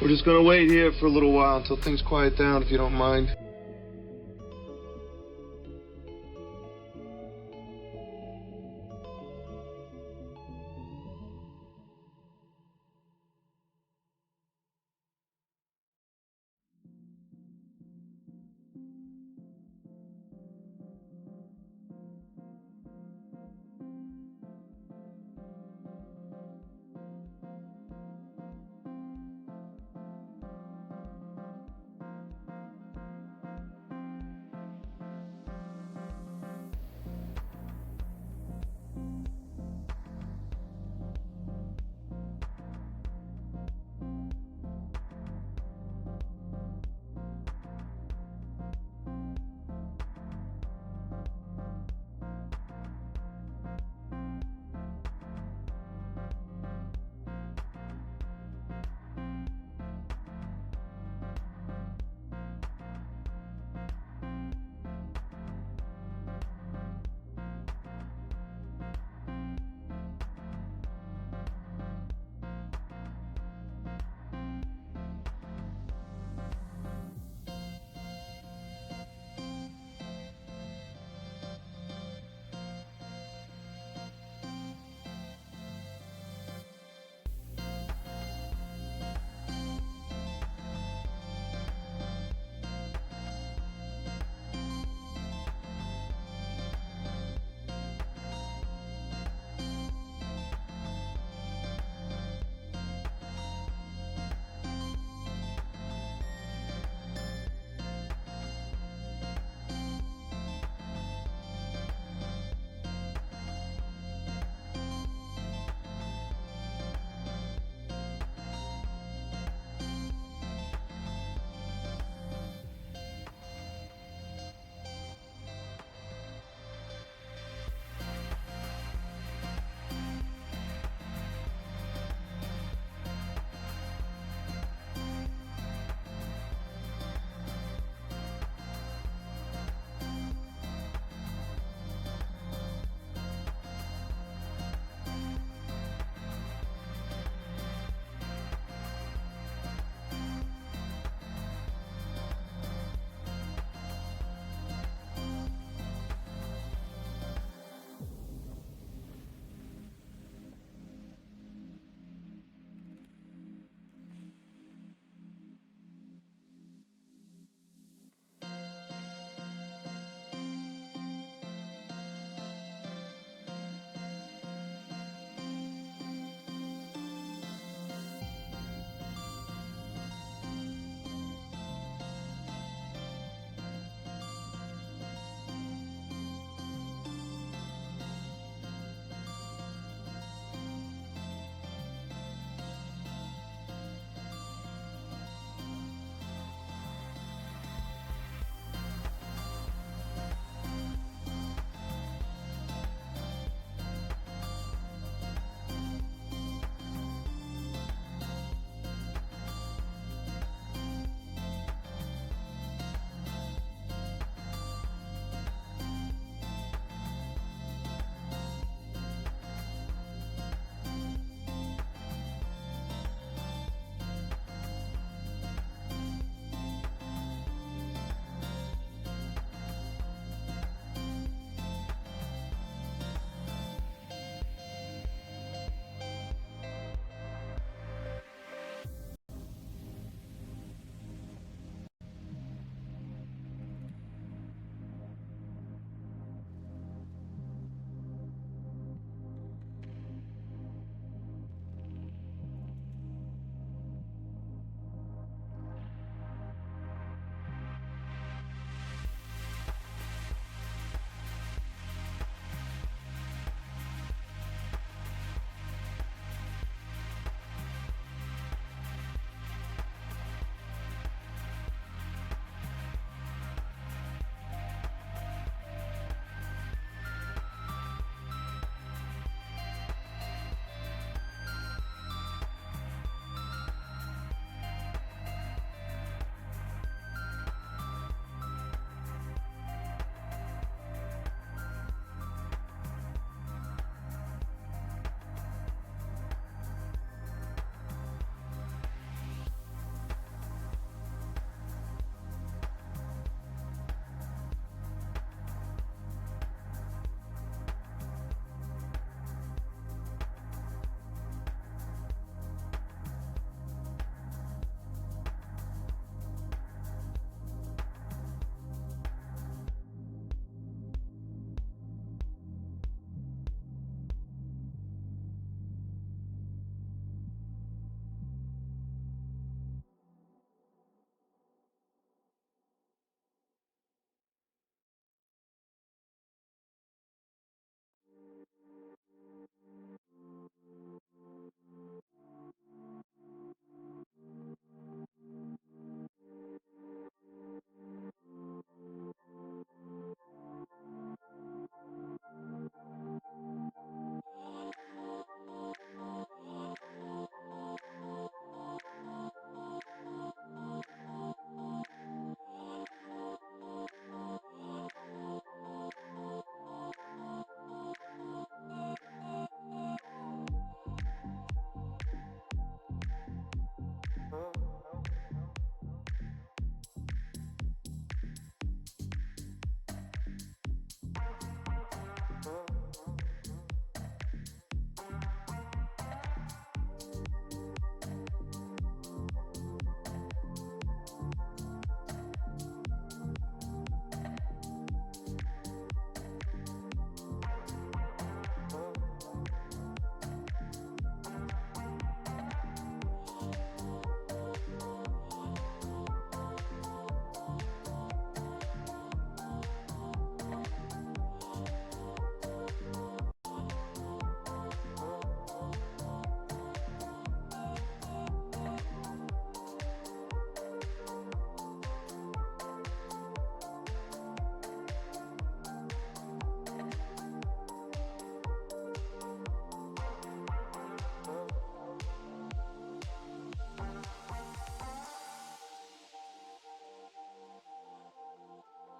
We're just gonna wait here for a little while until things quiet down, if you don't mind.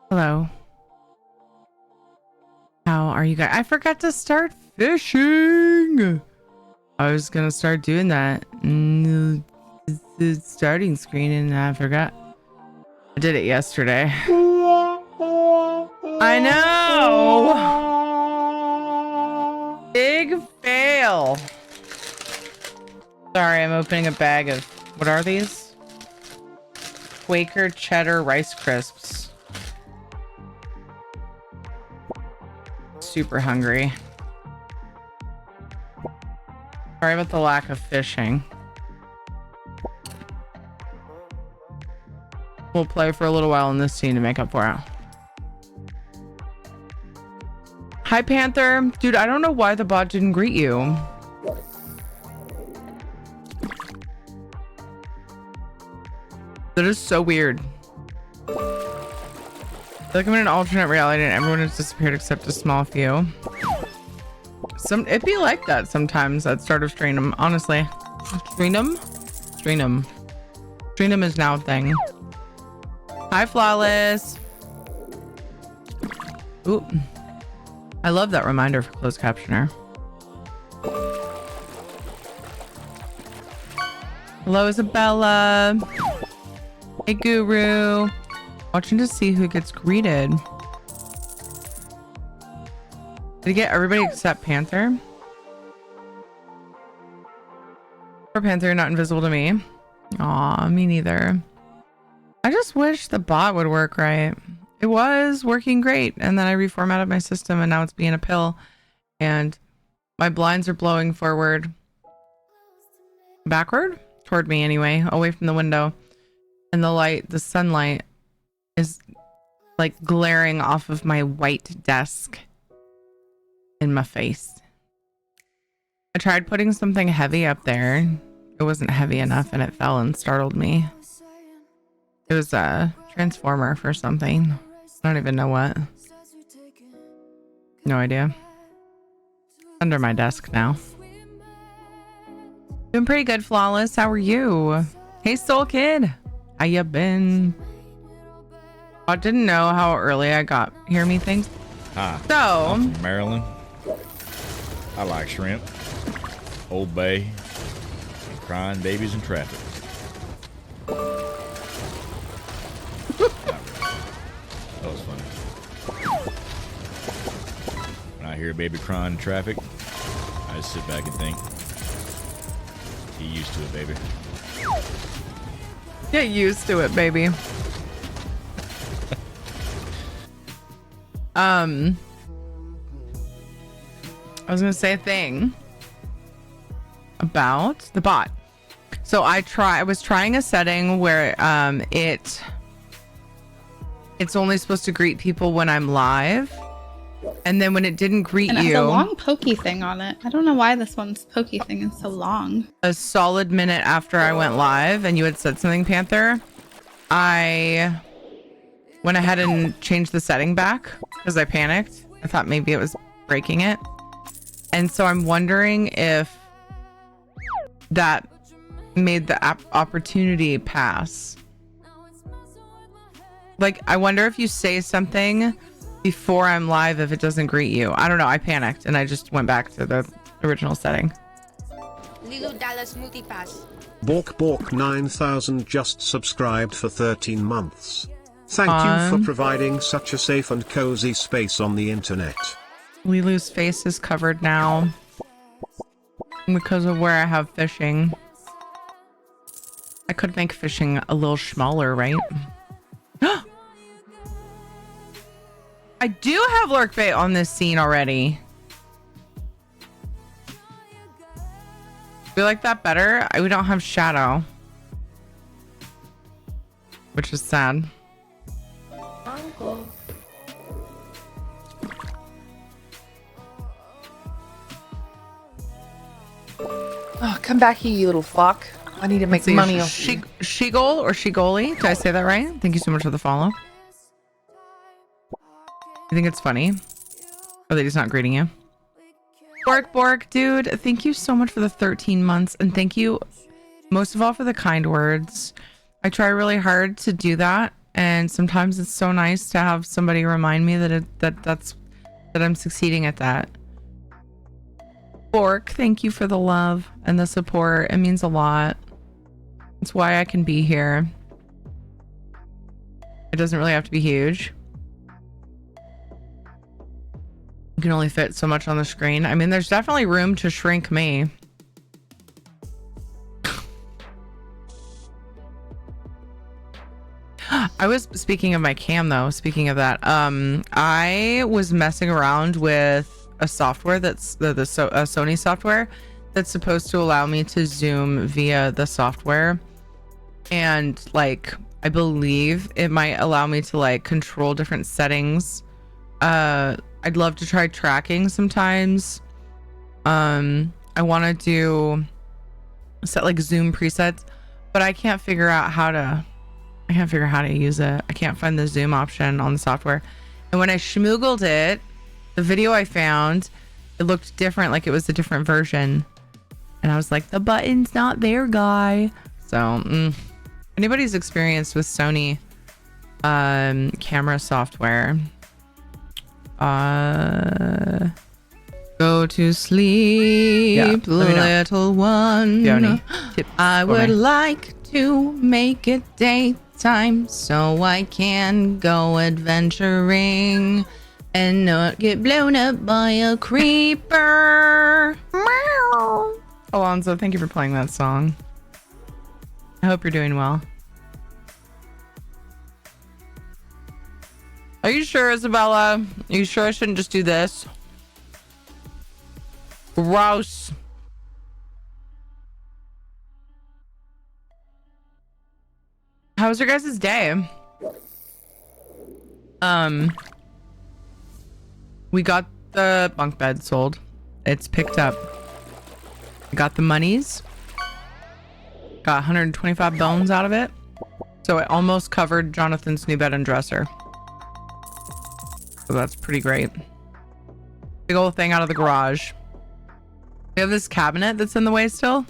Hello. How are you guys? I forgot to start fishing. I was gonna start doing that. The starting screen and I forgot. I did it yesterday. I know. Big fail. Sorry, I'm opening a bag of, what are these? Quaker cheddar Rice Crisps. Super hungry. Sorry about the lack of fishing. We'll play for a little while in this scene to make up for it. Hi, Panther. Dude, I don't know why the bot didn't greet you. That is so weird. I feel like I'm in an alternate reality and everyone has disappeared except a small few. It'd be like that sometimes at start of Stream, honestly. Stream is now a thing. Hi, Flawless. Ooh. I love that reminder for closed captioner. Hello, Isabella. Hey, Guru. Watching to see who gets greeted. Did you get everybody except Panther? Poor Panther, you're not invisible to me. Aw, me neither. I just wish the bot would work right. It was working great, and then I reformatted my system, and now it's being a pill, and my blinds are blowing forward. Backward? Toward me, anyway. Away from the window. And the sunlight is like glaring off of my white desk in my face. I tried putting something heavy up there. It wasn't heavy enough and it fell and startled me. It was a transformer for something. I don't even know what. No idea. Under my desk now. Doing pretty good, Flawless. How are you? Hey, Soul Kid. How you been? I didn't know how early I got here, me things. Hi. So, I'm from Maryland. I like shrimp, Old Bay, and crying babies in traffic. That was funny. When I hear a baby crying in traffic, I just sit back and think, get used to it, baby. get used to it, baby. I was gonna say a thing about the bot. So I was trying a setting where it's only supposed to greet people when I'm live, And then when it didn't greet And it has you, a long pokey thing on it. I don't know why this one's pokey thing is so long. a solid minute after I went live and you had said something, Panther, I went ahead and changed the setting back because I panicked. I thought maybe it was breaking it. And so I'm wondering if that made the opportunity pass. Like, I wonder if you say something before I'm live, if it doesn't greet you. I don't know. I panicked and I just went back to the original setting. Lilo Dallas Multipass. Bork 9000 just subscribed for 13 months. Thank you for providing such a safe and cozy space on the internet. Lilu's face is covered now because of where I have fishing. I could make fishing a little smaller, right? I do have lurk bait on this scene already. Do you like that better? We don't have shadow, which is sad. Uncle. Oh, come back here, you little fuck. I need to make See, money off you. Shigol or Shigoli? Did I say that right? Thank you so much for the follow. You think it's funny? Or that he's not greeting you? Bork, dude, thank you so much for the 13 months. And thank you most of all for the kind words. I try really hard to do that. And sometimes it's so nice to have somebody remind me that I'm succeeding at that. Bork, thank you for the love and the support. It means a lot. It's why I can be here. It doesn't really have to be huge. You can only fit so much on the screen. I mean, there's definitely room to shrink me. I was speaking of my cam though. Speaking of that, I was messing around with a software that's a Sony software that's supposed to allow me to zoom via the software, and like I believe it might allow me to like control different settings. I'd love to try tracking sometimes. I want to do set like zoom presets, but I can't figure out how to use it. I can't find the zoom option on the software. And when I schmoogled it, the video I found, it looked different, like it was a different version. And I was like, the button's not there, guy. So anybody's experienced with Sony camera software, go to sleep, little one. I would like to make it daytime so I can go adventuring and not get blown up by a creeper. Meow. Alonzo, thank you for playing that song. I hope you're doing well. Are you sure, Isabella? Are you sure I shouldn't just do this? Gross. How was your guys' day? We got the bunk bed sold. It's picked up. Got the monies. Got 125 bones out of it. So it almost covered Jonathan's new bed and dresser. So that's pretty great. Big old thing out of the garage. We have this cabinet that's in the way still.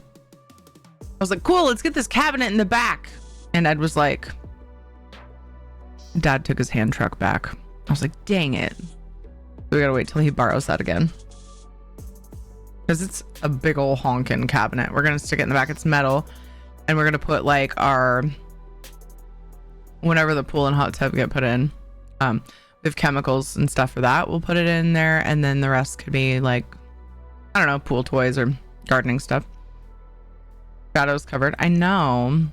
I was like, cool, let's get this cabinet in the back. And Ed was like, Dad took his hand truck back. I was like, dang it. We gotta wait till he borrows that again. Because it's a big old honkin' cabinet. We're gonna stick it in the back. It's metal. And we're gonna put like our, whenever the pool and hot tub get put in, we have chemicals and stuff for that. We'll put it in there. And then the rest could be like, I don't know, pool toys or gardening stuff. Shadows covered. I know.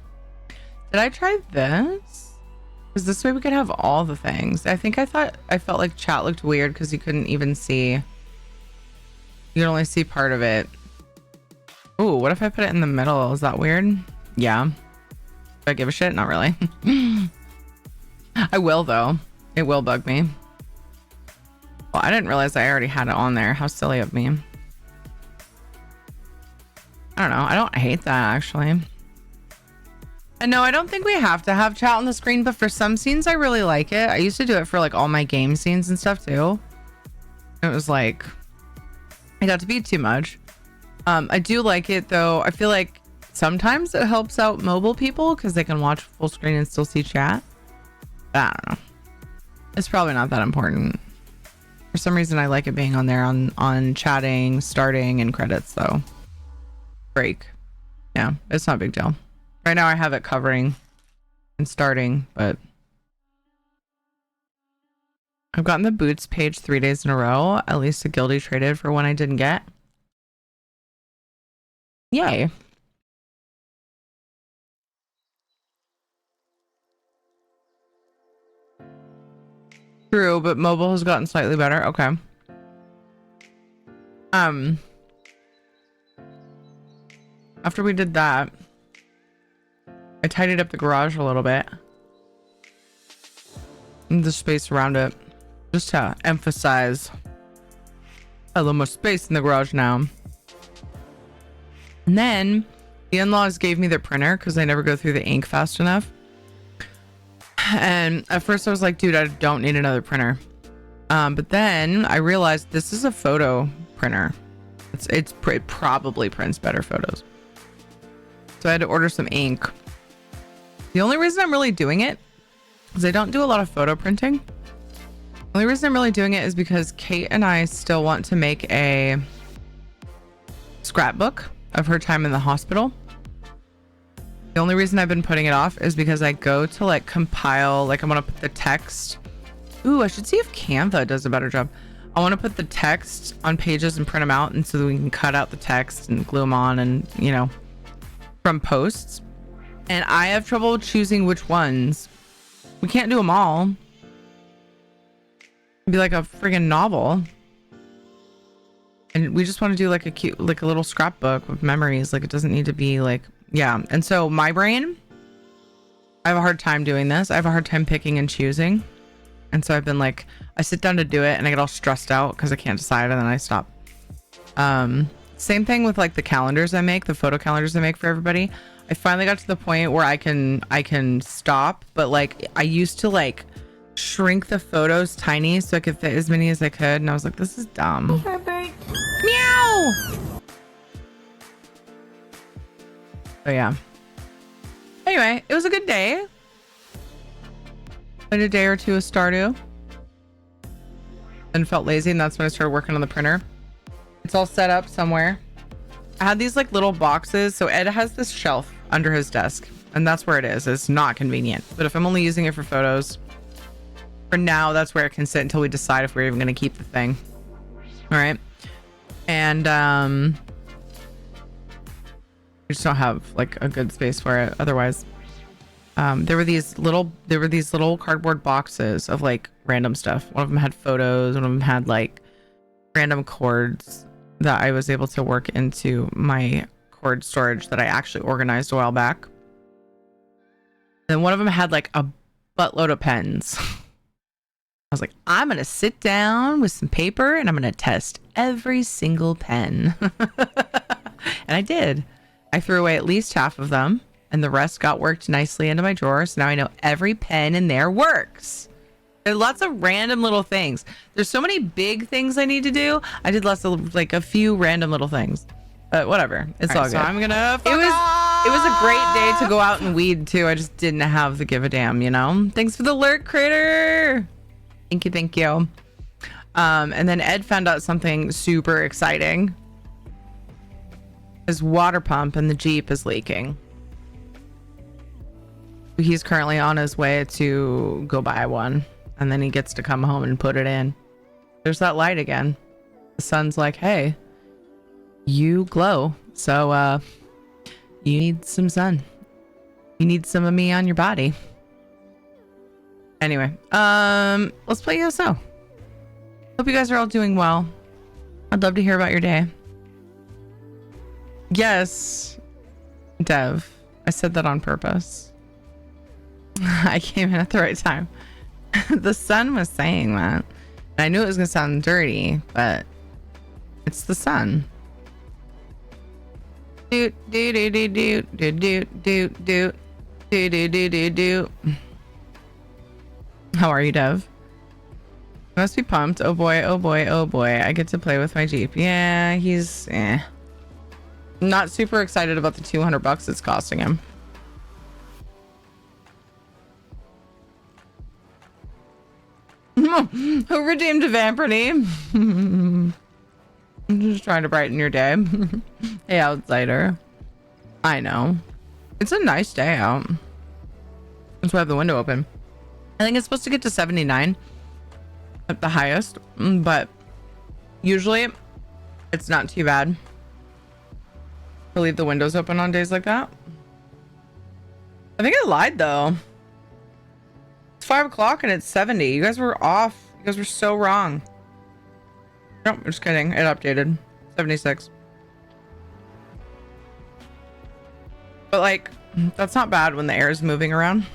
Did I try this? Because this way we could have all the things. I felt like chat looked weird because you couldn't even see. You could only see part of it. Oh, what if I put it in the middle? Is that weird? Yeah. Do I give a shit? Not really. I will though. It will bug me. Well, I didn't realize I already had it on there. How silly of me. I don't know. I don't hate that, actually. And no, I don't think we have to have chat on the screen, but for some scenes, I really like it. I used to do it for like all my game scenes and stuff too. It was like, it got to be too much. I do like it though. I feel like sometimes it helps out mobile people because they can watch full screen and still see chat. I don't know. It's probably not that important. For some reason, I like it being on there on chatting, starting, and credits though. Break. Yeah, it's not a big deal. Right now I have it covering and starting, but I've gotten the boots page 3 days in a row. At least a guilty traded for one I didn't get. Yay. True, but mobile has gotten slightly better. Okay. After we did that, I tidied up the garage a little bit. And the space around it. Just to emphasize a little more space in the garage now. And then the in-laws gave me their printer because I never go through the ink fast enough. And at first I was like, dude, I don't need another printer. But then I realized this is a photo printer. It probably prints better photos. So I had to order some ink. The only reason I'm really doing it is I don't do a lot of photo printing. The only reason I'm really doing it is because Kate and I still want to make a scrapbook of her time in the hospital. The only reason I've been putting it off is because I go to like compile, like I want to put the text. Ooh, I should see if Canva does a better job. I want to put the text on pages and print them out, and so that we can cut out the text and glue them on, and you know, from posts. And I have trouble choosing which ones. We can't do them all. It'd be like a friggin' novel. And we just want to do like a cute, like a little scrapbook with memories. Like it doesn't need to be like, yeah. And so my brain, I have a hard time doing this. I have a hard time picking and choosing. And so I've been like, I sit down to do it and I get all stressed out because I can't decide, and then I stop. Same thing with like the calendars I make, the photo calendars I make for everybody. I finally got to the point where I can stop, but like I used to like shrink the photos tiny so I could fit as many as I could, and I was like, this is dumb. Meow. So yeah. Anyway, it was a good day. Played a day or two of Stardew. And felt lazy, and that's when I started working on the printer. It's all set up somewhere. I had these like little boxes. So Ed has this shelf under his desk, and that's where it is. It's not convenient. But if I'm only using it for photos, for now, that's where it can sit until we decide if we're even going to keep the thing. All right. And we just don't have like a good space for it otherwise. There were these little cardboard boxes of like random stuff. One of them had photos. One of them had like random cords that I was able to work into my cord storage that I actually organized a while back. And one of them had like a buttload of pens. I was like, I'm going to sit down with some paper and I'm going to test every single pen. And I did. I threw away at least half of them, and the rest got worked nicely into my drawer. So now I know every pen in there works. There are lots of random little things. There's so many big things I need to do. I did less of like a few random little things, but whatever. It's all good. So I'm gonna. It was a great day to go out and weed too. I just didn't have the give a damn, you know. Thanks for the lurk, Critter. Thank you. And then Ed found out something super exciting. His water pump in the Jeep is leaking. He's currently on his way to go buy one, and then he gets to come home and put it in. There's that light again. The sun's like, hey, you glow, so you need some sun. You need some of me on your body. Anyway, let's play ESO. Hope you guys are all doing well. I'd love to hear about your day. Yes, Dev, I said that on purpose. I came in at the right time. The sun was saying that. I knew it was gonna sound dirty, but it's the sun. Do do do do do do do do do do do do do do. How are you, Dev? You must be pumped. Oh boy, oh boy, oh boy. I get to play with my Jeep. Yeah, he's not super excited about the $200 it's costing him. Who redeemed Vampirny? I'm just trying to brighten your day. Hey, outsider. I know. It's a nice day out. That's why I have the window open. I think it's supposed to get to 79 at the highest, but usually it's not too bad to leave the windows open on days like that. I think I lied though. It's 5 o'clock and it's 70. You guys were off. You guys were so wrong. Nope, I'm just kidding. It updated. 76. But like, that's not bad when the air is moving around.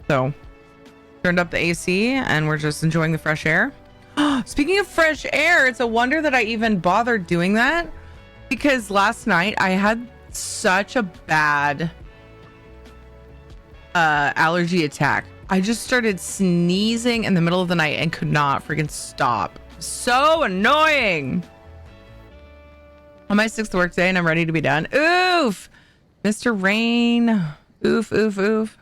So turned up the AC and we're just enjoying the fresh air. Speaking of fresh air, it's a wonder that I even bothered doing that, because last night I had such a bad allergy attack. I just started sneezing in the middle of the night and could not freaking stop. So annoying. On my 6th work day and I'm ready to be done. Oof. Mr. Rain. Oof, oof, oof.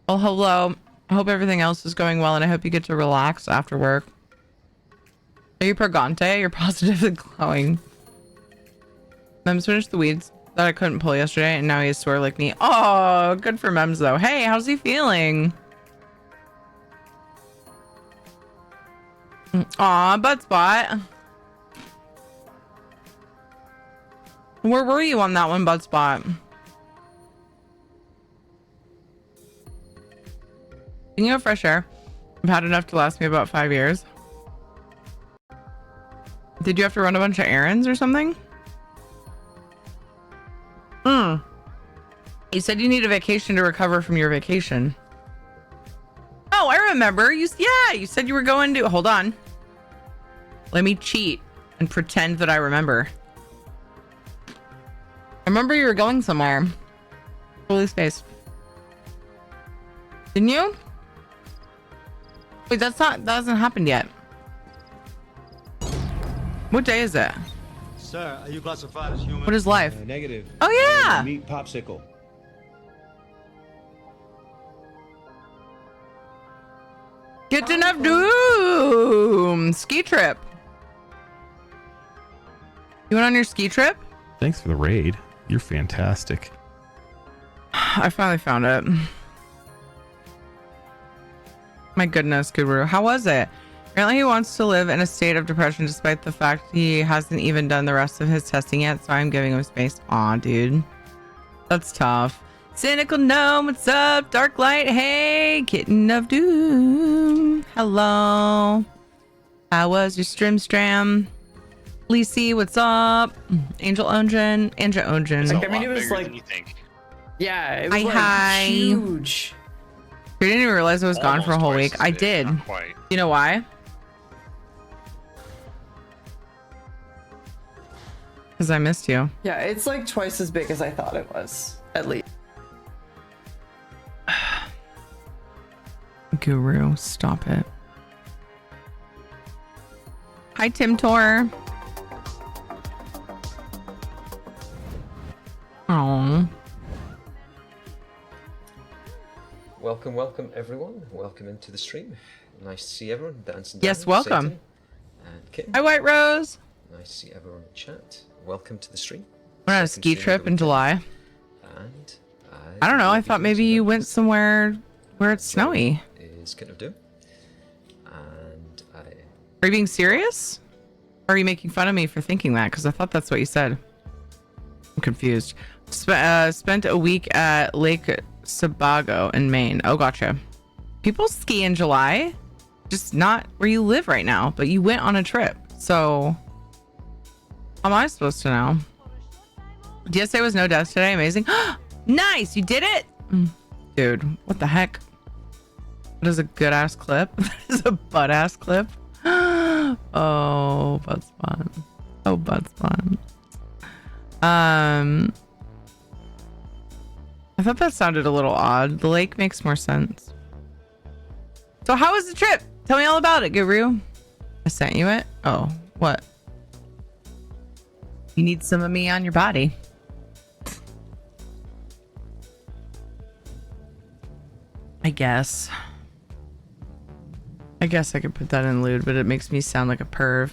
Well, hello. I hope everything else is going well and I hope you get to relax after work. Are you purgante? You're positively glowing. Mems finished the weeds that I couldn't pull yesterday and now he's sore like me. Oh, good for Mems though. Hey, how's he feeling? Aw, butt spot. Where were you on that one, butt spot? Speaking of fresh air, I've had enough to last me about 5 years. Did you have to run a bunch of errands or something? You said you need a vacation to recover from your vacation. Oh, I remember. You said you were going to... Hold on. Let me cheat and pretend that I remember. I remember you were going somewhere. Holy space. Didn't you? Wait, that hasn't happened yet. What day is it? Sir, are you classified as human? What is life? Negative. Oh yeah. Meat popsicle. Get enough doom. Ski trip. You went on your ski trip? Thanks for the raid. You're fantastic. I finally found it. My goodness, Guru. How was it? Apparently he wants to live in a state of depression despite the fact he hasn't even done the rest of his testing yet, so I'm giving him space. Aw, dude. That's tough. Cynical Gnome, what's up? Dark Light, hey. Kitten of Doom. Hello. How was your stram? Lisi, what's up? Angel Onjin. I mean, it was like, yeah, it was hi. Huge. You didn't even realize I was gone for a whole week. I did. You know why? Because I missed you. Yeah, it's like twice as big as I thought it was, at least. Guru, stop it. Hi, Tim Tor. Oh. Welcome everyone. Welcome into the stream. Nice to see everyone. Dancing. Yes, welcome. Satan, and Kitten. Hi, White Rose. Nice to see everyone in chat. Welcome to the stream. We're on a ski trip in July. And I don't know. I thought maybe you went somewhere where it's snowy. Is Kitten of Doom. And Are you being serious? Or are you making fun of me for thinking that? Because I thought that's what you said. I'm confused. Spent a week at Lake Sebago in Maine. Oh, gotcha. People ski in July, just not where you live right now, but you went on a trip. So how am I supposed to know? DSA was no deaths today. Amazing. Nice. You did it. Dude, what the heck? That is a good ass clip. That is a butt ass clip. Oh, butt spawn. Oh, butt spawn. I thought that sounded a little odd. The lake makes more sense. So how was the trip? Tell me all about it, Guru. I sent you it. Oh, what? You need some of me on your body. I guess I could put that in lewd, but it makes me sound like a perv.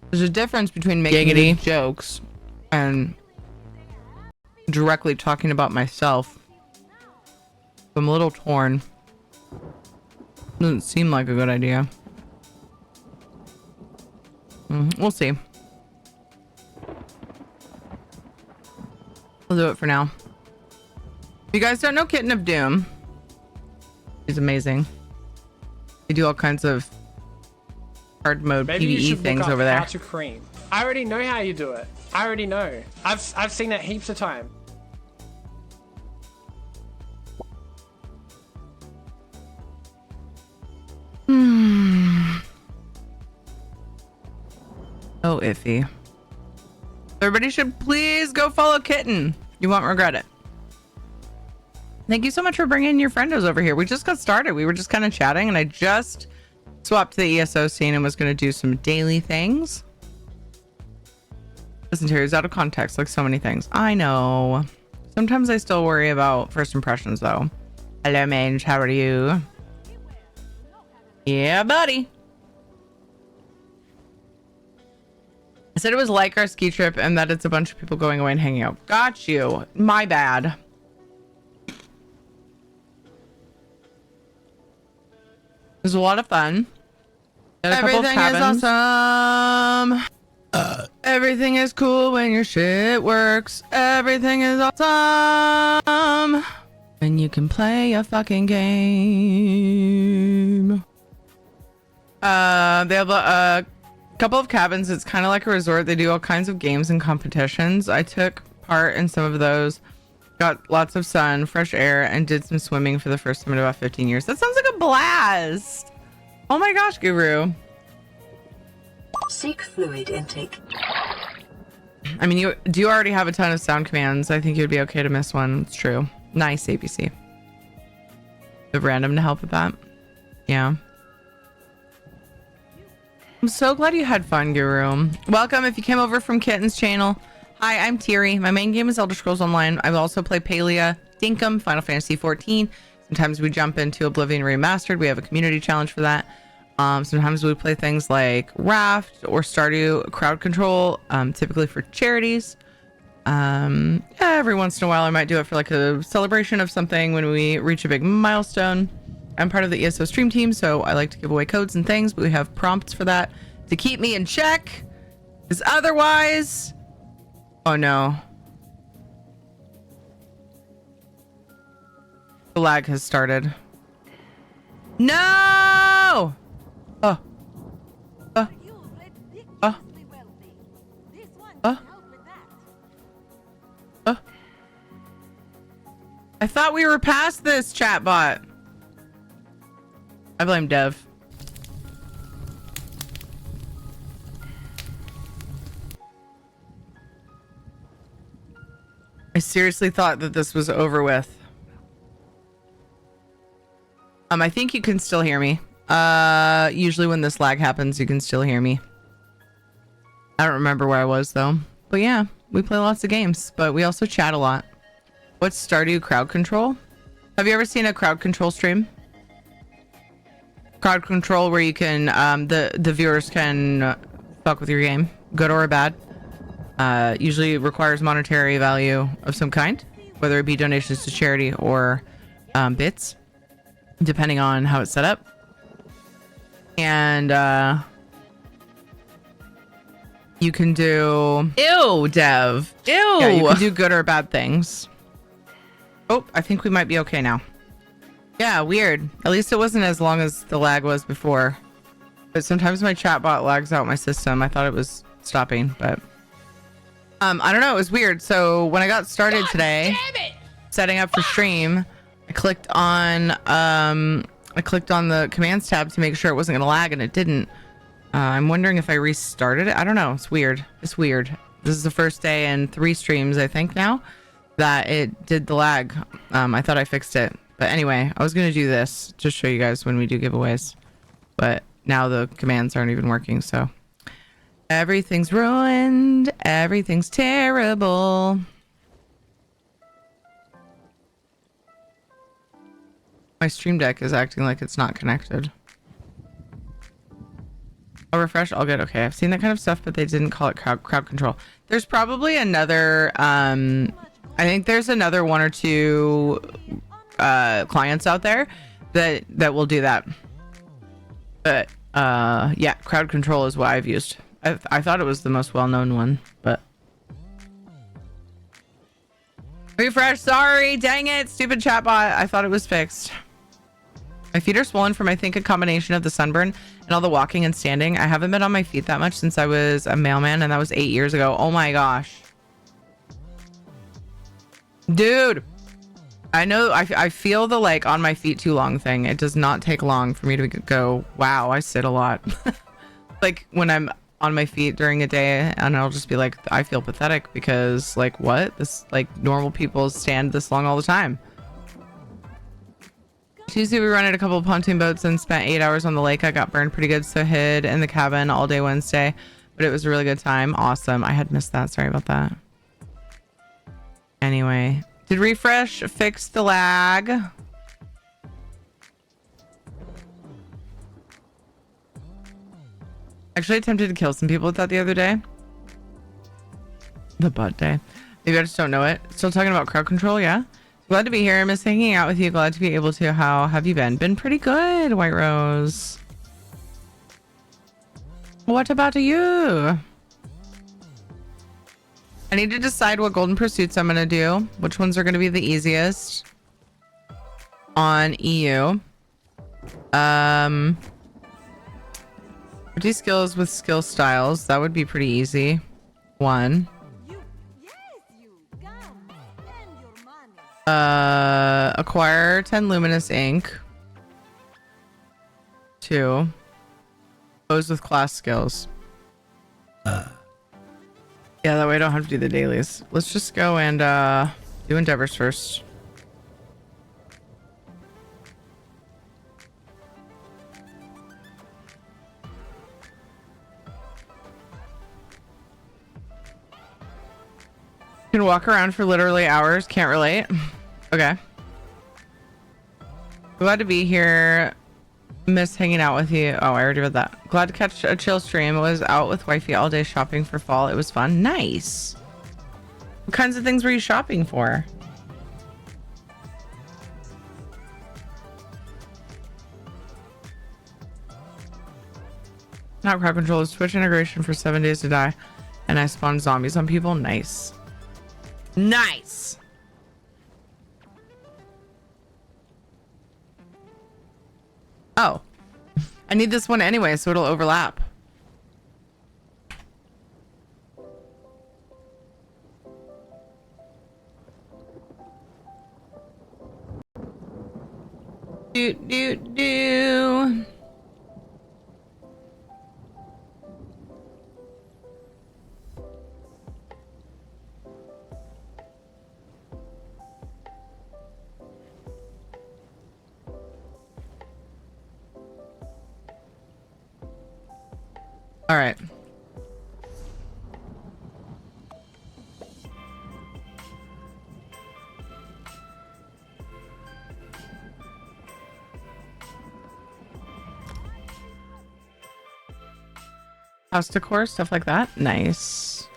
There's a difference between making jokes and directly talking about myself. I'm a little torn. Doesn't seem like a good idea. We'll see. We'll do it for now. If you guys don't know Kitten of Doom, he's amazing. They do all kinds of hard mode PvE things over there. How to cream. I already know how you do it. I already know. I've seen it heaps of time. Oh, iffy. Everybody should please go follow Kitten. You won't regret it. Thank you so much for bringing your friendos over here. We just got started. We were just kind of chatting, and I just swapped to the ESO scene and was going to do some daily things. Listen, Terry's out of context, like so many things. I know. Sometimes I still worry about first impressions, though. Hello, Mange. How are you? Yeah, buddy. I said it was like our ski trip and that it's a bunch of people going away and hanging out. Got you. My bad. It was a lot of fun. Everything is awesome. Everything is cool when your shit works. Everything is awesome when you can play a fucking game. They have a couple of cabins. It's kind of like a resort. They do all kinds of games and competitions. I took part in some of those, got lots of sun, fresh air, and did some swimming for the first time in about 15 years. That sounds like a blast. Oh my gosh, Guru. Seek fluid intake. I mean, you already have a ton of sound commands. I think you'd be okay to miss one. It's true. Nice, ABC. The random to help with that. Yeah. I'm so glad you had fun, Guru. Welcome if you came over from Kitten's channel. Hi, I'm Thierry. My main game is Elder Scrolls Online. I also play Palia, Dinkum, Final Fantasy 14. Sometimes we jump into Oblivion Remastered. We have a community challenge for that. Sometimes we play things like Raft or Stardew Crowd Control, typically for charities. Every once in a while I might do it for like a celebration of something when we reach a big milestone. I'm part of the ESO stream team, so I like to give away codes and things, but we have prompts for that to keep me in check. Because otherwise... Oh no. The lag has started. No! Oh. I thought we were past this, chatbot. I blame Dev. I seriously thought that this was over with. I think you can still hear me. Usually when this lag happens, you can still hear me. I don't remember where I was though. But yeah, we play lots of games, but we also chat a lot. What's Stardew Crowd Control? Have you ever seen a crowd control stream? Crowd control where you can, the viewers can fuck with your game, good or bad. Usually requires monetary value of some kind, whether it be donations to charity or bits, depending on how it's set up. And you can do... Ew, Dev. Ew! Yeah, you can do good or bad things. Oh, I think we might be okay now. Yeah, weird. At least it wasn't as long as the lag was before. But sometimes my chatbot lags out my system. I thought it was stopping, but... I don't know. It was weird. So when I got started today, setting up for stream, I clicked on the commands tab to make sure it wasn't gonna lag, and it didn't. I'm wondering if I restarted it. I don't know. It's weird. It's weird. This is the first day in 3 streams, I think now, that it did the lag. I thought I fixed it. But anyway, I was going to do this to show you guys when we do giveaways. But now the commands aren't even working, so. Everything's ruined. Everything's terrible. My stream deck is acting like it's not connected. I'll refresh. I'll get okay. I've seen that kind of stuff, but they didn't call it crowd control. There's probably another, I think there's another 1 or 2 clients out there that will do that. But yeah, crowd control is what I've used. I thought it was the most well-known one, but refresh. Sorry, dang it, stupid chatbot. I thought it was fixed. My feet are swollen from, I think, a combination of the sunburn and all the walking and standing. I haven't been on my feet that much since I was a mailman, and that was 8 years ago. Oh my gosh. Dude. I know, I feel the like on my feet too long thing. It does not take long for me to go, wow, I sit a lot. Like when I'm on my feet during a day, and I'll just be like, I feel pathetic because like what? This like normal people stand this long all the time. Tuesday we rented a couple of pontoon boats and spent 8 hours on the lake. I got burned pretty good, so hid in the cabin all day Wednesday, but it was a really good time. Awesome. I had missed that. Sorry about that. Anyway, did refresh fix the lag? Actually attempted to kill some people with that the other day. The butt day. Maybe I just don't know it. Still talking about crowd control, yeah? Glad to be here. I miss hanging out with you. Glad to be able to. How have you been? Been pretty good, White Rose. What about you? I need to decide what golden pursuits I'm going to do. Which ones are going to be the easiest on EU. Pretty skills with skill styles. That would be pretty easy. 1. Acquire 10 luminous ink. 2. Pose with class skills. Yeah, that way I don't have to do the dailies. Let's just go and do endeavors first. Can walk around for literally hours. Can't relate. Okay. Glad to be here. Miss hanging out with you. Oh, I already read that. Glad to catch a chill stream. Was out with wifey all day shopping for fall. It was fun. Nice. What kinds of things were you shopping for? Not crowd control. Is Twitch integration for 7 days to die. And I spawned zombies on people. Nice. Nice. Oh, I need this one anyway, so it'll overlap. Do. All right. House decor, stuff like that. Nice.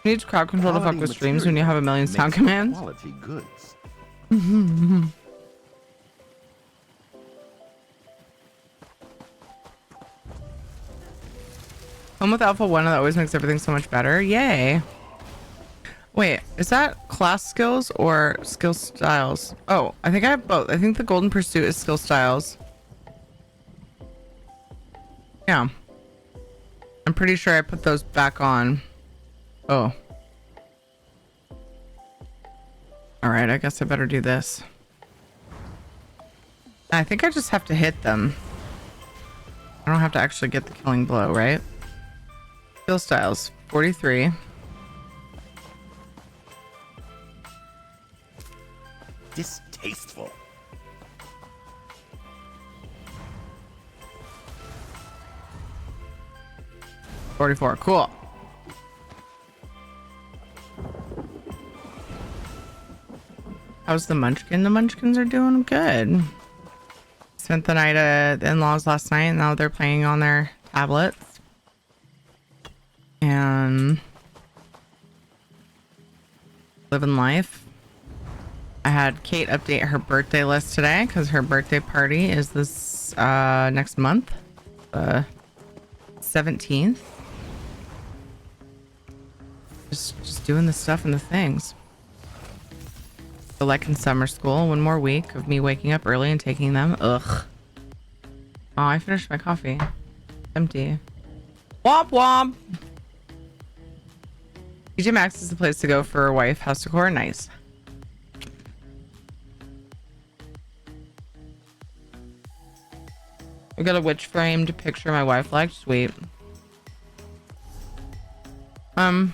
You need crowd control to fuck with streams when you have a million sound commands. Quality goods. Home with Alpha 1, that always makes everything so much better. Yay. Wait, Is that class skills or skill styles? Oh, I think I have both. I think the golden pursuit is skill styles. Yeah. I'm pretty sure I put those back on. Oh. All right, I guess I better do this. I think I just have to hit them. I don't have to actually get the killing blow, right? Skill styles, 43. Distasteful. 44, cool. How's the munchkin? The munchkins are doing good. Spent the night at the in-laws last night, and now they're playing on their tablets. And living life. I had Kate update her birthday list today because her birthday party is this next month, 17th. Just doing the stuff and the things. So like in summer school, one more week of me waking up early and taking them. Ugh. Oh, I finished my coffee. Empty. Womp womp. TJ Maxx is the place to go for a wife house decor. Nice. I got a witch framed picture my wife liked. Sweet. I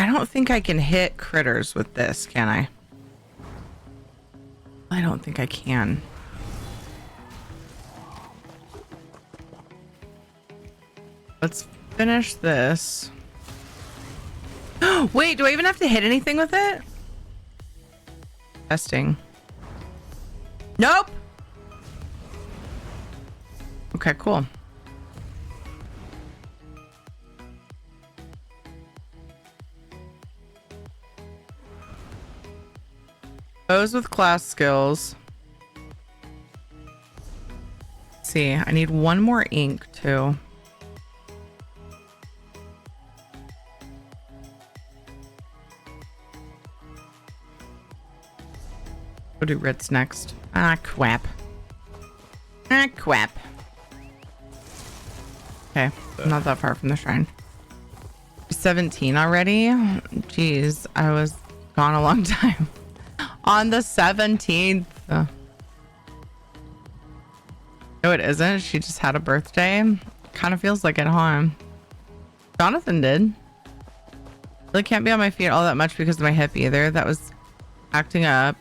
don't think I can hit critters with this, can I? I don't think I can. Let's finish this. Wait, do I even have to hit anything with it? Testing. Nope. Okay, cool. Those with class skills. Let's see, I need one more ink too. We'll do Ritz next. Ah, crap. Ah, crap. Okay, I'm not that far from the shrine. 17 already? Jeez, I was gone a long time. On the 17th. No, it isn't. She just had a birthday. Kind of feels like it, huh? Jonathan did. Really can't be on my feet all that much because of my hip either. That was acting up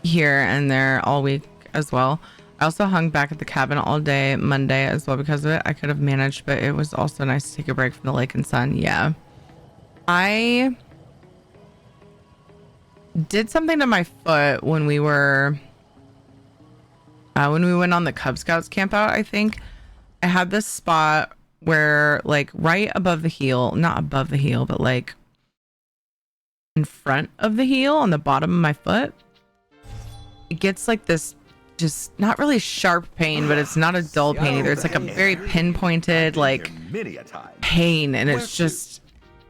here and there all week as well. I also hung back at the cabin all day Monday as well because of it. I could have managed, but it was also nice to take a break from the lake and sun. Yeah. I did something to my foot when we were when we went on the Cub Scouts camp out. I think I had this spot where like right above the heel, not above the heel, but like in front of the heel on the bottom of my foot, it gets like this just not really sharp pain, but it's not a dull pain either. It's like a very pinpointed like pain, and it's just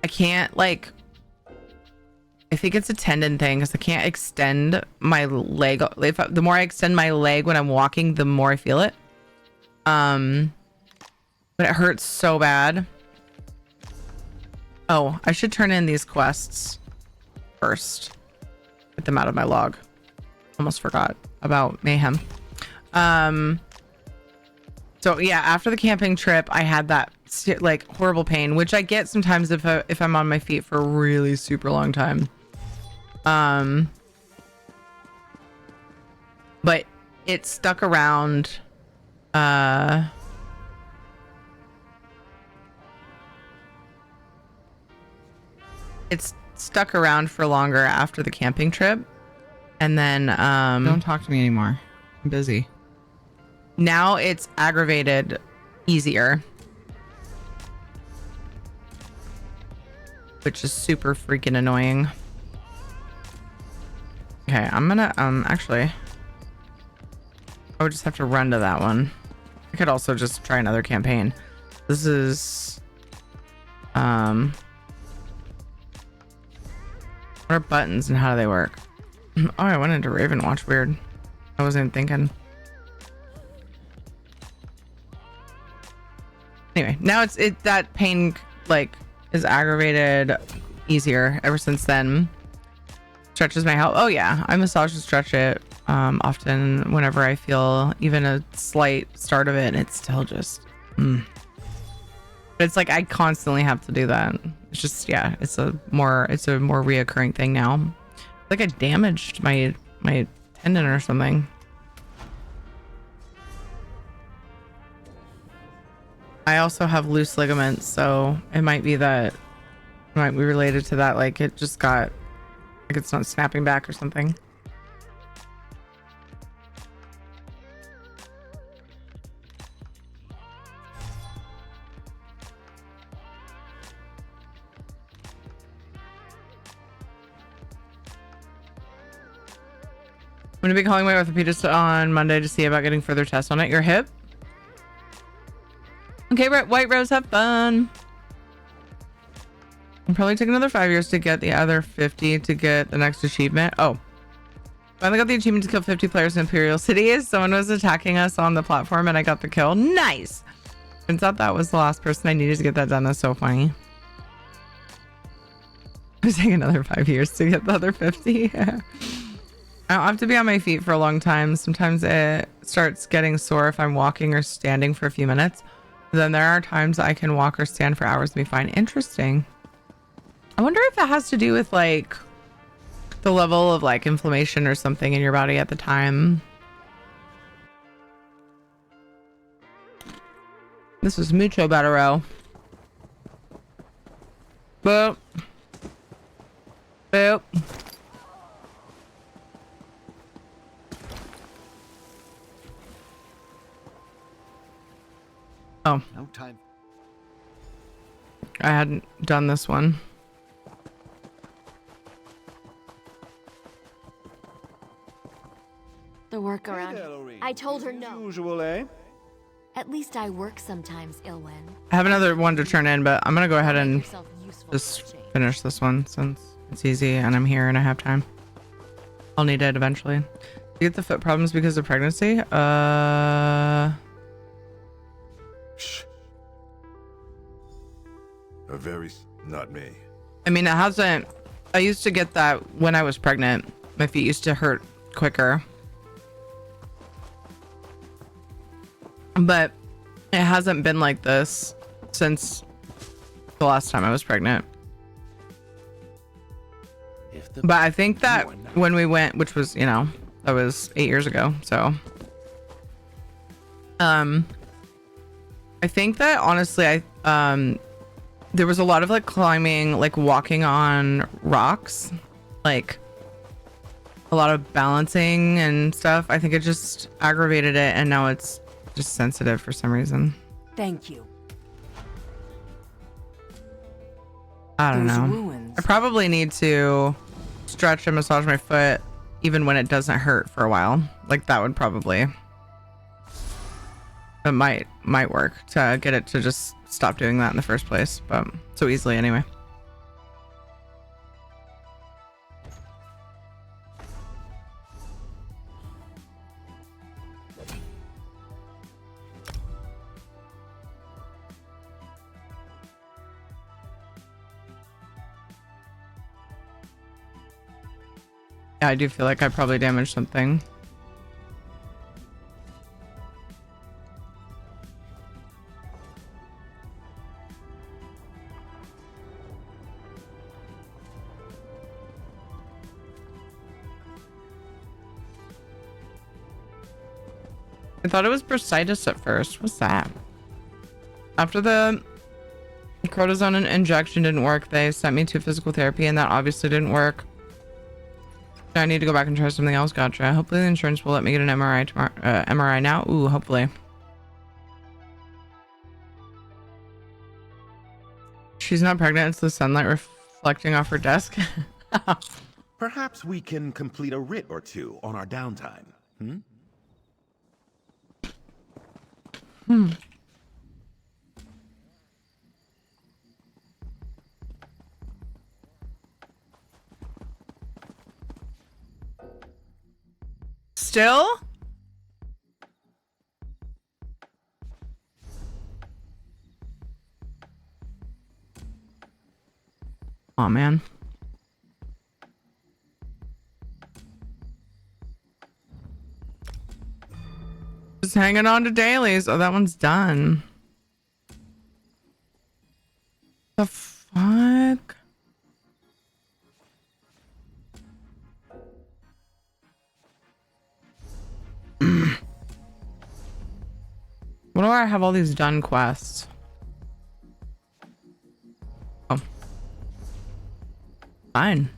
I can't like, I think it's a tendon thing because I can't extend my leg. The more I extend my leg when I'm walking, the more I feel it. But it hurts so bad. Oh, I should turn in these quests first. Get them out of my log. Almost forgot about Mayhem. So yeah, after the camping trip, I had that like horrible pain, which I get sometimes if I'm on my feet for a really super long time. But it stuck around. It's stuck around for longer after the camping trip, and then don't talk to me anymore. I'm busy. Now it's aggravated easier, which is super freaking annoying. Okay, I'm gonna actually I would just have to run to that one. I could also just try another campaign. This is what are buttons and how do they work? Oh, I went into Raven Watch. Weird. I wasn't even thinking. Anyway, now it's that pain like is aggravated easier ever since then. Stretches my help. Oh yeah, I massage and stretch it often whenever I feel even a slight start of it, and it's still just but it's like I constantly have to do that. It's just, yeah, it's a more reoccurring thing now. Like I damaged my tendon or something. I also have loose ligaments, so it might be related to that. Like it just got, like it's not snapping back or something. I'm going to be calling my orthopedist on Monday to see about getting further tests on it. Your hip? Okay, White Rose, have fun. It'll probably take another 5 years to get the other 50 to get the next achievement. Oh. Finally got the achievement to kill 50 players in Imperial City. Someone was attacking us on the platform and I got the kill. Nice! Turns out that was the last person I needed to get that done. That's so funny. It'll take another 5 years to get the other 50. I don't have to be on my feet for a long time. Sometimes it starts getting sore if I'm walking or standing for a few minutes. Then there are times I can walk or stand for hours and be fine. Interesting. I wonder if it has to do with like the level of like inflammation or something in your body at the time. This is mucho bettero. Boop. Boop. Oh. No time. I hadn't done this one. The work around. I told her no. Usual, eh? At least I work sometimes, Ilwen. I have another one to turn in, but I'm gonna go ahead and just finish this one since it's easy and I'm here and I have time. I'll need it eventually. You get the foot problems because of pregnancy? Shh. Not me. I mean, it hasn't. I used to get that when I was pregnant. My feet used to hurt quicker. But it hasn't been like this since the last time I was pregnant. But I think that when we went, which was, you know, that was 8 years ago. So, I think that honestly, there was a lot of like climbing, like walking on rocks, like a lot of balancing and stuff. I think it just aggravated it, and now it's just sensitive for some reason. Thank you. I don't know. I probably need to stretch and massage my foot even when it doesn't hurt for a while. Like that would probably, it might work to get it to just stop doing that in the first place, but so easily anyway. Yeah, I do feel like I probably damaged something. I thought it was bursitis at first. What's that? After the cortisone injection didn't work, they sent me to physical therapy, and that obviously didn't work. I need to go back and try something else. Gotcha. Hopefully the insurance will let me get an MRI tomorrow. MRI now. Ooh, hopefully. She's not pregnant. It's the sunlight reflecting off her desk. Perhaps we can complete a writ or two on our downtime. Still? Oh man. Just hanging on to dailies. Oh, that one's done. The fuck? What do I have all these done quests? Oh. Fine.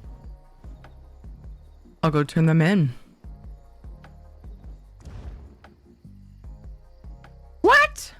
I'll go turn them in. What?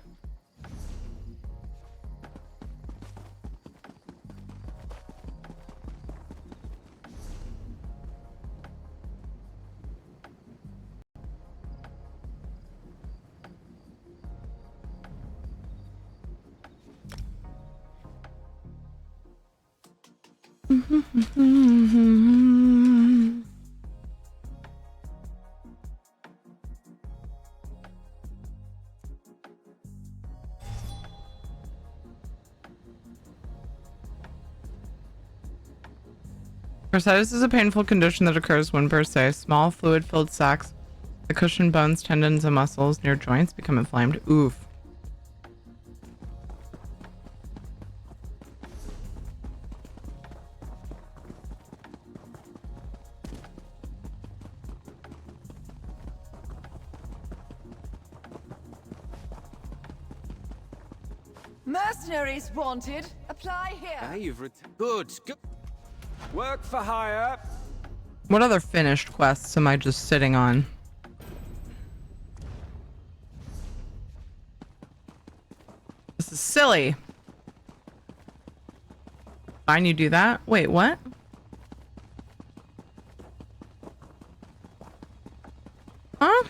Bursitis is a painful condition that occurs when bursae, small fluid-filled sacs that cushion bones, tendons, and muscles near joints become inflamed. Oof. Mercenaries wanted. Apply here. Good. Work for hire. What other finished quests am I just sitting on? This is silly. Fine, you do that? Wait, what? Huh?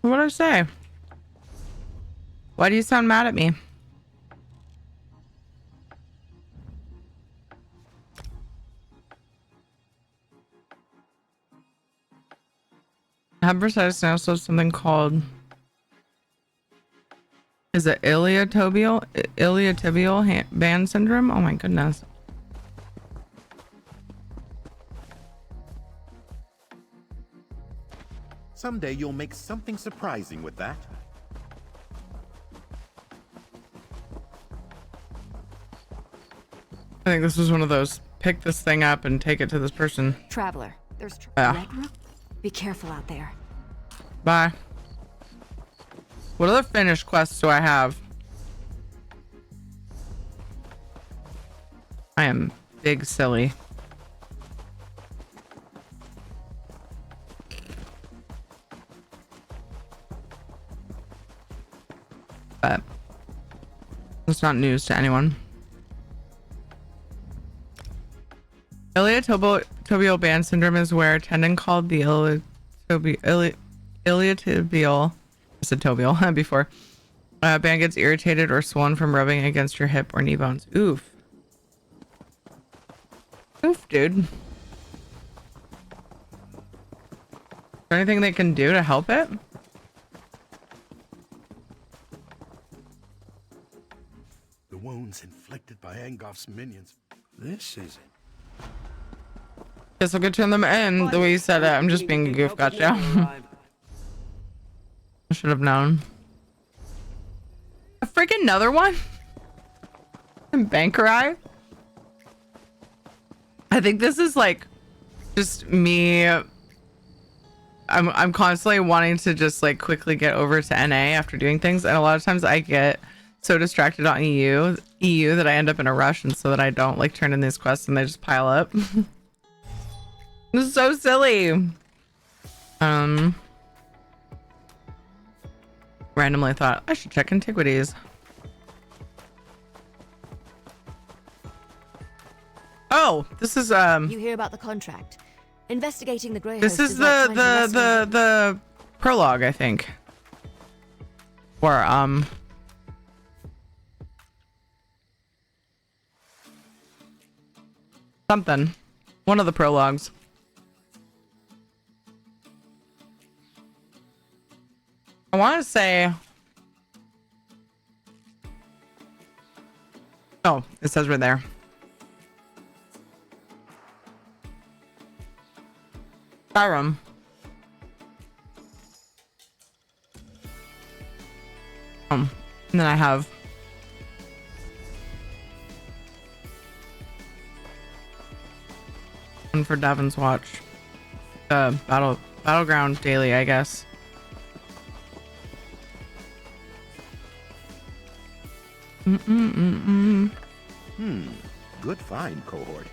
What did I say? Why do you sound mad at me? Bursitis now so something called, is it iliotibial band syndrome? Oh my goodness. Someday you'll make something surprising with that. I think this was one of those pick this thing up and take it to this person. Traveler, there's be careful out there. Bye. What other finished quests do I have? I am big silly. But it's not news to anyone. Iliotibial band syndrome is where a tendon called the iliotibial, I said tobial before, band gets irritated or swollen from rubbing against your hip or knee bones. Oof. Oof, dude. Is there anything they can do to help it? The wounds inflicted by Angof's minions. This is it. Guess I could turn them in the way you said it. I'm just being a goof, gotcha. I should have known. A freaking another one? And Bankerai? I think this is like just me. I'm constantly wanting to just like quickly get over to NA after doing things, and a lot of times I get so distracted on EU that I end up in a rush, and so that I don't like turn in these quests and they just pile up. This is so silly. Randomly thought I should check antiquities. Oh, Oh, this is You hear about the contract? Investigating the Grey this Host is like finding restaurant- the prologue, I think. Or something. One of the prologues. I want to say. Oh, it says right there. Skyrim. And then I have one for Devin's watch. The battleground daily, I guess. Good find, cohort.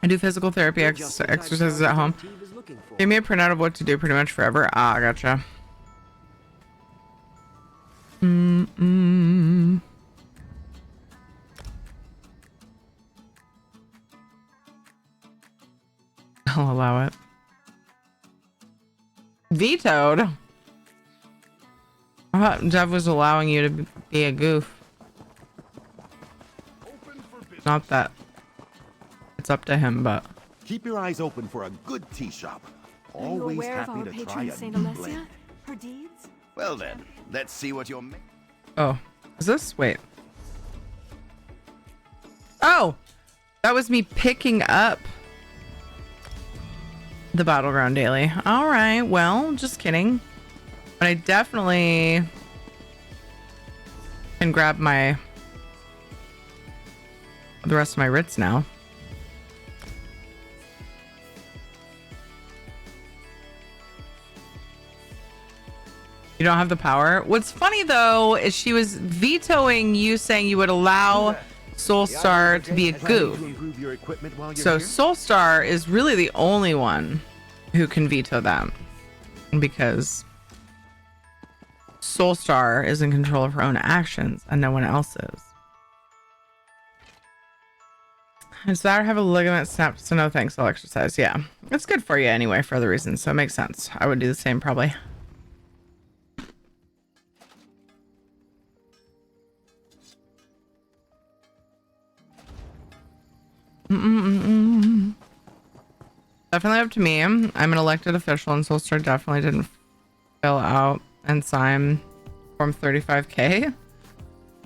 I do physical therapy exercises at home. Give me a printout of what to do pretty much forever. Ah, gotcha. I'll allow it. Vetoed? I thought Dev was allowing you to be a goof. Not that it's up to him, but Keep your eyes open for a good tea shop. Always happy to try a Saint new Alessia? blend. Her deeds? Well then, let's see what you're making. oh, is this? Wait. Oh, that was me picking up the battleground daily. All right, well, just kidding. But I definitely can grab the rest of my writs now. You don't have the power. What's funny though is she was vetoing you saying you would allow Soulstar to be a goof. So Soulstar is really the only one who can veto them because Soulstar is in control of her own actions and no one else is. Does that have a ligament snapped? So no thanks, I'll exercise. Yeah, it's good for you anyway for other reasons, so it makes sense. I would do the same probably. Definitely up to me. I'm an elected official, and Soulstar definitely didn't fill out and sign Form 35K.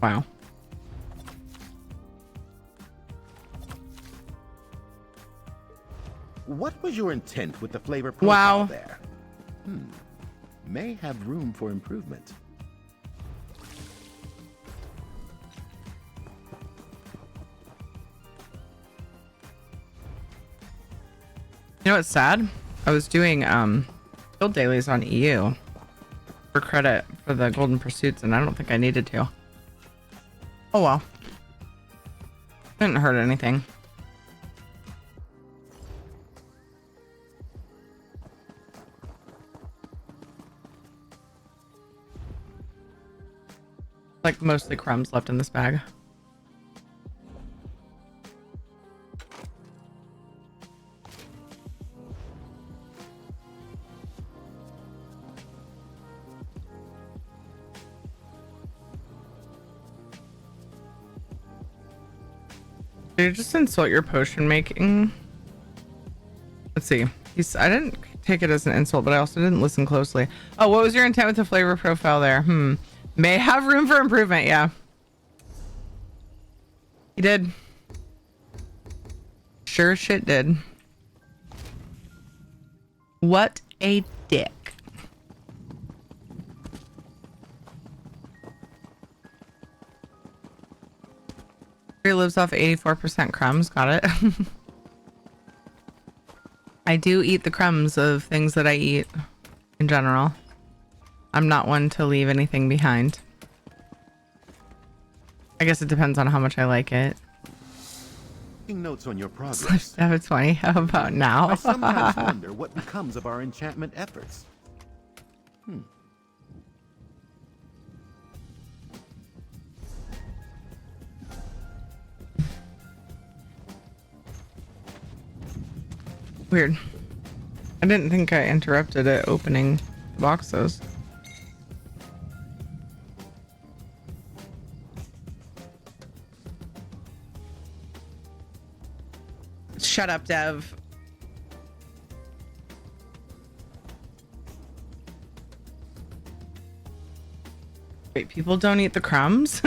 Wow. What was your intent with the flavor profile Wow. there? May have room for improvement. You know what's sad? I was doing guild dailies on EU for credit for the golden pursuits, and I don't think I needed to. Oh well. Didn't hurt anything. Like mostly crumbs left in this bag. Did you just insult your potion making? Let's see. I didn't take it as an insult, but I also didn't listen closely. Oh, what was your intent with the flavor profile there? May have room for improvement, yeah. He did. Sure shit did. What a dick. He lives off 84% crumbs. Got it. I do eat the crumbs of things that I eat in general. I'm not one to leave anything behind. I guess it depends on how much I like it. Taking notes on your progress. Have it 20. How about now? I sometimes wonder what becomes of our enchantment efforts. Weird. I didn't think I interrupted it opening boxes. Shut up, Dev. Wait, people don't eat the crumbs?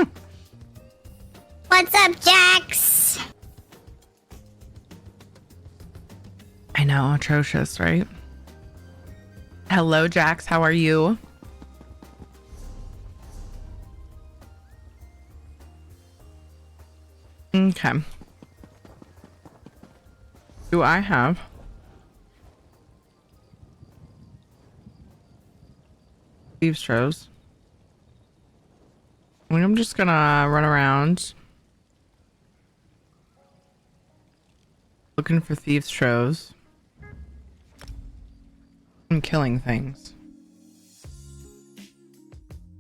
What's up, Jax? I know, atrocious, right? Hello, Jax. How are you? Okay. Do I have thieves' troves? I mean, I'm just gonna run around looking for thieves' troves and killing things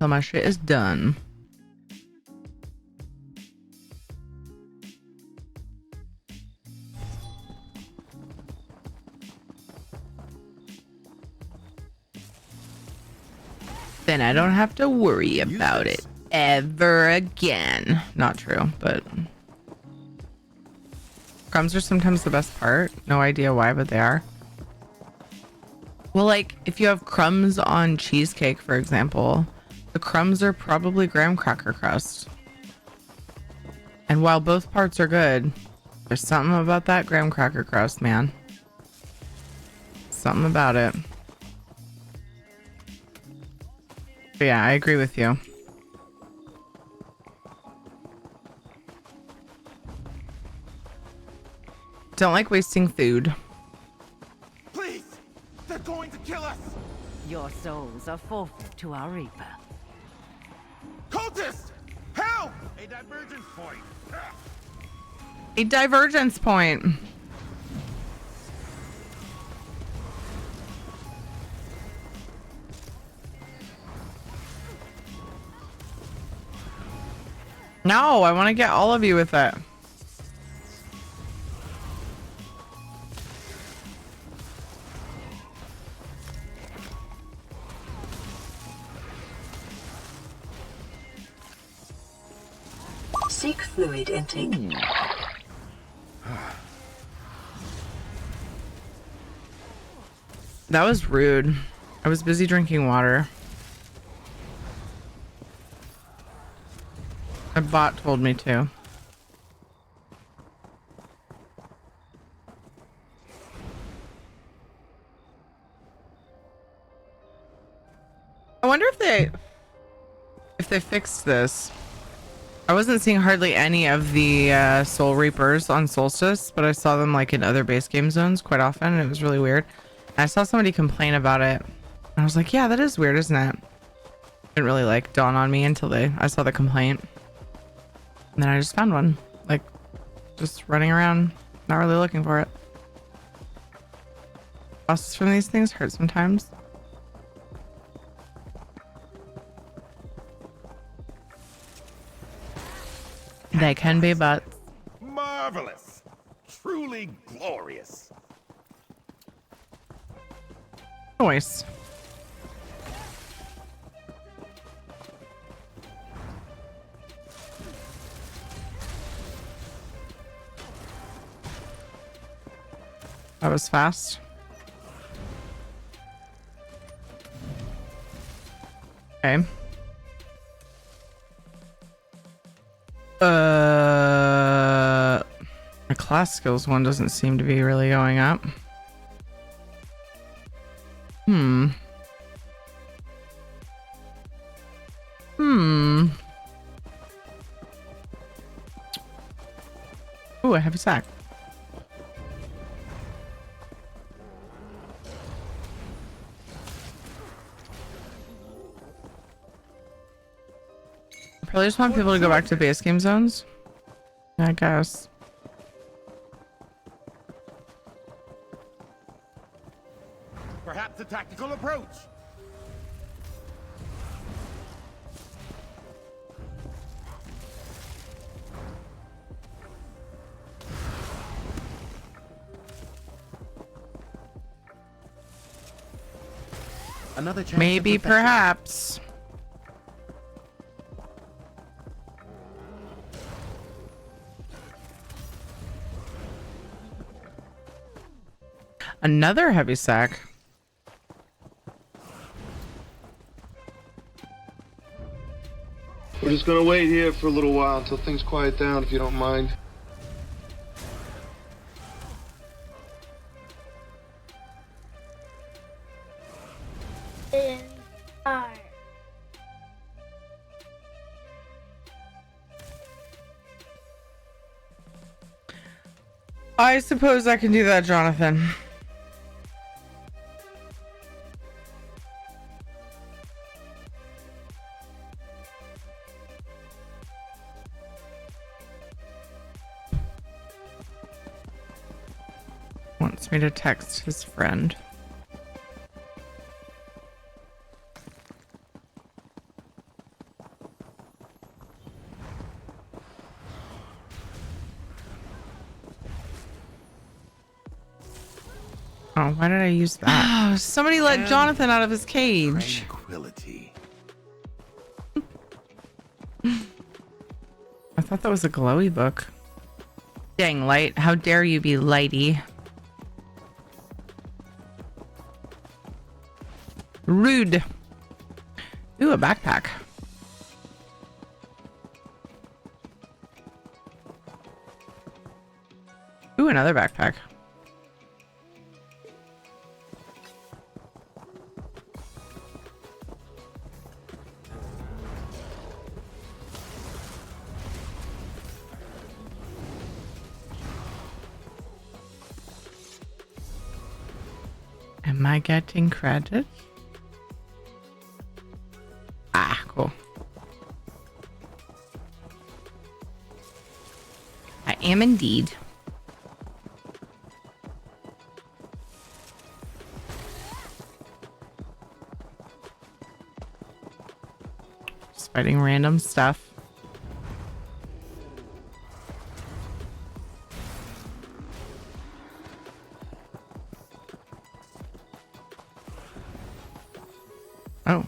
till my shit is done. Then I don't have to worry about it ever again. Not true, but crumbs are sometimes the best part. No idea why, but they are. Well, like if you have crumbs on cheesecake, for example, the crumbs are probably graham cracker crust. And while both parts are good, there's something about that graham cracker crust, man. Something about it. But yeah, I agree with you. Don't like wasting food. Please! They're going to kill us! Your souls are forfeit to our Reaper. Cultist! Help! A divergence point! A divergence point. No, I want to get all of you with it. Seek fluid intake. That was rude. I was busy drinking water. My bot told me to. I wonder if they fixed this. I wasn't seeing hardly any of the Soul Reapers on Solstice, but I saw them like in other base game zones quite often, and it was really weird. And I saw somebody complain about it. And I was like, yeah, that is weird, isn't it? Didn't really like dawn on me until I saw the complaint. And then I just found one, like just running around, not really looking for it. Bosses from these things hurt sometimes. They can be butts. Marvelous! Truly glorious! Nice. That was fast. Okay. My class skills one doesn't seem to be really going up. Hmm. Ooh, a heavy sack. I probably just want people to go back to base game zones, I guess. Perhaps a tactical approach. Another chance. Maybe, perhaps. Another heavy sack. We're just gonna wait here for a little while until things quiet down, if you don't mind. I suppose I can do that, Jonathan. Wants me to text his friend. Oh, why did I use that? Oh, somebody let Jonathan out of his cage. Tranquility. I thought that was a glowy book. Dang, Light. How dare you be Lighty? Rude. Ooh, a backpack. Ooh, another backpack. Am I getting credit? Ah, cool. I am indeed. Just fighting random stuff. Oh.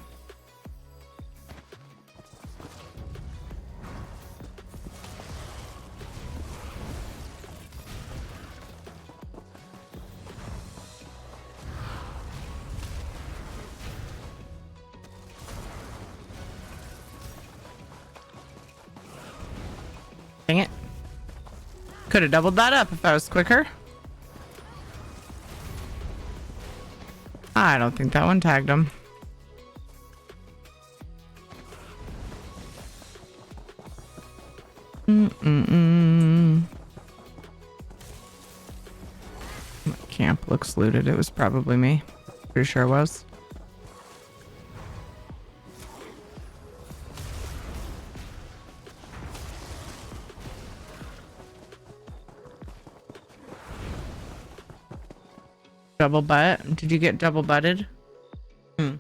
Dang it. Could have doubled that up if I was quicker. I don't think that one tagged him. Camp looks looted. It was probably me. Pretty sure it was. Double butt? Did you get double butted? Oh,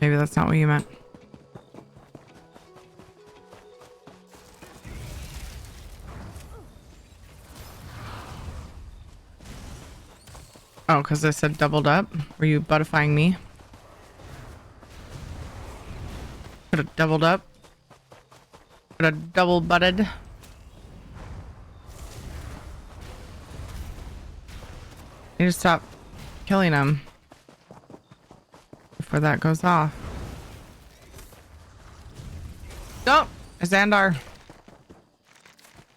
maybe that's not what you meant. Oh, because I said doubled up? Were you buttifying me? Could have doubled up. Could have double butted. You need to stop killing him before that goes off. Don't! Xandar.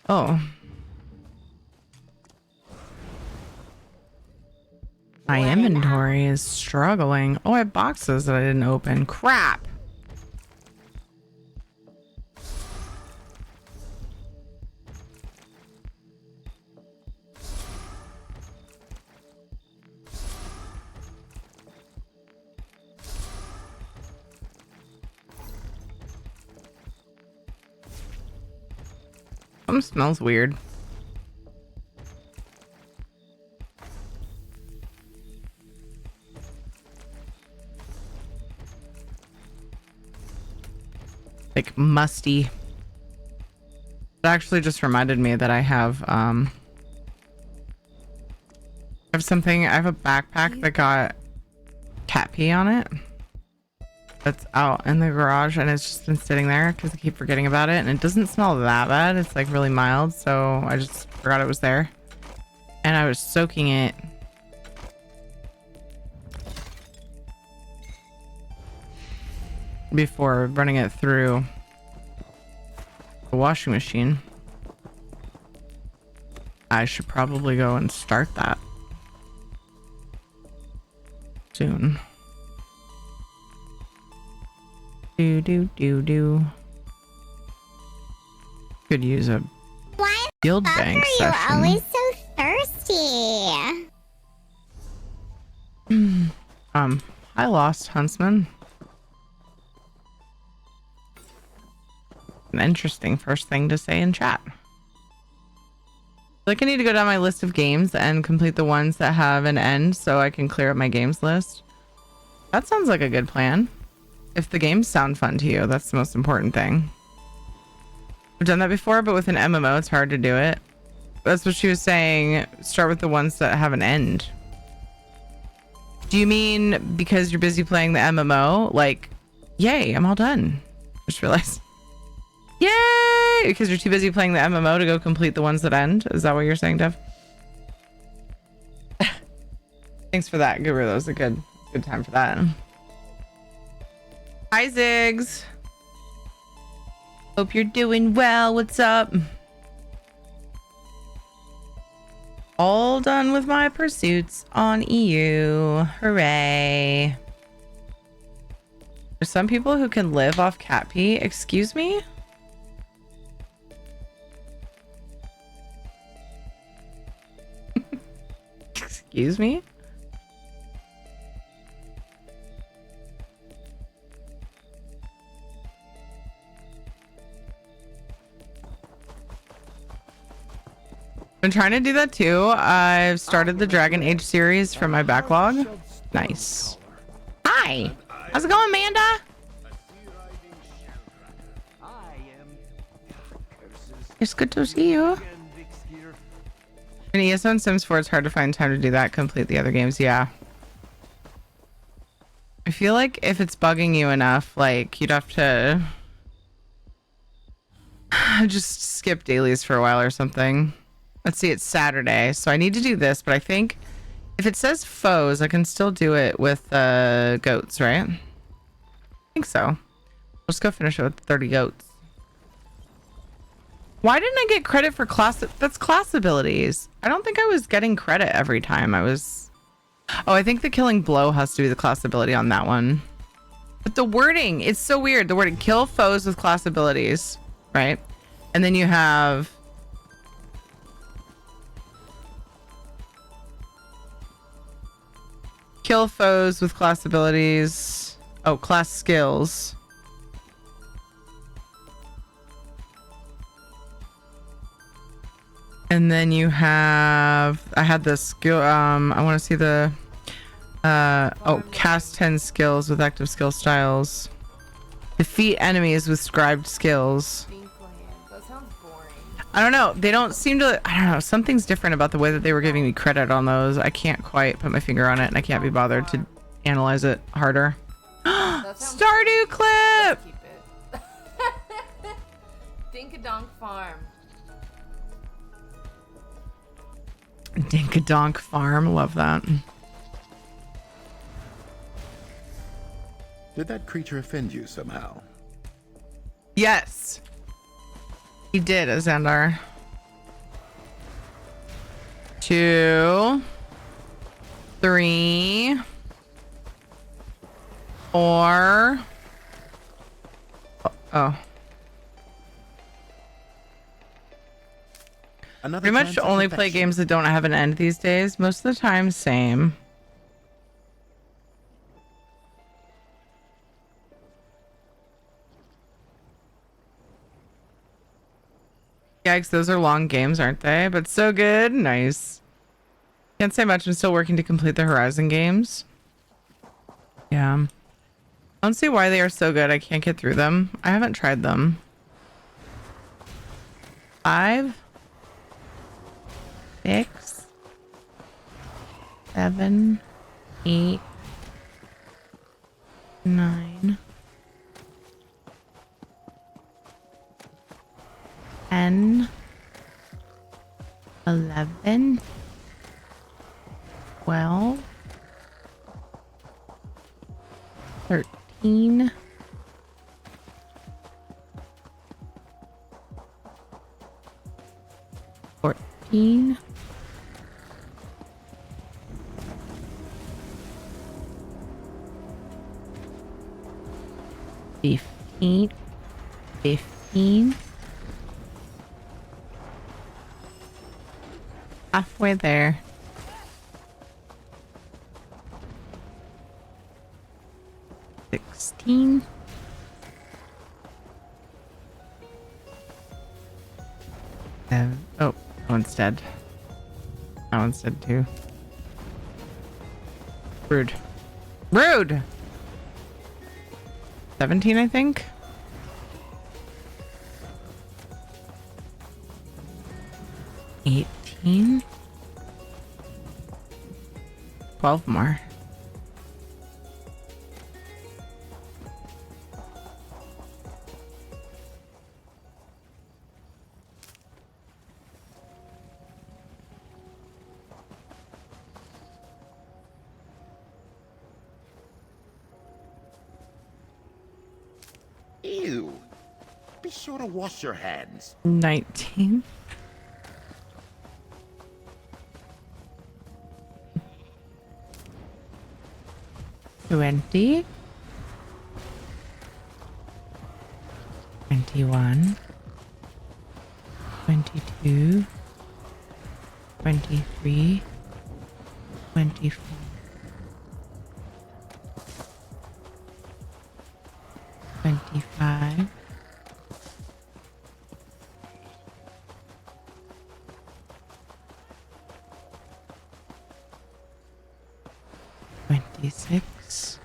Oh. My inventory is struggling. Oh, I have boxes that I didn't open. Crap. Something smells weird. Like musty. It actually just reminded me that I have I have a backpack that got cat pee on it. That's out in the garage and it's just been sitting there because I keep forgetting about it, and it doesn't smell that bad. It's like really mild, so I just forgot it was there. And I was soaking it. Before running it through the washing machine. I should probably go and start that soon. Do. Could use a guild bank session. Why are you always so thirsty? I lost Huntsman. An interesting first thing to say in chat. Like I need to go down my list of games and complete the ones that have an end so I can clear up my games list. That sounds like a good plan. If the games sound fun to you, that's the most important thing. I've done that before, but with an MMO, it's hard to do it. That's what she was saying. Start with the ones that have an end. Do you mean because you're busy playing the MMO? Like, yay, I'm all done. Just realized. Yay! Because you're too busy playing the MMO to go complete the ones that end? Is that what you're saying, Dev? Thanks for that, Guru. That was a good time for that. Hi, Ziggs. Hope you're doing well. What's up? All done with my pursuits on EU. Hooray. There's some people who can live off cat pee. Excuse me? Excuse me? Been trying to do that too. I've started the Dragon Age series from my backlog. Nice. Hi. How's it going, Amanda? It's good to see you. In ESO and Sims 4, it's hard to find time to do that. Complete the other games. Yeah. I feel like if it's bugging you enough, like you'd have to just skip dailies for a while or something. Let's see, it's Saturday, so I need to do this, but I think if it says foes, I can still do it with goats, right? I think so. Let's go finish it with 30 goats. Why didn't I get credit for class? That's class abilities. I don't think I was getting credit every time I was... Oh, I think the killing blow has to be the class ability on that one. But the wording, it's so weird. The wording, kill foes with class abilities, right? And then you have... kill foes with class abilities. Oh, class skills. And then you have, I had the skill, I want to see the, cast 10 skills with active skill styles. Defeat enemies with scribed skills. I don't know. They don't seem to, I don't know. Something's different about the way that they were giving me credit on those. I can't quite put my finger on it, and I can't be bothered to analyze it harder. Stardew clip! Dinkadonk Farm. Dinkadonk Farm. Love that. Did that creature offend you somehow? Yes. He did, Azandar. 2, 3, 4. Oh. Pretty much only play games that don't have an end these days. Most of the time, same. Yikes, those are long games, aren't they? But so good. Nice. Can't say much. I'm still working to complete the Horizon games. Yeah. I don't see why they are so good. I can't get through them. I haven't tried them. 5, 6, 7, 8, 9, 10, 11, 12, 13, 14, 15, halfway there. 16, 7, oh, that one's dead. That one's dead too. Rude. Rude! 17, I think. 18. 12 more. Ew. Be sure to wash your hands. 19. 20. 21. 22. 23. 24. 25. 26.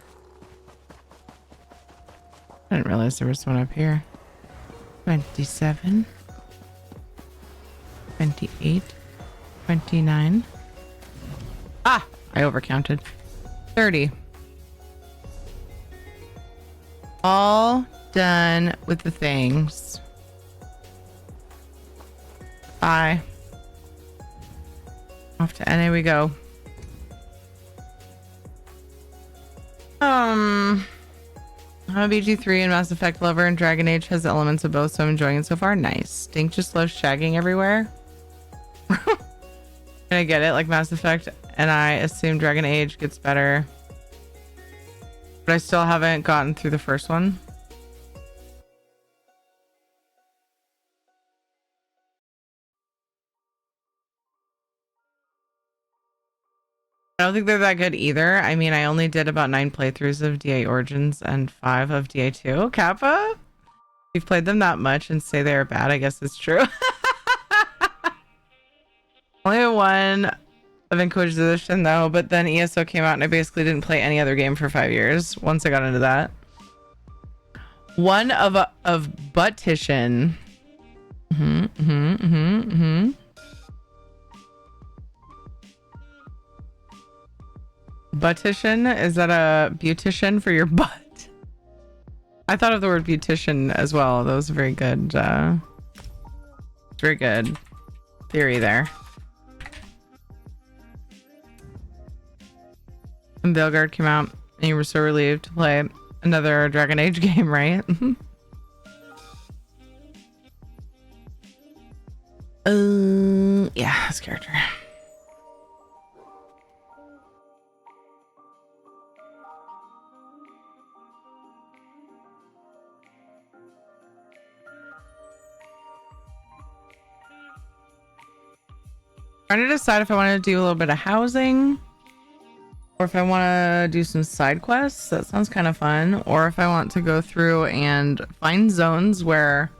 I didn't realize there was one up here. 27. 28. 29. Ah! I overcounted. 30. All done with the things. Bye. Off to NA we go. I'm a BG3 and Mass Effect lover, and Dragon Age has elements of both, so I'm enjoying it so far. Nice. Dink just loves shagging everywhere. I get it, like Mass Effect, and I assume Dragon Age gets better. But I still haven't gotten through the first one. I don't think they're that good either. I mean, I only did about 9 playthroughs of DA Origins and 5 of DA2. Kappa? If you've played them that much and say they're bad, I guess it's true. Only one of Inquisition though, but then ESO came out and I basically didn't play any other game for 5 years once I got into that. One of Buttition. Buttition? Is that a beautician for your butt? I thought of the word beautician as well. That was a very good theory there. And Veilguard came out and you were so relieved to play another Dragon Age game, right? Yeah, this character. Trying to decide if I want to do a little bit of housing or if I want to do some side quests. That sounds kind of fun. Or if I want to go through and find zones where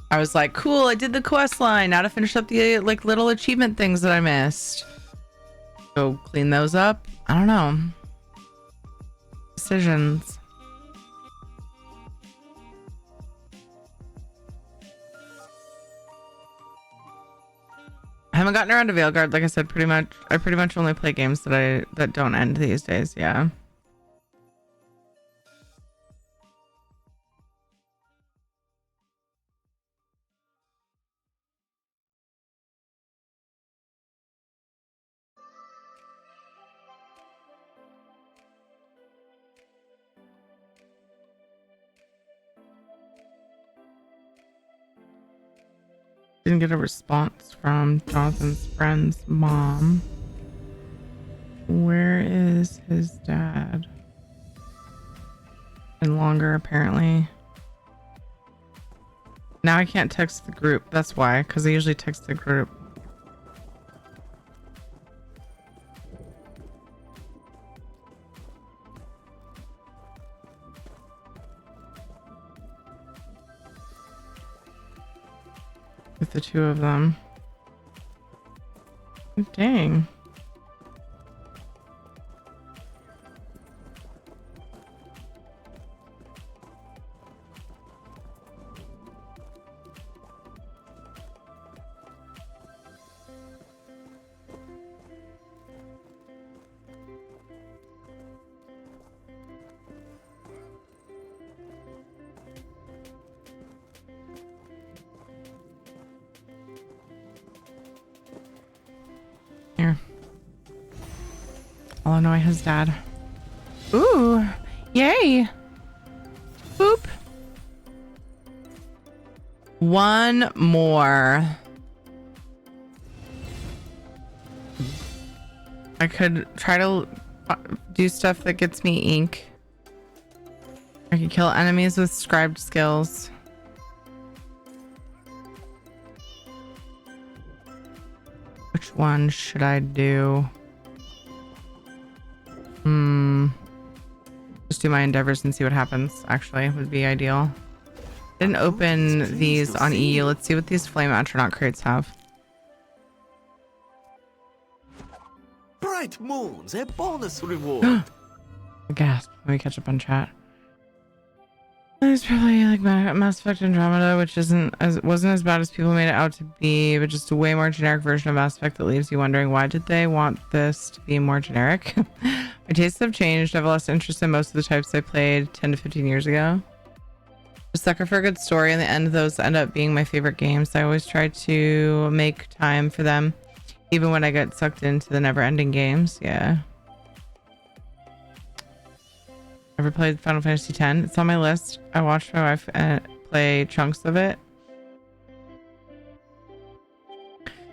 I was like, cool, I did the quest line. Now to finish up the like little achievement things that I missed. Go clean those up. I don't know. Decisions. I haven't gotten around to Veilguard. Like I said, I pretty much only play games that don't end these days. Yeah. Didn't get a response from Jonathan's friend's mom. Where is his dad? And longer, apparently. Now I can't text the group. That's why, because I usually text the group. With the two of them. Dang. Here. I'll annoy his dad. Ooh, yay. Boop. One more. I could try to do stuff that gets me ink. I could kill enemies with scribed skills. Which one should I do? Just do my endeavors and see what happens, actually, would be ideal. Didn't open these on EU. Let's see what these flame astronaut crates have. Bright moons, a bonus reward. Gasp. Let me catch up on chat. There's probably like Mass Effect Andromeda, which wasn't as bad as people made it out to be, but just a way more generic version of Mass Effect that leaves you wondering, why did they want this to be more generic? My tastes have changed. I have less interest in most of the types I played 10 to 15 years ago. A sucker for a good story, and the end of those end up being my favorite games. I always try to make time for them, even when I get sucked into the never-ending games. Yeah. Ever played Final Fantasy X? It's on my list. I watched my wife play chunks of it.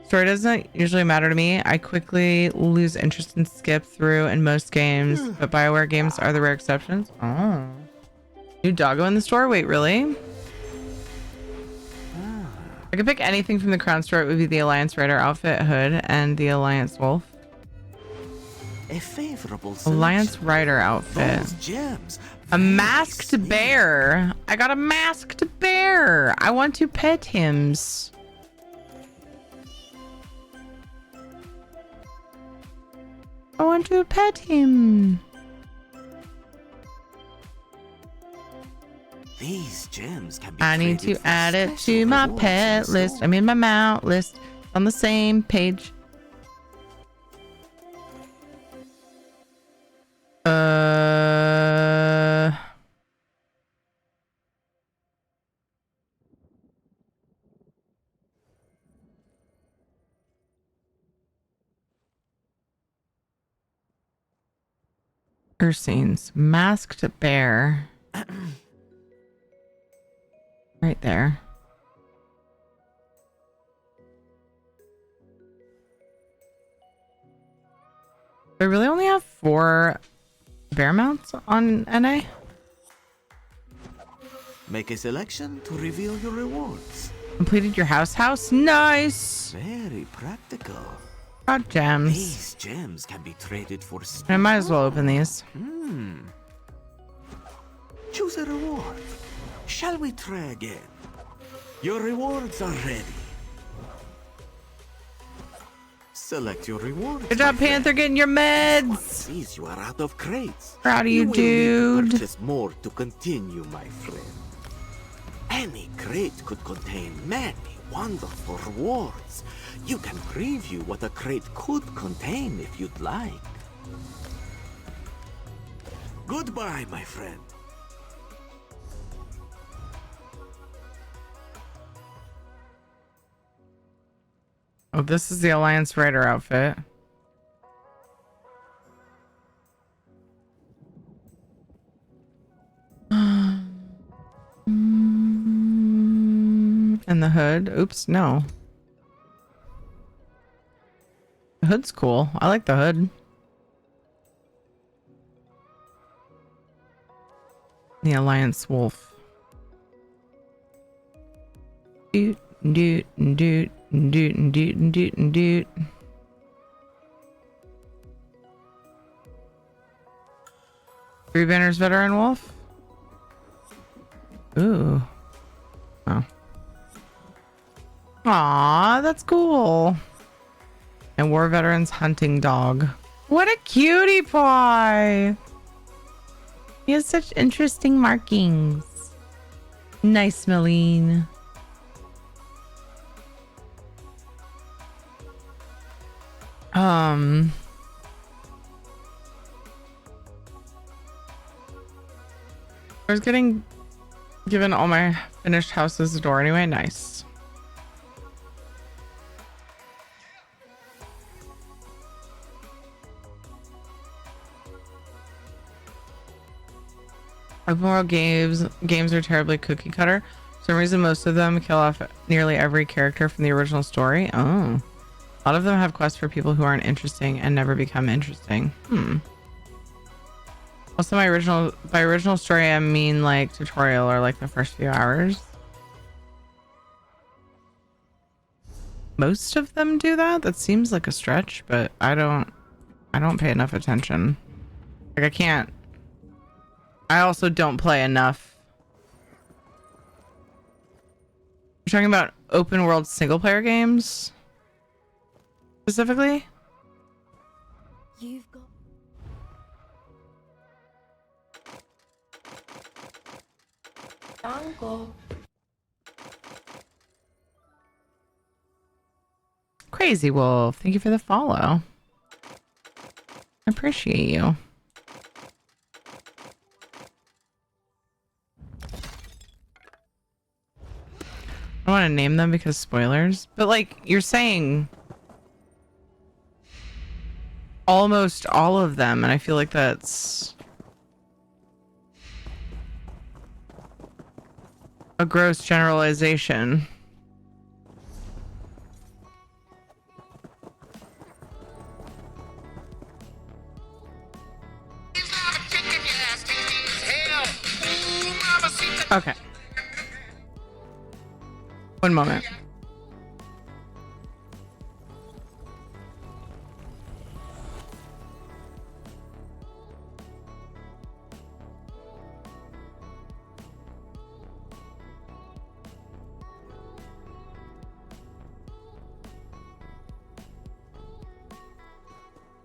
Story doesn't usually matter to me. I quickly lose interest and skip through in most games, but BioWare games are the rare exceptions. Oh. New doggo in the store? Wait, really? I could pick anything from the Crown store. It would be the Alliance Rider outfit, hood, and the Alliance Wolf. A favorable Alliance Rider outfit. Gems. A masked bear. I got a masked bear. I want to pet him. I want to pet him. These gems can be I need to add it to my pet list. I mean my mount list. On the same page. Scenes. Masked bear. Right there. They really only have 4 bear mounts on NA? Make a selection to reveal your rewards. Completed your house? Nice! Very practical. Got gems. These gems can be traded for I might as well open these. Choose a reward. Shall we try again? Your rewards are ready. Select your reward. Good job, Panther, getting your meds. Sees you are out of crates. Proud of you, dude. Purchase more to continue, my friend. Any crate could contain many wonderful rewards. You can preview what a crate could contain if you'd like. Goodbye, my friend. Oh, this is the Alliance Raider outfit. And the hood. Oops, no. The hood's cool. I like the hood. The Alliance Wolf. Doot, doot, doot, doot, doot, doot, doot. Three Banners Veteran Wolf. Ooh. Oh. Aw, that's cool. And War Veterans Hunting Dog. What a cutie pie. He has such interesting markings. Nice, Meline. I was getting given all my finished houses a door anyway. Nice. Open world games are terribly cookie cutter. For some reason, most of them kill off nearly every character from the original story. Oh. A lot of them have quests for people who aren't interesting and never become interesting. Also, by original story, I mean like tutorial or like the first few hours. Most of them do that. That seems like a stretch, but I don't pay enough attention. Like I can't. I also don't play enough. You're talking about open world single player games? Specifically? You've got Uncle. Crazy Wolf, thank you for the follow. I appreciate you. I don't want to name them because spoilers, but like you're saying almost all of them, and I feel like that's a gross generalization. Okay. One moment.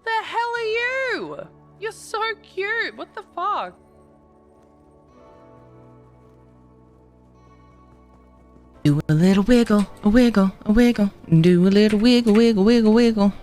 The hell are you? You're so cute. What the fuck? Do a little wiggle, a wiggle, a wiggle. Do a little wiggle, wiggle, wiggle, wiggle.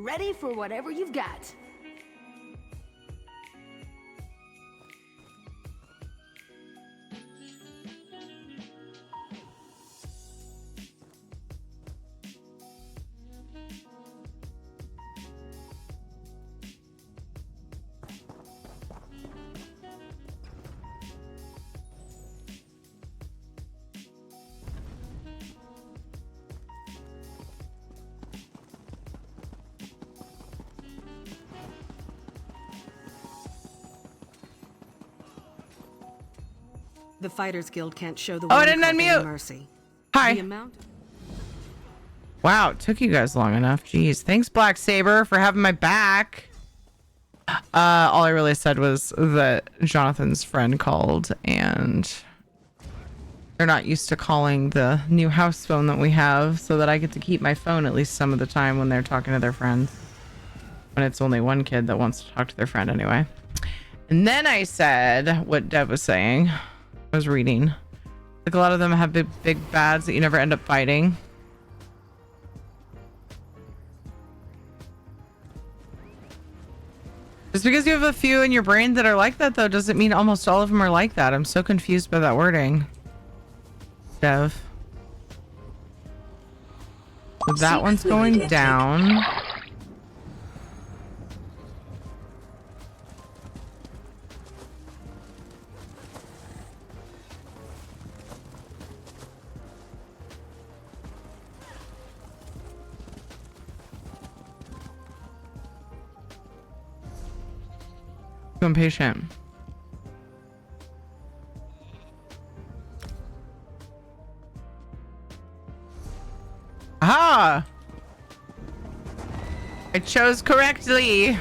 Ready for whatever you've got. The Fighters Guild can't show the Oh, I didn't unmute. mercy. Hi. The amount. Wow, it took you guys long enough. Jeez. Thanks, Black Saber, for having my back. All I really said was that Jonathan's friend called, and they're not used to calling the new house phone that we have, so that I get to keep my phone at least some of the time when they're talking to their friends. When it's only one kid that wants to talk to their friend anyway. And then I said what Dev was saying. I was reading. Like, a lot of them have big bads that you never end up fighting. Just because you have a few in your brain that are like that, though, doesn't mean almost all of them are like that. I'm so confused by that wording. Dev. So that one's going down. Too impatient. Aha! I chose correctly.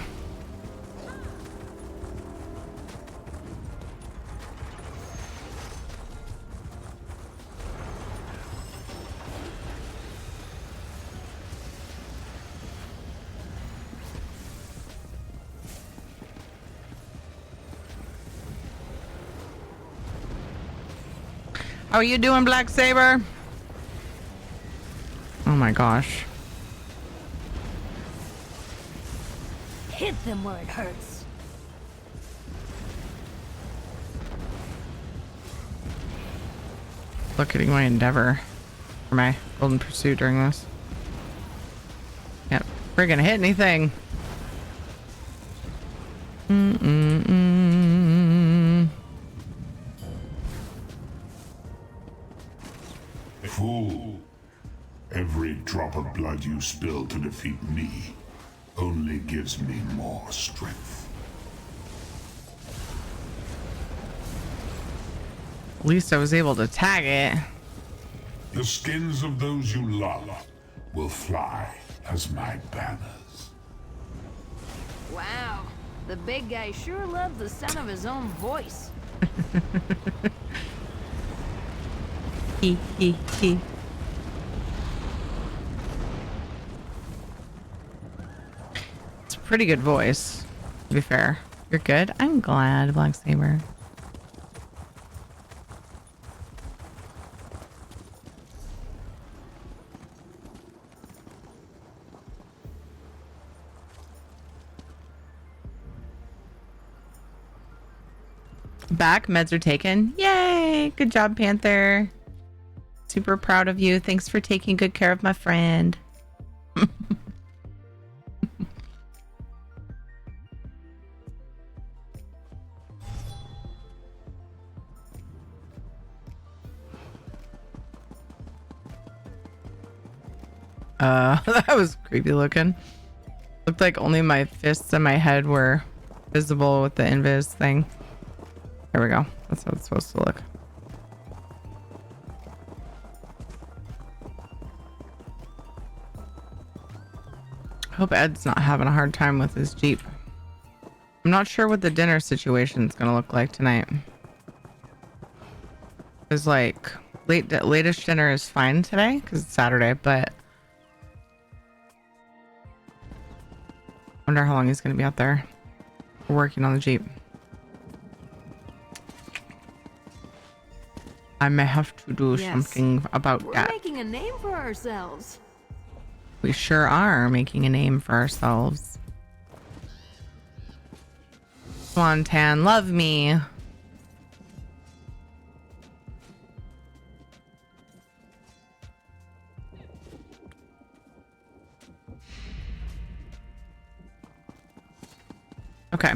How are you doing, Black Saber? Oh my gosh. Hit them where it hurts. Look at my endeavor for my golden pursuit during this. Can't friggin' hit anything. Fool. Every drop of blood you spill to defeat me only gives me more strength. At least I was able to tag it. The skins of those you love will fly as my banners. Wow, the big guy sure loves the sound of his own voice. He. It's a pretty good voice, to be fair. You're good? I'm glad, Black Saber. Back, meds are taken. Yay! Good job, Panther. Super proud of you. Thanks for taking good care of my friend. That was creepy looking. Looked like only my fists and my head were visible with the invis thing. There we go. That's how it's supposed to look. Hope Ed's not having a hard time with his Jeep. I'm not sure what the dinner situation is gonna look like tonight. It's like latest dinner is fine today because it's Saturday, but I wonder how long he's gonna be out there working on the Jeep. I may have to do something about We're that. making a name for ourselves. We sure are making a name for ourselves. Swantan, love me. Okay.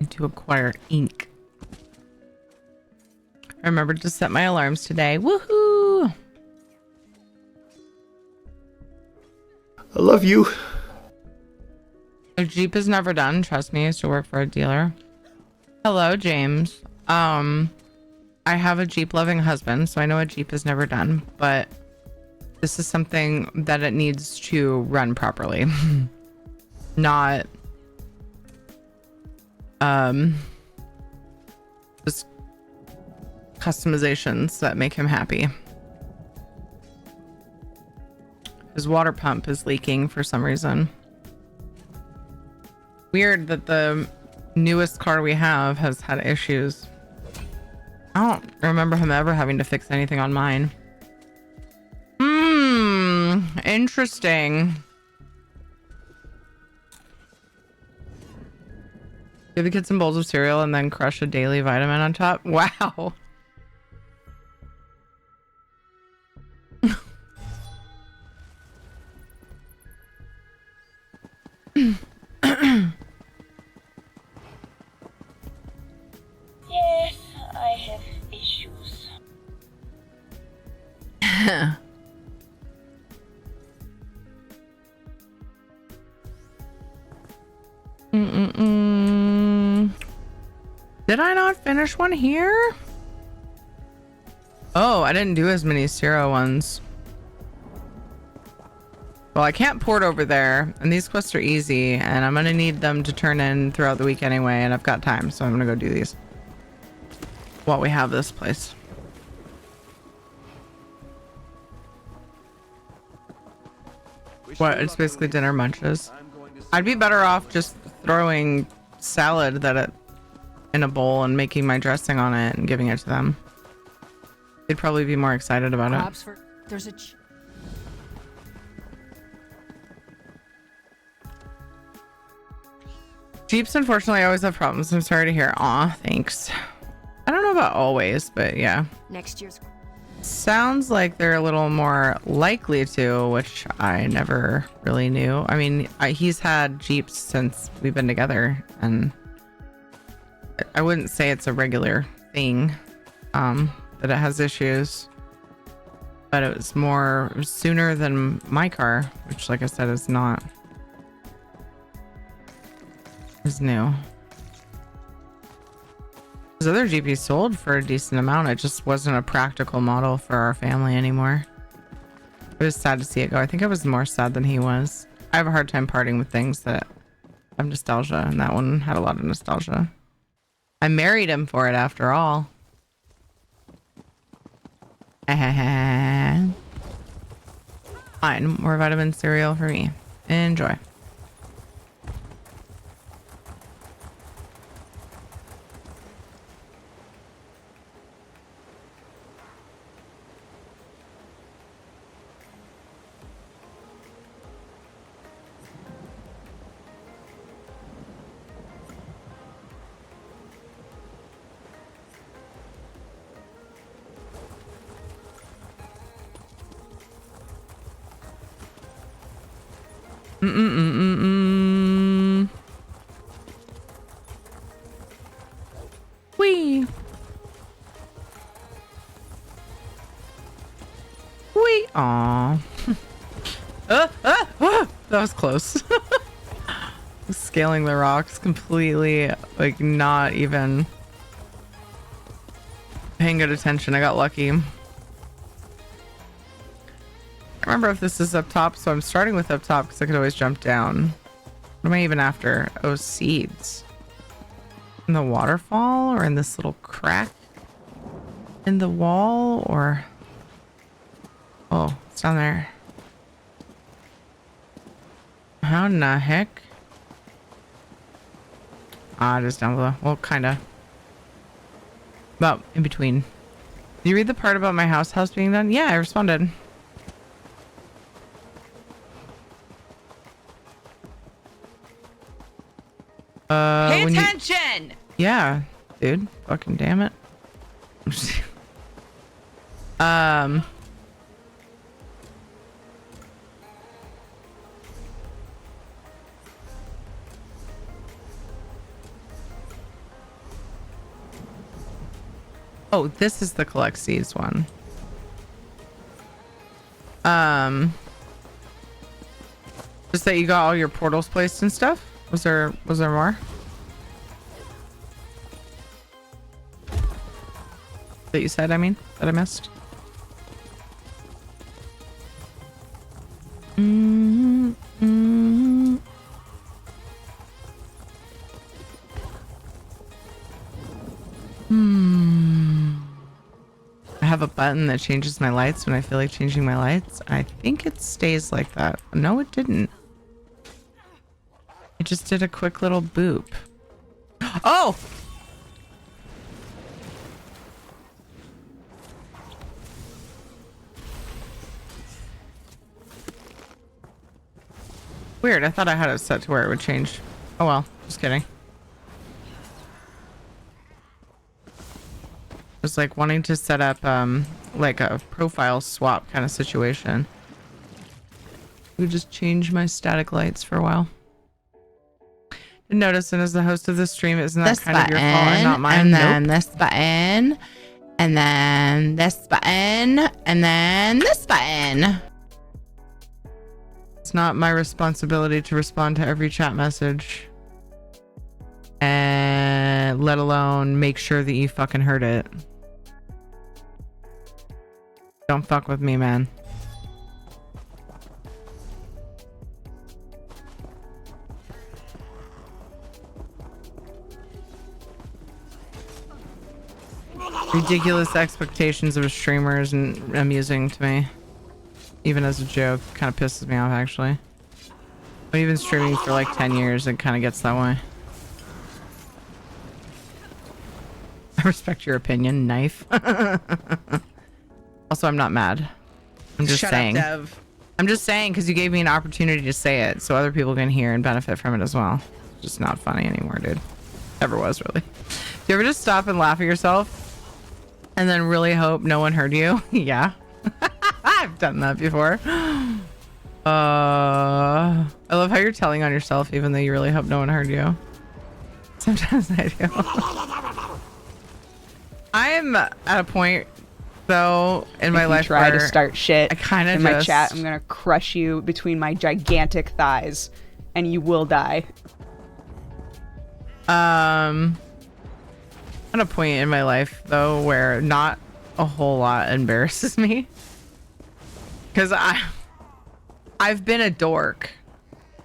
To acquire ink. I remembered to set my alarms today. Woohoo! I love you. A Jeep is never done. Trust me, I used to work for a dealer. Hello, James. I have a Jeep loving husband, so I know a Jeep is never done, but this is something that it needs to run properly. Not just customizations that make him happy. His water pump is leaking for some reason. Weird that the newest car we have has had issues. I don't remember him ever having to fix anything on mine. Interesting. Give the kids some bowls of cereal and then crush a daily vitamin on top. Wow. Yes, I have issues. Did I not finish one here? Oh, I didn't do as many Zero ones. Well, I can't port over there, and these quests are easy, and I'm gonna need them to turn in throughout the week anyway, and I've got time, so I'm gonna go do these while we have this place. What? It's basically dinner munches. I'd be better off just throwing salad in a bowl and making my dressing on it and giving it to them. They'd probably be more excited about it. There's a Jeeps unfortunately always have problems. I'm sorry to hear. Aw, thanks. I don't know about always, but yeah. next year's. Sounds like they're a little more likely to, which I never really knew. I mean, he's had Jeeps since we've been together, and I wouldn't say it's a regular thing that it has issues, but it was more sooner than my car, which, like I said, is new. His other GP sold for a decent amount. It just wasn't a practical model for our family anymore. It was sad to see it go. I think I was more sad than he was. I have a hard time parting with things that have nostalgia, and that one had a lot of nostalgia. I married him for it after all. Fine, more vitamin cereal for me. Enjoy. Wee. Wee. Aw. That was close. Scaling the rocks completely, like, not even paying good attention. I got lucky. I remember if this is up top, so I'm starting with up top because I could always jump down. What am I even after? Oh, seeds. In the waterfall, or in this little crack in the wall, or oh, it's down there. How in the heck? Just down below. Well, kinda. About in between. Did you read the part about my house being done? Yeah, I responded. Pay attention! Yeah, dude. Fucking damn it. Oh, this is the collect seeds one. Just that you got all your portals placed and stuff? Was there more? That you said, I mean, that I missed? I have a button that changes my lights when I feel like changing my lights. I think it stays like that. No, it didn't. It just did a quick little boop. Oh! Weird. I thought I had it set to where it would change. Oh well. Just kidding. I was like wanting to set up like a profile swap kind of situation. We just change my static lights for a while. Didn't notice, and as the host of the stream, isn't that kind of your fault and not mine? And then this button, and then this button, and then this button. It's not my responsibility to respond to every chat message, and let alone make sure that you fucking heard it. Don't fuck with me, man. Ridiculous expectations of a streamer isn't amusing to me. Even as a joke, kind of pisses me off actually. But even streaming for like 10 years, it kind of gets that way. I respect your opinion, knife. Also, I'm not mad. I'm just saying. Shut up, Dev. I'm just saying because you gave me an opportunity to say it so other people can hear and benefit from it as well. It's just not funny anymore, dude. Never was, really. Do you ever just stop and laugh at yourself and then really hope no one heard you? Yeah. I've done that before. I love how you're telling on yourself even though you really hope no one heard you. Sometimes I do. I'm at a point though in my life try where to start shit I kind of in my chat, I'm gonna crush you between my gigantic thighs and you will die. At a point in my life though where not a whole lot embarrasses me because I've been a dork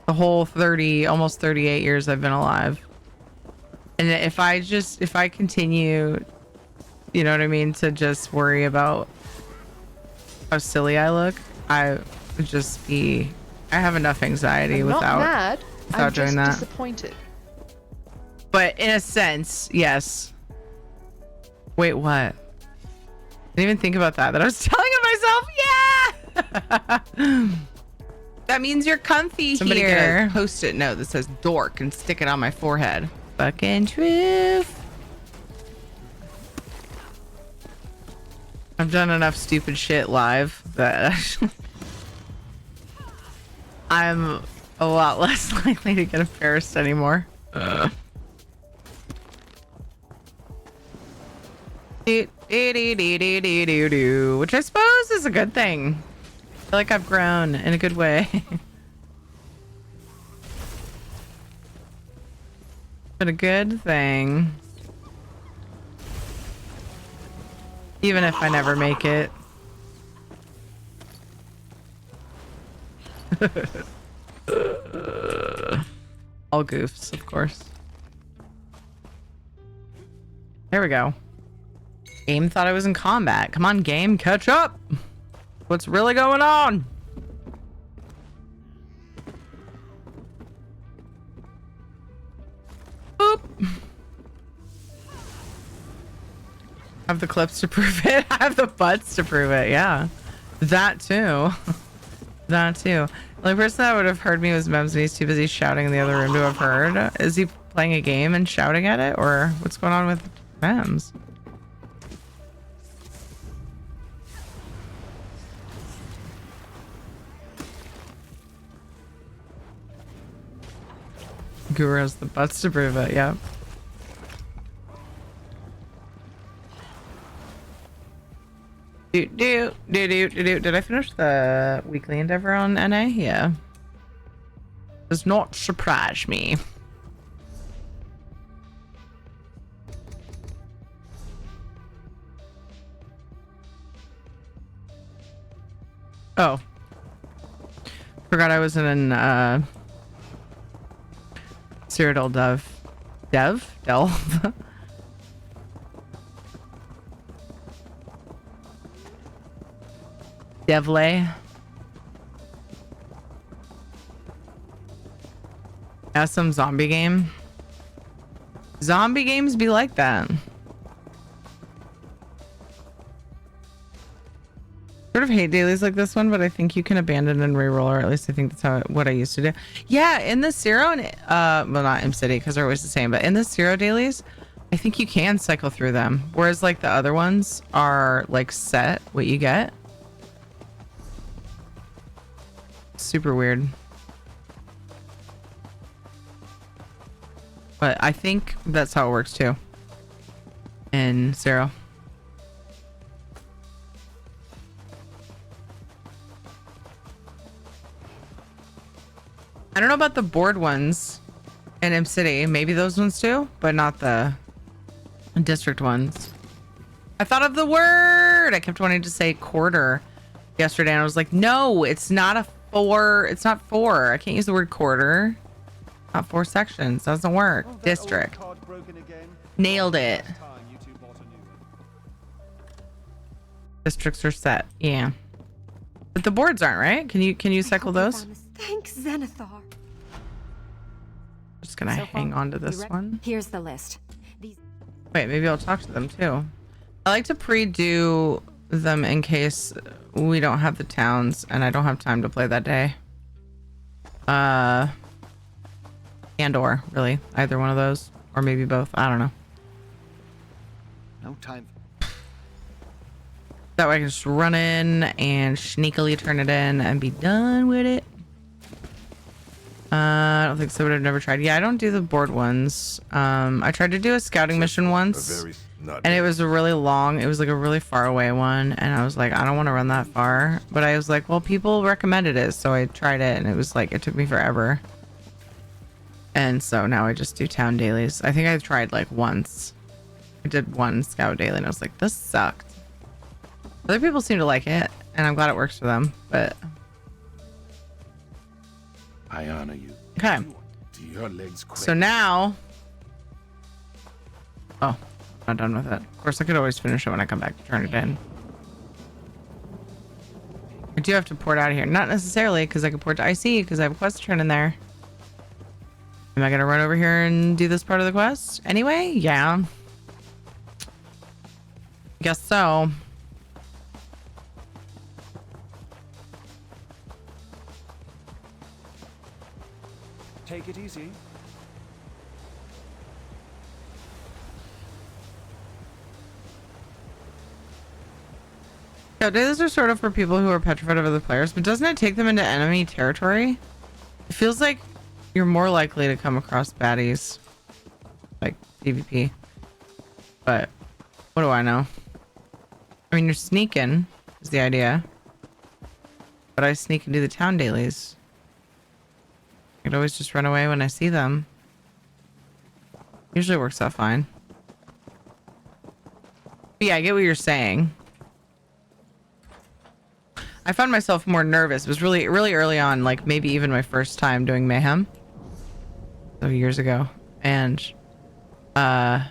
the whole almost 38 years I've been alive, and if I continue, you know what I mean, to just worry about how silly I look, I would just be, I have enough anxiety I'm without not mad. I'm doing just that. disappointed. But in a sense, yes. Wait, what? Didn't even think about that. That I was telling myself, yeah! That means you're comfy. Somebody here. Somebody get a post-it note that says dork and stick it on my forehead. Fucking truth. I've done enough stupid shit live that I'm a lot less likely to get embarrassed anymore. Which I suppose is a good thing. I feel like I've grown in a good way. But a good thing. Even if I never make it. All goofs, of course. There we go. Game thought I was in combat. Come on, game, catch up. What's really going on? Boop. have the clips to prove it. I have the butts to prove it. Yeah, that too. That too. The only person that would have heard me was Mems, and he's too busy shouting in the other room to have heard. Is he playing a game and shouting at it, or what's going on with Mems? Guru has the butts to prove it. Yep. Did I finish the weekly endeavor on NA? Yeah. Does not surprise me. Oh. Forgot I wasn't in Cyrodiil Delve. Devlay. Yeah, some zombie game. Zombie games be like that. Sort of hate dailies like this one, but I think you can abandon and reroll, or at least I think that's what I used to do. Yeah, in the Zero and well, not M City because they're always the same, but in the Zero dailies, I think you can cycle through them. Whereas like the other ones are like set what you get. Super weird. But I think that's how it works too. In Zero. I don't know about the board ones in M City. Maybe those ones too, but not the district ones. I thought of the word. I kept wanting to say quarter yesterday, and I was like, no, it's not a 4. It's not 4. I can't use the word quarter. Not 4 sections. Doesn't work. District. Nailed it. Districts are set. Yeah. But the boards aren't, right? Can you cycle those? Thanks, Zenithar. Just gonna hang on to this one. Here's the list. Wait, maybe I'll talk to them too. I like to pre-do them in case we don't have the towns and I don't have time to play that day. And or really either one of those, or maybe both. I don't know. No time. That way I can just run in and sneakily turn it in and be done with it. I don't think so, but I've never tried. Yeah, I don't do the board ones. I tried to do a scouting mission once, and it was a really long, it was like a really far away one, and I was like, I don't want to run that far. But I was like, well, people recommended it, so I tried it, and it was like, it took me forever. And so now I just do town dailies. I think I tried like once. I did one scout daily, and I was like, this sucked. Other people seem to like it, and I'm glad it works for them, but... I honor you. Okay. So now... Oh, I'm not done with it. Of course, I could always finish it when I come back to turn it in. I do have to port out of here. Not necessarily, because I can port to IC, because I have a quest to turn in there. Am I going to run over here and do this part of the quest? Anyway, yeah. Guess so. Take it easy. Yeah, dailies are sort of for people who are petrified of other players, but doesn't it take them into enemy territory? It feels like you're more likely to come across baddies, like PvP. But what do I know? I mean, you're sneaking is the idea, but I sneak and do the town dailies. I could always just run away when I see them. Usually works out fine. But yeah, I get what you're saying. I found myself more nervous. It was really early on, like maybe even my first time doing Mayhem. So years ago. And why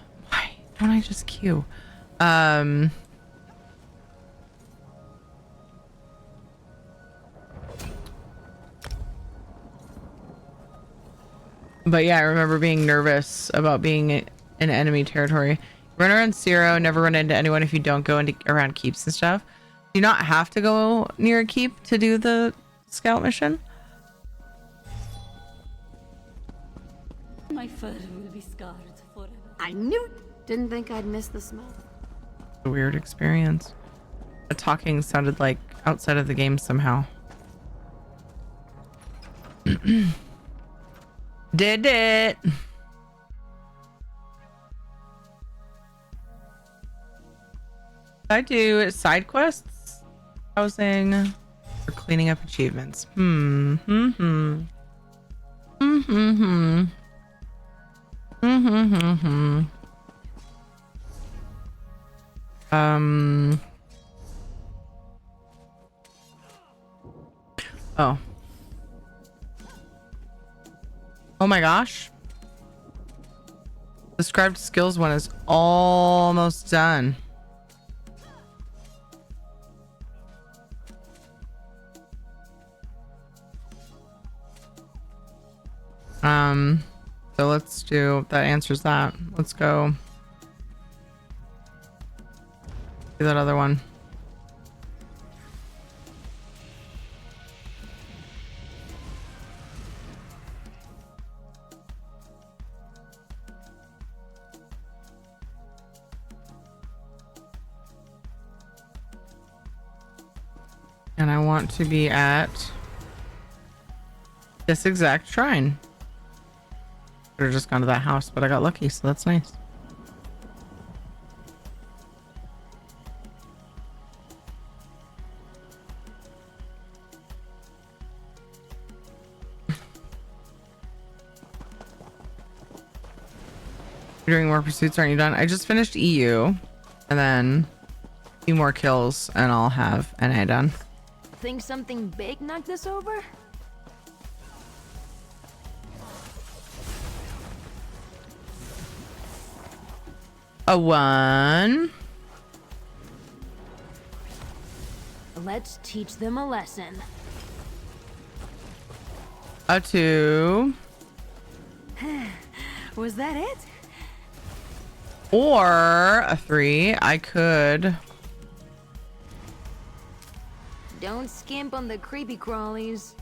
don't I just queue? But yeah, I remember being nervous about being in enemy territory. Runner and Zero, never run into anyone if you don't go into around keeps and stuff. Do you not have to go near a keep to do the scout mission? My fur will be scarred forever. I knew it. Didn't think I'd miss the smell. A weird experience. The talking sounded like outside of the game somehow. Did it. I do side quests, housing, or cleaning up achievements. Oh. Oh my gosh. Described skills one is almost done. So let's do that. Answers that. Let's go do that other one. And I want to be at this exact shrine. Could have just gone to that house, but I got lucky, so that's nice. You're doing more pursuits, aren't you done? I just finished EU, and then a few more kills, and I'll have NA done. Think something big knocked this over? A 1. Let's teach them a lesson. A 2. Was that it? Or a 3. I could. Don't skimp on the creepy crawlies.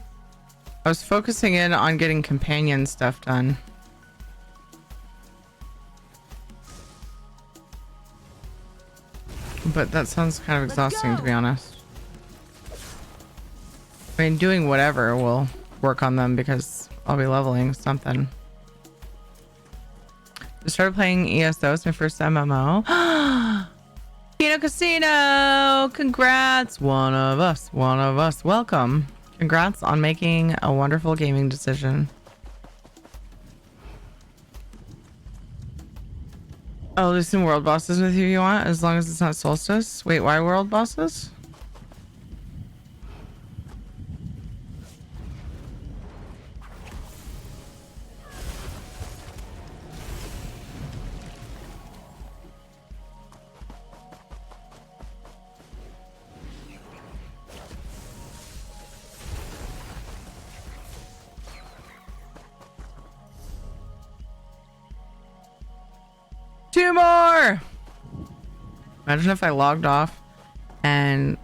I was focusing in on getting companion stuff done. But that sounds kind of exhausting, to be honest. I mean, doing whatever will work on them because I'll be leveling something. Just started playing ESO. It's my first MMO. Kino Casino! Congrats! One of us. One of us. Welcome. Congrats on making a wonderful gaming decision. I'll do some world bosses with you if you want, as long as it's not Solstice. Wait, why world bosses? Two more! Imagine if I logged off and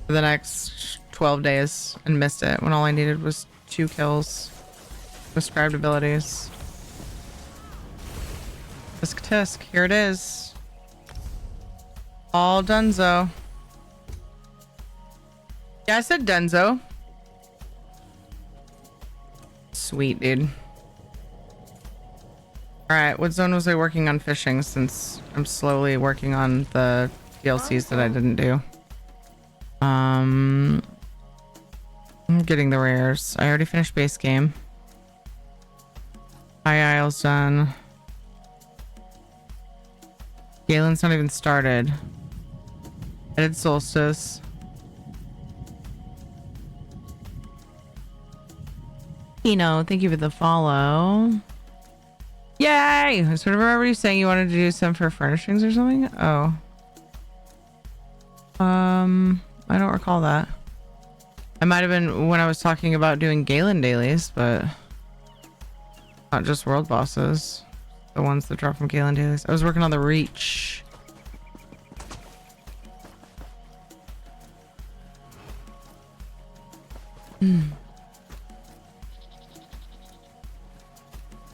for the next 12 days and missed it when all I needed was 2 kills. Prescribed abilities. Tisk tisk, here it is. All donezo. Yeah, I said donezo. Sweet, dude. Alright, what zone was I working on fishing since I'm slowly working on the DLCs that I didn't do? I'm getting the rares. I already finished base game. High Isle's done. Galen's not even started. I did Solstice. Kino, thank you for the follow. Yay! I sort of remember you saying you wanted to do some for furnishings or something. Oh. I don't recall that. I might have been when I was talking about doing Galen dailies, but not just world bosses. The ones that drop from Galen Dailies. I was working on the Reach.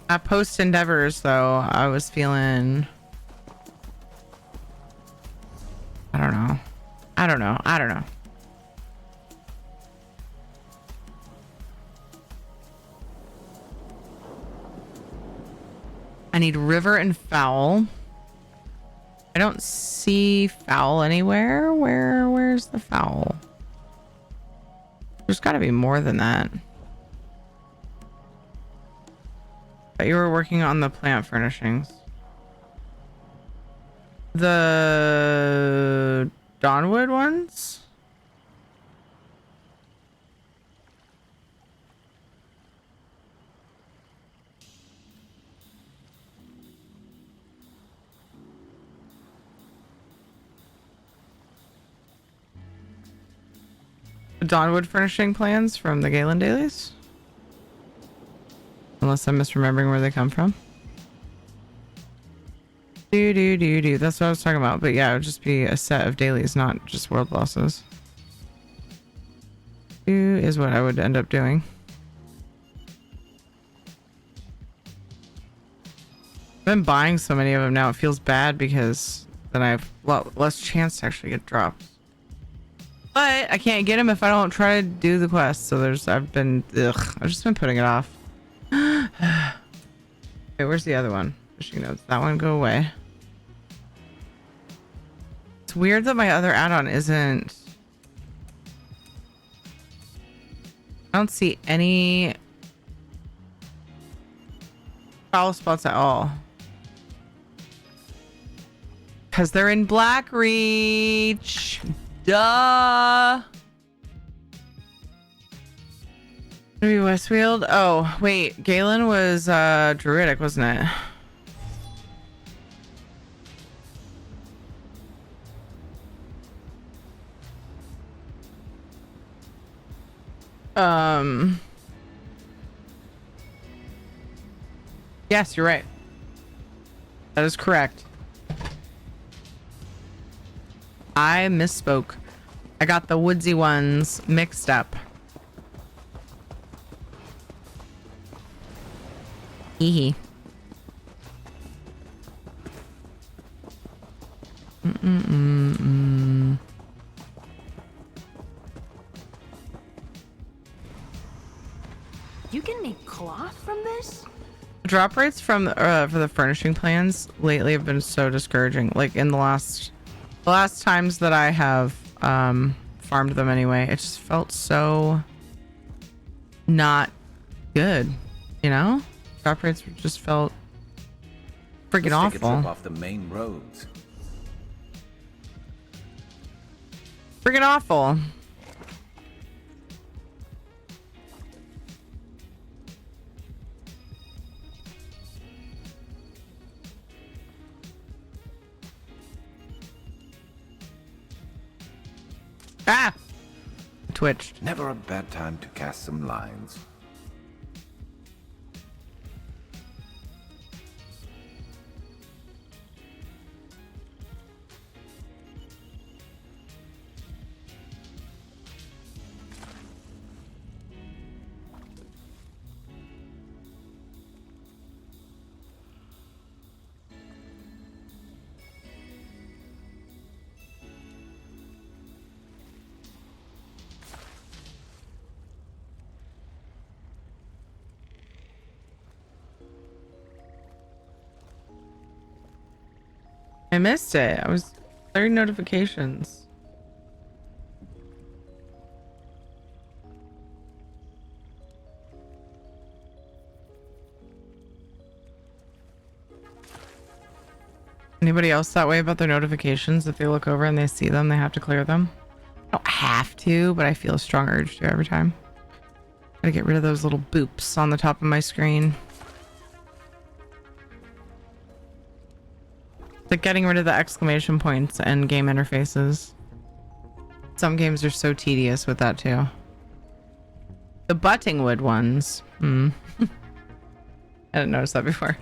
At post endeavors though, I was feeling, I don't know. I need river and foul. I don't see foul anywhere. Where's the foul? There's got to be more than that. But you were working on the plant furnishings. The Dawnwood ones? The Dawnwood furnishing plans from the Galen Dailies? Unless I'm misremembering where they come from. That's what I was talking about. But yeah, it would just be a set of dailies, not just world bosses. Is what I would end up doing. I've been buying so many of them now. It feels bad because then I have less chance to actually get drops. But I can't get them if I don't try to do the quest. So I've just been putting it off. Okay, where's the other one? Fishing notes. That one go away. It's weird that my other add-on isn't. I don't see any foul spots at all. Because they're in Blackreach. Duh. Maybe Westfield. Oh, wait. Galen was Druidic, wasn't it? Yes, you're right. That is correct. I misspoke. I got the woodsy ones mixed up. Hee hee. You can make cloth from this? Drop rates from for the furnishing plans lately have been so discouraging. Like in the last times that I have farmed them anyway, it just felt so not good, you know? Drop rates just felt freaking awful. Take a trip off the main roads. Freaking awful. Ah! Twitched. Never a bad time to cast some lines. I missed it. I was clearing notifications. Anybody else that way about their notifications? If they look over and they see them, they have to clear them? I don't have to, but I feel a strong urge to every time. Gotta get rid of those little boops on the top of my screen. It's like getting rid of the exclamation points and game interfaces. Some games are so tedious with that too. The Buttingwood ones. I didn't notice that before.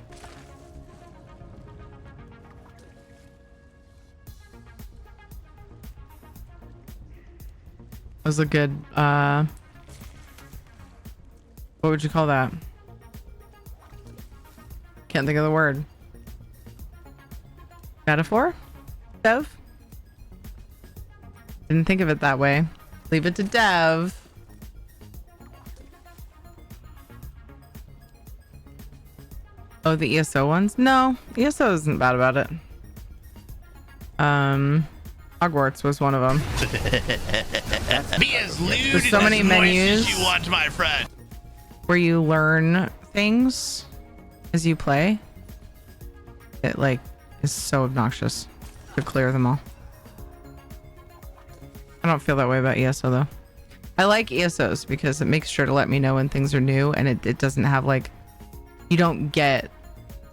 was a good, what would you call that? Can't think of the word. Metaphor? Dev? Didn't think of it that way. Leave it to Dev. Oh, the ESO ones? No, ESO isn't bad about it. Hogwarts was one of them. Be as lewd There's so many menus as you want, my friend. where you learn things as you play. It like is so obnoxious to clear them all. I don't feel that way about ESO though. I like ESOs because it makes sure to let me know when things are new, and it doesn't have like, you don't get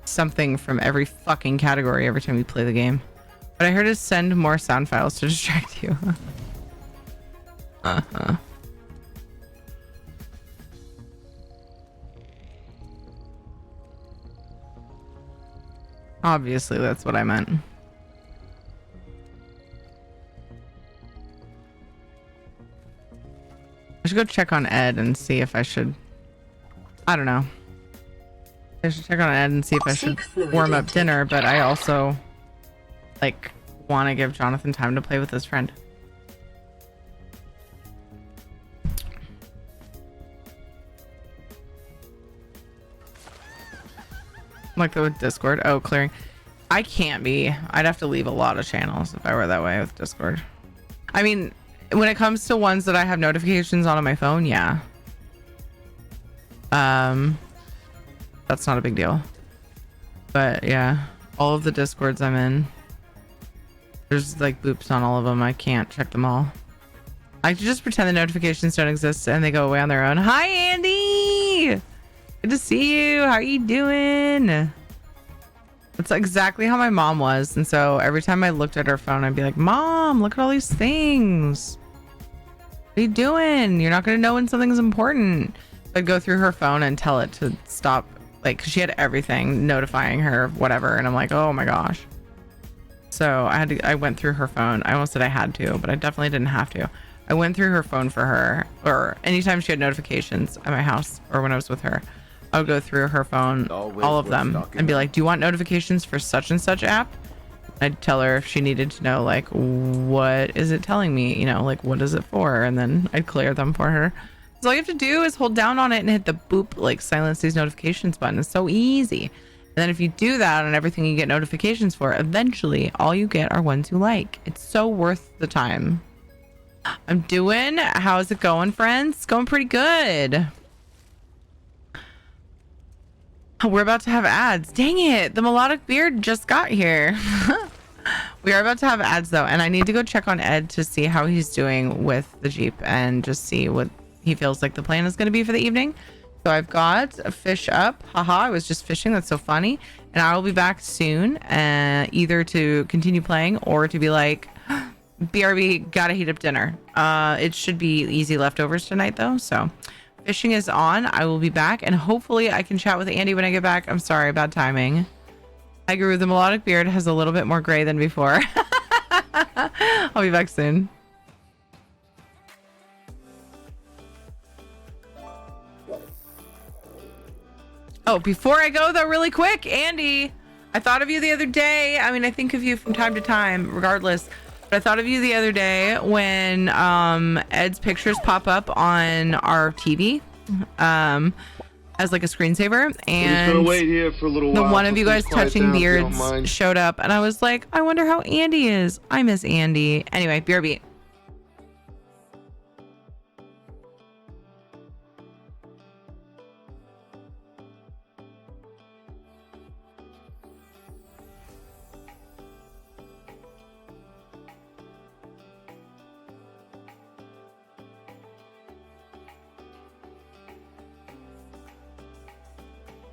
something from every fucking category every time you play the game. But I heard to send more sound files to distract you. Obviously, that's what I meant. I should go check on Ed and see if I should... I don't know. I should check on Ed and see if I should warm up dinner, but I also, like, want to give Jonathan time to play with his friend. Like the with Discord. Oh, clearing. I can't be. I'd have to leave a lot of channels if I were that way with Discord. I mean, when it comes to ones that I have notifications on my phone, yeah. That's not a big deal. But yeah, all of the Discords I'm in, there's like boops on all of them. I can't check them all. I can just pretend the notifications don't exist and they go away on their own. Hi, Andy! Good to see you. How are you doing? That's exactly how my mom was. And so every time I looked at her phone, I'd be like, Mom, look at all these things. What are you doing? You're not going to know when something's important. So I'd go through her phone and tell it to stop. Like, 'cause she had everything notifying her, whatever. And I'm like, oh my gosh. So I went through her phone. I almost said I had to, but I definitely didn't have to. I went through her phone for her, or anytime she had notifications at my house or when I was with her, I would go through her phone, all of them, and be like, do you want notifications for such and such app? I'd tell her if she needed to know, like, what is it telling me? You know, like, what is it for? And then I'd clear them for her. So all you have to do is hold down on it and hit the boop, like, silence these notifications button. It's so easy. And then if you do that on everything you get notifications for, eventually all you get are ones you like. It's so worth the time. I'm doing. How's it going, friends? It's going pretty good. We're about to have ads. Dang it. The melodic beard just got here. We are about to have ads though. And I need to go check on Ed to see how he's doing with the Jeep and just see what he feels like the plan is going to be for the evening. So I've got a fish up. Haha, I was just fishing. That's so funny. And I will be back soon, either to continue playing or to be like, BRB, gotta heat up dinner. It should be easy leftovers tonight though. So fishing is on. I will be back and hopefully I can chat with Andy when I get back. I'm sorry, bad timing. I grew. The melodic beard has a little bit more gray than before. I'll be back soon. Oh, before I go though, really quick, Andy, I thought of you the other day. I mean, I think of you from time to time, regardless. But I thought of you the other day when Ed's pictures pop up on our TV as like a screensaver, and gonna wait here for a little the while one of till you guys things quiet touching down, if you don't beards mind. showed up, and I was like, I wonder how Andy is. I miss Andy. Anyway, BRB.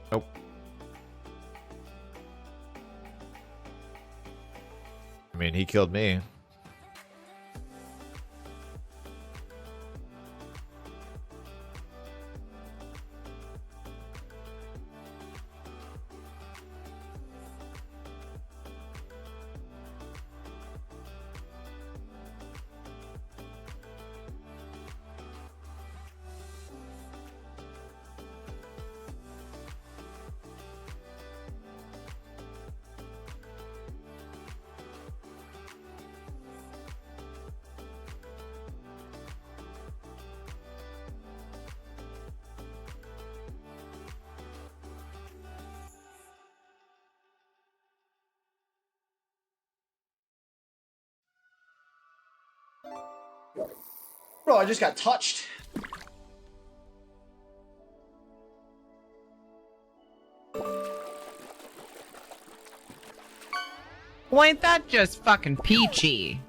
Nope. I mean, he killed me. Bro, I just got touched. Well, ain't that just fucking peachy?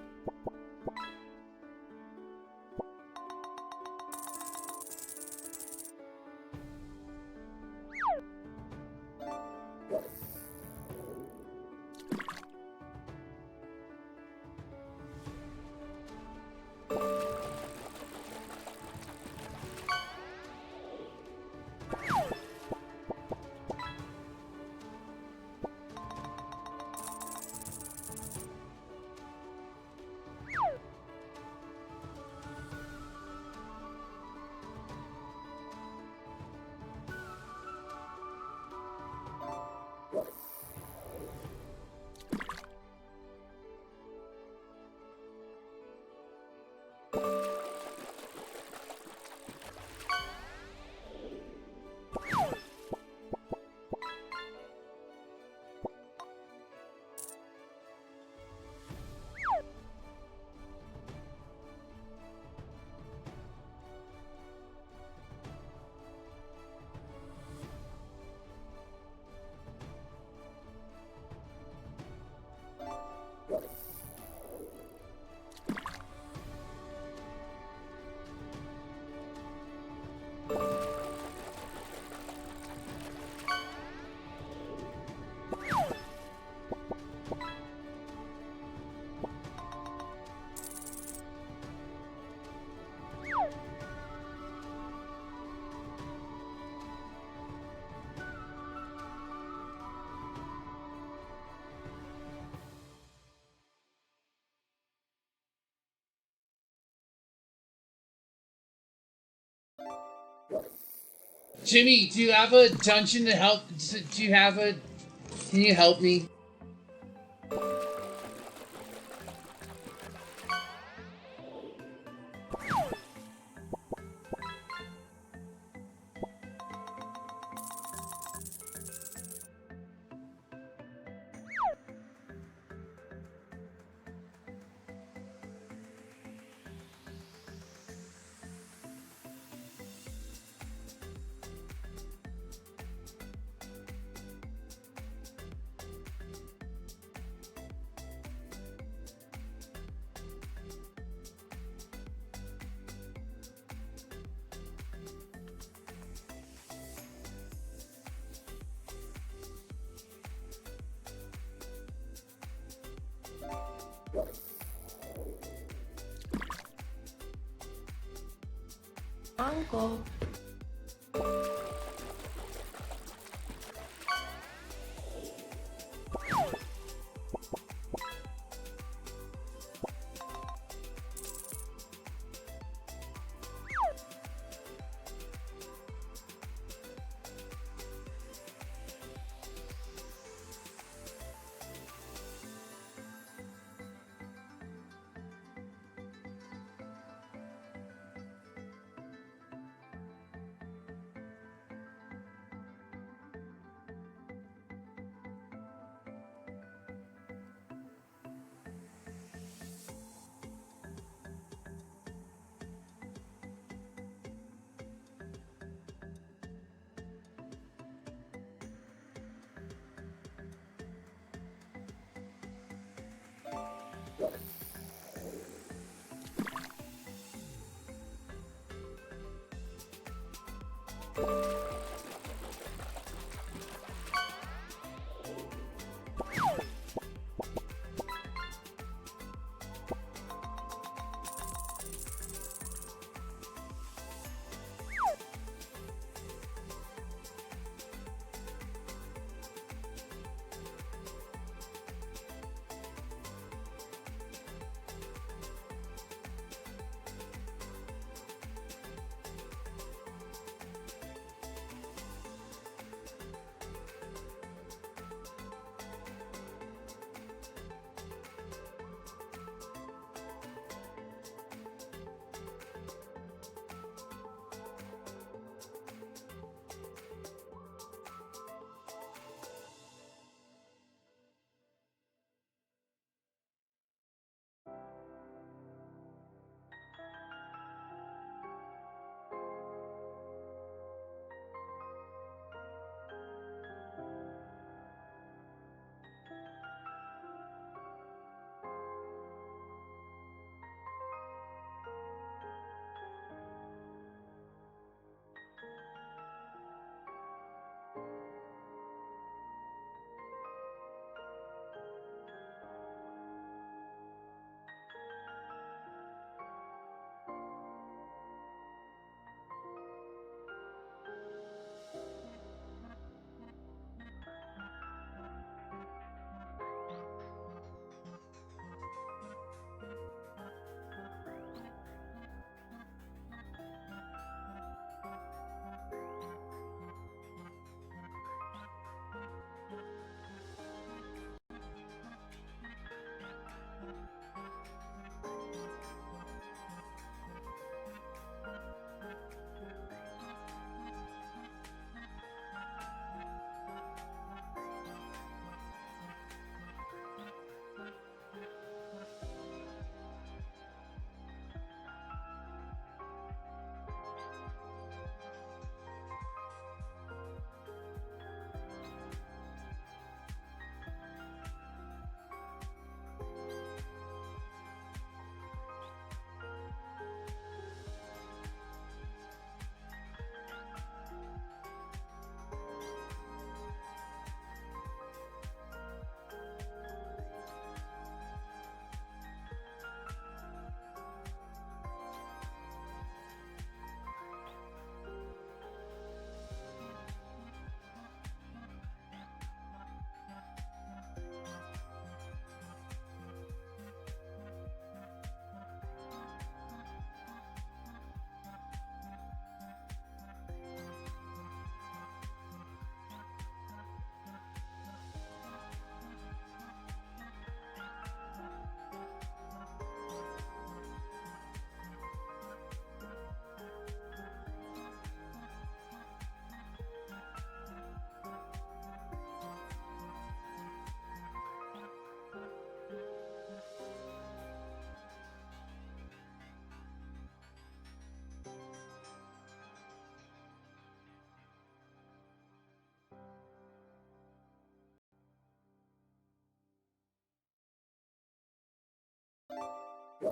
Jimmy, do you have a dungeon to help? Do you have a... Can you help me? Uncle.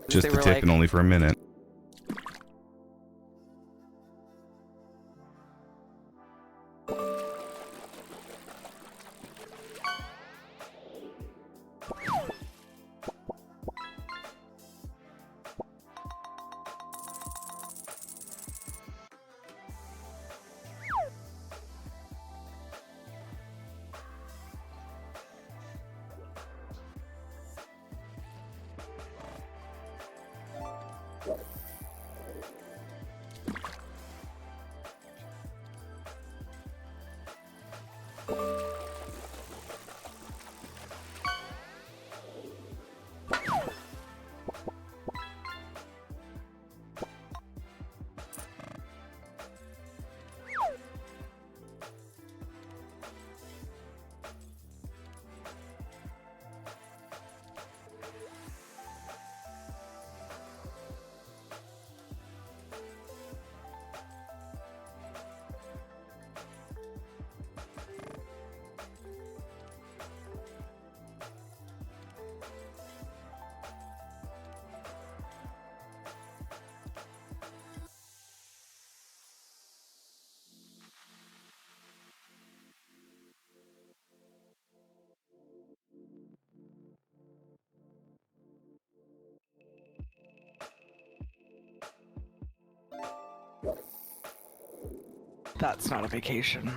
Just They the were tip like- and only for a minute. That's not a vacation.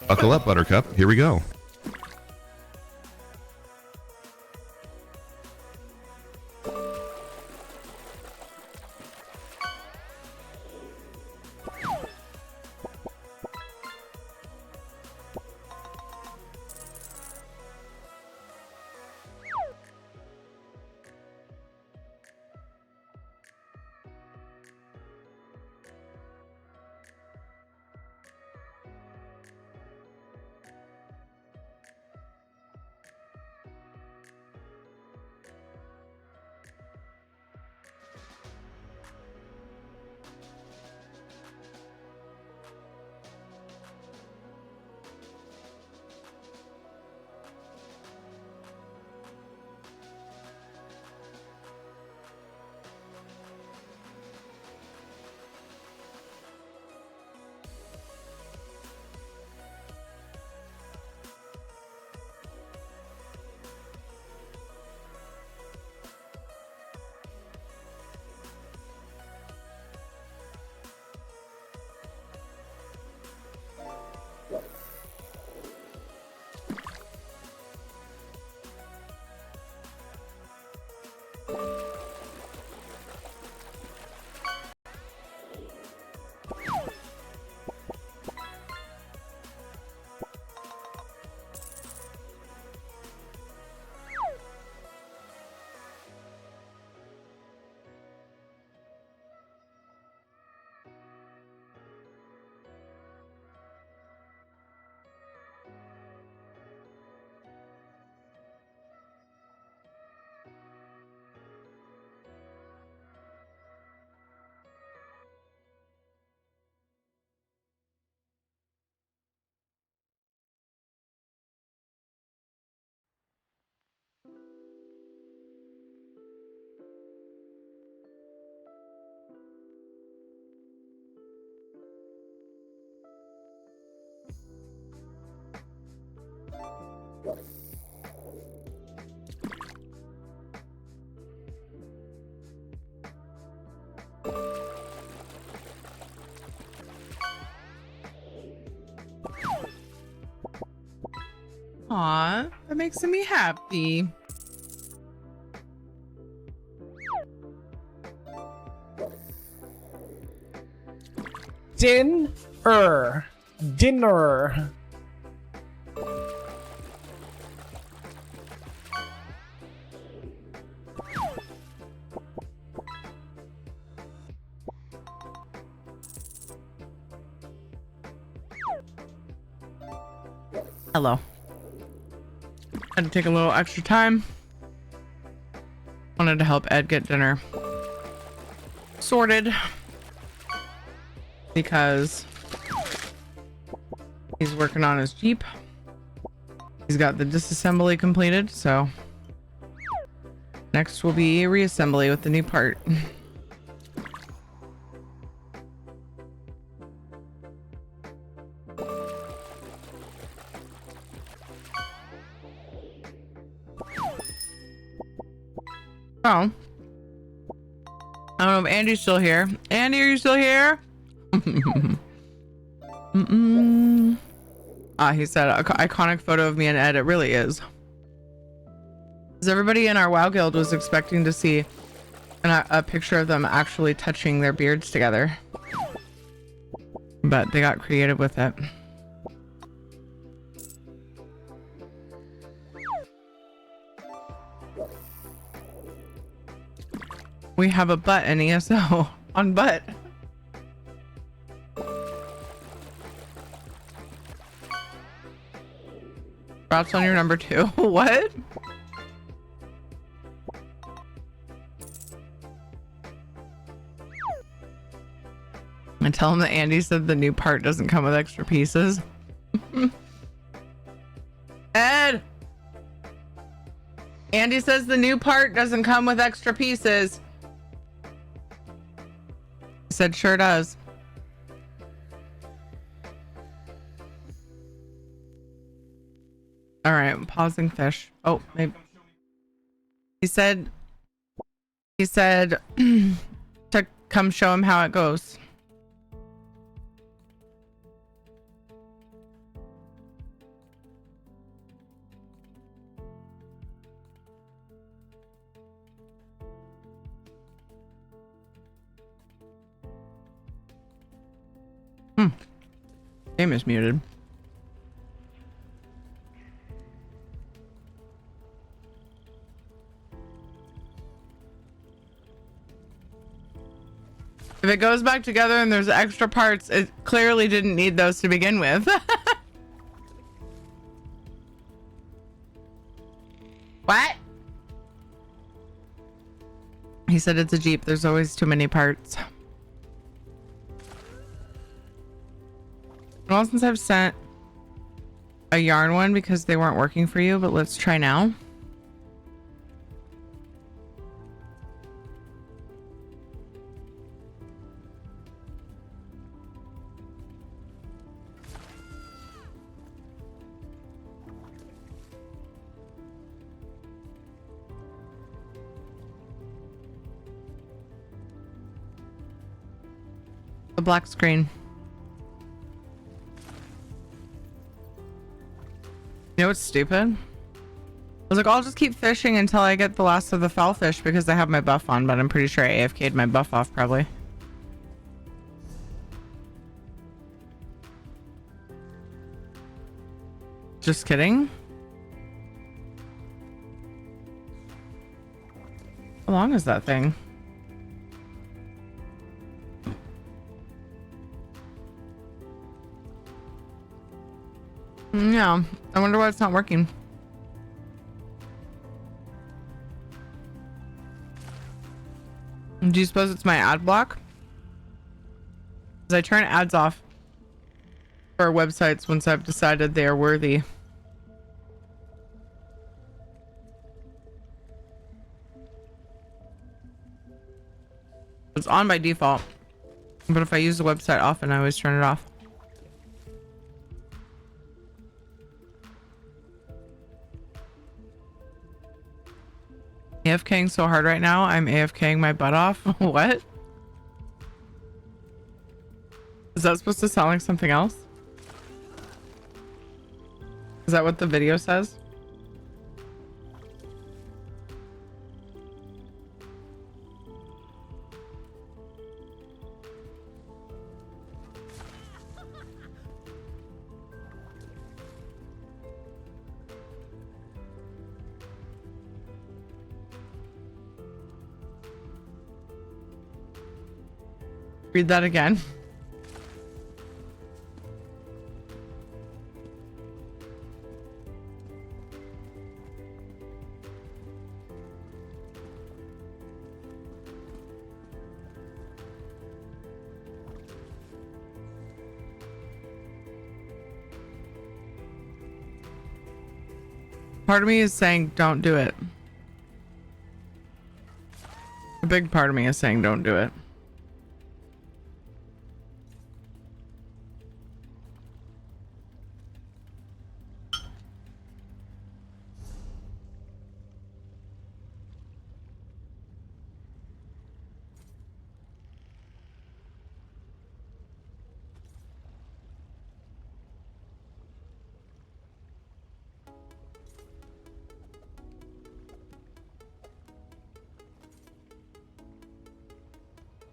Buckle up, Buttercup. Here we go. Aw, that makes me happy. Dinner. Hello. Had to take a little extra time. Wanted to help Ed get dinner sorted because he's working on his Jeep. He's got the disassembly completed, so next will be reassembly with the new part. Oh, I don't know if Andy's still here. Andy, are you still here? He said iconic photo of me and Ed. It really is. Because everybody in our WoW guild was expecting to see a picture of them actually touching their beards together, but they got creative with it. We have a butt in ESO on butt. Sprouts on your number 2. What? I tell him that Andy said the new part doesn't come with extra pieces. Ed! Andy says the new part doesn't come with extra pieces. He said sure does. All right, I'm pausing fish. Oh, maybe. He said to come show him how it goes. Game is muted. If it goes back together and there's extra parts, it clearly didn't need those to begin with. What? He said it's a Jeep. There's always too many parts. Well, since I've sent a yarn one because they weren't working for you, but let's try now. The black screen. You know what's stupid? I was like, I'll just keep fishing until I get the last of the foul fish because I have my buff on, but I'm pretty sure I AFK'd my buff off probably. Just kidding. How long is that thing? Yeah, I wonder why it's not working. Do you suppose it's my ad block? Because I turn ads off for websites once I've decided they are worthy. It's on by default, but if I use the website often, I always turn it off. AFKing so hard right now, I'm AFKing my butt off. What? Is that supposed to sound like something else? Is that what the video says? Read that again. Part of me is saying don't do it. A big part of me is saying don't do it.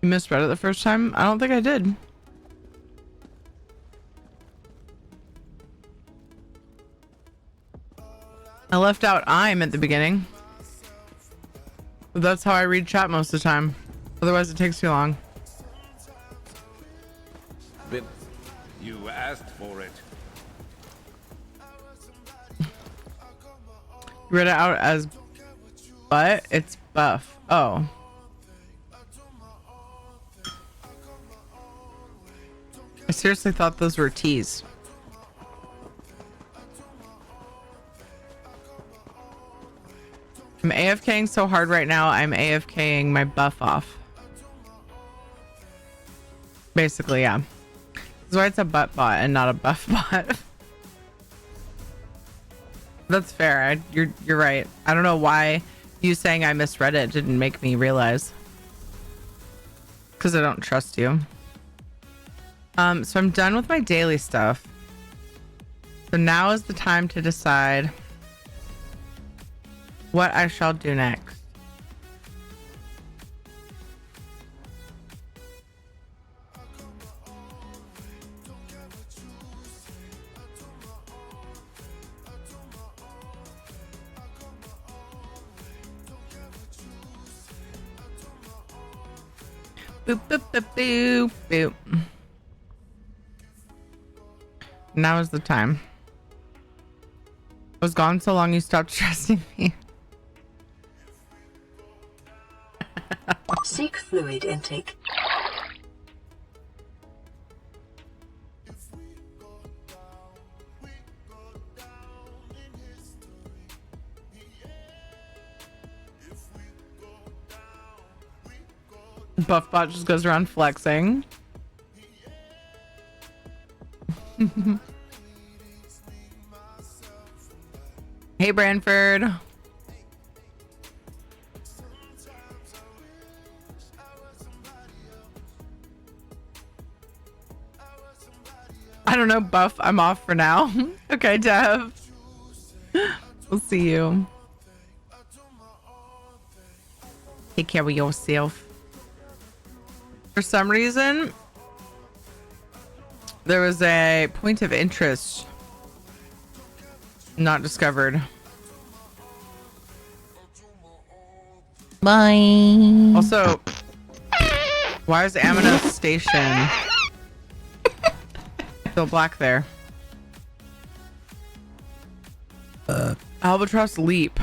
You misread it the first time? I don't think I did. I left out I'm at the beginning. But that's how I read chat most of the time. Otherwise it takes too long. But you asked for it. You read it out as but it's buff. Oh. I seriously thought those were T's. I'm AFKing so hard right now, I'm AFKing my buff off. Basically, yeah. That's why it's a butt bot and not a buff bot. That's fair. You're right. I don't know why you saying I misread it didn't make me realize. Because I don't trust you. So I'm done with my daily stuff. So now is the time to decide what I shall do next. Boop, boop, boop, boop, boop. Now is the time. I was gone so long you stopped trusting me. Seek fluid intake. Buffbot just goes around flexing. Hey, Branford. I don't know, Buff. I'm off for now. Okay, Dev. We'll see you. Take care of yourself. For some reason, there was a point of interest not discovered. Bye. Also, why is Amina Station still black there? Albatross Leap.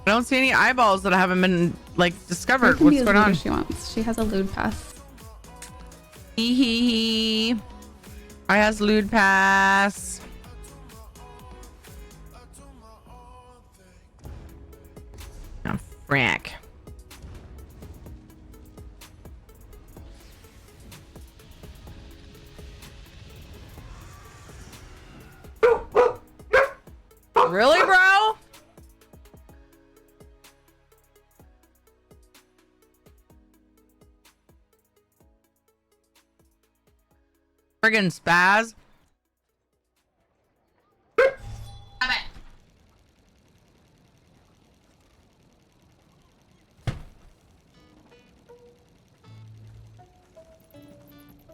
I don't see any eyeballs that haven't been like discovered. What's going on? She wants. She has a lewd pass. Hee hee hee. I has lewd pass. Oh, frack. Really, bro? Friggin' spaz.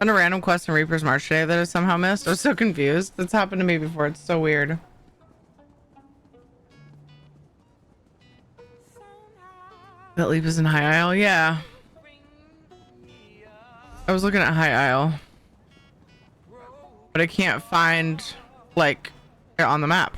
On a random quest in Reaper's March today that I somehow missed. I was so confused. That's happened to me before. It's so weird. That leap is in High Isle? Yeah. I was looking at High Isle. But I can't find, like, it on the map.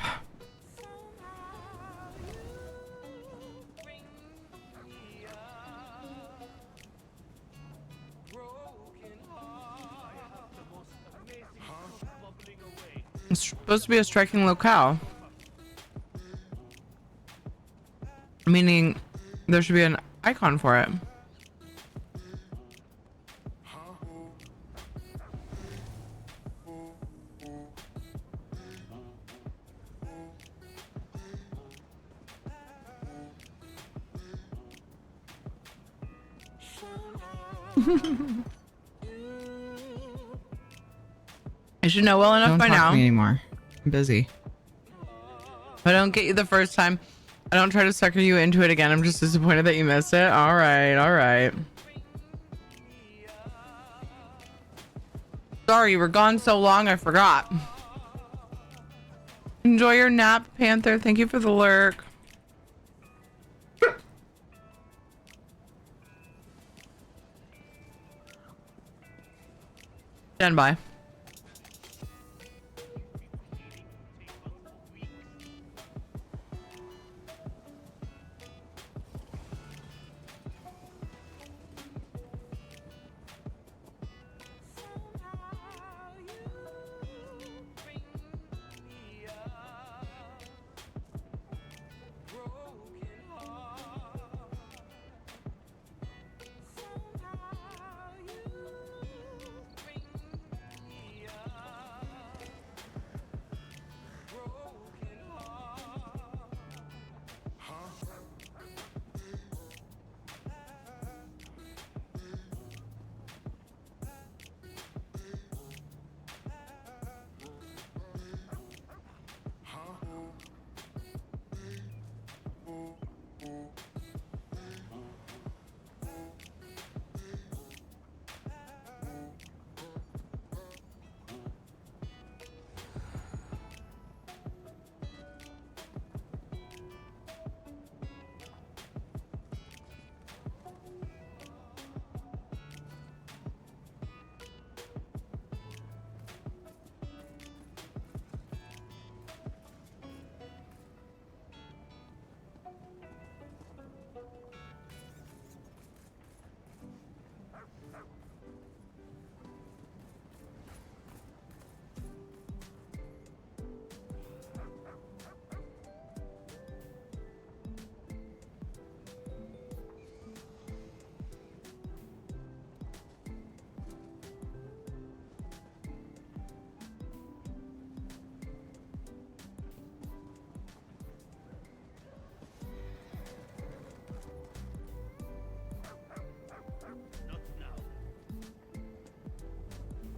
It's supposed to be a striking locale. Meaning there should be an icon for it. I should know well enough Don't by talk now. to me anymore. I'm busy. If I don't get you the first time, I don't try to sucker you into it again. I'm just disappointed that you missed it. All right, all right. Sorry, you were gone so long, I forgot. Enjoy your nap, Panther. Thank you for the lurk. Stand by.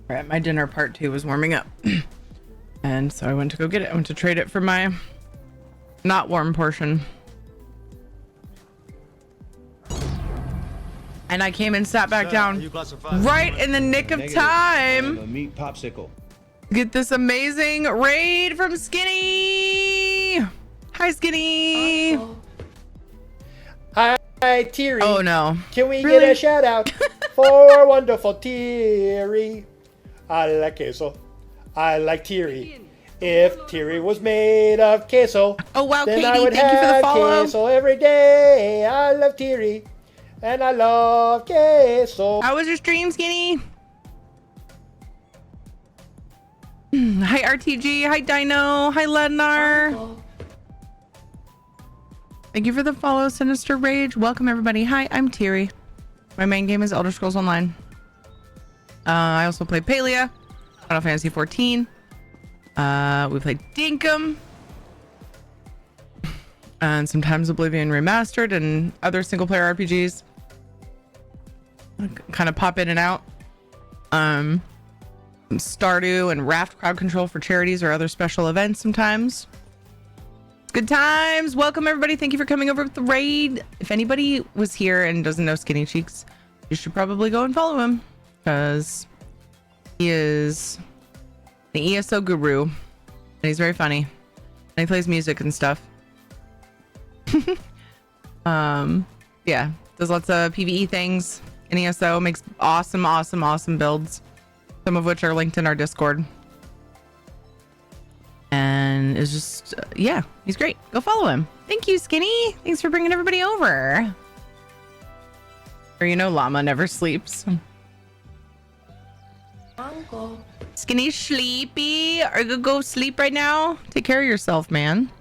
All right, my dinner part 2 was warming up. And so I went to go get it. I went to trade it for my not warm portion. And I came and sat back down right in the nick of time. A meat popsicle. Get this amazing raid from Skinny. Hi, Skinny. Hi, Teary. Oh no. Can we Really? get a shout out for wonderful Teary? I like queso. I like Teary. If Teary was made of queso, oh wow, then Katie, I would thank you for the have follow. queso every day. I love Teary, and I love queso. How was your stream, Skinny? Hi, RTG. Hi, Dino. Hi, Lednar. Thank you for the follow, Sinister Rage. Welcome, everybody. Hi, I'm Teary. My main game is Elder Scrolls Online. I also play Palia, Final Fantasy 14. We play Dinkum. And sometimes Oblivion Remastered and other single-player RPGs. Kind of pop in and out. Stardew and Raft crowd control for charities or other special events sometimes. Good times. Welcome, everybody. Thank you for coming over with the raid. If anybody was here and doesn't know Skinny Cheeks, you should probably go and follow him because he is the ESO guru and he's very funny and he plays music and stuff. Yeah, does lots of PvE things in ESO, makes awesome builds, some of which are linked in our Discord. And is just, yeah, he's great. Go follow him. Thank you, Skinny. Thanks for bringing everybody over. Or, you know, Llama never sleeps. Uncle. Skinny sleepy. Are you gonna go sleep right now? Take care of yourself, man.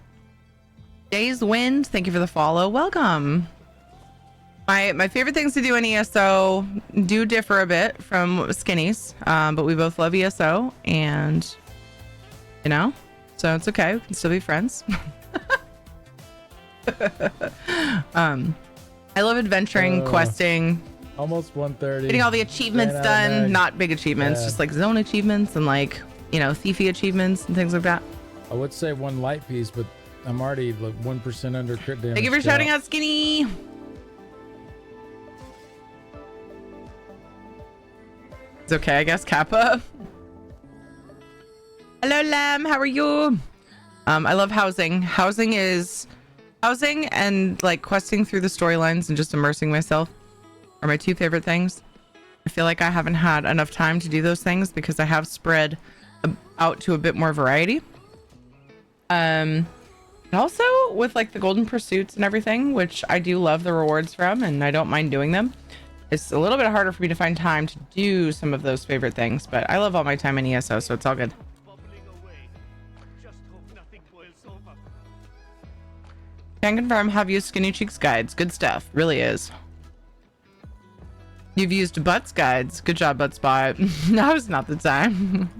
Days Wind, thank you for the follow. Welcome. My favorite things to do in ESO do differ a bit from Skinny's, but we both love ESO, and you know, so it's okay. We can still be friends. I love adventuring, questing, almost 1:30. getting all the achievements done. Not big achievements, just like zone achievements and like, you know, thiefy achievements and things like that. I would say one light piece, but I'm already like 1% under crit damage. Thank you for shouting out, Skinny. It's okay, I guess. Kappa. Hello, Lamb. How are you? I love housing. Housing and like questing through the storylines and just immersing myself are my two favorite things. I feel like I haven't had enough time to do those things because I have spread out to a bit more variety. And also with like the golden pursuits and everything, which I do love the rewards from and I don't mind doing them. It's a little bit harder for me to find time to do some of those favorite things, but I love all my time in ESO, so it's all good. Can confirm, have used Skinny Cheeks guides. Good stuff. Really is. You've used Butts guides. Good job, Butts Bot. Now's not the time.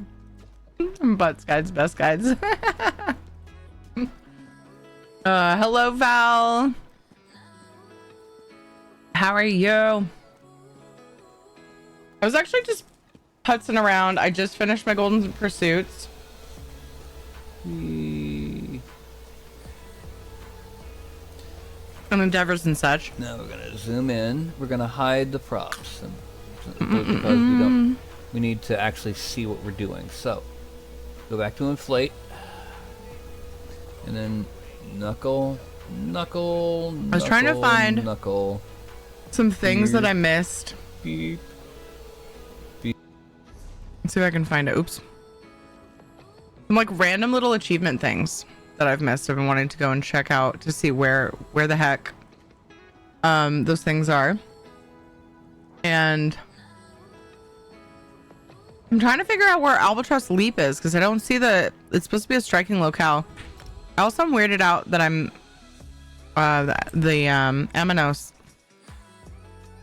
Butts guides, best guides. Hello, Val. How are you? I was actually just putzing around. I just finished my golden pursuits. And endeavors and such. Now we're gonna zoom in. We're gonna hide the props because we need to actually see what we're doing. So go back to inflate, and then knuckle. I was trying to find knuckle. Some things that I missed. Beep. Let's see if I can find it. Oops. Some like random little achievement things that I've missed. I've been wanting to go and check out to see where the heck those things are. And I'm trying to figure out where Albatross Leap is because I don't see it's supposed to be a striking locale. Also, I'm weirded out that I'm the Amanos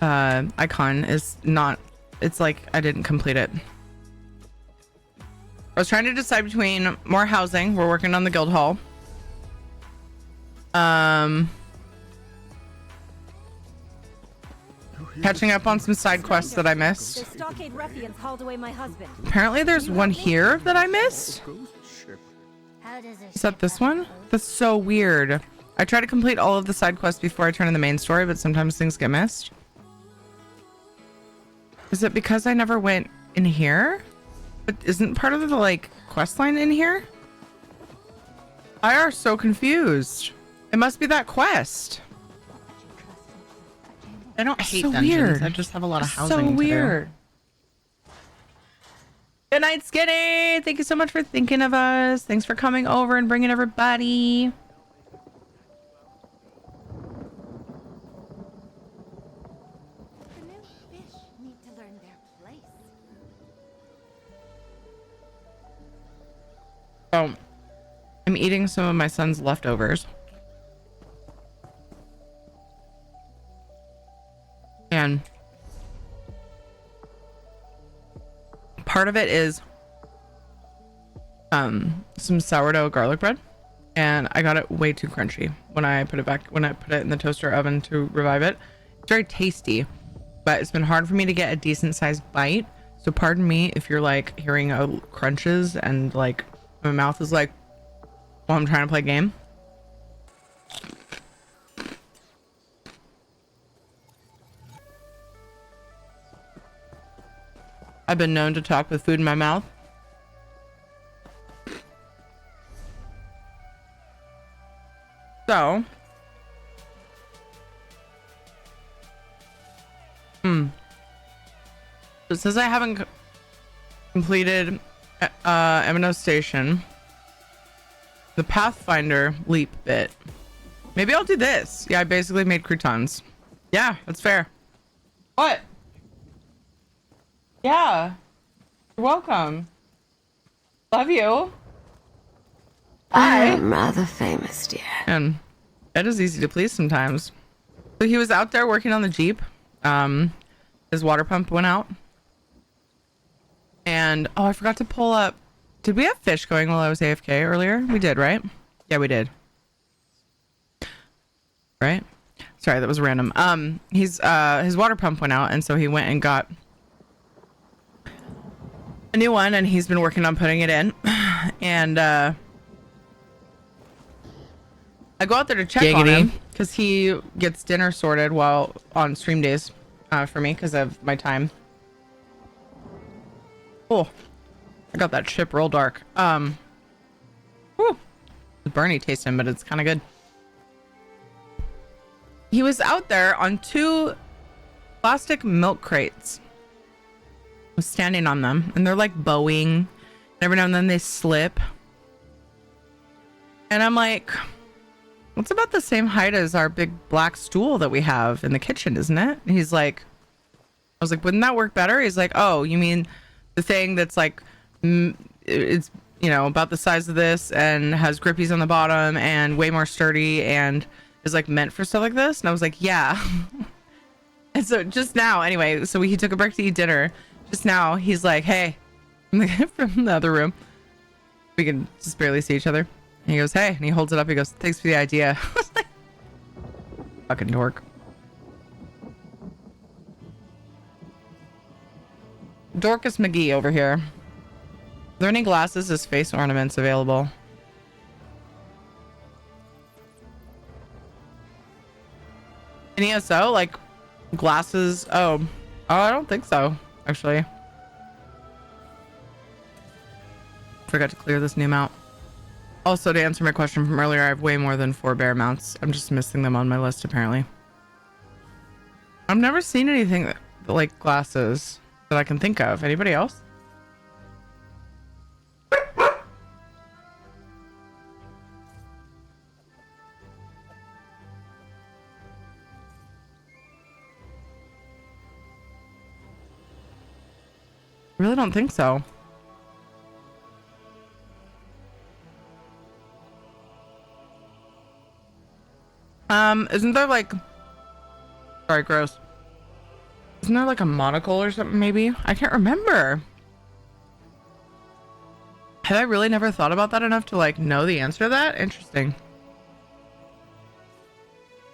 icon is not, it's like I didn't complete it. I was trying to decide between more housing. We're working on the guild hall. Catching up on some side quests that I The missed. stockade ruffians hauled away my husband. Apparently there's one here that I missed. Is that this one? That's so weird. I try to complete all of the side quests before I turn in the main story, but sometimes things get missed. Is it because I never went in here? But isn't part of the like quest line in here? I are so confused. It must be that quest. I don't hate so dungeons. weird. I just have a lot of It's housing so to do. weird. Good night, Skinny. Thank you so much for thinking of us. Thanks for coming over and bringing everybody. The new fish need to learn their place. So, I'm eating some of my son's leftovers. And part of it is some sourdough garlic bread, and I got it way too crunchy when I put it in the toaster oven to revive it. It's very tasty, but it's been hard for me to get a decent sized bite. So pardon me if you're like hearing crunches and like my mouth is like while I'm trying to play a game. I've been known to talk with food in my mouth. So, it says I haven't completed M&O Station, the Pathfinder leap bit. Maybe I'll do this. Yeah, I basically made croutons. Yeah, that's fair. What? Yeah. You're welcome. Love you. I'm rather famous, dear. And it is easy to please sometimes. So he was out there working on the Jeep. His water pump went out. And, oh, I forgot to pull up. Did we have fish going while I was AFK earlier? We did, right? Yeah, we did. Right? Sorry, that was random. His water pump went out, and so he went and got a new one, and he's been working on putting it in. And I go out there to check on him because he gets dinner sorted while on stream days for me because of my time. Oh, I got that chip real dark. Whew. It's burny tasting, but it's kind of good. He was out there on 2 plastic milk crates. I was standing on them, and they're like bowing, and every now and then they slip. And I'm like, what's about the same height as our big black stool that we have in the kitchen, isn't it? And he's like, I was like, wouldn't that work better? He's like, oh, you mean the thing that's like, it's, you know, about the size of this and has grippies on the bottom and way more sturdy and is like meant for stuff like this? And I was like, yeah. And so just now, anyway, so he took a break to eat dinner. Just now, he's like, hey, from the other room. We can just barely see each other. And he goes, hey, and he holds it up. He goes, thanks for the idea. Fucking dork. Dorcas McGee over here. Are there any glasses as face ornaments available? An ESO? Like glasses? Oh, I don't think so, actually. Forgot to clear this new mount. Also, to answer my question from earlier, I have way more than 4 bear mounts. I'm just missing them on my list, apparently. I've never seen anything that, like glasses that I can think of. Anybody else? Really don't think so. Isn't there like, sorry, gross. Isn't there like a monocle or something maybe? I can't remember. Have I really never thought about that enough to like know the answer to that? Interesting.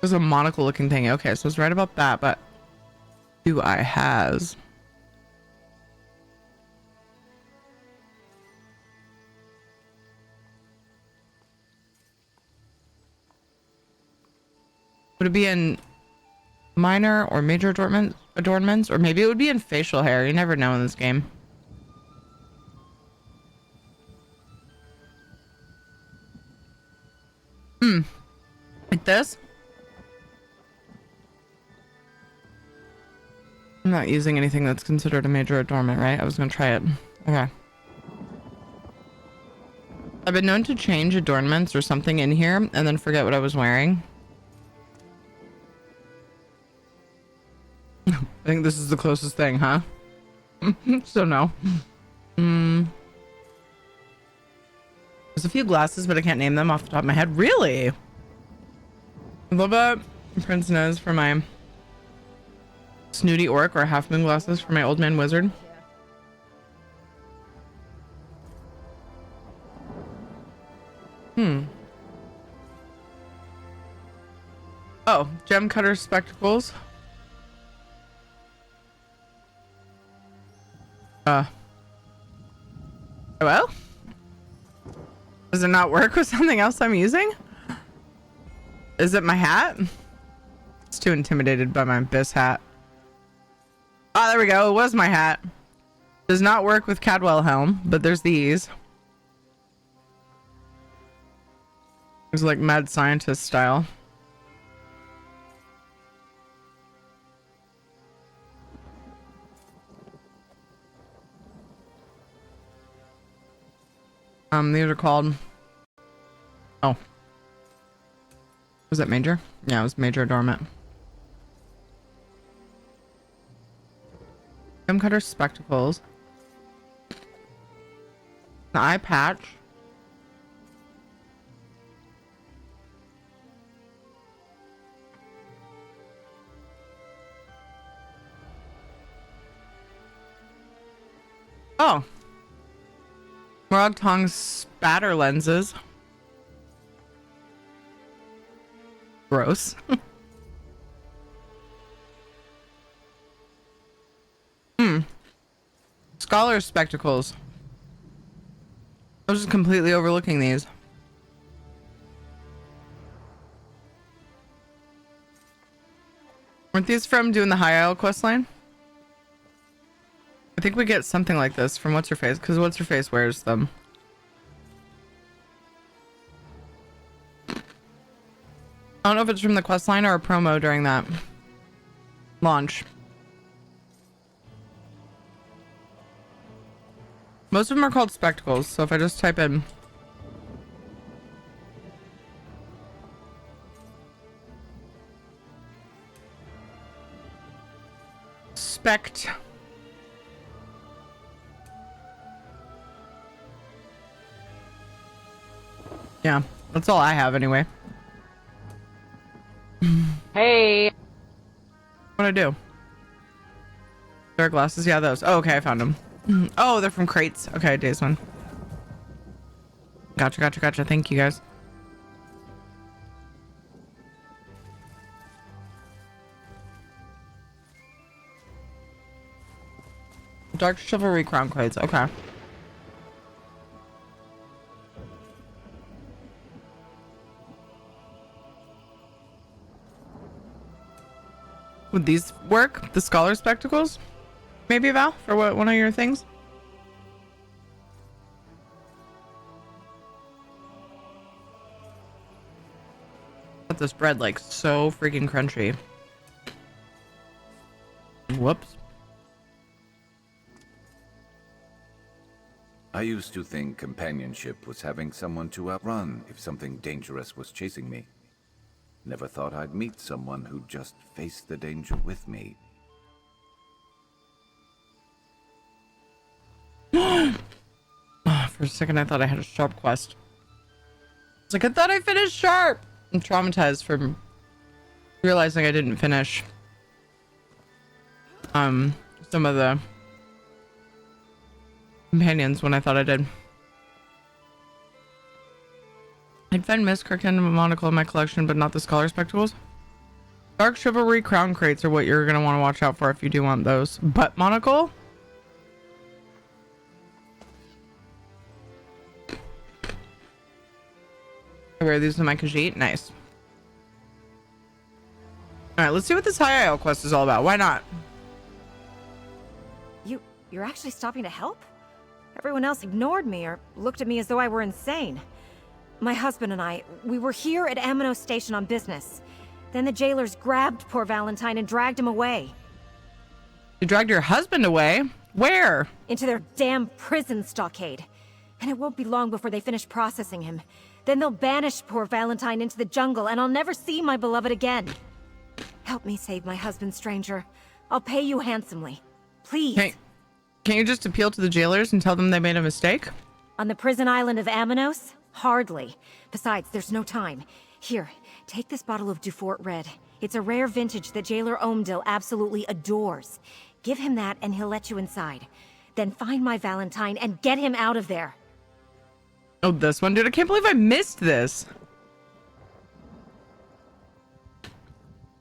There's a monocle looking thing. Okay, so it's right about that, but do I has? Would it be in minor or major adornments? Or maybe it would be in facial hair. You never know in this game. Like this? I'm not using anything that's considered a major adornment, right? I was gonna try it. Okay. I've been known to change adornments or something in here and then forget what I was wearing. I think this is the closest thing, huh? So no. There's a few glasses, but I can't name them off the top of my head. Really? I love a Prince nose for my snooty orc or half moon glasses for my old man wizard. Oh, gem cutter spectacles. Well, does it not work with something else I'm using? Is it my hat? It's too intimidated by my Abyss hat. Ah, there we go. It was my hat. Does not work with Cadwell helm, but there's these. It's like mad scientist style. These are called... Oh. Was that major? Yeah, it was major adornment. Gem cutter spectacles. An eye patch. Oh. Morag Tong's spatter lenses. Gross. Scholar spectacles. I was just completely overlooking these. Weren't these from doing the High Isle questline? I think we get something like this from What's Her Face, because What's Her Face wears them. I don't know if it's from the questline or a promo during that launch. Most of them are called spectacles, so if I just type in spect. Yeah, that's all I have anyway. Hey. What'd I do? Dark glasses? Yeah, those. Oh, okay, I found them. Oh, they're from crates. Okay, days one. Gotcha. Thank you, guys. Dark Chivalry crown crates. Okay. Would these work? The scholar spectacles? Maybe, Val, for what, one of your things? Got this bread like so freaking crunchy. Whoops. I used to think companionship was having someone to outrun if something dangerous was chasing me. Never thought I'd meet someone who'd just face the danger with me. Oh, for a second I thought I had a Sharp quest. It's like, I thought I finished Sharp! I'm traumatized from realizing I didn't finish some of the companions when I thought I did. I'd find Miss Kirkton monocle in my collection, but not the scholar spectacles. Dark Chivalry crown crates are what you're going to want to watch out for if you do want those. Butt monocle? I wear these in my Khajiit. Nice. Alright, let's see what this High Isle quest is all about. Why not? You're actually stopping to help? Everyone else ignored me or looked at me as though I were insane. My husband and I, we were here at Amino Station on business. Then the jailers grabbed poor Valentine and dragged him away. You dragged your husband away? Where? Into their damn prison stockade. And it won't be long before they finish processing him. Then they'll banish poor Valentine into the jungle and I'll never see my beloved again. Help me save my husband, stranger. I'll pay you handsomely. Please. Can't you just appeal to the jailers and tell them they made a mistake? On the prison island of Aminos? Hardly. Besides, there's no time. Here, take this bottle of Dufort Red. It's a rare vintage that Jailer Omdil absolutely adores. Give him that and he'll let you inside. Then find my Valentine and get him out of there. Oh, this one? Dude, I can't believe I missed this.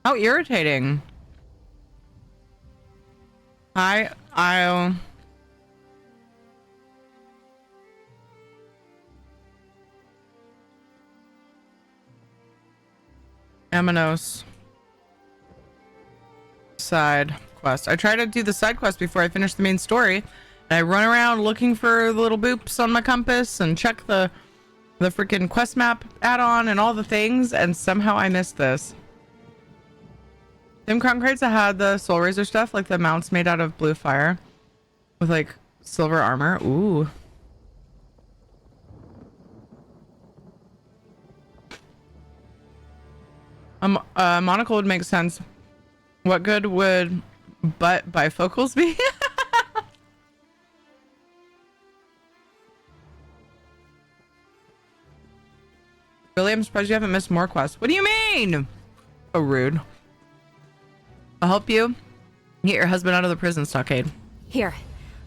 How irritating. Aminos. Side quest. I try to do the side quest before I finish the main story. And I run around looking for the little boops on my compass and check the freaking quest map add-on and all the things, and somehow I missed this. Them crown crates that had the Soul Razor stuff, like the mounts made out of blue fire with like silver armor. Ooh. Monocle would make sense. What good would butt bifocals be? Really? I'm surprised you haven't missed more quests. What do you mean? So rude. I'll help you get your husband out of the prison stockade. Here,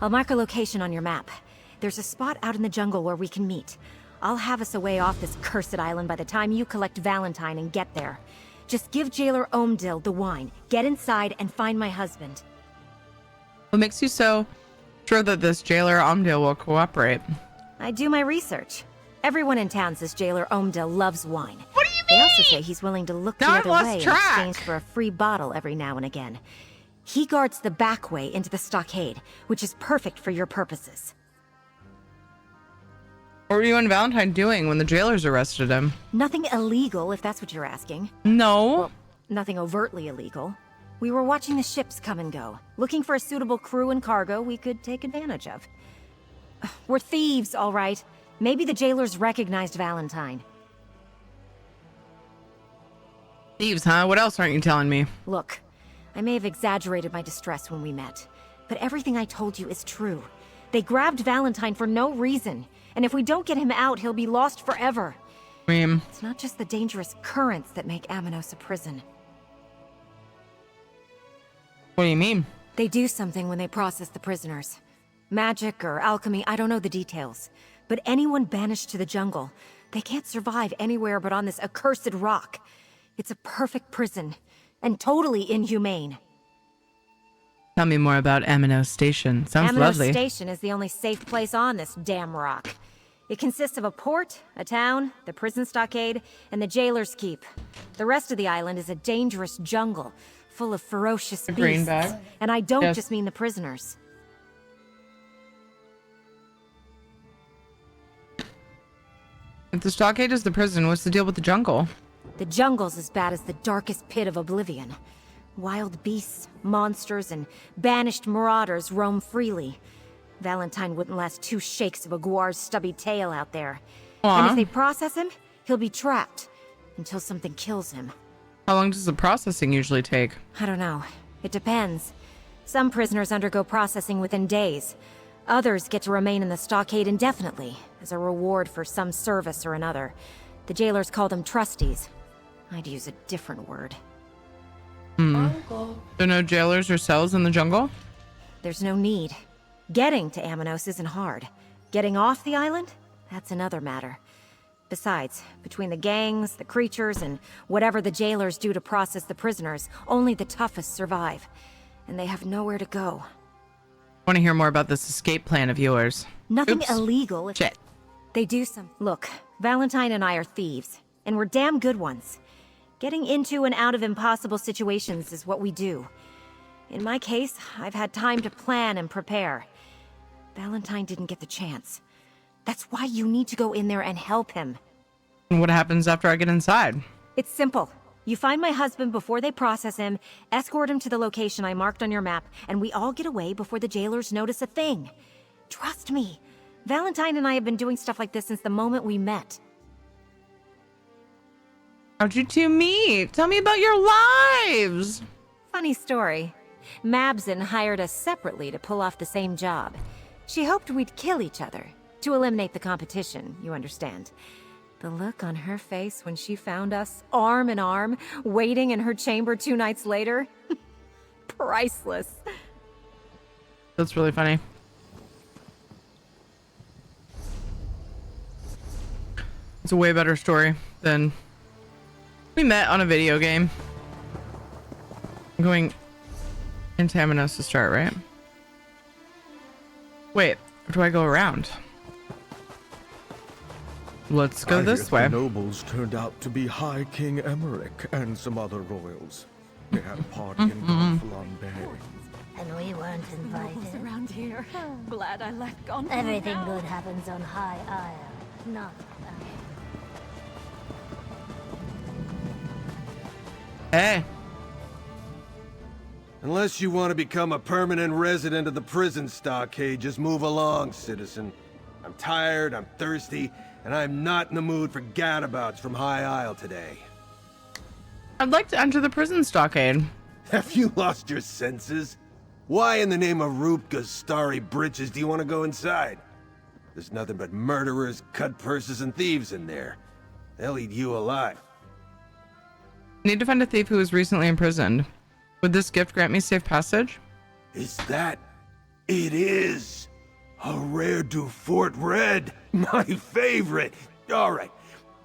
I'll mark a location on your map. There's a spot out in the jungle where we can meet. I'll have us away off this cursed island by the time you collect Valentine and get there. Just give Jailer Omdil the wine, get inside, and find my husband. What makes you so sure that this Jailer Omdil will cooperate? I do my research. Everyone in town says Jailer Omdil loves wine. What do you mean? They also say he's willing to look the Now other I've way lost in track. exchange for a free bottle every now and again. He guards the back way into the stockade, which is perfect for your purposes. What were you and Valentine doing when the jailers arrested him? Nothing illegal, if that's what you're asking. No. Well, nothing overtly illegal. We were watching the ships come and go, looking for a suitable crew and cargo we could take advantage of. We're thieves, all right. Maybe the jailers recognized Valentine. Thieves, huh? What else aren't you telling me? Look, I may have exaggerated my distress when we met, but everything I told you is true. They grabbed Valentine for no reason, and if we don't get him out, he'll be lost forever. It's not just the dangerous currents that make Aminos a prison. What do you mean? They do something when they process the prisoners. Magic or alchemy, I don't know the details. But anyone banished to the jungle, they can't survive anywhere but on this accursed rock. It's a perfect prison, and totally inhumane. Tell me more about Amino Station. Sounds lovely. Amino Station is the only safe place on this damn rock. It consists of a port, a town, the prison stockade, and the jailer's keep. The rest of the island is a dangerous jungle, full of ferocious beasts. Green bag? And I don't Yes. just mean the prisoners. If the stockade is the prison, what's the deal with the jungle? The jungle's as bad as the darkest pit of oblivion. Wild beasts, monsters, and banished marauders roam freely. Valentine wouldn't last 2 shakes of a guar's stubby tail out there. And if they process him, he'll be trapped until something kills him. How long does the processing usually take? I don't know. It depends. Some prisoners undergo processing within days. Others get to remain in the stockade indefinitely, as a reward for some service or another. The jailers call them trusties. I'd use a different word. There are no jailers or cells in the jungle? There's no need. Getting to Aminos isn't hard. Getting off the island? That's another matter. Besides, between the gangs, the creatures, and whatever the jailers do to process the prisoners, only the toughest survive. And they have nowhere to go. I want to hear more about this escape plan of yours. Nothing Oops. illegal. Shit. They do some. Look, Valentine and I are thieves, and we're damn good ones. Getting into and out of impossible situations is what we do. In my case, I've had time to plan and prepare. Valentine didn't get the chance. That's why you need to go in there and help him. And what happens after I get inside? It's simple. You find my husband before they process him, escort him to the location I marked on your map, and we all get away before the jailers notice a thing. Trust me. Valentine and I have been doing stuff like this since the moment we met. How'd you two meet? Tell me about your lives. Funny story. Mabson hired us separately to pull off the same job. She hoped we'd kill each other, to eliminate the competition, you understand. The look on her face when she found us, arm in arm, waiting in her chamber 2 nights later. Priceless. That's really funny. It's a way better story than we met on a video game. I'm going into Amanos to start, right? Wait, or do I go around? Let's go this way. The nobles turned out to be High King Emmerich and some other royals. They had a party in Gonfalon Bay. And we weren't invited. Around here. Glad I left gone. Everything good happens on High Isle, not Hey. Unless you want to become a permanent resident of the prison stockade, just move along, citizen. I'm tired, I'm thirsty, and I'm not in the mood for gadabouts from High Isle today. I'd like to enter the prison stockade. Have you lost your senses? Why in the name of Rupka's starry britches do you want to go inside? There's nothing but murderers, cut purses, and thieves in there. They'll eat you alive. Need to find a thief who was recently imprisoned. Would this gift grant me safe passage? Is that? It is! A rare du Fort Red! My favorite! Alright,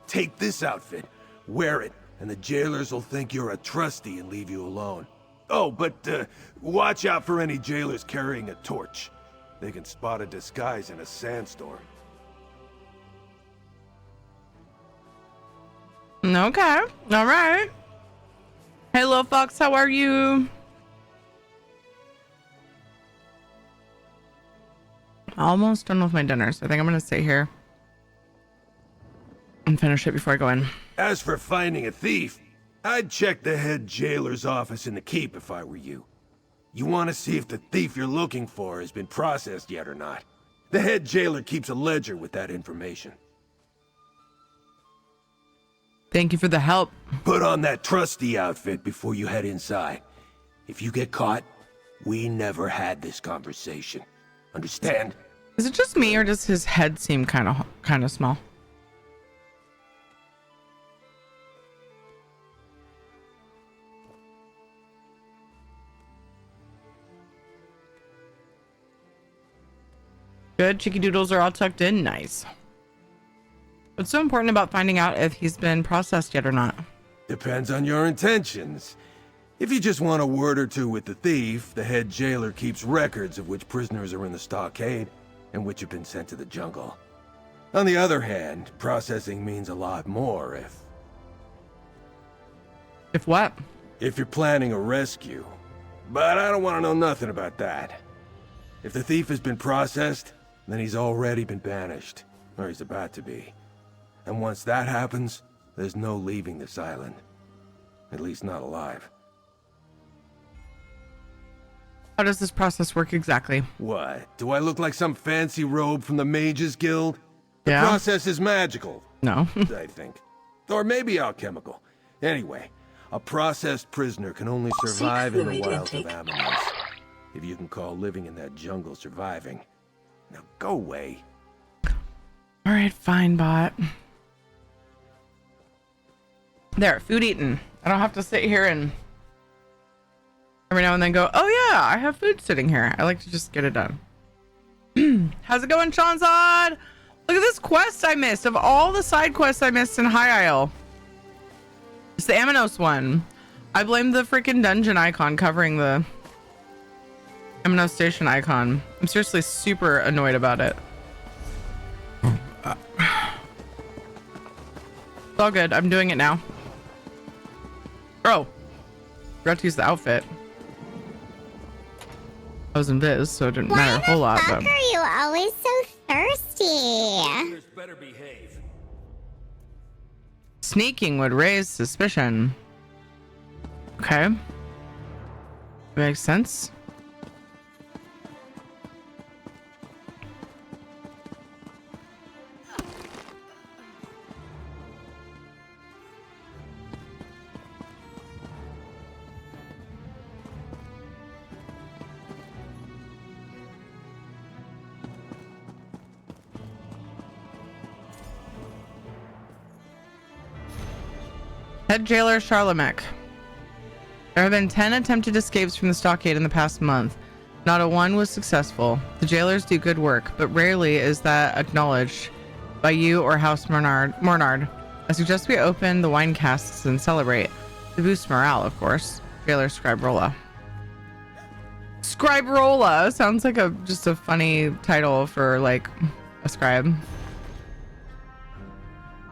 take this outfit, wear it, and the jailers will think you're a trustee and leave you alone. Oh, but watch out for any jailers carrying a torch. They can spot a disguise in a sandstorm. Okay, alright. Hey, little fox, how are you? Almost done with my dinner, so I think I'm gonna sit here and finish it before I go in. As for finding a thief, I'd check the head jailer's office in the keep if I were you. You want to see if the thief you're looking for has been processed yet or not. The head jailer keeps a ledger with that information. Thank you for the help. Put on that trusty outfit before you head inside. If you get caught, we never had this conversation. Understand? Is it just me, or does his head seem kind of small? Good. Cheeky doodles are all tucked in. Nice. What's so important about finding out if he's been processed yet or not? Depends on your intentions. If you just want a word or two with the thief, the head jailer keeps records of which prisoners are in the stockade and which have been sent to the jungle. On the other hand, processing means a lot more if... If what? If you're planning a rescue. But I don't want to know nothing about that. If the thief has been processed, then he's already been banished. Or he's about to be. And once that happens, there's no leaving this island. At least not alive. How does this process work exactly? What? Do I look like some fancy robe from the Mages Guild? The Yeah. process is magical. No. I think. Or maybe alchemical. Anyway, a processed prisoner can only survive in the wilds of Amanos. If you can call living in that jungle surviving. Now go away. Alright, fine, bot. There, food eaten. I don't have to sit here and every now and then go, oh yeah, I have food sitting here. I like to just get it done. How's it going, Shanzad? Look at this quest I missed. Of all the side quests I missed in High Isle, it's the Amanos one. I blame the freaking dungeon icon covering the Amanos station icon. I'm seriously super annoyed about it. It's all good. I'm doing it now. Oh, forgot to use the outfit. I was in Viz, so it didn't matter a whole lot. Why But... the fuck are you always so thirsty? Better behave. Sneaking would raise suspicion. Okay. Makes sense. Head jailer Charlemagne. There have been 10 attempted escapes from the stockade in the past month. Not a one was successful. The jailers do good work, but rarely is that acknowledged by you or House Mornard. I suggest we open the wine casks and celebrate. To boost morale, of course. Jailer Scriberola. Scriberola sounds like just a funny title for like a scribe.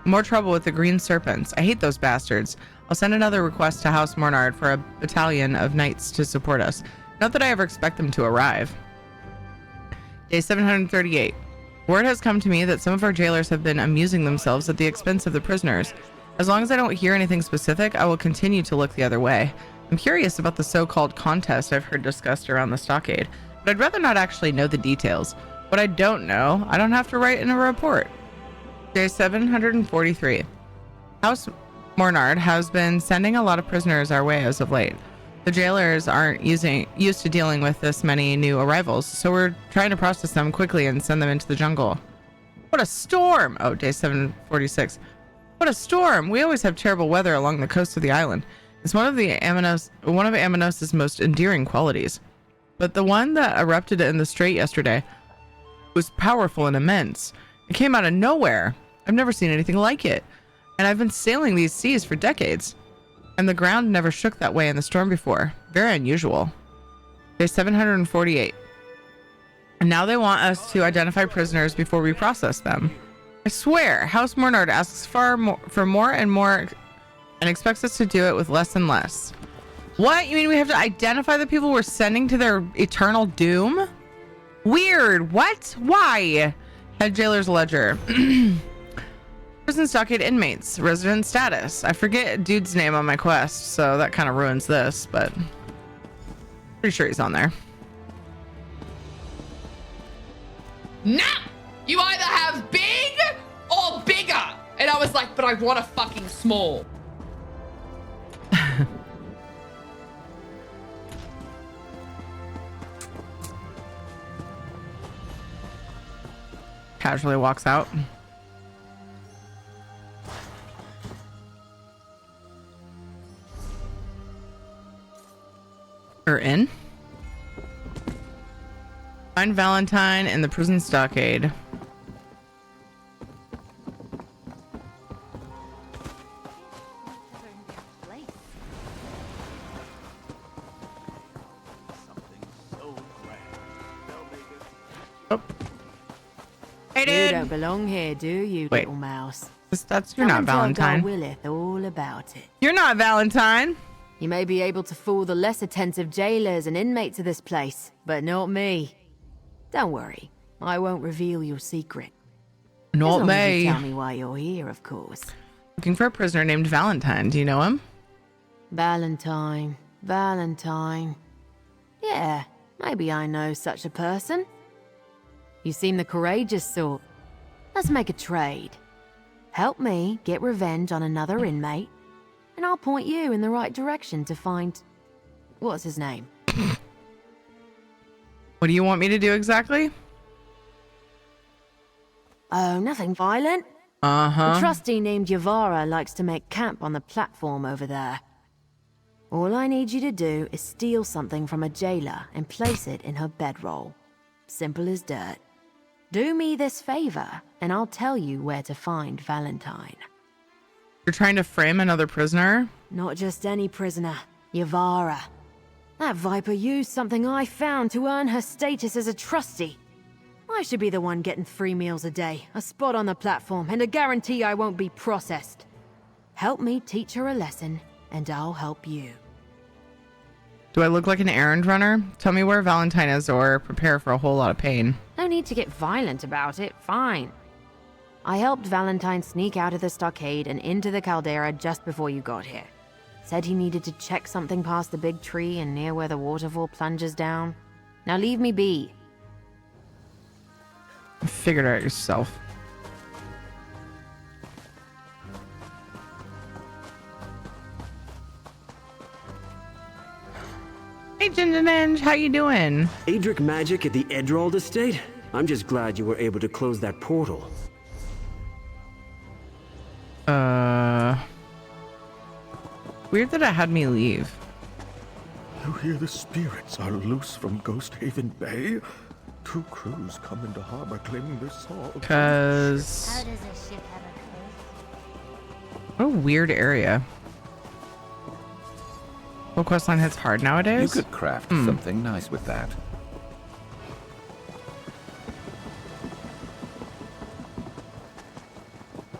More trouble with the green serpents. I hate those bastards. I'll send another request to House Mornard for a battalion of knights to support us. Not that I ever expect them to arrive. Day 738. Word has come to me that some of our jailers have been amusing themselves at the expense of the prisoners. As long as I don't hear anything specific, I will continue to look the other way. I'm curious about the so-called contest I've heard discussed around the stockade, but I'd rather not actually know the details. What I don't know, I don't have to write in a report. Day 743. House Mornard has been sending a lot of prisoners our way as of late. The jailers aren't used to dealing with this many new arrivals, so we're trying to process them quickly and send them into the jungle. What a storm! Oh, day 746. What a storm! We always have terrible weather along the coast of the island. It's one of Amanos's most endearing qualities. But the one that erupted in the strait yesterday was powerful and immense. It came out of nowhere. I've never seen anything like it. And I've been sailing these seas for decades. And the ground never shook that way in the storm before. Very unusual. Day 748. And now they want us to identify prisoners before we process them. I swear, House Mornard asks for more and more and expects us to do it with less and less. What? You mean we have to identify the people we're sending to their eternal doom? Weird. What? Why? Head jailer's ledger. Prison stockade inmates. Resident status. I forget dude's name on my quest, so that kind of ruins this, but pretty sure he's on there. Nah! You either have big or bigger! And I was like, but I want a fucking small. Casually walks out. Or in. Find Valentine in the prison stockade. Oh. Hey, dude. You don't belong here, do you, Wait. little mouse? You're not Valentine. Willith all about it. You're not Valentine. You may be able to fool the less attentive jailers and inmates of this place, but not me. Don't worry, I won't reveal your secret. Not as long as me. you tell me why you're here, of course. Looking for a prisoner named Valentine. Do you know him? Valentine. Yeah, maybe I know such a person. You seem the courageous sort. Let's make a trade. Help me get revenge on another inmate, and I'll point you in the right direction to find... what's his name? What do you want me to do exactly? Oh, nothing violent. A trustee named Yavara likes to make camp on the platform over there. All I need you to do is steal something from a jailer and place it in her bedroll. Simple as dirt. Do me this favor, and I'll tell you where to find Valentine. You're trying to frame another prisoner? Not just any prisoner, Yavara. That viper used something I found to earn her status as a trustee. I should be the one getting 3 meals a day, a spot on the platform, and a guarantee I won't be processed. Help me teach her a lesson, and I'll help you. Do I look like an errand runner? Tell me where Valentine is, or prepare for a whole lot of pain. No need to get violent about it, fine. I helped Valentine sneak out of the stockade and into the caldera just before you got here. Said he needed to check something past the big tree and near where the waterfall plunges down. Now leave me be. Figure it out yourself. Hey Ginger Ninja, how you doing? Adric magic at the Edrold estate? I'm just glad you were able to close that portal. Weird that it had me leave. You hear the spirits are loose from Ghost Haven Bay? 2 crews come into harbor claiming their salt. Cause... How does a ship have a what a weird area. Well, questline hits hard nowadays. You could craft something nice with that.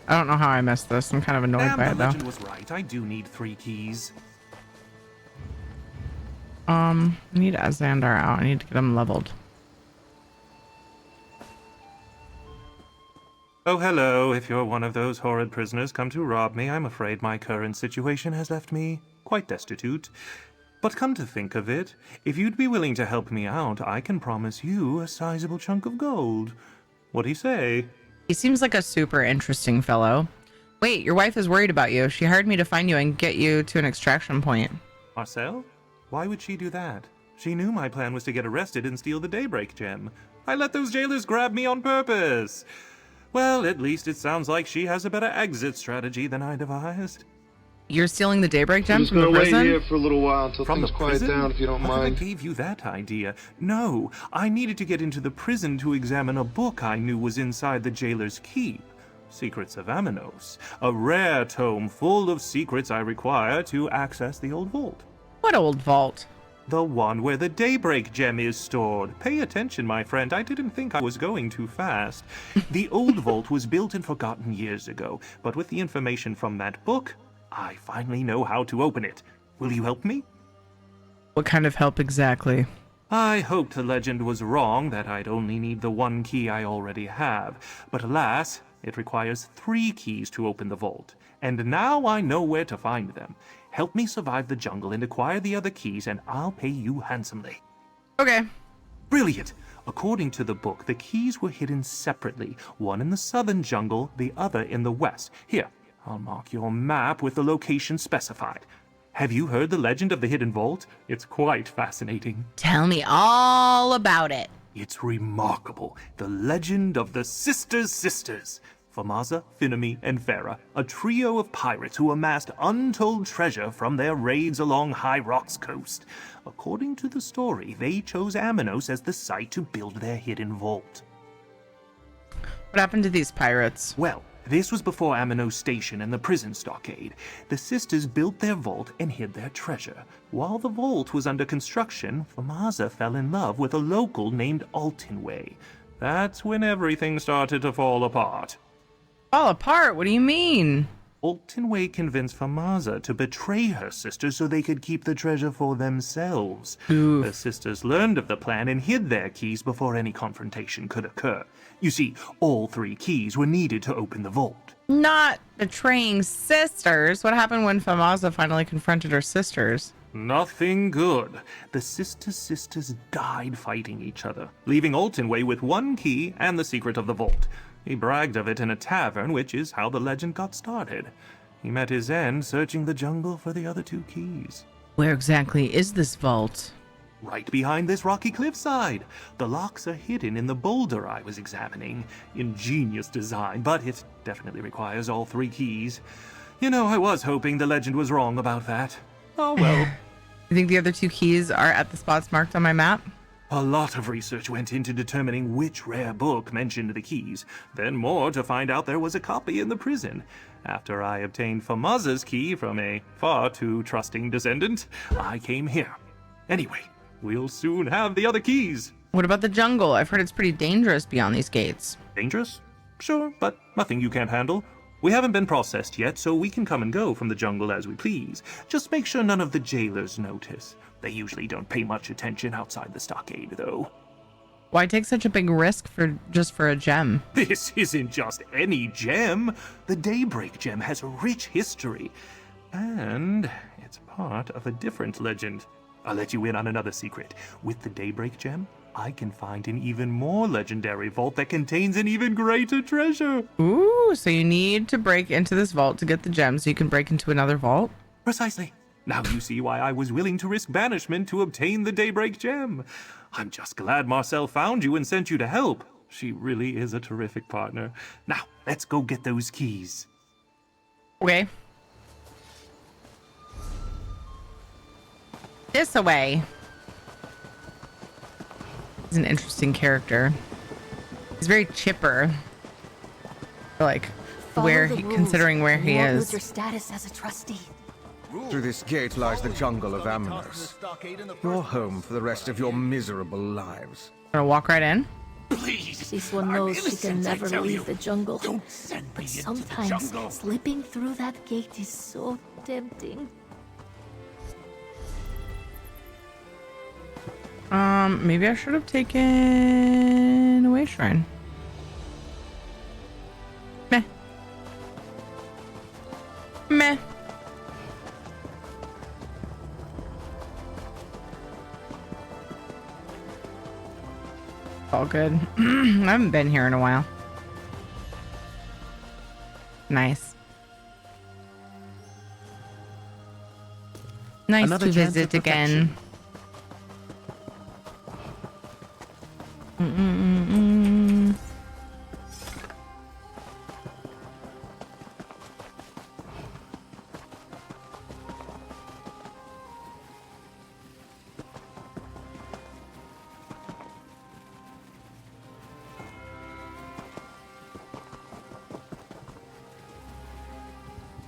I don't know how I missed this. I'm kind of annoyed by it, the legend though. was right. I do need 3 keys. I need Azandar out. I need to get him leveled. Oh, hello. If you're one of those horrid prisoners come to rob me, I'm afraid my current situation has left me quite destitute. But come to think of it, if you'd be willing to help me out, I can promise you a sizable chunk of gold. What do you say? He seems like a super interesting fellow. Wait, your wife is worried about you. She hired me to find you and get you to an extraction point. Marcel? Why would she do that? She knew my plan was to get arrested and steal the Daybreak gem. I let those jailers grab me on purpose. Well, at least it sounds like she has a better exit strategy than I devised. You're stealing the Daybreak gem I'm just from the gonna wait prison? here for a little while until From things the quiet prison? down, if you don't What mind. gave you that idea? No, I needed to get into the prison to examine a book I knew was inside the jailer's keep. Secrets of Aminos. A rare tome full of secrets I require to access the old vault. What old vault? The one where the Daybreak gem is stored. Pay attention, my friend. I didn't think I was going too fast. The old vault was built and forgotten years ago, but with the information from that book, I finally know how to open it. Will you help me? What kind of help exactly? I hoped the legend was wrong, that I'd only need the 1 key I already have. But alas, it requires 3 keys to open the vault. And now I know where to find them. Help me survive the jungle and acquire the other keys, and I'll pay you handsomely. Okay. Brilliant! According to the book, the keys were hidden separately. One in the southern jungle, the other in the west. Here, I'll mark your map with the location specified. Have you heard the legend of the hidden vault? It's quite fascinating. Tell me all about it. It's remarkable. The legend of the Sisters. Famaza, Finami, and Farah, a trio of pirates who amassed untold treasure from their raids along High Rock's coast. According to the story, they chose Aminos as the site to build their hidden vault. What happened to these pirates? Well, this was before Aminos Station and the prison stockade. The sisters built their vault and hid their treasure. While the vault was under construction, Famaza fell in love with a local named Altinway. That's when everything started to fall apart. Fall apart? What do you mean? Altinway convinced Famaza to betray her sisters so they could keep the treasure for themselves. The sisters learned of the plan and hid their keys before any confrontation could occur. You see, all 3 keys were needed to open the vault. Not betraying sisters. What happened when Famaza finally confronted her sisters? Nothing good. The sisters died fighting each other, leaving Altinway with 1 key and the secret of the vault. He bragged of it in a tavern, which is how the legend got started. He met his end searching the jungle for the other 2 keys. Where exactly is this vault? Right behind this rocky cliffside. The locks are hidden in the boulder I was examining. Ingenious design, but it definitely requires all 3 keys. You know, I was hoping the legend was wrong about that. Oh well. You think the other 2 keys are at the spots marked on my map? A lot of research went into determining which rare book mentioned the keys, then more to find out there was a copy in the prison. After I obtained Famaza's key from a far too trusting descendant, I came here. Anyway, we'll soon have the other keys. What about the jungle? I've heard it's pretty dangerous beyond these gates. Dangerous? Sure, but nothing you can't handle. We haven't been processed yet, so we can come and go from the jungle as we please. Just make sure none of the jailers notice. They usually don't pay much attention outside the stockade, though. Why take such a big risk just for a gem? This isn't just any gem. The Daybreak gem has a rich history, and it's part of a different legend. I'll let you in on another secret. With the Daybreak gem, I can find an even more legendary vault that contains an even greater treasure. Ooh, so you need to break into this vault to get the gem so you can break into another vault? Precisely. Now you see why I was willing to risk banishment to obtain the Daybreak gem. I'm just glad Marcel found you and sent you to help. She really is a terrific partner. Now, let's go get those keys. Okay. This away. He's an interesting character. He's very chipper. Like, considering where he is. Your status as a trustee. Through this gate lies the jungle of Amanos. Your home for the rest of your miserable lives. Gonna walk right in? Please. This one knows she can never leave the jungle. But sometimes slipping through that gate is so tempting. Maybe I should have taken away shrine. Meh. Meh. All good. I haven't been here in a while. Nice. Nice Another to chance visit at again.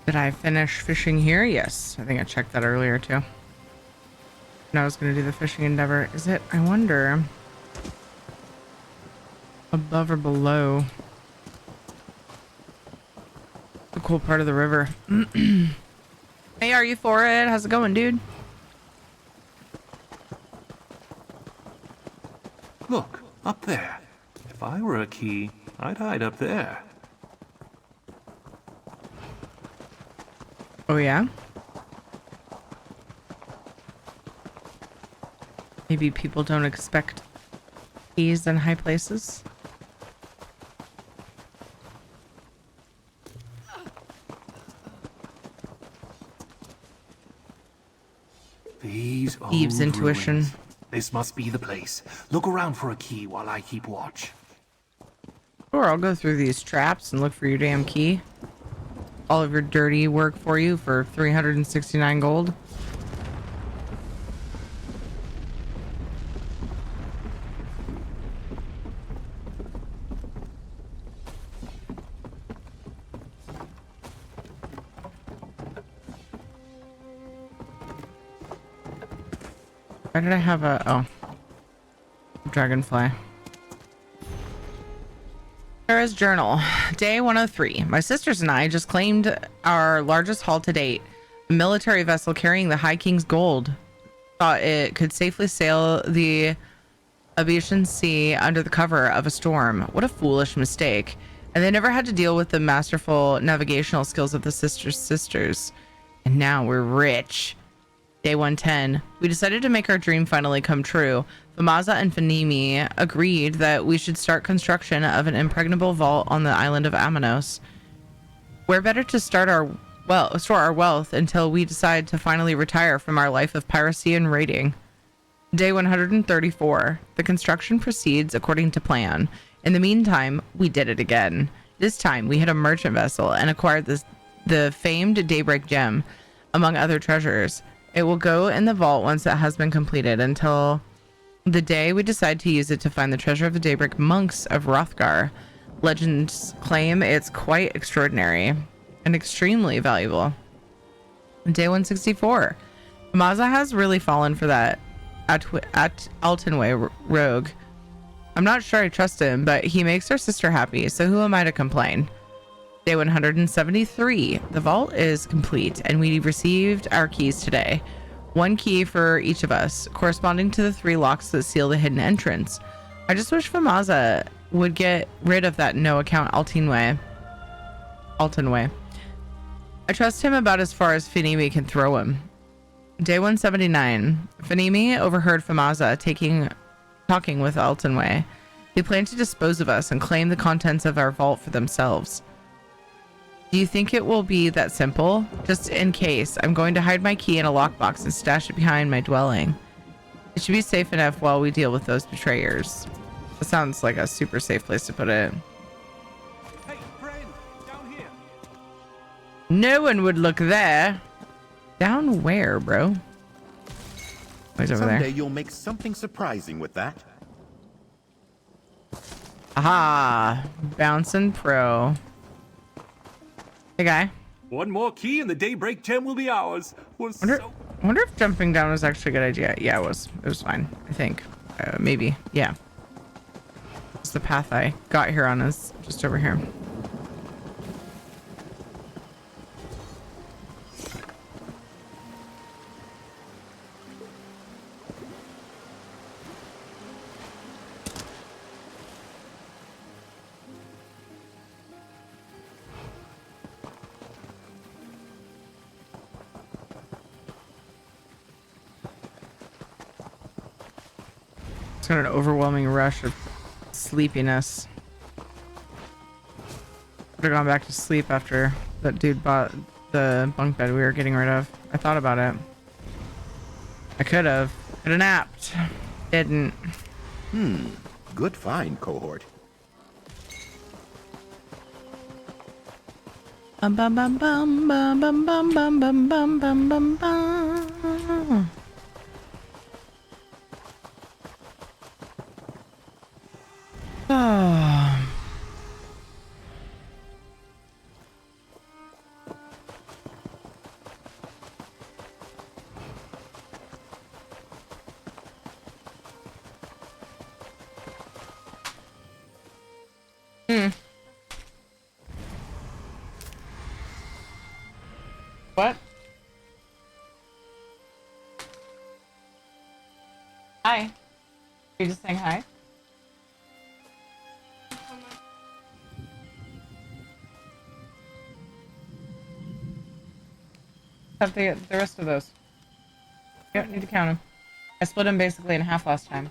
Did I finish fishing here? Yes. I think I checked that earlier too. And I was going to do the fishing endeavor. Is it? I wonder. Above or below? The cool part of the river. Hey, are you for it? How's it going, dude? Look, up there. If I were a key, I'd hide up there. Oh, yeah? Maybe people don't expect keys in high places. These Eve's old intuition. ruins. This must be the place. Look around for a key while I keep watch. Sure, I'll go through these traps and look for your damn key. All of your dirty work for you for 369 gold. Why did I have a dragonfly? Sarah's journal, day 103. My sisters and I just claimed our largest haul to date. A military vessel carrying the High King's gold. Thought it could safely sail the Abetian Sea under the cover of a storm. What a foolish mistake. And they never had to deal with the masterful navigational skills of the sisters. And now we're rich. Day 110. We decided to make our dream finally come true. Famaza and Fanimi agreed that we should start construction of an impregnable vault on the island of Amanos. We're better to store our wealth until we decide to finally retire from our life of piracy and raiding. Day 134. The construction proceeds according to plan. In the meantime, we did it again. This time, we hit a merchant vessel and acquired the famed Daybreak gem, among other treasures. It will go in the vault once it has been completed. Until The day we decide to use it to find the treasure of the Daybreak monks of Hrothgar. Legends claim it's quite extraordinary and extremely valuable. Day 164. Maza has really fallen for that at Altonway rogue. I'm not sure I trust him, but he makes our sister happy, so who am I to complain? Day 173. The vault is complete, and we received our keys today. 1 key for each of us, corresponding to the 3 locks that seal the hidden entrance. I just wish Famaza would get rid of that no-account Altonway. I trust him about as far as Finimi can throw him. Day 179. Finimi overheard Famaza talking with Altonway. They plan to dispose of us and claim the contents of our vault for themselves. Do you think it will be that simple? Just in case, I'm going to hide my key in a lockbox and stash it behind my dwelling. It should be safe enough while we deal with those betrayers. That sounds like a super safe place to put it. Hey, friend, down here. No one would look there. Down where, bro? Oh, he's over there. Someday you'll make something surprising with that. Aha! Bouncing pro. Hey, guy. 1 more key and the Daybreak gem will be ours. I wonder if jumping down was actually a good idea. Yeah, it was. It was fine, I think. Maybe. Yeah. It's the path I got here on is just over here. Got an overwhelming rush of sleepiness. Would have gone back to sleep after that dude bought the bunk bed we were getting rid of. I thought about it. I could have napped. Didn't. Good find, cohort. Bum bum bum bum bum bum bum bum bum bum bum bum bum. Oh. What? Hi. Are you just saying hi? Have the rest of those. You don't need to count them. I split them basically in half last time.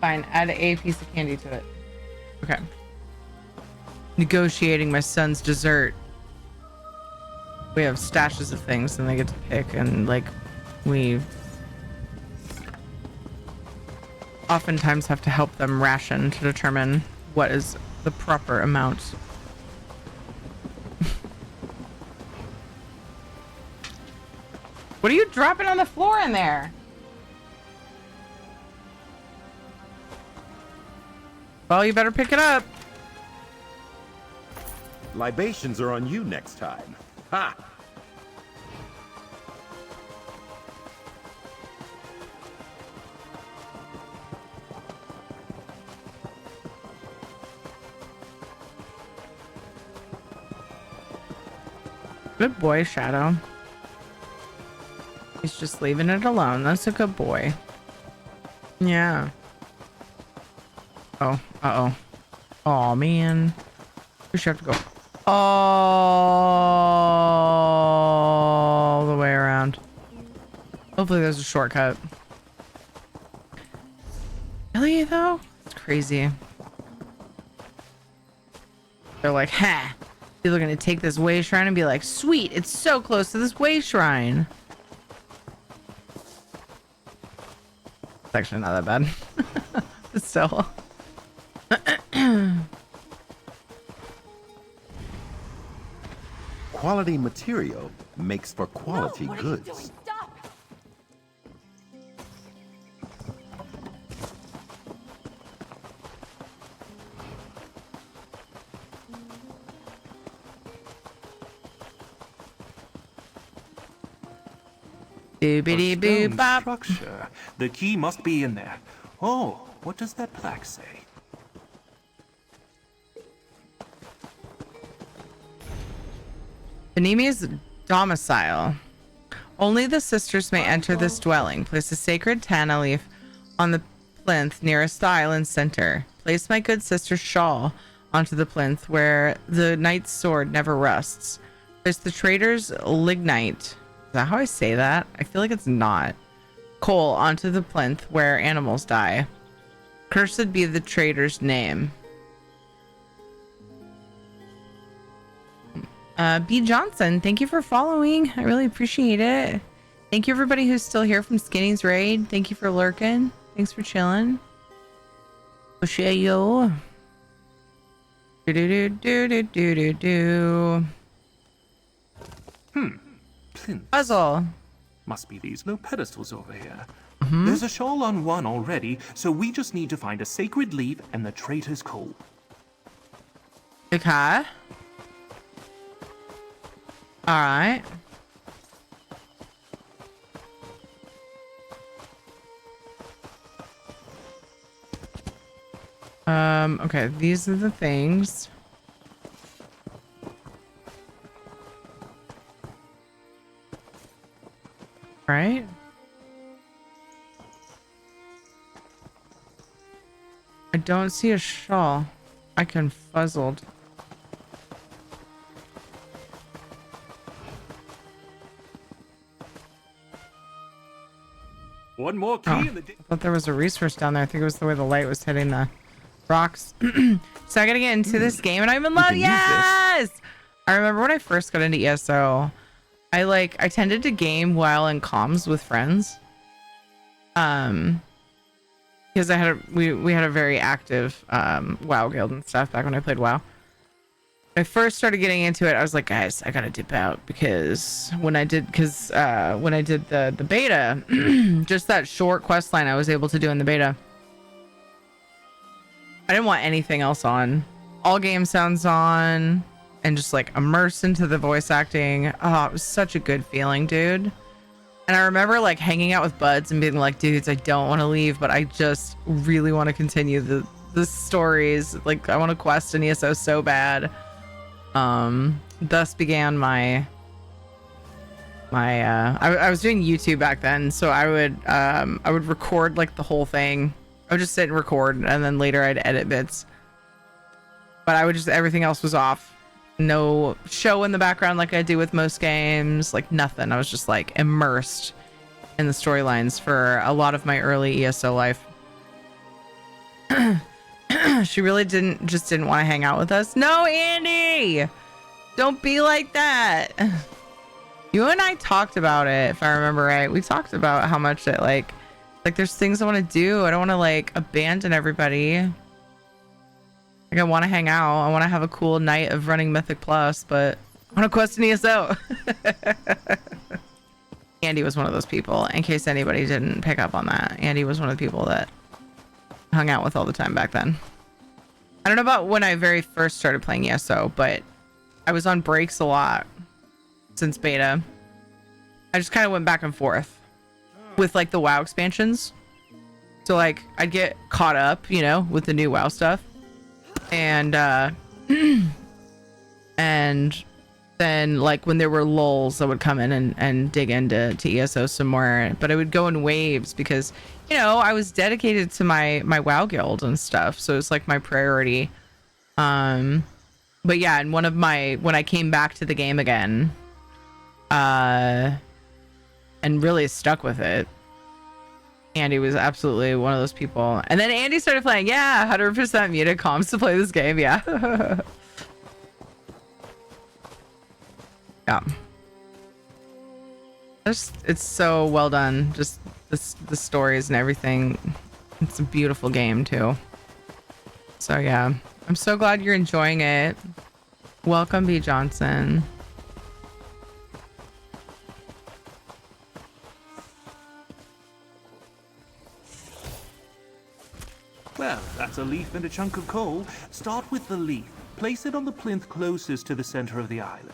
Fine, add a piece of candy to it. Okay. Negotiating my son's dessert. We have stashes of things and they get to pick, and like we oftentimes have to help them ration to determine what is the proper amount. What are you dropping on the floor in there? Well, you better pick it up. Libations are on you next time. Ha! Good boy, Shadow. He's just leaving it alone. That's a good boy. Yeah. Oh, uh-oh. Aw, man. We should have to go all the way around. Hopefully there's a shortcut. Really, though? It's crazy. They're like, ha! People are gonna take this way shrine and be like, sweet, it's so close to this way shrine. It's actually not that bad. But still. Quality material makes for quality goods. Boobity boo bop. Structure. The key must be in there. Oh, what does that plaque say? Benimi's domicile. Only the sisters may enter this dwelling. Place a sacred tana leaf on the plinth nearest the island center. Place my good sister's shawl onto the plinth where the knight's sword never rusts. Place the trader's lignite. Is that how I say that? I feel like it's not. Coal onto the plinth where animals die. Cursed be the trader's name. B. Johnson, thank you for following. I really appreciate it. Thank you everybody who's still here from Skinny's Raid. Thank you for lurking. Thanks for chilling. Appreciate you. Do. Plinth. Puzzle. Must be these low pedestals over here. There's a shawl on one already, so we just need to find a sacred leaf and the traitor's coal. Okay. All right. Okay, these are the things. Right? I don't see a shawl. I confuzzled. One more key in the... I thought there was a resource down there. I think it was the way the light was hitting the rocks. So I gotta get into this game and I'm in love. Yes! I remember when I first got into ESO, I tended to game while in comms with friends. Because we had a very active WoW guild and stuff back when I played WoW. When I first started getting into it, I was like, guys, I gotta dip out because when I did the beta, just that short quest line I was able to do in the beta, I didn't want anything else on. All game sounds on and just like immersed into the voice acting. Oh, it was such a good feeling, dude. And I remember like hanging out with buds and being like, dudes, I don't want to leave, but I just really want to continue the stories. Like I want to quest in ESO so bad. Thus began I was doing YouTube back then, so I would record like the whole thing. I would just sit and record and then later I'd edit bits. But I would just, everything else was off. No show in the background like I do with most games, like nothing. I was just like immersed in the storylines for a lot of my early ESO life. She really didn't want to hang out with us. No, Andy, don't be like that. You and I talked about it, if I remember right. We talked about how much it like there's things I want to do. I don't want to like abandon everybody. Like I want to hang out. I want to have a cool night of running Mythic Plus, but I want to quest an ESO. Andy was one of those people, in case anybody didn't pick up on that. Andy was one of the people that hung out with all the time back then. I don't know about when I very first started playing ESO, but I was on breaks a lot since beta. I just kind of went back and forth with like the WoW expansions. So like I'd get caught up, you know, with the new WoW stuff. And and then like when there were lulls, I would come in and dig into ESO some more, but I would go in waves because, you know, I was dedicated to my WoW guild and stuff, so it's like my priority. But yeah, and when I came back to the game again, and really stuck with it, Andy was absolutely one of those people. And then Andy started playing. Yeah, 100% muted comms to play this game. Yeah. Yeah. It's so well done. Just the stories and everything. It's a beautiful game too. So yeah, I'm so glad you're enjoying it. Welcome, B. Johnson. Well, that's a leaf and a chunk of coal. Start with the leaf. Place it on the plinth closest to the center of the island.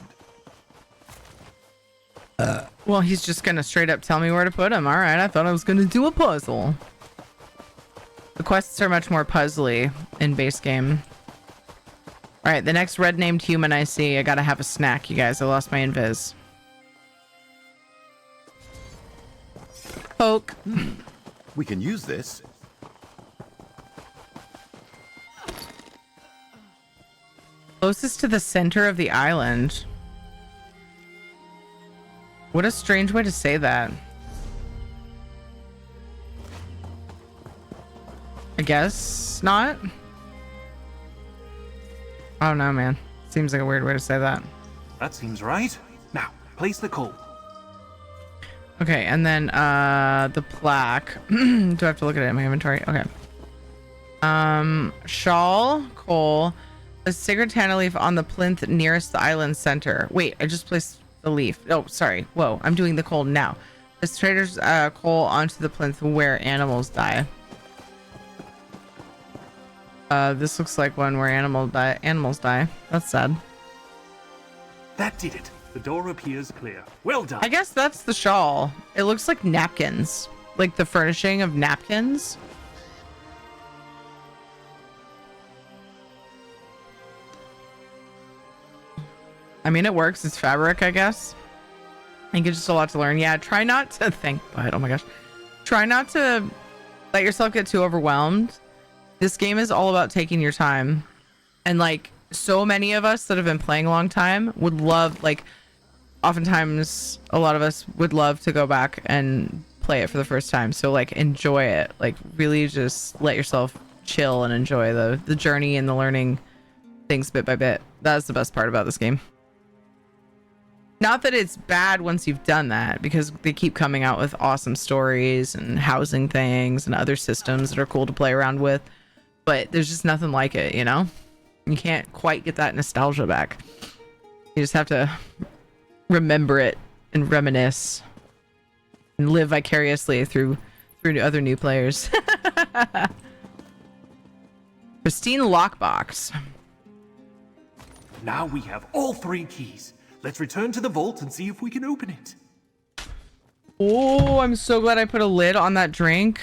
Well, he's just gonna straight up tell me where to put him. All right, I thought I was gonna do a puzzle. The quests are much more puzzly in base game. All right, the next red named human I see, I gotta have a snack, you guys. I lost my invis. Poke. We can use this. Closest to the center of the island. What a strange way to say that. I guess not. I don't know, man. Seems like a weird way to say that. That seems right. Now, place the coal. Okay, and then the plaque. Do I have to look at it in my inventory? Okay. Shawl, coal, a sacred tanner leaf on the plinth nearest the island center. Wait, I just placed the leaf. Oh, sorry. Whoa, I'm doing the coal now. This trader's coal onto the plinth where animals die. This looks like one where animals die. That's sad. That did it. The door appears clear. Well done. I guess that's the shawl. It looks like napkins. Like the furnishing of napkins. I mean, it works. It's fabric, I guess. I think it's just a lot to learn. Yeah, try not to think. Oh my gosh. Try not to let yourself get too overwhelmed. This game is all about taking your time. And like so many of us that have been playing a long time would love, like, oftentimes a lot of us would love to go back and play it for the first time. So like enjoy it. Like really just let yourself chill and enjoy the journey and the learning things bit by bit. That's the best part about this game. Not that it's bad once you've done that, because they keep coming out with awesome stories and housing things and other systems that are cool to play around with. But there's just nothing like it, you know? You can't quite get that nostalgia back. You just have to remember it and reminisce and live vicariously through other new players. Pristine lockbox. Now we have all 3 keys. Let's return to the vault and see if we can open it. Oh, I'm so glad I put a lid on that drink.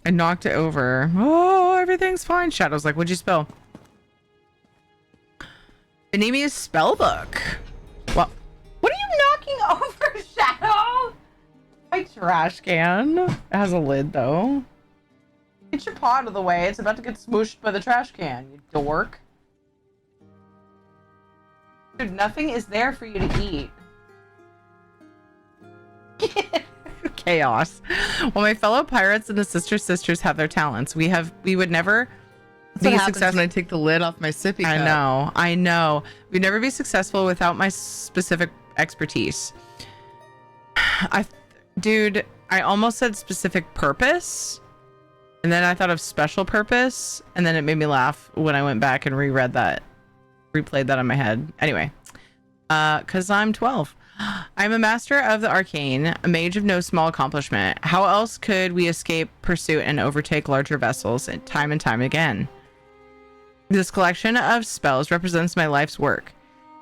I knocked it over. Oh, everything's fine. Shadow's like, what'd you spill? Benemia's spellbook. What are you knocking over, Shadow? My trash can. It has a lid, though. Get your paw out of the way. It's about to get smooshed by the trash can, you dork. Dude, nothing is there for you to eat. Chaos. Well, my fellow pirates and the sisters have their talents. We would never be successful when I take the lid off my sippy cup. I know. We'd never be successful without my specific expertise. Dude, I almost said specific purpose, and then I thought of special purpose, and then it made me laugh when I went back and replayed that in my head. Anyway, because I'm 12. I'm a master of the arcane, a mage of no small accomplishment. How else could we escape pursuit and overtake larger vessels time and time again? This collection of spells represents my life's work.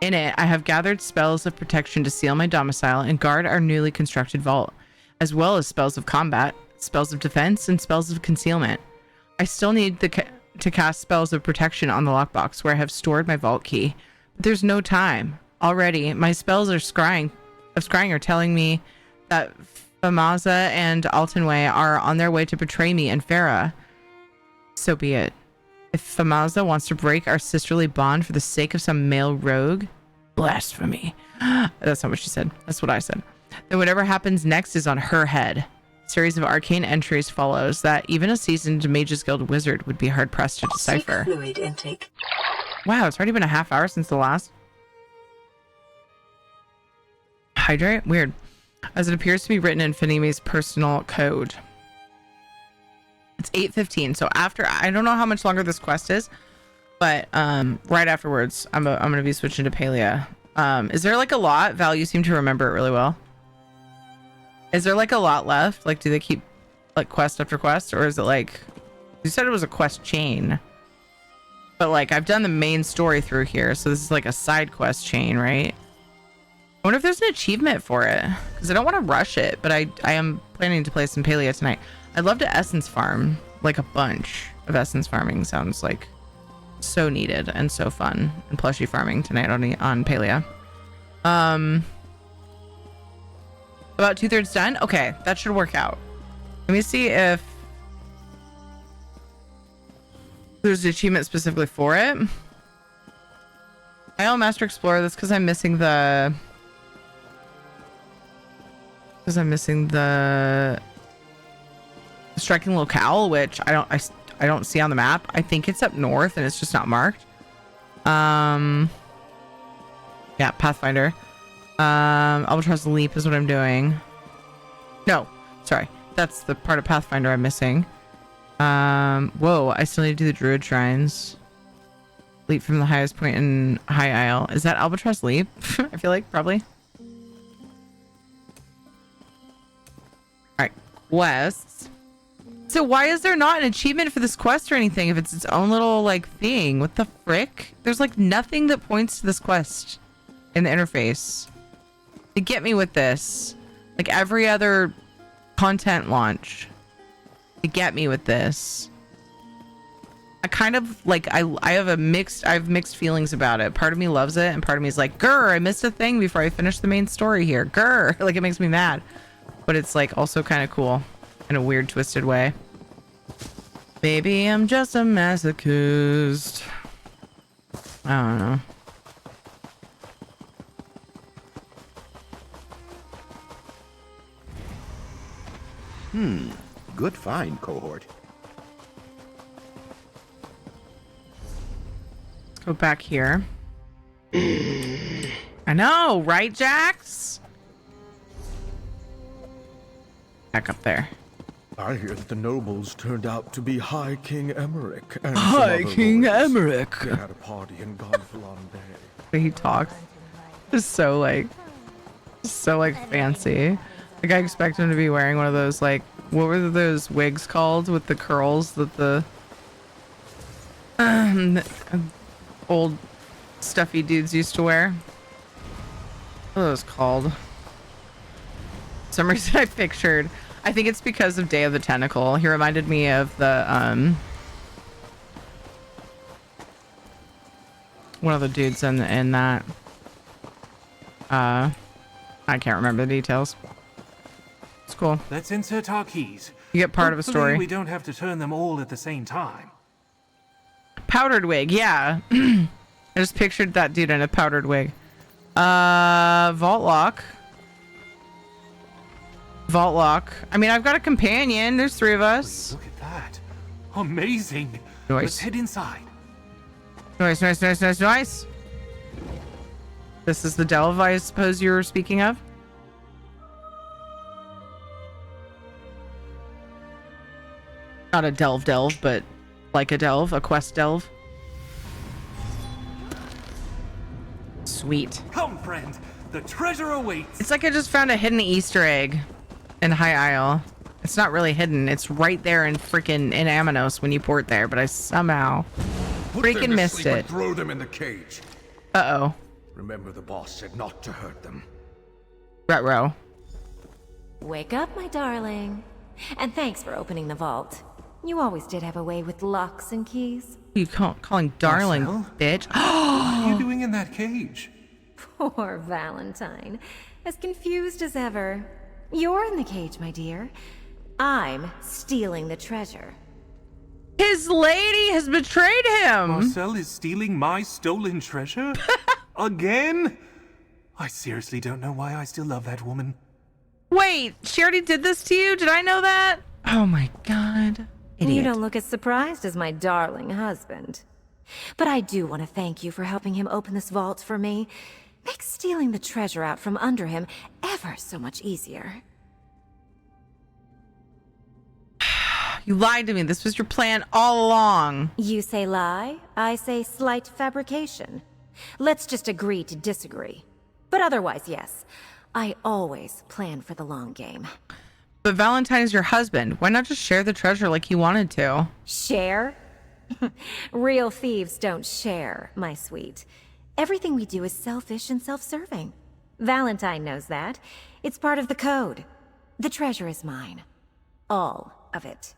In it, I have gathered spells of protection to seal my domicile and guard our newly constructed vault, as well as spells of combat, spells of defense, and spells of concealment. I still need to cast spells of protection on the lockbox where I have stored my vault key, but there's no time. Already, my spells of scrying are telling me that Famaza and Altonway are on their way to betray me and Farah. So be it. If Famaza wants to break our sisterly bond for the sake of some male rogue, blasphemy. That's not what she said. That's what I said. Then whatever happens next is on her head. A series of arcane entries follows that even a seasoned Mages Guild wizard would be hard pressed to decipher. Fluid intake. Wow, it's already been a half hour since the last. Hydrate? Weird. As it appears to be written in Finimi's personal code. It's 8:15, so after, I don't know how much longer this quest is, but right afterwards, I'm gonna be switching to Palia. Is there like a lot? Val, you seem to remember it really well. Is there like a lot left? Like, do they keep like quest after quest, or is it like You said it was a quest chain. But like I've done the main story through here, so this is like a side quest chain, right? I wonder if there's an achievement for it. Because I don't want to rush it, but I am planning to play some Palia tonight. I'd love to essence farm, like a bunch of essence farming sounds like so needed and so fun. And plushie farming tonight on Palia. About 2/3 done? Okay, that should work out. Let me see if there's an achievement specifically for it. I am Master Explorer. That's because I'm missing the... striking locale, which I don't see on the map. I think it's up north and it's just not marked. Yeah, Pathfinder. Albatross Leap is what I'm doing. No, sorry. That's the part of Pathfinder I'm missing. Whoa, I still need to do the Druid Shrines. Leap from the highest point in High Isle. Is that Albatross Leap? I feel like, probably. Alright, quests. So why is there not an achievement for this quest or anything if it's its own little, like, thing? What the frick? There's, like, nothing that points to this quest in the interface. To get me with this. Like, every other content launch. To get me with this. I kind of like I have mixed feelings about it. Part of me loves it and part of me is like, grr, I missed a thing before I finished the main story here. Grr. Like, it makes me mad. But it's like also kind of cool in a weird twisted way. Maybe I'm just a masochist. I don't know. Good find, cohort. Let's go back here. I know, right, Jax? Back up there. I hear that the nobles turned out to be High King Emmerich and High King Emmerich. They had a party in Gonfalon Bay. The way he talks is so like fancy. Like, I expect him to be wearing one of those, like, what were those wigs called with the curls that the old stuffy dudes used to wear? What are those called? For some reason I think it's because of Day of the Tentacle. He reminded me of the one of the dudes in that. I can't remember the details. It's cool. Let's insert our keys. You get part of a story. Hopefully we don't have to turn them all at the same time. Powdered wig, yeah. I just pictured that dude in a powdered wig. Vault lock. Vault lock. I mean, I've got a companion. There's 3 of us. Look at that. Amazing. Nice. Let's head inside. Nice. This is the delve I suppose you were speaking of? Not a delve, but like a delve, a quest delve. Sweet. Come, friend. The treasure awaits. It's like I just found a hidden Easter egg in High Isle. It's not really hidden. It's right there in Amanos when you port there, but I somehow freaking missed it. And throw them in the cage. Uh-oh. Remember, the boss said not to hurt them. Retro. Wake up, my darling. And thanks for opening the vault. You always did have a way with locks and keys. Who you calling darling, Marcel? bitch? What are you doing in that cage? Poor Valentine. As confused as ever. You're in the cage, my dear. I'm stealing the treasure. His lady has betrayed him! Marcel is stealing my stolen treasure? Again? I seriously don't know why I still love that woman. Wait, she already did this to you? Did I know that? Oh my god. Idiot. You don't look as surprised as my darling husband. But I do want to thank you for helping him open this vault for me. Makes stealing the treasure out from under him ever so much easier. You lied to me. This was your plan all along. You say lie, I say slight fabrication. Let's just agree to disagree. But otherwise, yes. I always plan for the long game. But Valentine is your husband. Why not just share the treasure like you wanted to? Share? Real thieves don't share, my sweet. Everything we do is selfish and self-serving. Valentine knows that. It's part of the code. The treasure is mine. All of it.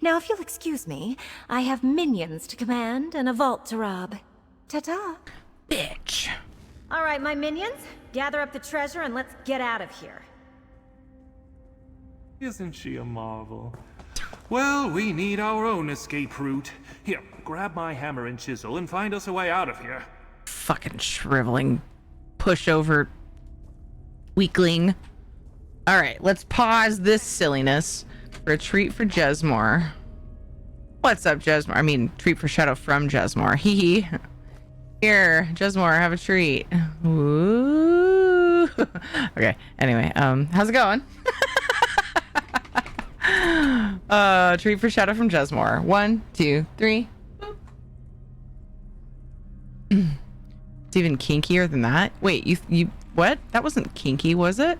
Now, if you'll excuse me, I have minions to command and a vault to rob. Ta-ta. Bitch. All right, my minions, gather up the treasure and let's get out of here. Isn't she a marvel? Well, we need our own escape route. Here, grab my hammer and chisel and find us a way out of here. Fucking shriveling pushover weakling. All right, let's pause this silliness for a treat for Jesmore. What's up, Jesmore? I mean, treat for Shadow from Jesmore. Hee hee. Here, Jesmore, have a treat. Ooh. Okay, anyway, how's it going? Treat for Shadow from Jesmore. 1, 2, 3. It's even kinkier than that. Wait, you what? That wasn't kinky, was it?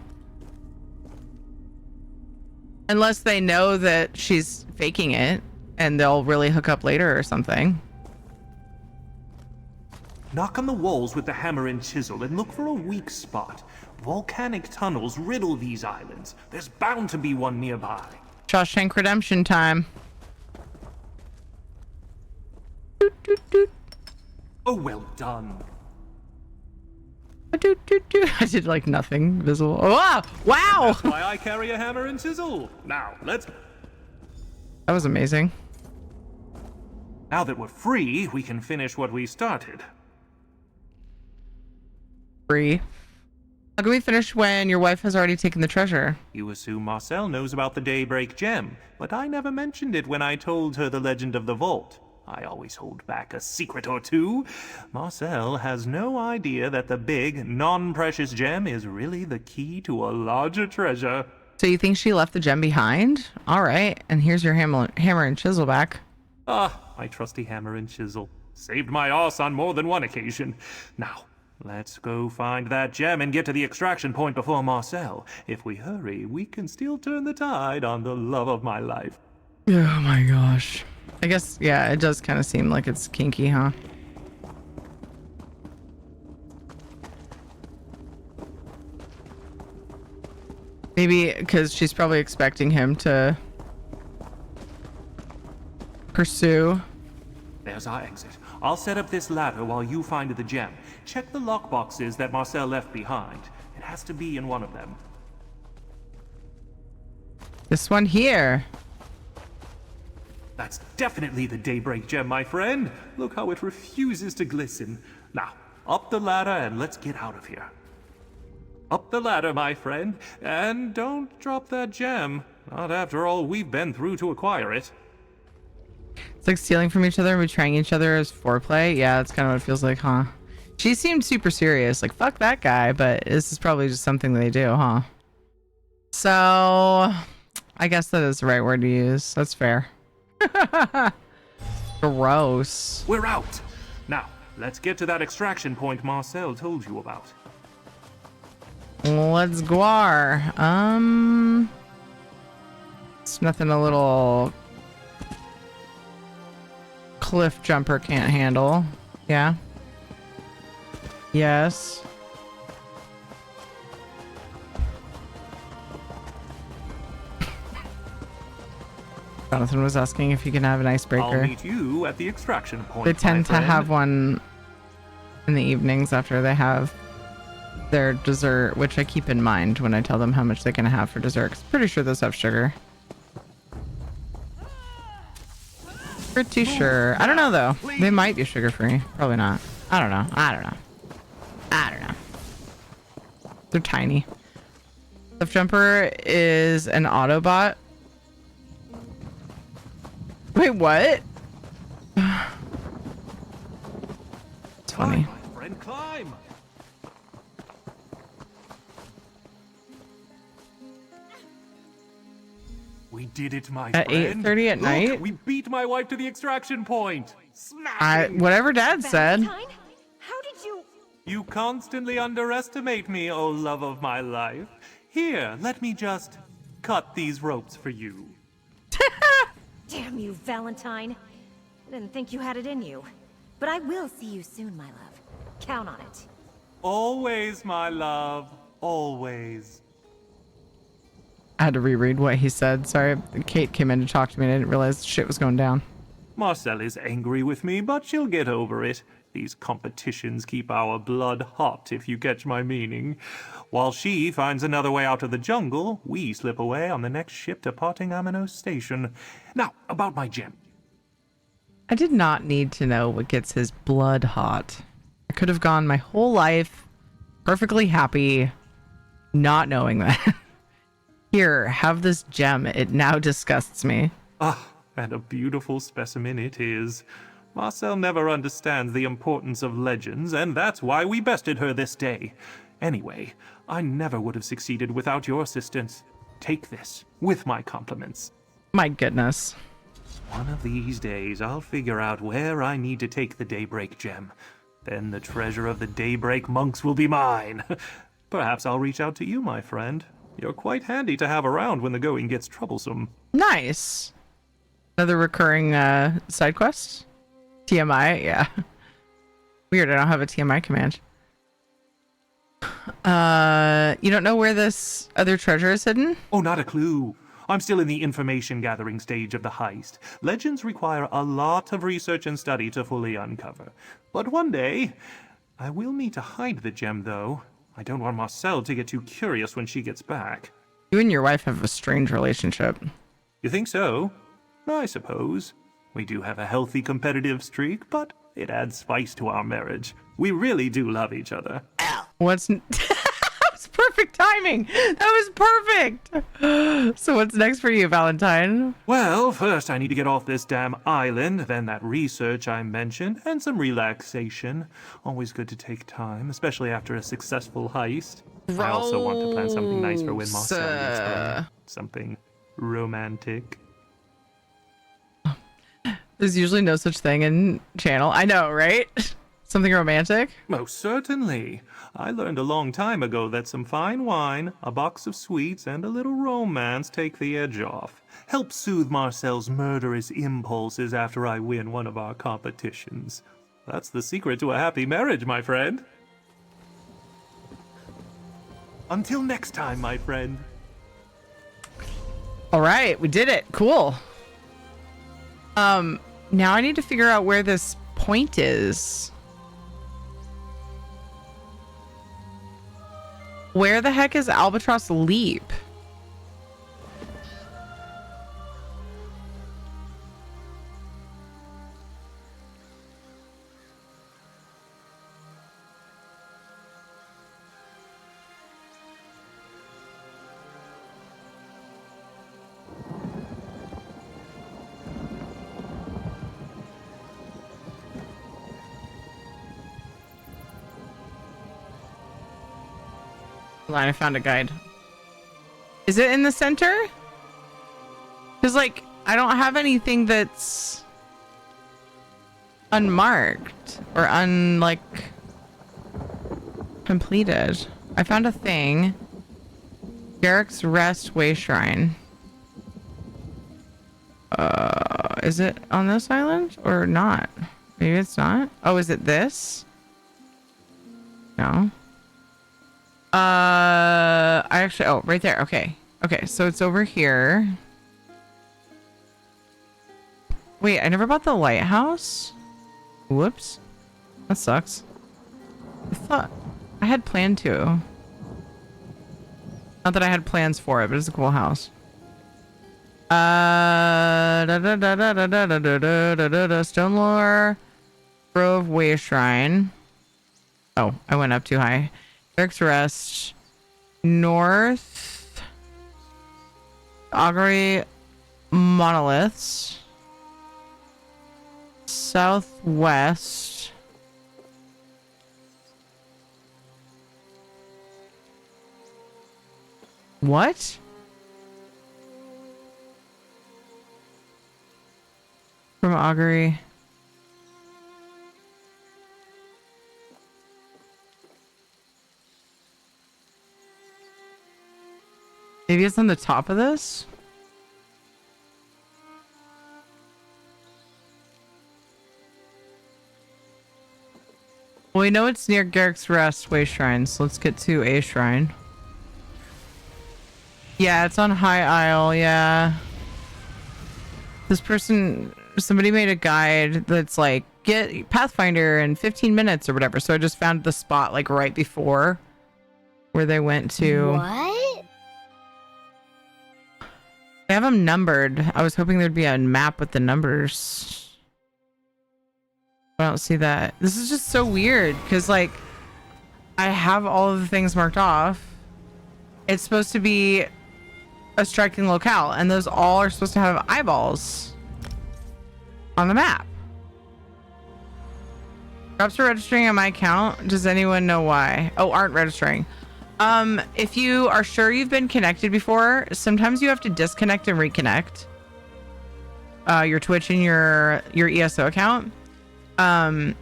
Unless they know that she's faking it and they'll really hook up later or something. Knock on the walls with the hammer and chisel and look for a weak spot. Volcanic tunnels riddle these islands. There's bound to be one nearby. Shawshank Redemption time. Oh, well done. I did like nothing visible. Oh, wow! That's why I carry a hammer and chisel. Now, let's... That was amazing. Now that we're free, we can finish what we started. Free? How can we finish when your wife has already taken the treasure? You assume Marcel knows about the Daybreak Gem, but I never mentioned it when I told her the legend of the vault. I always hold back a secret or two. Marcel has no idea that the big, non-precious gem is really the key to a larger treasure. So you think she left the gem behind? All right, and here's your hammer and chisel back. Ah, my trusty hammer and chisel. Saved my ass on more than one occasion. Now, let's go find that gem and get to the extraction point before Marcel. If we hurry, we can still turn the tide on the love of my life. Oh my gosh. I guess, yeah, it does kind of seem like it's kinky, huh? Maybe because she's probably expecting him to pursue. There's our exit. I'll set up this ladder while you find the gem. Check the lockboxes that Marcel left behind. It has to be in one of them. This one here. That's definitely the Daybreak Gem, my friend. Look how it refuses to glisten. Now, up the ladder and let's get out of here. Up the ladder, my friend, and don't drop that gem. Not after all we've been through to acquire it. It's like stealing from each other and betraying each other as foreplay. Yeah, that's kind of what it feels like, huh? She seemed super serious, like, fuck that guy, but this is probably just something they do, huh? So, I guess that is the right word to use. That's fair. Gross. We're out. Now, let's get to that extraction point Marcel told you about. Let's go. It's nothing a little cliff jumper can't handle. Yeah. Yes. Jonathan was asking if you can have an icebreaker. I'll meet you at the extraction point. They tend to have one in the evenings after they have their dessert, which I keep in mind when I tell them how much they're going to have for dessert. 'Cause I'm pretty sure those have sugar. Pretty sure. I don't know, though. They might be sugar-free. Probably not. I don't know. They're tiny. Cliff Jumper is an Autobot. Wait, what? It's funny. Climb, my friend, climb. We did it, my At friend. 8:30 at Look, night? We beat my wife to the extraction point. Smashing. Whatever Dad said. How did you... You constantly underestimate me, oh love of my life. Here, let me just cut these ropes for you. Damn you, Valentine. I didn't think you had it in you. But I will see you soon, my love. Count on it. Always, my love. Always. I had to reread what he said. Sorry, Kate came in to talk to me and I didn't realize shit was going down. Marcel is angry with me, but she'll get over it. These competitions keep our blood hot, if you catch my meaning. While she finds another way out of the jungle, we slip away on the next ship departing Amino Station. Now, about my gem. I did not need to know what gets his blood hot. I could have gone my whole life perfectly happy, not knowing that. Here, have this gem. It now disgusts me. Ah, and a beautiful specimen it is. Marcel never understands the importance of legends, and that's why we bested her this day. Anyway, I never would have succeeded without your assistance. Take this, with my compliments. My goodness. One of these days, I'll figure out where I need to take the Daybreak gem. Then the treasure of the Daybreak monks will be mine. Perhaps I'll reach out to you, my friend. You're quite handy to have around when the going gets troublesome. Nice. Another recurring side quest? TMI, yeah. Weird, I don't have a TMI command. You don't know where this other treasure is hidden? Oh, not a clue. I'm still in the information gathering stage of the heist. Legends require a lot of research and study to fully uncover. But one day, I will need to hide the gem, though. I don't want Marcel to get too curious when she gets back. You and your wife have a strange relationship. You think so? I suppose. We do have a healthy competitive streak, but it adds spice to our marriage. We really do love each other. What's... That was perfect timing! That was perfect! So what's next for you, Valentine? Well, first I need to get off this damn island, then that research I mentioned, and some relaxation. Always good to take time, especially after a successful heist. I also want to plan something nice for when Marcel gets home. Something romantic. There's usually no such thing in channel. I know, right? Something romantic? Most certainly. I learned a long time ago that some fine wine, a box of sweets, and a little romance take the edge off. Help soothe Marcel's murderous impulses after I win one of our competitions. That's the secret to a happy marriage, my friend. Until next time, my friend. All right, we did it. Cool. Now I need to figure out where this point is. Where the heck is Albatross Leap? I found a guide. Is it in the center? Because, like, I don't have anything that's unmarked or completed. I found a thing. Derek's Rest Way Shrine. Is it on this island or not? Maybe it's not. Oh, is it this? No. Right there. Okay. Okay, so it's over here. Wait, I never bought the lighthouse? Whoops. That sucks. I thought I had planned to. Not that I had plans for it, but it's a cool house. Stonelore Grove Way Shrine. Oh, I went up too high. Derek's Rest. North. Augury Monoliths. Southwest. What? From Augury. Maybe it's on the top of this? Well, we know it's near Garrick's Rest Way Shrine, so let's get to a shrine. Yeah, it's on High Isle, yeah. This person, somebody made a guide that's like, get Pathfinder in 15 minutes or whatever. So I just found the spot like right before where they went to. What? They have them numbered. I was hoping there'd be a map with the numbers. I don't see that. This is just so weird because like I have all of the things marked off. It's supposed to be a striking locale, and those all are supposed to have eyeballs on the map. Drops are registering on my account. Does anyone know why? Oh, aren't registering. If you are sure you've been connected before, sometimes you have to disconnect and reconnect your Twitch and your ESO account. The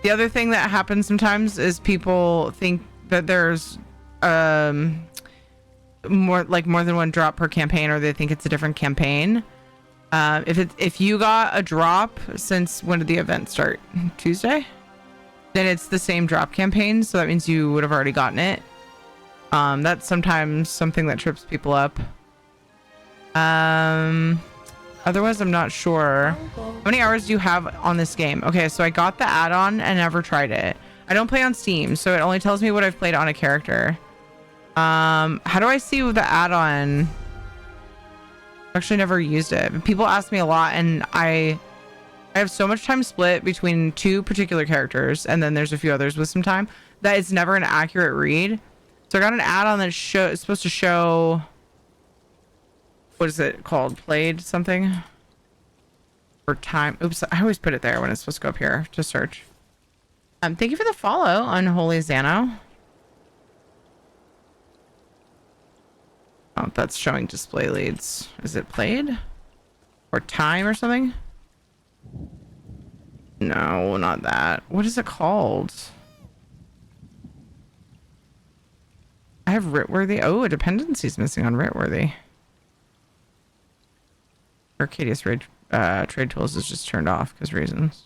other thing that happens sometimes is people think that there's more than one drop per campaign, or they think it's a different campaign. If you got a drop since when did the event start? Tuesday? Then it's the same drop campaign, so that means you would have already gotten it. That's sometimes something that trips people up. Otherwise, I'm not sure. How many hours do you have on this game? Okay, so I got the add-on and never tried it. I don't play on Steam, so it only tells me what I've played on a character. How do I see the add-on? I've actually never used it. People ask me a lot, and I have so much time split between two particular characters, and then there's a few others with some time, that it's never an accurate read. So I got an add-on that's supposed to show... What is it called? Played something? Or time. Oops, I always put it there when it's supposed to go up here to search. Thank you for the follow, Unholy Xano. Oh, that's showing display leads. Is it played? Or time or something? No, not that. What is it called? I have Writworthy. Oh, a dependency's missing on Writworthy. Arcadius trade tools is just turned off because reasons.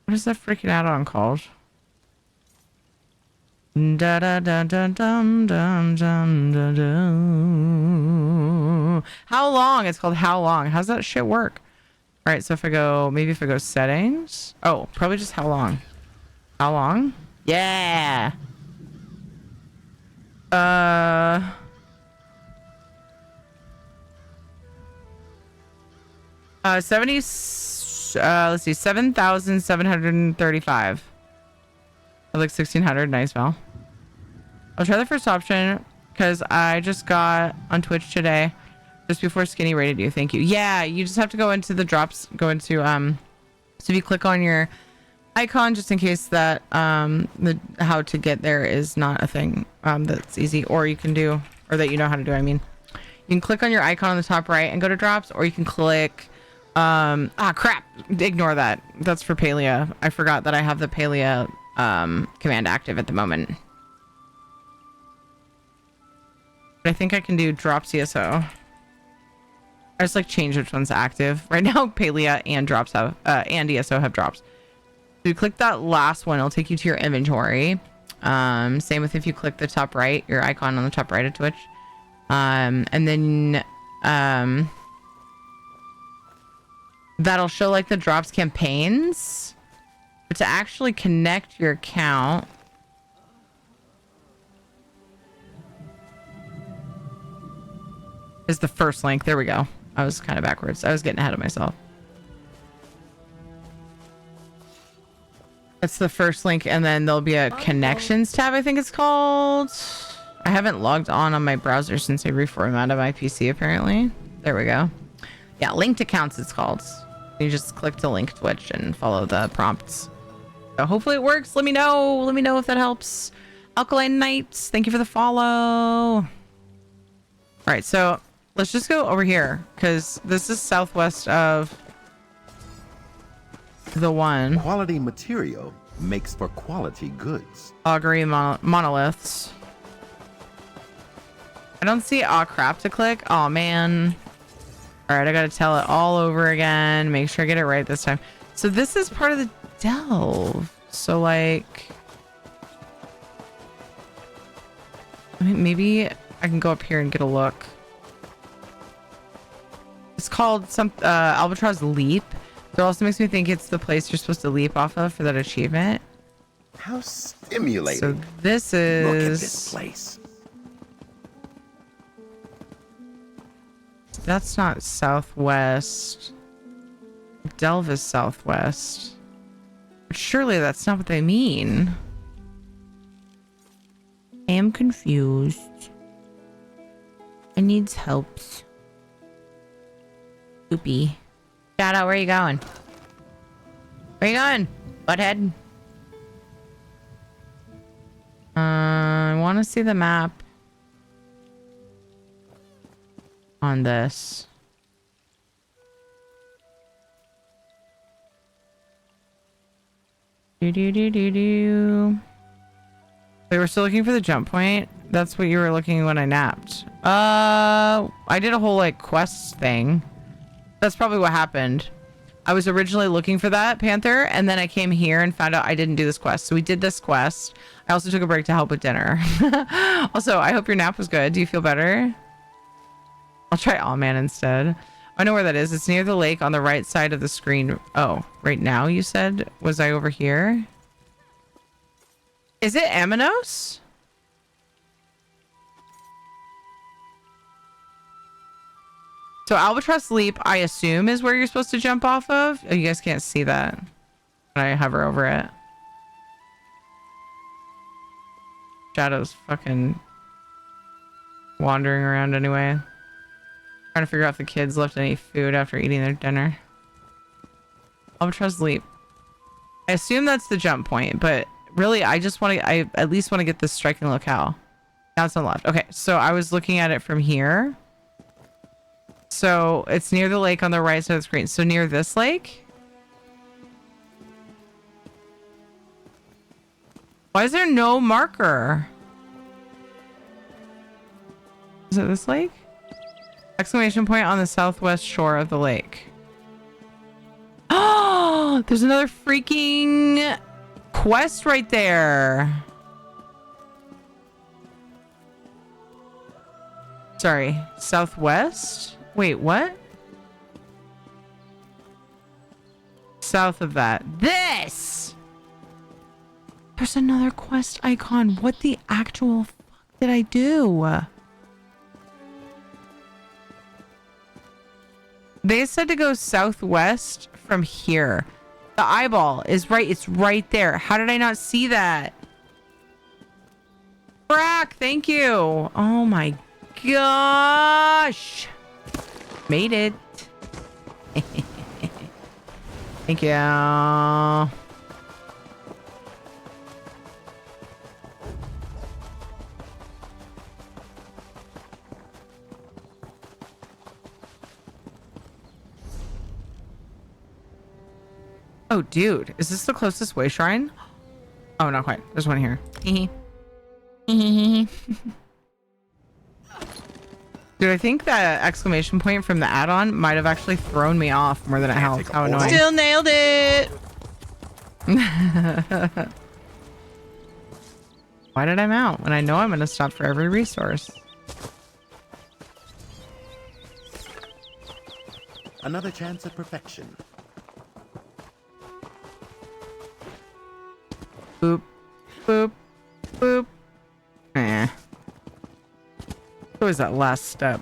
What is that freaking add-on called? Da da da da dum dum dum da da. How long? It's called How Long. How's that shit work? All right, so if I go settings. Oh, probably just how long. How long? Yeah. 7,735. I like 1,600. Nice, Val. I'll try the first option because I just got on Twitch today, just before Skinny rated you. Thank you. Yeah, you just have to go into the drops. Go into so if you click on your icon, just in case that the how to get there is not a thing that's easy, or you can do, or that you know how to do. I mean, you can click on your icon on the top right and go to drops, or you can click. Crap. Ignore that. That's for Palea. I forgot that I have the Palea command active at the moment. But I think I can do drops ESO. I just like change which one's active. Right now, Palea and drops have and ESO have drops. So you click that last one, it'll take you to your inventory. Same with if you click the top right, your icon on the top right of Twitch. And then that'll show like the drops campaigns. But to actually connect your account, is the first link. There we go. I was kind of backwards. I was getting ahead of myself. That's the first link, and then there'll be a connections tab, I think it's called. I haven't logged on my browser since I reformatted my PC, apparently. There we go. Yeah, linked accounts it's called. You just click to link Twitch and follow the prompts. So hopefully it works. Let me know. Let me know if that helps. Alkaline Knights, thank you for the follow. All right, so let's just go over here, because this is southwest of the one. Quality material makes for quality goods. Augury monoliths. I don't see crap to click. Oh man. All right, I gotta tell it all over again. Make sure I get it right this time. So this is part of the delve. So like, I mean, maybe I can go up here and get a look. It's called Albatross Leap. It also makes me think it's the place you're supposed to leap off of for that achievement. How stimulating. So this is... Look at this place. That's not southwest. Delve is southwest. But surely that's not what they mean. I am confused. I needs helps. Poopy. Shadow, where are you going? Where you going, butthead? I want to see the map on this. Wait, we're still looking for the jump point. That's what you were looking when I napped. I did a whole like quest thing. That's probably what happened. I was originally looking for that Panther, and then I came here and found out I didn't do this quest. So we did this quest. I also took a break to help with dinner. Also, I hope your nap was good. Do you feel better? I'll try All Man instead. I know where that is. It's near the lake on the right side of the screen. Oh, right now you said? Was I over here? Is it Aminos? So Albatross Leap, I assume, is where you're supposed to jump off of. Oh, you guys can't see that when I hover over it. Shadow's fucking wandering around anyway. Trying to figure out if the kids left any food after eating their dinner. Albatross Leap. I assume that's the jump point, but really I just want to, I at least want to get this striking locale. Now it's on the left. Okay, so I was looking at it from here. So it's near the lake on the right side of the screen. So near this lake? Why is there no marker? Is it this lake? Exclamation point on the southwest shore of the lake. Oh, there's another freaking quest right there. Sorry, southwest? Wait, what? South of that. This! There's another quest icon. What the actual fuck did I do? They said to go southwest from here. The eyeball is right. It's right there. How did I not see that? Frack, thank you. Oh my gosh. Made it. Thank you. Oh, dude. Is this the closest way shrine? Oh, not quite. There's one here. Dude, I think that exclamation point from the add-on might have actually thrown me off more than it helped. How annoying. Still nailed it. Why did I mount when I know I'm going to stop for every resource? Another chance at perfection. Boop, boop, boop. Eh. What was that last step?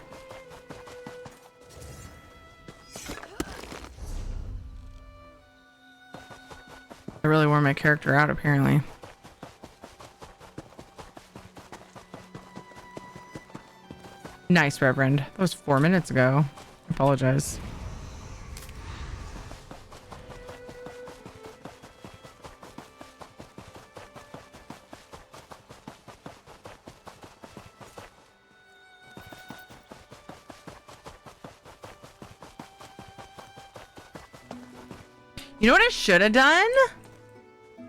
I really wore my character out, apparently. Nice, Reverend. That was 4 minutes ago. I apologize. You know what I should have done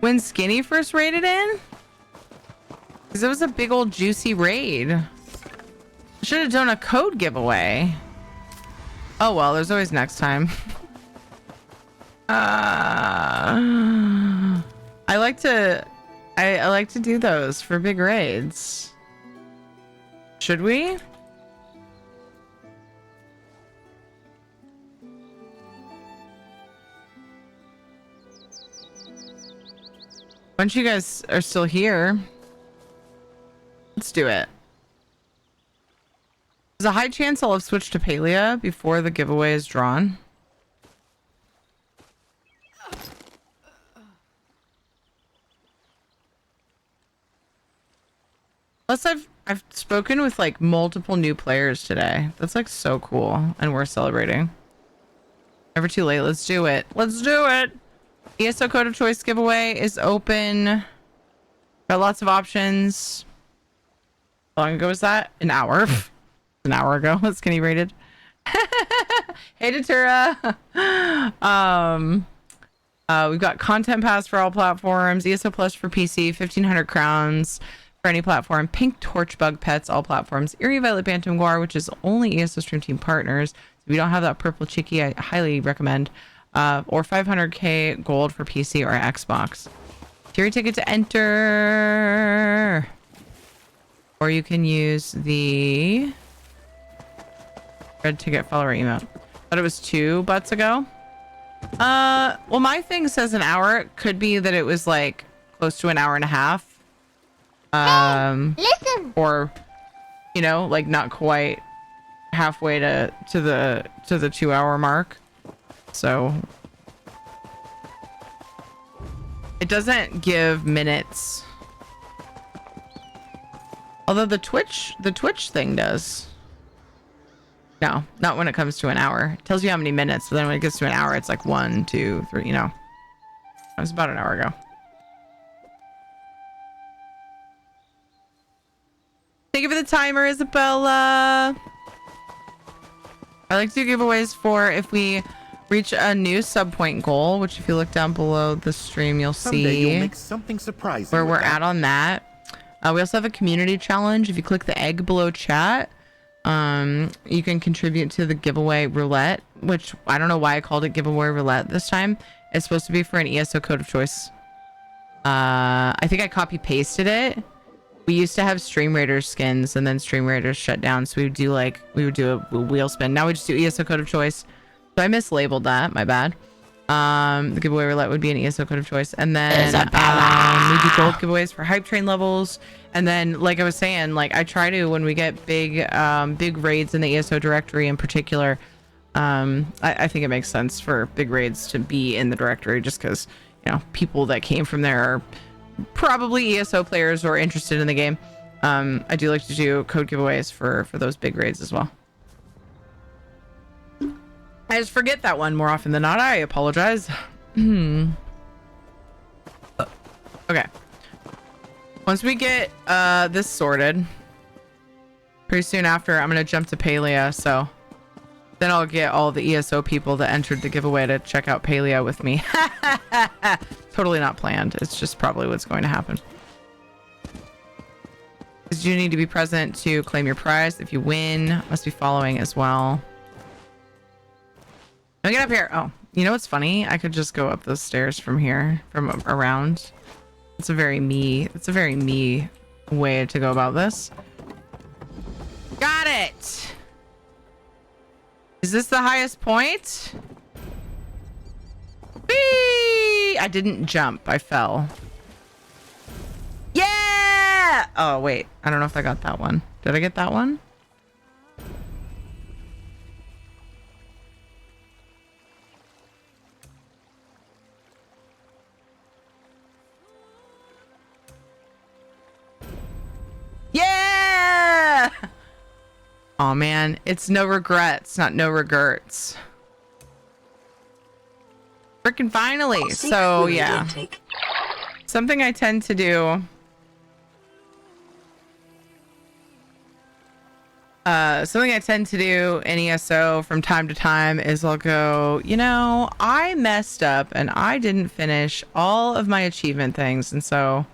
when Skinny first raided in? Because it was a big old juicy raid. Should have done a code giveaway. Oh well, there's always next time. I like to do those for big raids. Should we? Once you guys are still here, let's do it. There's a high chance I'll have switched to Palia before the giveaway is drawn. Plus, I've spoken with like multiple new players today. That's like so cool, and we're celebrating. Never too late. Let's do it. Let's do it. ESO Code of Choice giveaway is open. Got lots of options. How long ago was that? An hour. An hour ago. That's skinny rated. Hey, Datura. We've got Content Pass for all platforms. ESO Plus for PC. 1,500 crowns for any platform. Pink Torch Bug Pets, all platforms. Eerie Violet Bantam Guar, which is only ESO Stream Team partners. If you don't have that purple chickie, I highly recommend. Or 500k gold for PC or Xbox. Tier ticket to enter. Or you can use the red ticket follower emote. Thought it was 2 butts ago. Well, my thing says an hour. It could be that it was like close to an hour and a half. Listen. Or, you know, like not quite halfway to the 2-hour mark. So it doesn't give minutes. Although the Twitch thing does. No, not when it comes to an hour. It tells you how many minutes, but then when it gets to an hour, it's like 1, 2, 3, you know. That was about an hour ago. Thank you for the timer, Isabella. I like to do giveaways for if we reach a new subpoint goal, which if you look down below the stream, you'll Someday see you'll make something surprising where with we're that. at on that. We also have a community challenge. If you click the egg below chat, you can contribute to the giveaway roulette, which I don't know why I called it giveaway roulette this time. It's supposed to be for an ESO Code of Choice. I think I copy pasted it. We used to have Stream Raiders skins, and then Stream Raiders shut down, so we would do a wheel spin. Now we just do ESO Code of Choice. So I mislabeled that. My bad. The giveaway roulette would be an ESO Code of Choice, and then we do gold giveaways for hype train levels. And then, like I was saying, like I try to, when we get big raids in the ESO directory in particular, I think it makes sense for big raids to be in the directory, just because, you know, people that came from there are probably ESO players or interested in the game. I do like to do code giveaways for those big raids as well. I just forget that one more often than not. I apologize. Okay. Once we get this sorted, pretty soon after, I'm going to jump to Palia. So then I'll get all the ESO people that entered the giveaway to check out Palia with me. Totally not planned. It's just probably what's going to happen. Because you need to be present to claim your prize. If you win, must be following as well. Let me get up here. Oh, you know what's funny? I could just go up those stairs from here, from around. It's a very me way to go about this. Got it. Is this the highest point? Whee! I didn't jump. I fell. Yeah! Oh, wait. I don't know if I got that one. Did I get that one? Yeah! Oh man, it's no regrets, not no regrets. Freaking finally. So yeah, something I tend to do. Something I tend to do in ESO from time to time is I'll go, you know, I messed up and I didn't finish all of my achievement things, and so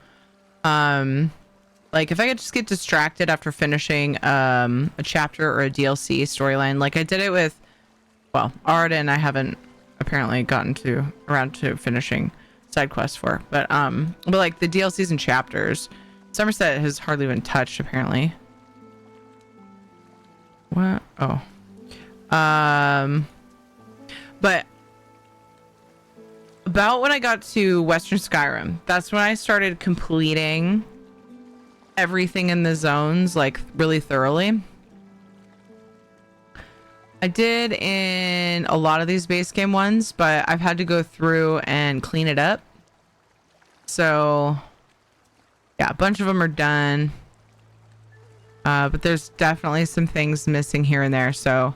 Like if I could just get distracted after finishing a chapter or a DLC storyline, like I did it with, well, Arden I haven't apparently gotten around to finishing side quests for, but like the DLCs and chapters, Somerset has hardly been touched apparently. What? Oh. But about when I got to Western Skyrim, that's when I started completing everything in the zones like really thoroughly. I did in a lot of these base game ones, but I've had to go through and clean it up. So yeah, a bunch of them are done. But there's definitely some things missing here and there. So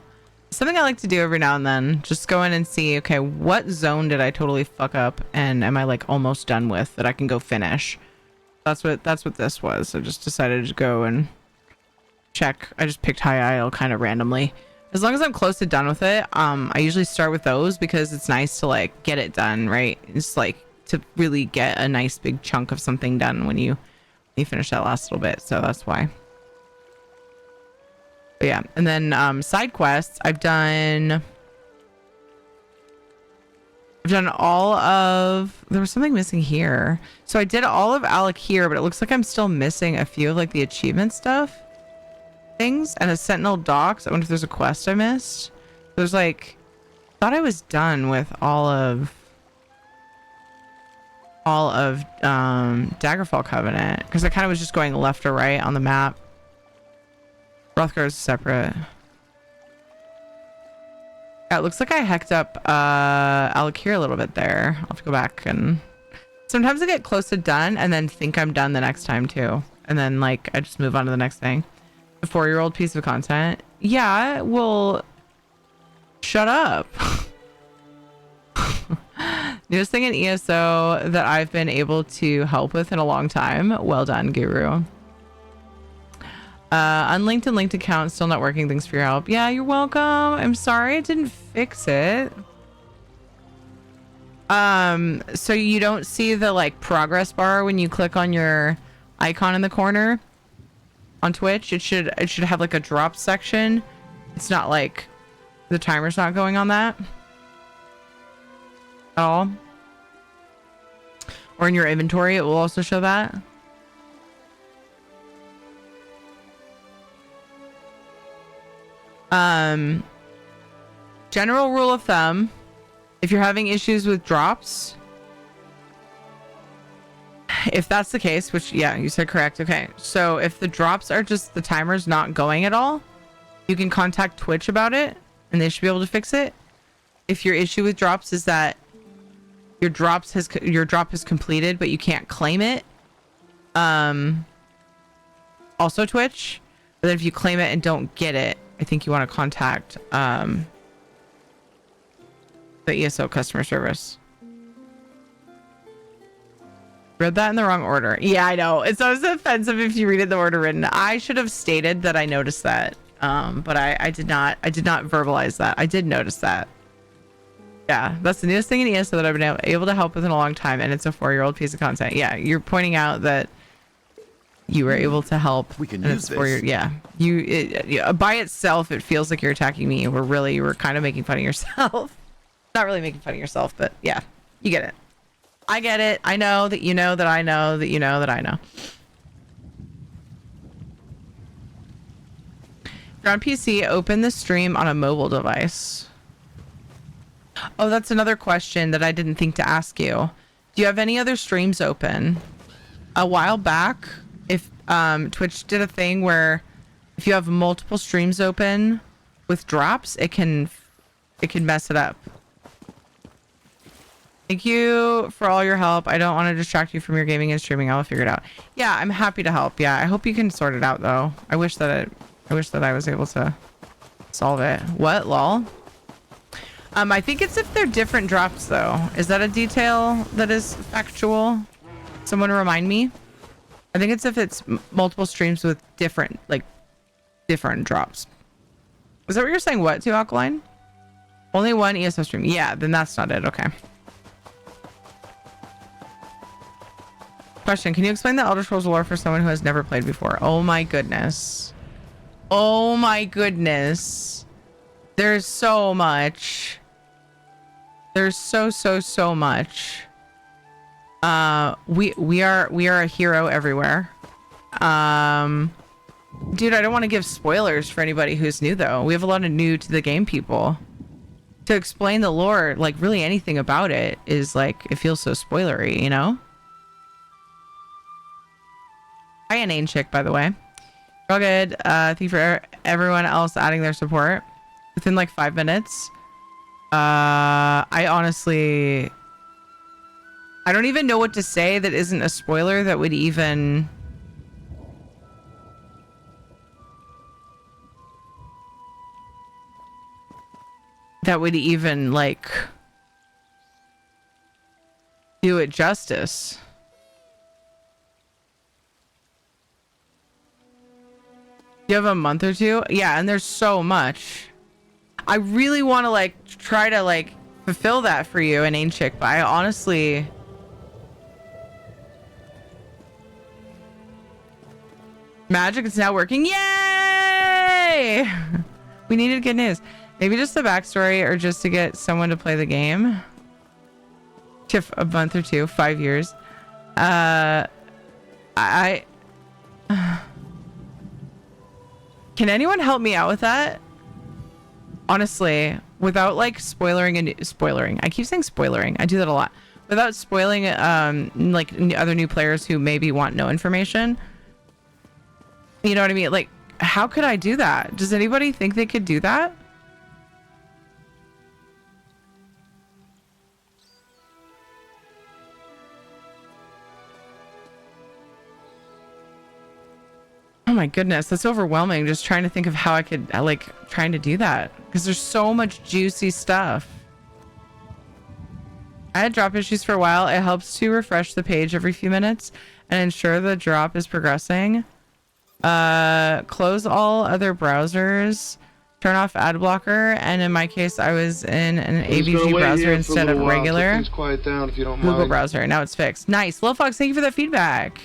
something I like to do every now and then, just go in and see, okay, what zone did I totally fuck up and am I like almost done with that I can go finish? That's what this was. I just decided to go and check. I just picked High Isle kind of randomly. As long as I'm close to done with it, I usually start with those because it's nice to like get it done, right? It's like to really get a nice big chunk of something done when you finish that last little bit. So that's why. But yeah, and then side quests, I've done all of, there was something missing here. So I did all of Alec here, but it looks like I'm still missing a few of like the achievement stuff things and a Sentinel Docks. I wonder if there's a quest I missed. There's like, thought I was done with all of Daggerfall Covenant because I kind of was just going left or right on the map. Hrothgar is separate. Yeah, it looks like I hecked up Alec here a little bit there. I'll have to go back, and sometimes I get close to done and then think I'm done the next time too, and then like I just move on to the next thing. A 4-year-old piece of content. Yeah, well, shut up. Newest thing in ESO that I've been able to help with in a long time. Well done, Guru. Unlinked and linked account still not working. Thanks for your help. Yeah, you're welcome. I'm sorry I didn't fix it. So you don't see the like progress bar when you click on your icon in the corner on Twitch. It should have like a drop section. It's not like the timer's not going on that at all. Or in your inventory, it will also show that. General rule of thumb, if you're having issues with drops, if that's the case, which yeah, you said correct. Okay. So if the drops are just the timer's not going at all, you can contact Twitch about it and they should be able to fix it. If your issue with drops is that your drop has completed, but you can't claim it, also Twitch. But then if you claim it and don't get it, I think you want to contact the ESO customer service. Read that in the wrong order. Yeah, I know. It's always offensive if you read it in the order written. I should have stated that I noticed that. But I did not verbalize that. I did notice that. Yeah, that's the newest thing in ESO that I've been able to help with in a long time, and it's a 4-year-old piece of content. Yeah, you're pointing out that you were able to help. We can use this. Yeah, by itself, it feels like you're attacking me. You were kind of making fun of yourself. Not really making fun of yourself, but yeah, you get it. I get it. I know that you know that I know that you know that I know. If you're on PC, open the stream on a mobile device. Oh, that's another question that I didn't think to ask you. Do you have any other streams open? A while back, if Twitch did a thing where if you have multiple streams open with drops, it can mess it up. Thank you for all your help. I don't want to distract you from your gaming and streaming. I'll figure it out. Yeah, I'm happy to help. Yeah, I hope you can sort it out though. I wish that I was able to solve it. What, lol? I think it's if they're different drops though. Is that a detail that is factual? Someone remind me. I think it's if it's multiple streams with different drops. Is that what you're saying? What to Alkaline? Only one ESO stream. Yeah, then that's not it. Okay. Question: can you explain the Elder Scrolls lore for someone who has never played before? Oh my goodness. Oh my goodness. There's so much. There's so much. We are a hero everywhere. Dude, I don't want to give spoilers for anybody who's new though. We have a lot of new to the game people. To explain the lore, like really anything about it is like, it feels so spoilery, you know? Hi, inane chick, by the way. All good. Thank you for everyone else adding their support within like 5 minutes. I honestly, I don't even know what to say that isn't a spoiler that would even like do it justice. You have a month or two? Yeah, and there's so much. I really want to like try to like fulfill that for you, inane chick, but I honestly, magic is now working. Yay! We needed good news. Maybe just the backstory or just to get someone to play the game. A month or two, 5 years. Can anyone help me out with that? Honestly, without like spoiling. I keep saying spoilering. I do that a lot. Without spoiling like other new players who maybe want no information. You know what I mean? Like, how could I do that? Does anybody think they could do that? Oh my goodness, that's overwhelming. Just trying to think of how I could like trying to do that because there's so much juicy stuff. I had drop issues for a while. It helps to refresh the page every few minutes and ensure the drop is progressing. Close all other browsers, turn off ad blocker, and in my case I was in an ABG browser instead of regular quiet down if you don't Google mind. browser. Now it's fixed. Nice. Lil Fox, thank you for that feedback.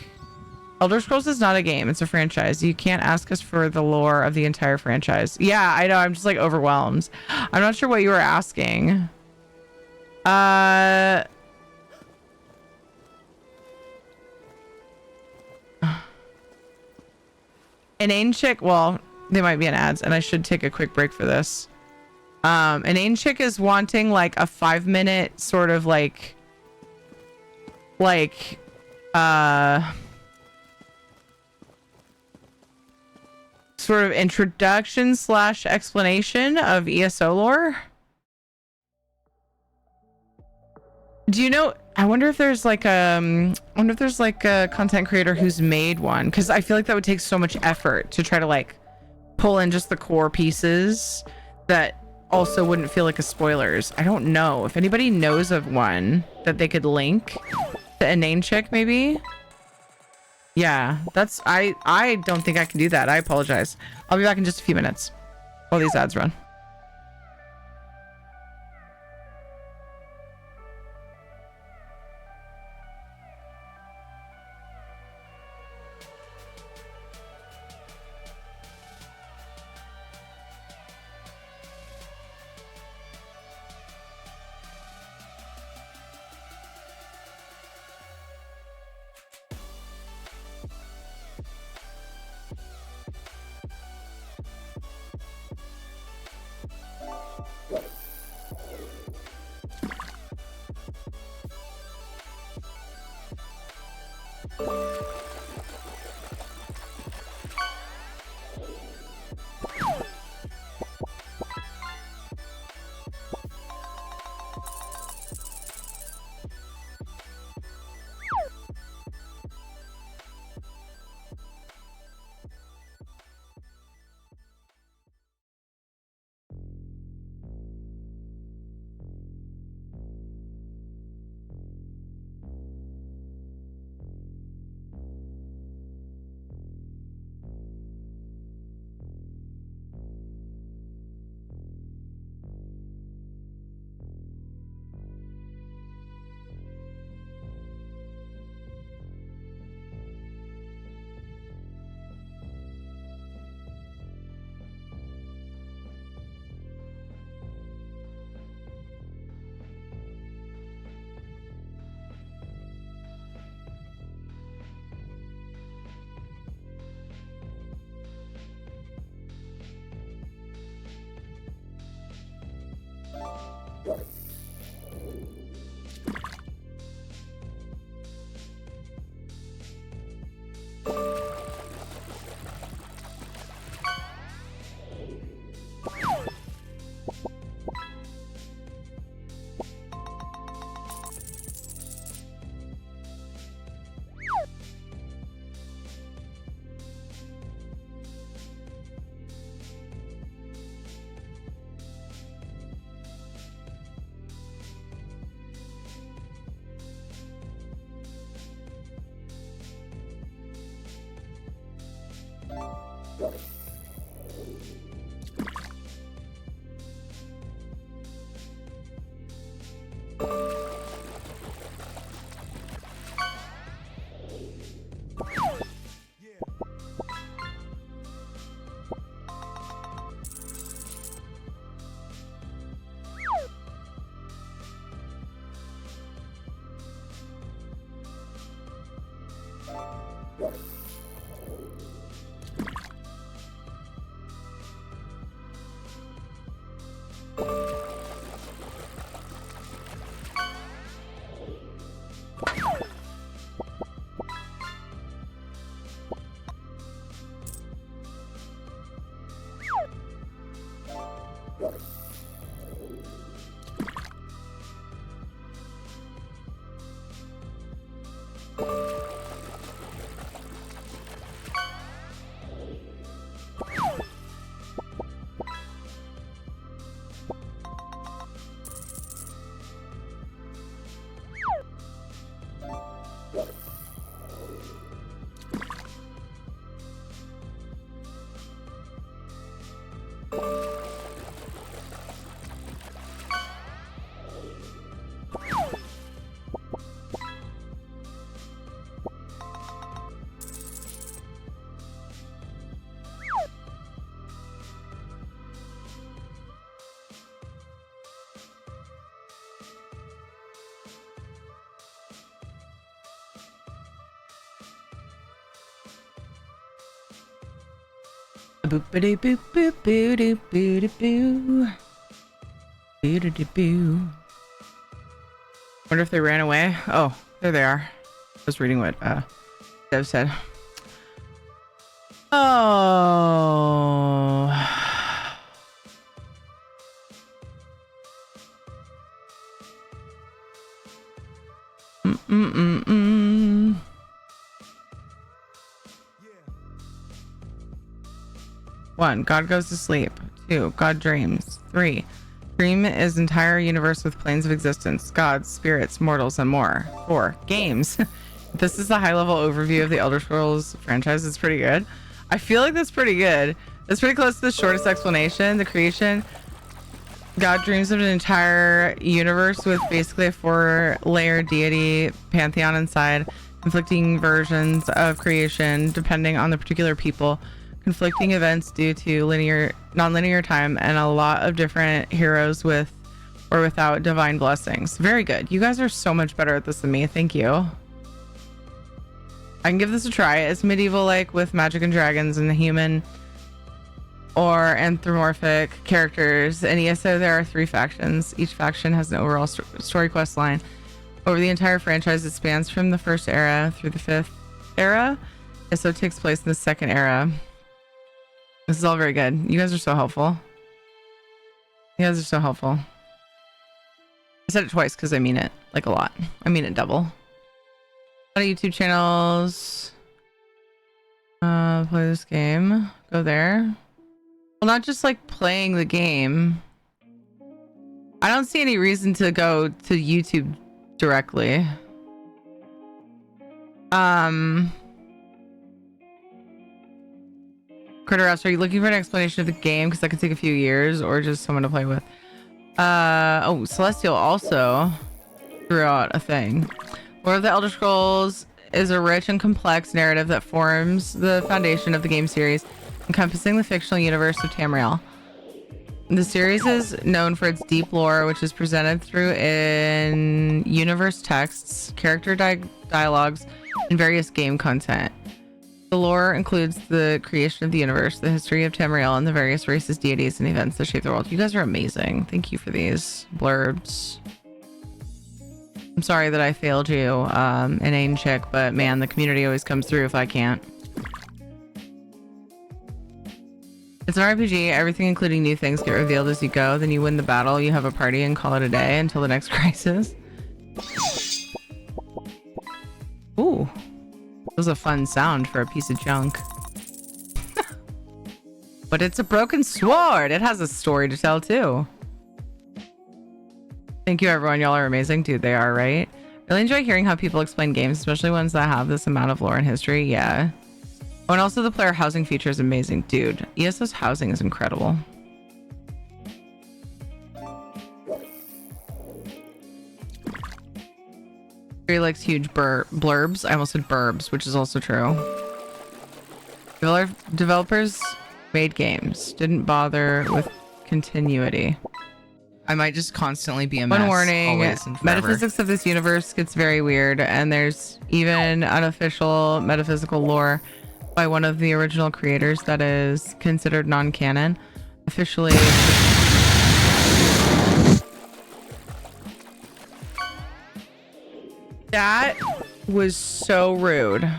Elder Scrolls is not a game, it's a franchise. You can't ask us for the lore of the entire franchise. Yeah, I know, I'm just like overwhelmed. I'm not sure what you were asking. Inane chick, well, they might be in ads, and I should take a quick break for this. Inane chick is wanting like a 5-minute sort of like sort of introduction / explanation of ESO lore. Do you know, I wonder if there's like a content creator who's made one, because I feel like that would take so much effort to try to like pull in just the core pieces that also wouldn't feel like a spoilers. I don't know if anybody knows of one that they could link to inane chick maybe. Yeah, that's I don't think I can do that. I apologize. I'll be back in just a few minutes while these ads run. Boop boop boop boop boop boop boop boop boop. Wonder if they ran away. Oh, there they are. I was reading what Dev said. Oh. Mm-mm-mm-mm. One, God goes to sleep. 2, God dreams. 3, dream is entire universe with planes of existence, gods, spirits, mortals, and more. 4, games. This is the high-level overview of the Elder Scrolls franchise. It's pretty good. I feel like that's pretty good. That's pretty close to the shortest explanation. The creation. God dreams of an entire universe with basically a 4-layer deity pantheon inside, conflicting versions of creation depending on the particular people, conflicting events due to non-linear time, and a lot of different heroes with or without divine blessings. Very good. You guys are so much better at this than me. Thank you. I can give this a try. It's medieval, like with magic and dragons and the human or anthropomorphic characters. In ESO, there are 3 factions. Each faction has an overall story quest line. Over the entire franchise, it spans from the 1st era through the 5th era. ESO takes place in the 2nd era. This is all very good. You guys are so helpful. You guys are so helpful. I said it twice because I mean it like a lot. I mean it double. A lot of YouTube channels. Play this game. Go there. Well, not just like playing the game. I don't see any reason to go to YouTube directly. Critter House, are you looking for an explanation of the game? Because that could take a few years, or just someone to play with. Oh, Celestial also threw out a thing. Lore of the Elder Scrolls is a rich and complex narrative that forms the foundation of the game series, encompassing the fictional universe of Tamriel. The series is known for its deep lore, which is presented through in universe texts, character dialogues, and various game content. The lore includes the creation of the universe, the history of Tamriel, and the various races, deities, and events that shape the world. You guys are amazing. Thank you for these blurbs. I'm sorry that I failed you, inane chick, but man, the community always comes through if I can't. It's an RPG. Everything, including new things, get revealed as you go. Then you win the battle, you have a party, and call it a day until the next crisis. Ooh. That was a fun sound for a piece of junk. But it's a broken sword. It has a story to tell too. Thank you, everyone. Y'all are amazing. Dude, they are, right? Really enjoy hearing how people explain games, especially ones that have this amount of lore and history. Yeah. Oh, and also the player housing feature is amazing. Dude, ESO's housing is incredible. He likes huge blurbs. I almost said burbs, which is also true. Developers made games, didn't bother with continuity. I might just constantly be a mess. One warning, always and forever. metaphysics of this universe gets very weird, and there's even unofficial metaphysical lore by one of the original creators that is considered non-canon. Officially... That was so rude.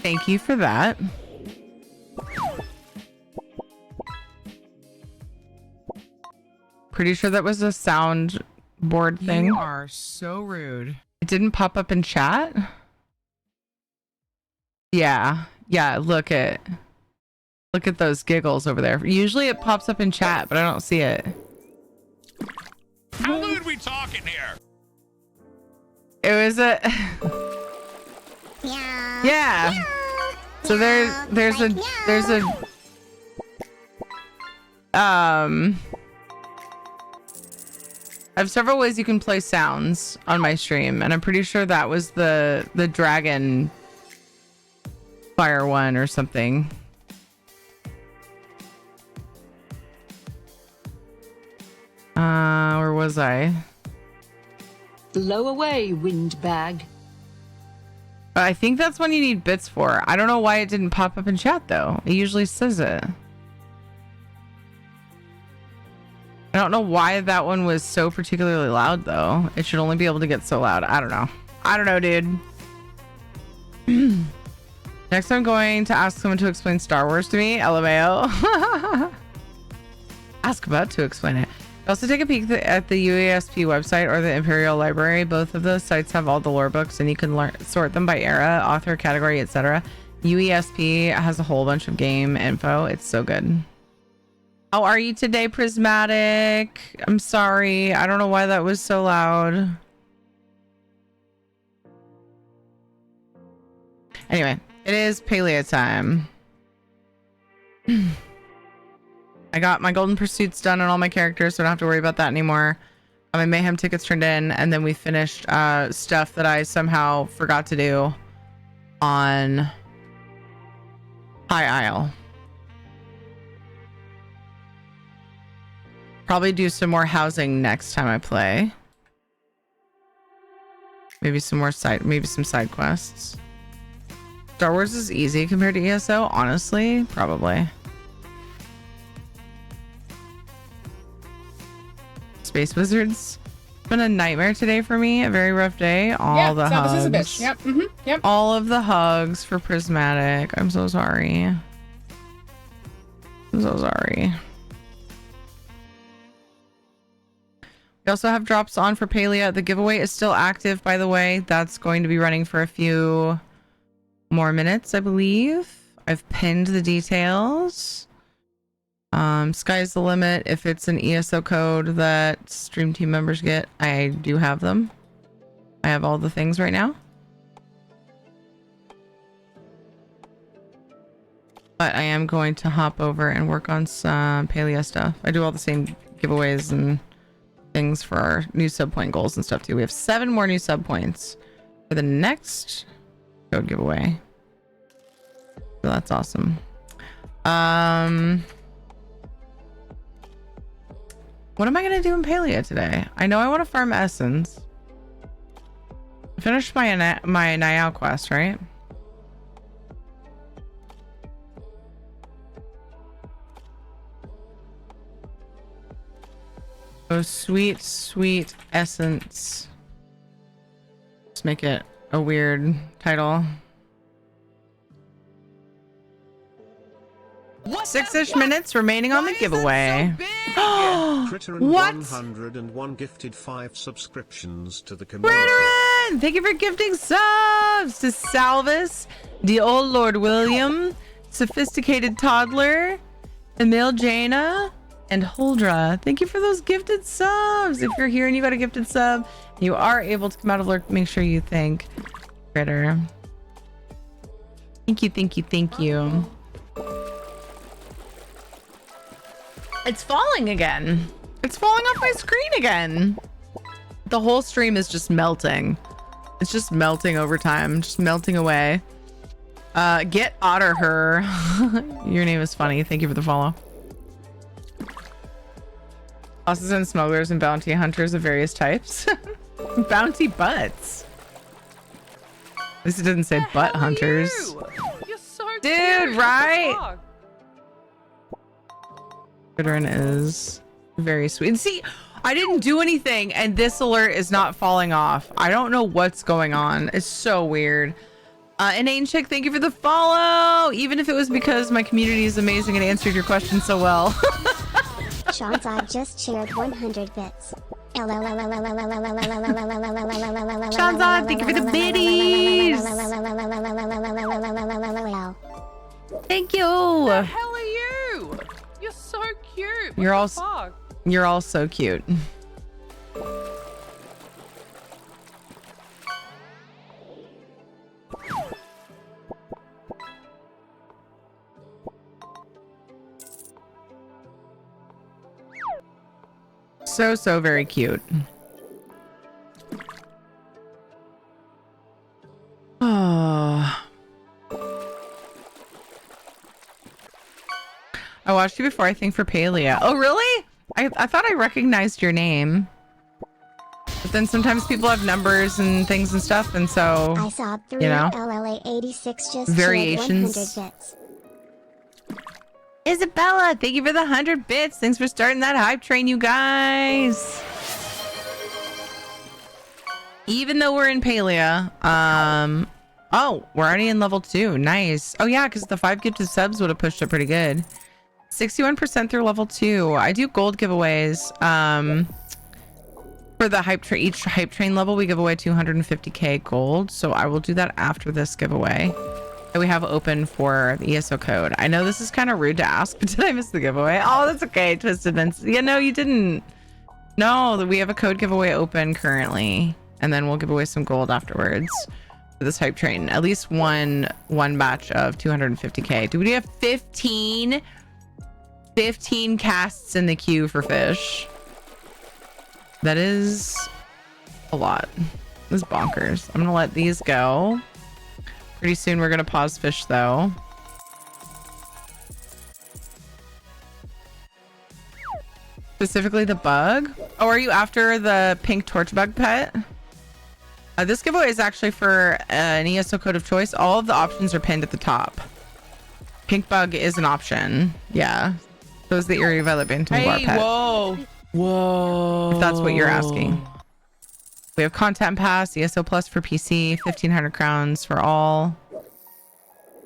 Thank you for that. Pretty sure that was a soundboard thing. You are so rude. It didn't pop up in chat? Yeah. Yeah, look at those giggles over there. Usually it pops up in chat, but I don't see it. How good we talking here? It was a yeah. So there's a I have several ways you can play sounds on my stream, and I'm pretty sure that was the dragon fire one or something. Where was I? Blow away, windbag. I think that's when you need bits for. I don't know why it didn't pop up in chat though. It usually says it. I don't know why that one was so particularly loud though. It should only be able to get so loud. I don't know. I don't know, dude. Next I'm going to ask someone to explain Star Wars to me. LMAO. Ask about to explain it. Also take a peek at the UASP website or the Imperial Library. Both of those sites have all the lore books, and you can sort them by era, author, category, etc. UESP has a whole bunch of game info. It's so good. How are you today, Prismatic? I'm sorry. I don't know why that was so loud. Anyway, it is Palea time. I got my Golden Pursuits done on all my characters, so I don't have to worry about that anymore. My Mayhem tickets turned in, and then we finished stuff that I somehow forgot to do on High Isle. Probably do some more housing next time I play. Maybe some side quests. Star Wars is easy compared to ESO, honestly, probably. Space Wizards. It's been a nightmare today for me. A very rough day. All the hugs. This is a bitch. Yep. Yep. All of the hugs for Prismatic. I'm so sorry. I'm so sorry. We also have drops on for Palea. The giveaway is still active, by the way. That's going to be running for a few more minutes, I believe. I've pinned the details. Sky's the limit. If it's an ESO code that stream team members get, I do have them. I have all the things right now. But I am going to hop over and work on some Palea stuff. I do all the same giveaways and things for our new sub point goals and stuff too. We have 7 more new sub points for the next code giveaway. So that's awesome. What am I going to do in Palea today? I know I want to farm Essence. I finished my Niao quest, right? Oh, sweet, sweet Essence. Let's make it a weird title. 6-ish minutes remaining on the giveaway. Critter and What? 101 gifted 5 subscriptions to the community. Critteren! Thank you for gifting subs to Salvis, the old Lord William, Sophisticated Toddler, Emil Jaina, and Holdra. Thank you for those gifted subs. If you're here and you got a gifted sub, you are able to come out of lurk. Make sure you thank Critter. Thank you, thank you, thank you. It's falling again. It's falling off my screen again. The whole stream is just melting. It's just melting over time, just melting away. Get Otter her. Your name is funny. Thank you for the follow. Bosses and smugglers and bounty hunters of various types. Bounty butts. At least it didn't say butt hunters. You're so dude, cute. right? Children is very sweet. And see, I didn't do anything and this alert is not falling off. I don't know what's going on. It's so weird. Inane Chick, thank you for the follow. Even if it was because my community is amazing and answered your question so well. Sean's I just shared 100 bits. Sean's thank you for the biddies. Thank you. Who the hell are you? You're so cute. You're all fuck? You're all so cute. So very cute. Oh. I watched you before, I think, for Palea. Oh, really? I thought I recognized your name. But then sometimes people have numbers and things and stuff, and so, I saw 3 you know, LLA 86 just variations. 100 bits. Isabella, thank you for the 100 bits. Thanks for starting that hype train, you guys. Even though we're in Palea, oh, we're already in level 2. Nice. Oh yeah, because the 5 gifted subs would have pushed it pretty good. 61% through level 2. I do gold giveaways. For the hype train, each hype train level, we give away 250k gold. So I will do that after this giveaway that we have open for the ESO code. I know this is kind of rude to ask, but did I miss the giveaway? Oh, that's okay, Twisted Vince. Yeah, no, you didn't. No, we have a code giveaway open currently, and then we'll give away some gold afterwards for this hype train. At least one batch of 250k. Do we have 15 casts in the queue for fish? That is a lot. This is bonkers. I'm gonna let these go. Pretty soon we're gonna pause fish though. Specifically the bug. Oh, are you after the pink torch bug pet? This giveaway is actually for an ESO code of choice. All of the options are pinned at the top. Pink bug is an option. Yeah. So is the Eerie Violet Bantam Bar pet. Whoa. If that's what you're asking. We have Content Pass, ESO Plus for PC, 1,500 crowns for all.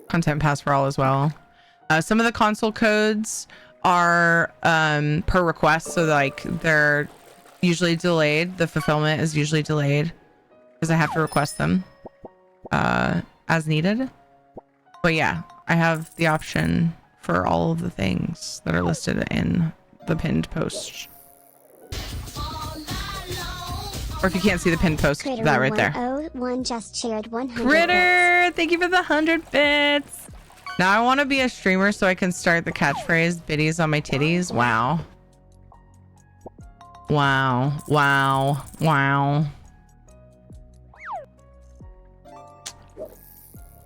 Content Pass for all as well. Some of the console codes are per request, so like they're usually delayed. The fulfillment is usually delayed because I have to request them as needed. But yeah, I have the option for all of the things that are listed in the pinned post. Or if you can't see the pinned post, Critter that right there. 101 just shared 100 Critter, bits. thank you for the 100 bits. Now I want to be a streamer so I can start the catchphrase "biddies on my titties." Wow. Wow. Wow. Wow.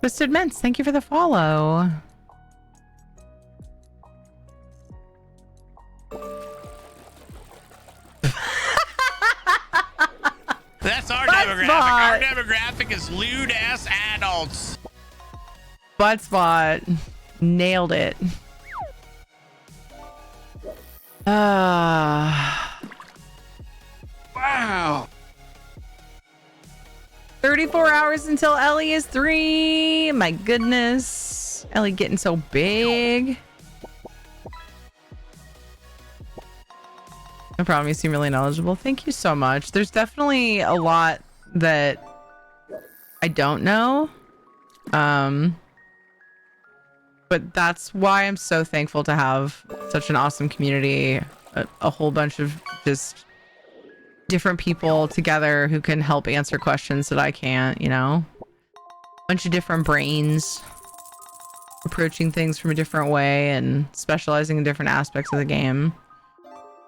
Twisted Mints, thank you for the follow. That's our Butt demographic. spot. Our demographic is lewd ass adults. Butt spot. Nailed it. Wow. 34 hours until Ellie is 3. My goodness. Ellie getting so big. No problem. You seem really knowledgeable. Thank you so much. There's definitely a lot that I don't know. But that's why I'm so thankful to have such an awesome community. A whole bunch of just different people together who can help answer questions that I can't, you know? Bunch of different brains approaching things from a different way and specializing in different aspects of the game.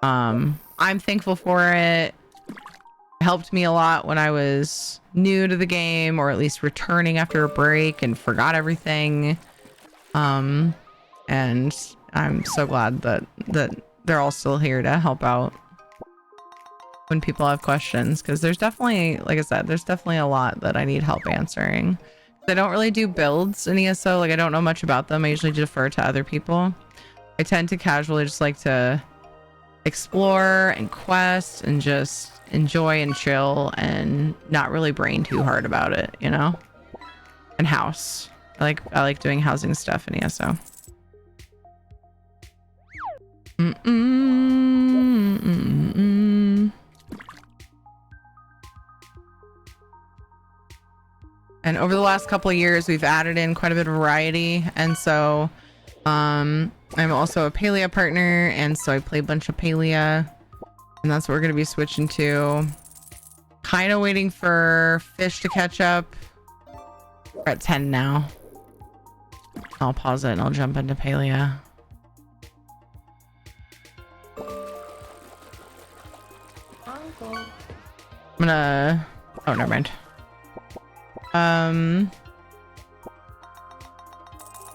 I'm thankful for it. It helped me a lot when I was new to the game, or at least returning after a break and forgot everything. And I'm so glad that they're all still here to help out when people have questions, because there's definitely, like I said, there's definitely a lot that I need help answering. I don't really do builds in ESO. Like, I don't know much about them. I usually defer to other people. I tend to casually just like to explore and quest and just enjoy and chill and not really brain too hard about it, you know? And house. I like doing housing stuff in ESO. And over the last couple of years, we've added in quite a bit of variety. And so I'm also a Palea partner, and so I play a bunch of Palea, and that's what we're going to be switching to. Kind of waiting for fish to catch up. We're at 10 now. I'll pause it and I'll jump into Palea. I'm gonna... Oh, never mind.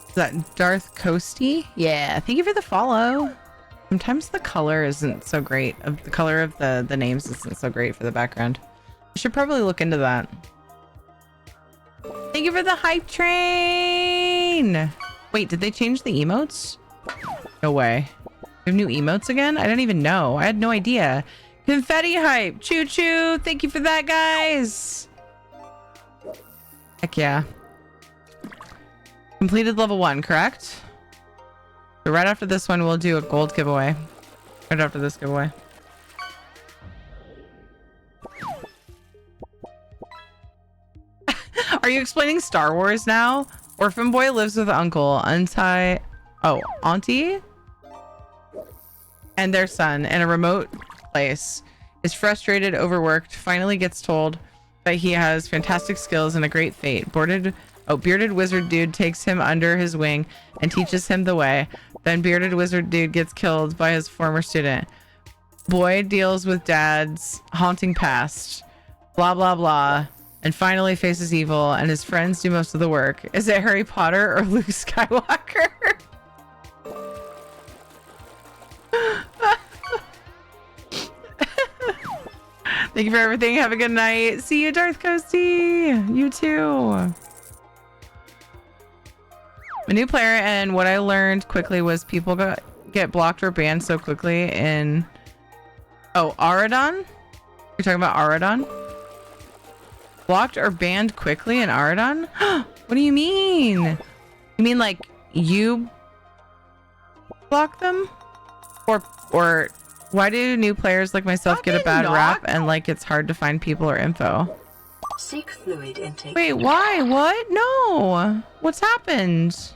Is that Darth Coasty? Yeah, thank you for the follow. Sometimes the color isn't so great. The color of the names isn't so great for the background. I should probably look into that. Thank you for the hype train. Wait, did they change the emotes? No way. We have new emotes again? I didn't even know. I had no idea. Confetti hype. Choo choo. Thank you for that, guys. Heck yeah. Completed level 1, correct? So right after this one, we'll do a gold giveaway. Right after this giveaway. Are you explaining Star Wars now? Orphan boy lives with uncle, auntie, and their son in a remote place. Is frustrated, overworked, finally gets told that he has fantastic skills and a great fate. Bearded wizard dude takes him under his wing and teaches him the way. Then bearded wizard dude gets killed by his former student. Boy deals with dad's haunting past. Blah, blah, blah. And finally faces evil, and his friends do most of the work. Is it Harry Potter or Luke Skywalker? Thank you for everything. Have a good night. See you, Darth Coasty. You too. I'm a new player, and what I learned quickly was people get blocked or banned so quickly in... Oh, Aradon? You're talking about Aradon? Blocked or banned quickly in Aradon? What do you mean? You mean like you block them? Or why do new players like myself get a bad rap and like it's hard to find people or info? Seek fluid intake. Wait, why? What? No. What's happened?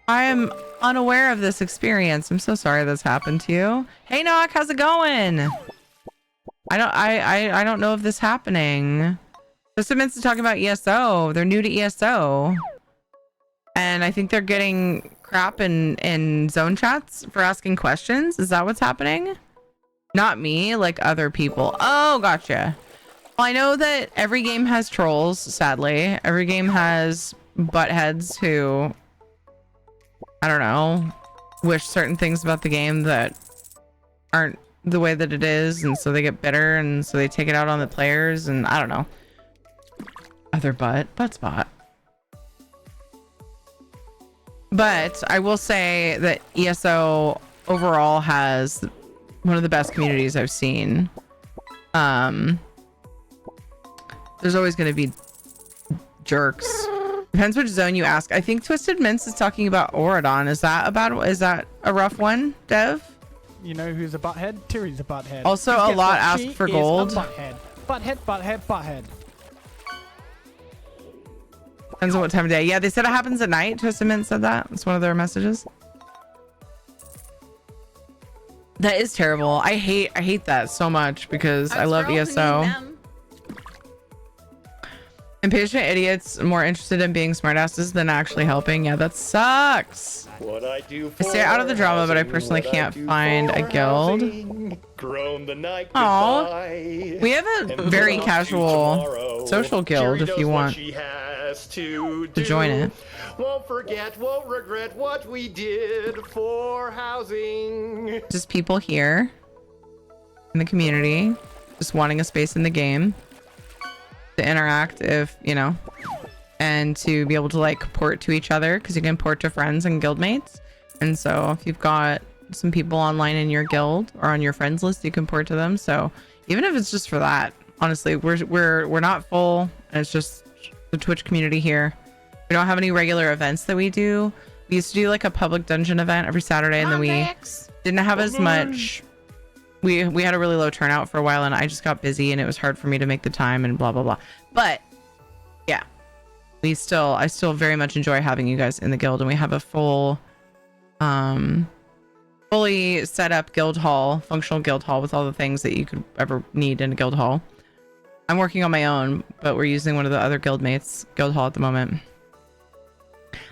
I am unaware of this experience. I'm so sorry this happened to you. Hey Nock, how's it going? I don't know of this happening. Just a minute talking about ESO. They're new to ESO. And I think they're getting crap in zone chats for asking questions. Is that what's happening? Not me, like other people. Oh, gotcha. Well, I know that every game has trolls, sadly. Every game has buttheads who, I don't know, wish certain things about the game that aren't the way that it is, and so they get bitter, and so they take it out on the players, and I don't know. Other butt spot. But I will say that ESO overall has one of the best communities I've seen. There's always going to be jerks. Depends which zone you ask. I think Twisted Mints is talking about Auradon. Is that a rough one, Dev? You know who's a butthead? Tiri's a butthead. Also, a lot asked for gold. Butthead. Depends on what time of day. Yeah, they said it happens at night. Twisted Mint said that. It's one of their messages. That is terrible. I hate that so much because I love ESO. Impatient idiots more interested in being smartasses than actually helping. Yeah, that sucks. I stay out of the drama, but I personally can't find a guild. Oh, we have a very casual social guild if you want to join it. Won't forget, won't regret what we did for housing. Just people here in the community, just wanting a space in the game to interact if, you know, and to be able to like port to each other, because you can port to friends and guildmates. And so if you've got some people online in your guild or on your friends list, you can port to them. So even if it's just for that, honestly, we're not full, and it's just the Twitch community here. We don't have any regular events that we do. We used to do like a public dungeon event every Saturday, and then we didn't have as much. We had a really low turnout for a while, and I just got busy, and it was hard for me to make the time and blah blah blah. But yeah, I still very much enjoy having you guys in the guild, and we have a full fully set up guild hall, functional guild hall with all the things that you could ever need in a guild hall. I'm working on my own, but we're using one of the other guildmates guild hall at the moment.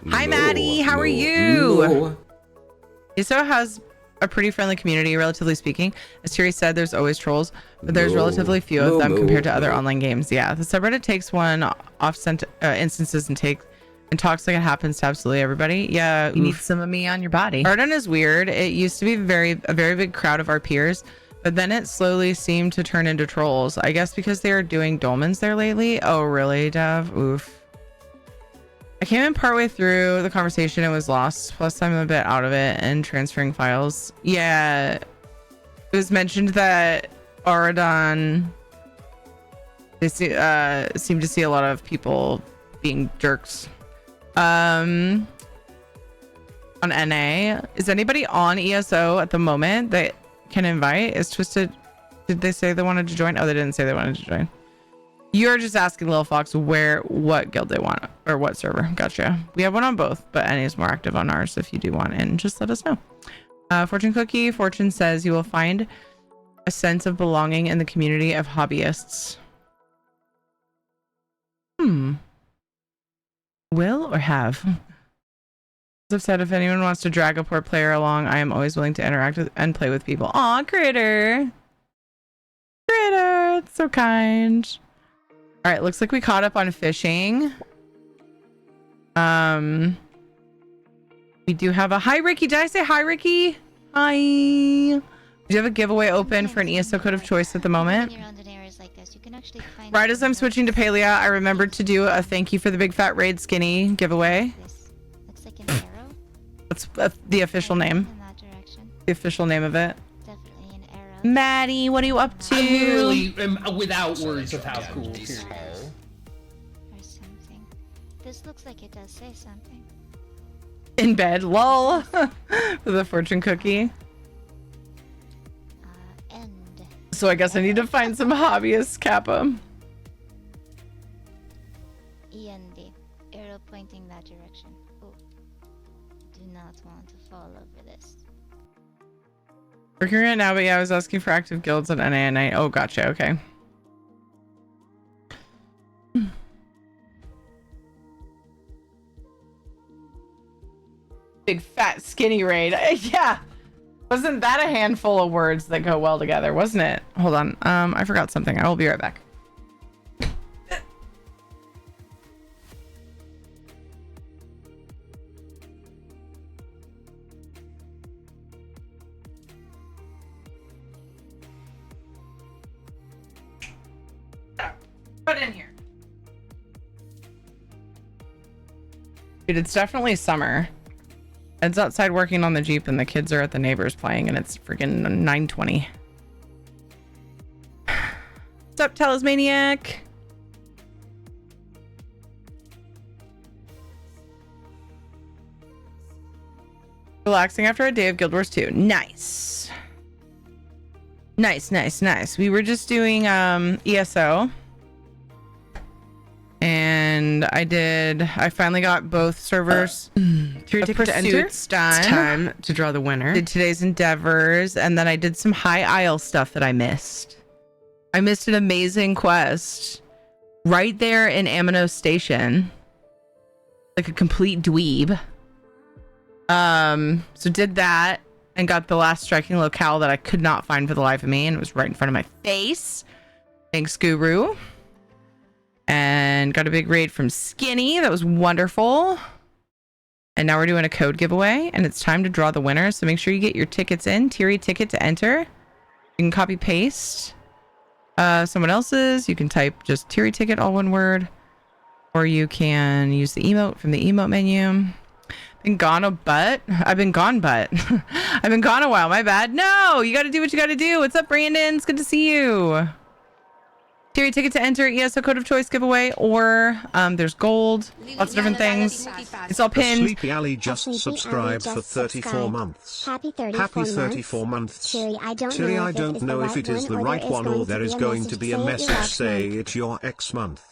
Hi Maddie, how are you? ESO has a pretty friendly community, relatively speaking. As Terry said, there's always trolls, but there's relatively few of them compared to other online games. Yeah, the subreddit takes one off instances and talks like it happens to absolutely everybody. Yeah, you need some of me on your body. Arden is weird. It used to be a very big crowd of our peers, but then it slowly seemed to turn into trolls. I guess because they are doing dolmens there lately. Oh really, Dev? Oof. I came in partway through the conversation and was lost. Plus, I'm a bit out of it and transferring files. Yeah, it was mentioned that Aradon, they seem to see a lot of people being jerks. On NA, is anybody on ESO at the moment that can invite? Is Twisted? Did they say they wanted to join? Oh, they didn't say they wanted to join. You're just asking Lil Fox what guild they want or what server. Gotcha. We have one on both, but NA is more active on ours. If you do want in, just let us know. Fortune Cookie. Fortune says you will find a sense of belonging in the community of hobbyists. Will or have? As I've said, if anyone wants to drag a poor player along, I am always willing to interact with and play with people. Aw, Critter. Critter, it's so kind. All right, looks like we caught up on fishing. We do have a hi Ricky. Did I say hi Ricky? Hi. We do have a giveaway open for an ESO code of choice at the moment. Right as I'm switching to Palea, I remembered to do a thank you for the big fat raid skinny giveaway. Looks like an arrow. That's the official name. In that direction. The official name of it. Definitely an arrow. Maddie, what are you up to? I literally am without words of how cool. Or something. This looks like it does say something. In bed, lol. With a fortune cookie. So I guess I need to find some hobbyists, Kappa. END. Arrow pointing that direction. Oh. Do not want to fall over this. Working right now, but yeah, I was asking for active guilds on NA and I. Oh, gotcha. Okay. Big fat skinny raid. Yeah. Wasn't that a handful of words that go well together, wasn't it? Hold on. I forgot something. I will be right back. Put in here. Dude, it's definitely summer. Ed's outside working on the Jeep and the kids are at the neighbors playing and it's freaking 9:20. What's up, Talismaniac? Relaxing after a day of Guild Wars 2. Nice. Nice. We were just doing ESO. And I finally got both servers. Pursuits done. It's time to draw the winner. Did today's endeavors, and then I did some High Isle stuff that I missed. I missed an amazing quest right there in Amino Station. Like a complete dweeb. So did that and got the last striking locale that I could not find for the life of me, and it was right in front of my face. Thanks, Guru. And got a big raid from Skinny. That was wonderful. And now we're doing a code giveaway, and it's time to draw the winner. So make sure you get your tickets in. Teary ticket to enter. You can copy paste someone else's. You can type just Teary ticket, all one word. Or you can use the emote from the emote menu. Been gone a butt. I've been gone butt. I've been gone a while. My bad. No, you got to do what you got to do. What's up, Brandon? It's good to see you. Teary ticket to enter ESO Code of Choice giveaway, or there's gold, lots of different things. It's all pinned. Sleepy Alley just subscribed for 34 months. Happy 34 months. Terry, I don't know if it is the right one or there is going to be a message say it's your X month.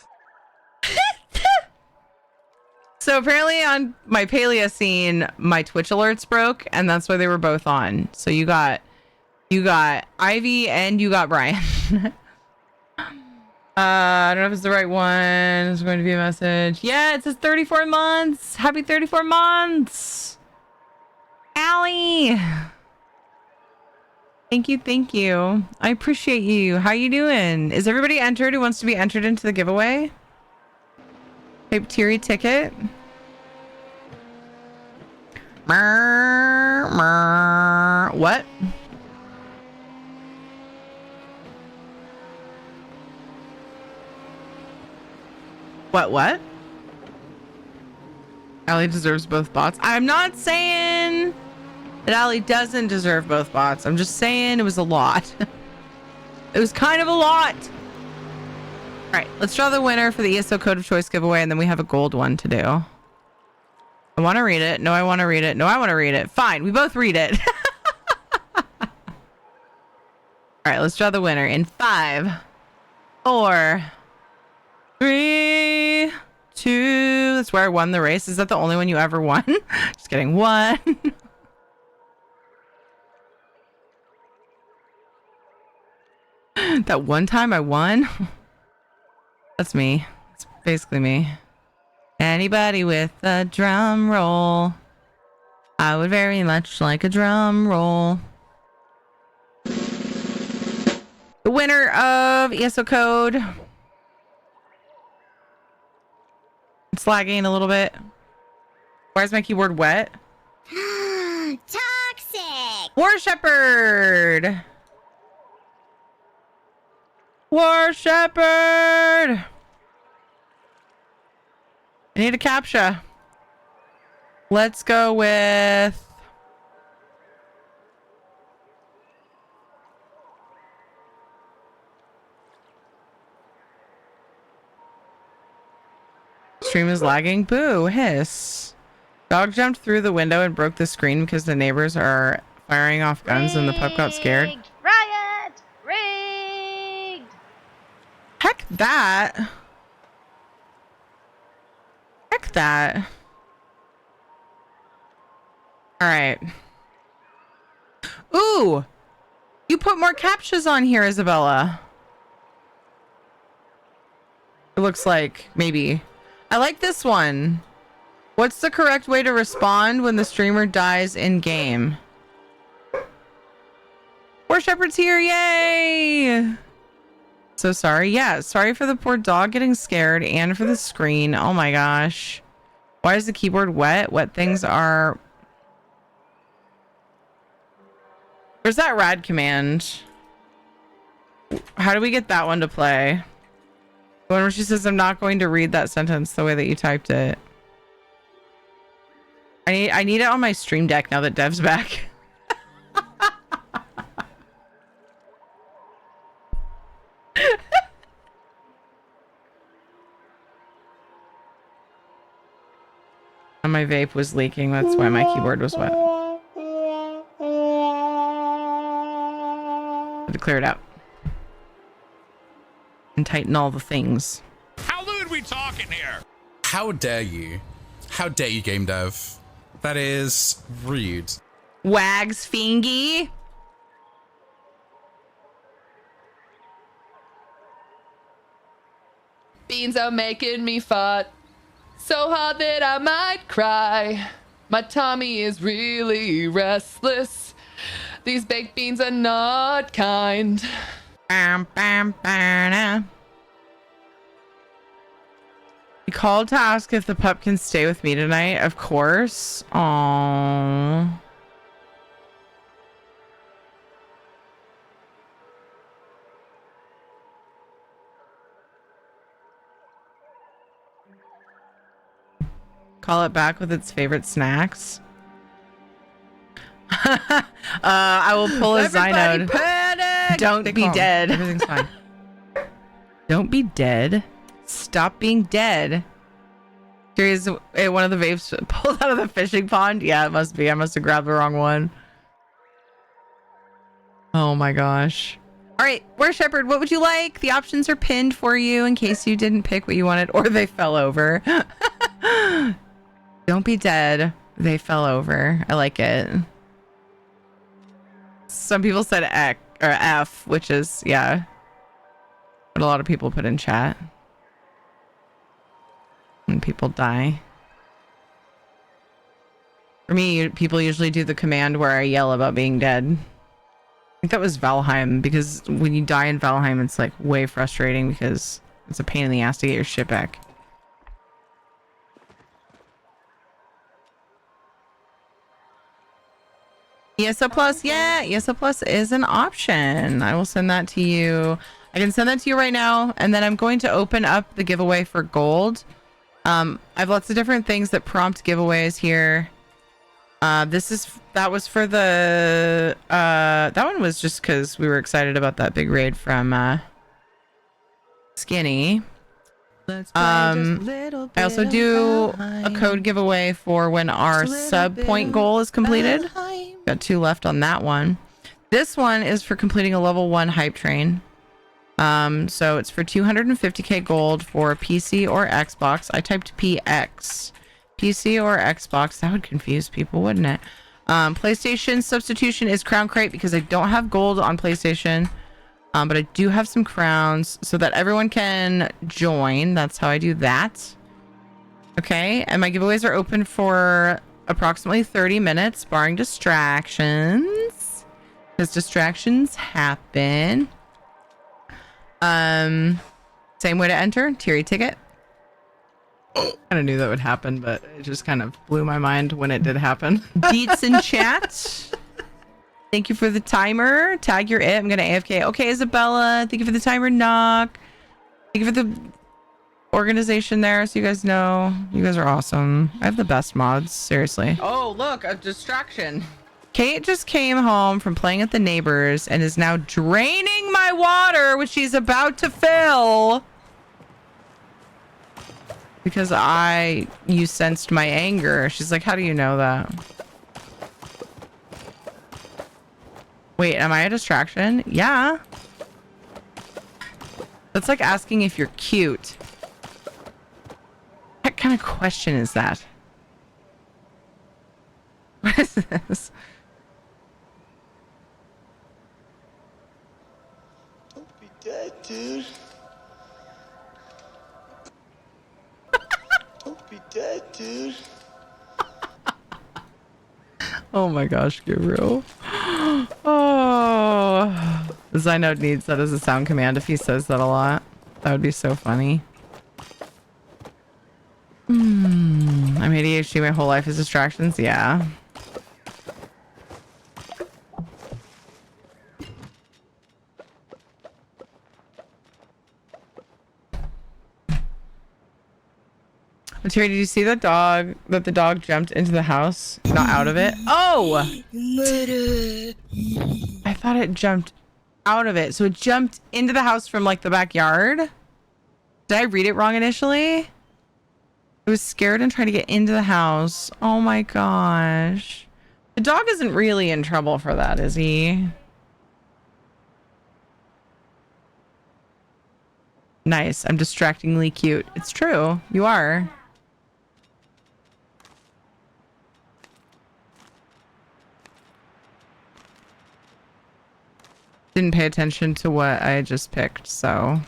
So apparently on my Paleocene, my Twitch alerts broke, and that's why they were both on. So you got Ivy and you got Brian. I don't know if it's the right one. It's going to be a message. Yeah, it says 34 months. Happy 34 months. Allie. Thank you. I appreciate you. How you doing? Is everybody entered who wants to be entered into the giveaway? Type Teary ticket. What? What? Allie deserves both bots. I'm not saying that Allie doesn't deserve both bots. I'm just saying it was a lot. It was kind of a lot. All right, let's draw the winner for the ESO Code of Choice giveaway, and then we have a gold one to do. I want to read it. No, I want to read it. No, I want to read it. Fine, we both read it. All right, let's draw the winner in 5, 4, 3, 2. That's where I won the race. Is that the only one you ever won? Just kidding. 1. That one time I won? That's me. It's basically me. Anybody with a drum roll? I would very much like a drum roll. The winner of ESO Code. It's lagging a little bit. Why is my keyboard wet? Toxic! War Shepherd! War Shepherd! I need a CAPTCHA. Let's go with... Stream is lagging. Boo. Hiss. Dog jumped through the window and broke the screen because the neighbors are firing off guns and the pup got scared. Riot! Rigged! Heck that. Heck that. Alright. Ooh! You put more CAPTCHAs on here, Isabella. It looks like, maybe. I like this one. What's the correct way to respond when the streamer dies in game? War Shepherd's here, yay! So sorry. Yeah, sorry for the poor dog getting scared and for the screen. Oh my gosh. Why is the keyboard wet? Wet things are... Where's that rad command? How do we get that one to play? The one where she says, I'm not going to read that sentence the way that you typed it. I need it on my stream deck now that Dev's back. And my vape was leaking. That's why my keyboard was wet. Had to clear it out. And tighten all the things. How lewd we talking here? How dare you? How dare you, game dev? That is rude. Wags fingy. beans are making me fart so hard that I might cry. My tummy is really restless. These baked beans are not kind. Bam, bam, bam. We called to ask if the pup can stay with me tonight. Of course. Aww. Call it back with its favorite snacks. I will pull a Zynode. Panic! Don't be dead. Everything's fine. Don't be dead. Stop being dead. Is one of the vapes pulled out of the fishing pond? Yeah, it must be. I must have grabbed the wrong one. Oh my gosh. All right, War Shepherd, what would you like? The options are pinned for you in case you didn't pick what you wanted or they fell over. Don't be dead. They fell over. I like it. Some people said F, which is, yeah, what a lot of people put in chat. When people die. For me, people usually do the command where I yell about being dead. I think that was Valheim, because when you die in Valheim, it's like way frustrating because it's a pain in the ass to get your shit back. ESO Plus, yeah, ESO Plus is an option. I will send that to you. I can send that to you right now, and then I'm going to open up the giveaway for gold. I have lots of different things that prompt giveaways here. That was for the that one was just because we were excited about that big raid from Skinny. I also do a code giveaway for when our sub point goal is completed. Got 2 left on that one. This one is for completing a level 1 hype train. So it's for 250k gold for PC or Xbox. I typed PX. PC or Xbox. That would confuse people, wouldn't it? PlayStation substitution is Crown Crate because I don't have gold on PlayStation. But I do have some crowns so that everyone can join. That's how I do that. Okay, and my giveaways are open for approximately 30 minutes, barring distractions. Because distractions happen. Same way to enter, Teary ticket. I kind of knew that would happen, but it just kind of blew my mind when it did happen. Deets in chat. Thank you for the timer. Tag your it. I'm gonna AFK. Okay, Isabella. Thank you for the timer. Knock. Thank you for the organization there, so you guys know. You guys are awesome. I have the best mods. Seriously. Oh, look, a distraction. Kate just came home from playing at the neighbors and is now draining my water, which she's about to fill. Because you sensed my anger. She's like, how do you know that? Wait, am I a distraction? Yeah. That's like asking if you're cute. What kind of question is that? What is this? Don't be dead, dude. Don't be dead, dude. Oh my gosh, Guru. Oh. Zynode needs that as a sound command if he says that a lot. That would be so funny. I'm ADHD, my whole life is distractions. Yeah. Terry, did you see that the dog jumped into the house? Not out of it. Oh! I thought it jumped out of it. So it jumped into the house from like the backyard. Did I read it wrong initially? It was scared and trying to get into the house. Oh my gosh. The dog isn't really in trouble for that, is he? Nice. I'm distractingly cute. It's true. You are. Didn't pay attention to what I just picked, so.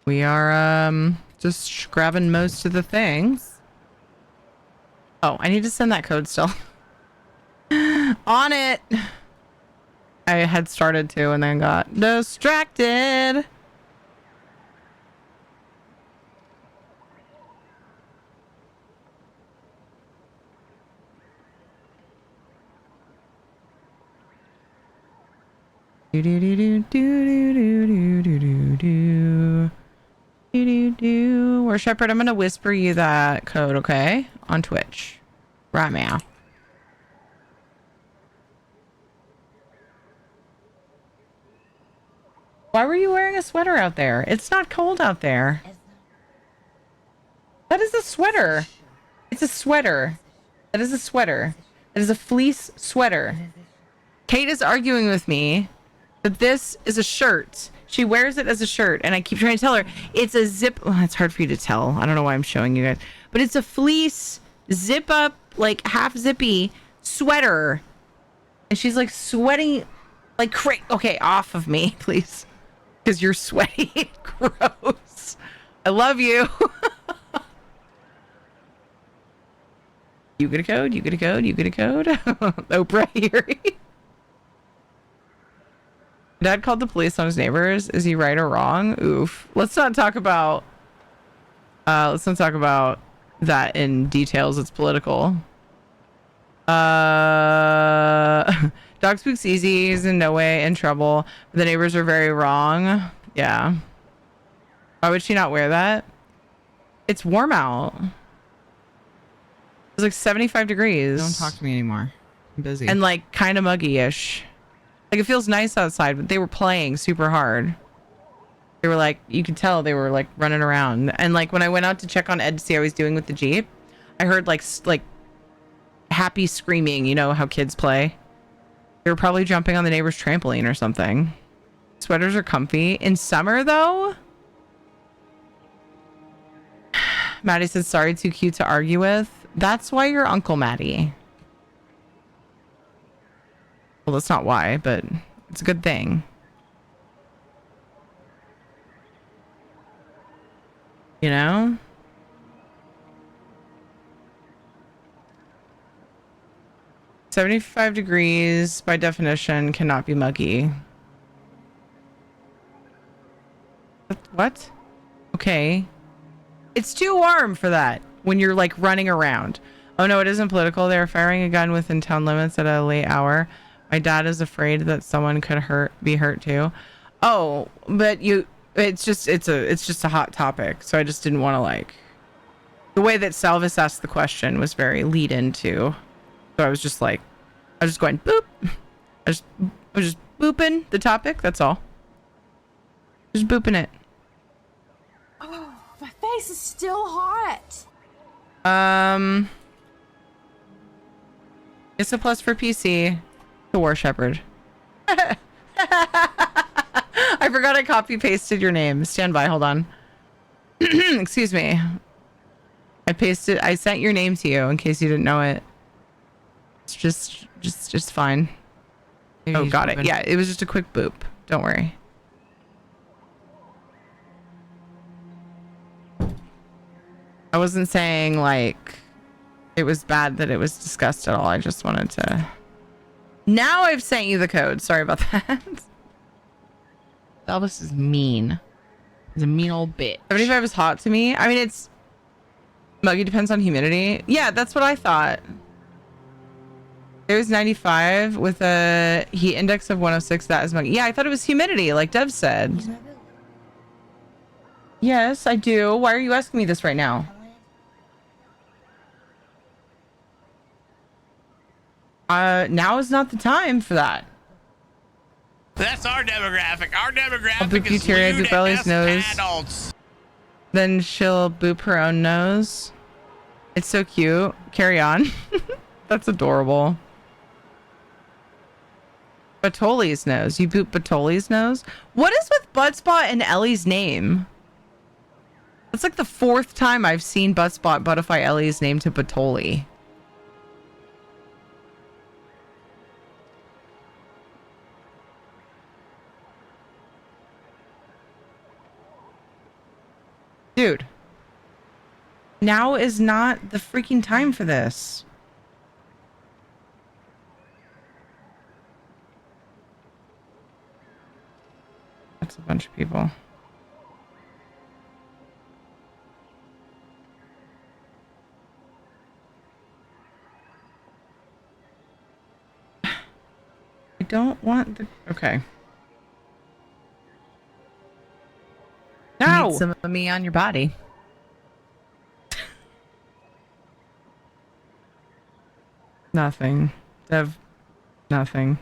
We are just grabbing most of the things. Oh, I need to send that code still. On it. I had started to and then got distracted. Do do do do do do do do do do do do. Where Shepherd, I'm gonna whisper you that code, okay? On Twitch, right now. Why were you wearing a sweater out there? It's not cold out there. That is a sweater. It's a sweater. That is a sweater. That is a fleece sweater. Kate is arguing with me that this is a shirt. She wears it as a shirt, and I keep trying to tell her it's a zip. Oh, it's hard for you to tell. I don't know why I'm showing you guys, but it's a fleece zip up, like half zippy sweater, and she's like sweating like crazy. Okay, off of me, please, because you're sweaty. Gross. I love you. You get a code. You get a code. You get a code. Oprah Erie. Dad called the police on his neighbors. Is he right or wrong? Oof. Let's not talk about that in details. It's political. Dog speaks easy. He's in no way in trouble. The neighbors are very wrong. Yeah. Why would she not wear that? It's warm out. It's like 75 degrees. Don't talk to me anymore. I'm busy. And like kind of muggy-ish. Like it feels nice outside, but they were playing super hard. They were like, you could tell they were like running around. And like when I went out to check on Ed to see how he's doing with the Jeep, I heard like happy screaming. You know how kids play? They were probably jumping on the neighbor's trampoline or something. Sweaters are comfy. In summer though? Maddie said, sorry, too cute to argue with. That's why you're Uncle Maddie. Well, that's not why, but it's a good thing. You know? "75 degrees, by definition, cannot be muggy." What? Okay. It's too warm for that when you're like running around. Oh no, it isn't political. They're firing a gun within town limits at a late hour. My dad is afraid that someone could be hurt too. Oh, but it's just a hot topic. So I just didn't want to like, the way that Salvis asked the question was very lead into. So I was just like, I was just going boop. I was just booping the topic. That's all. Just booping it. Oh, my face is still hot. It's a plus for PC. The War Shepherd. I forgot I copy pasted your name. Stand by, hold on. Excuse me. I sent your name to you in case you didn't know it. It's just fine. Maybe Oh, got it. Yeah, it was just a quick boop. Don't worry. I wasn't saying like it was bad that it was discussed at all. I just wanted to. Now I've sent you the code. Sorry about that. Elvis is mean. He's a mean old bitch. 75 is hot to me. I mean, it's muggy, depends on humidity. Yeah, that's what I thought. It was 95 with a heat index of 106. That is muggy. Yeah, I thought it was humidity, like Dev said. Yes, I do. Why are you asking me this right now? Now is not the time for that. That's our demographic. Our I'll demographic boop you, is Terry. I lewd boop Ellie's ass nose. adults. Then she'll boop her own nose. It's so cute. Carry on. That's adorable. Batoli's nose. You boop Batoli's nose? What is with Buttspot and Ellie's name? That's like the 4th time I've seen Buttspot buttify Ellie's name to Batoli. Dude. Now is not the freaking time for this. That's a bunch of people. I don't want the... Okay. No! Need some of me on your body. Nothing. Dev, nothing.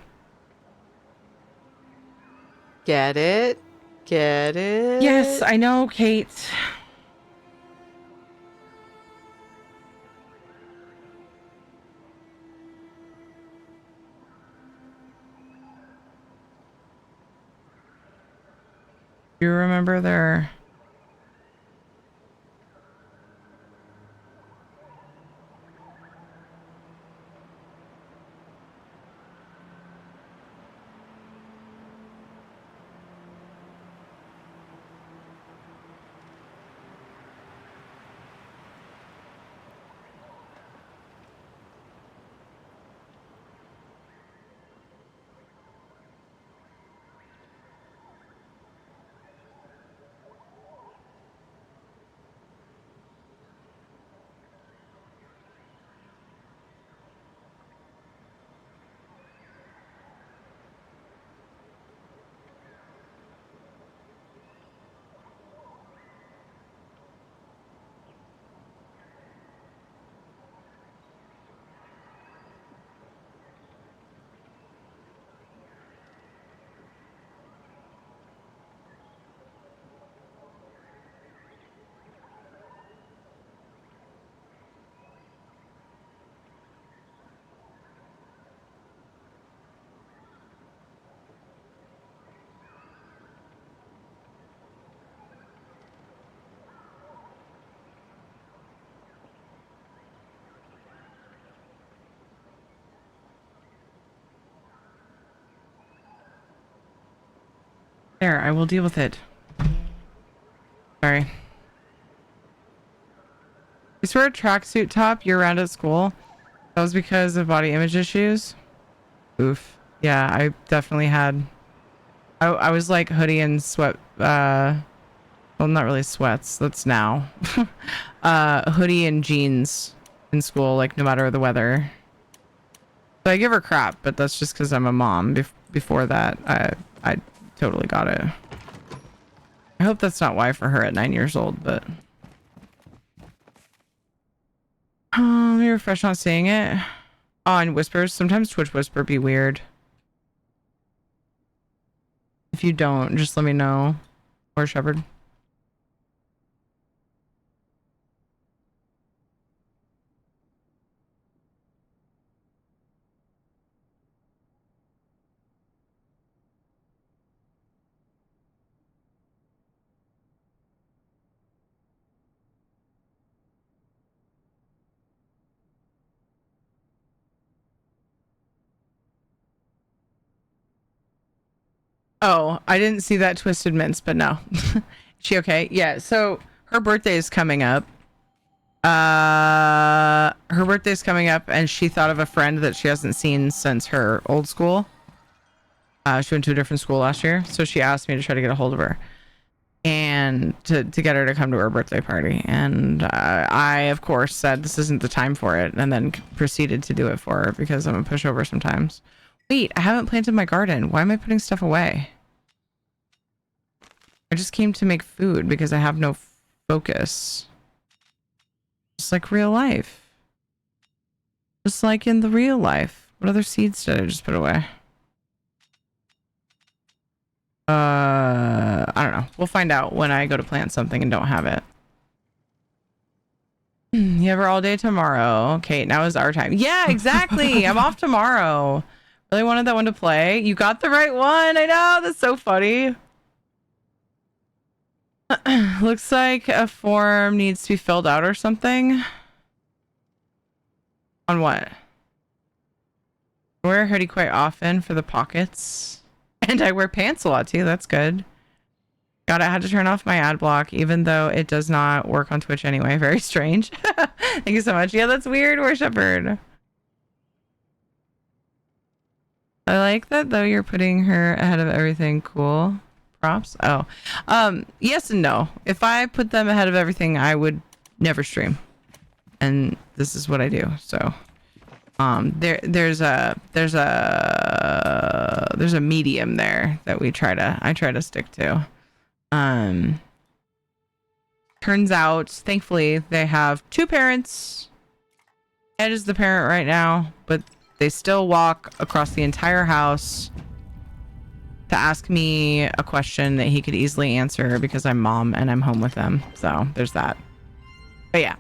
Get it? Get it? Yes, I know, Kate. You remember their... There, I will deal with it. Sorry. You wear a tracksuit top year-round at school? That was because of body image issues? Oof. Yeah, I definitely had... I was like hoodie and sweat... well, not really sweats. That's now. Hoodie and jeans in school, like no matter the weather. So I give her crap, but that's just because I'm a mom. Before that, I totally got it. I hope that's not why for her at 9 years old, but... Let me refresh not seeing it. Oh, and whispers. Sometimes Twitch whisper be weird. If you don't, just let me know. Or Shepard. Oh, I didn't see that Twisted Mints, but no. Is she okay? Yeah, so her birthday is coming up. Her birthday's coming up, and she thought of a friend that she hasn't seen since her old school. She went to a different school last year, so she asked me to try to get a hold of her and to get her to come to her birthday party. And I, of course, said this isn't the time for it, and then proceeded to do it for her because I'm a pushover sometimes. Wait, I haven't planted my garden. Why am I putting stuff away? I just came to make food because I have no focus. Just like real life. Just like in the real life. What other seeds did I just put away? I don't know. We'll find out when I go to plant something and don't have it. You have her all day tomorrow. Okay, now is our time. Yeah, exactly. I'm off tomorrow. Really wanted that one to play. You got the right one. I know. That's so funny. Looks like a form needs to be filled out or something. On what? I wear a hoodie quite often for the pockets. And I wear pants a lot too. That's good. God, I had to turn off my ad block, even though it does not work on Twitch anyway. Very strange. Thank you so much. Yeah, that's weird, Worshipper. I like that, though. You're putting her ahead of everything. Cool. Props. Oh, yes and no. If I put them ahead of everything, I would never stream. And this is what I do. So, there's a medium there that I try to stick to. Turns out, thankfully, they have 2 parents. Ed is the parent right now, but they still walk across the entire house to ask me a question that he could easily answer because I'm mom and I'm home with them. So there's that. But yeah,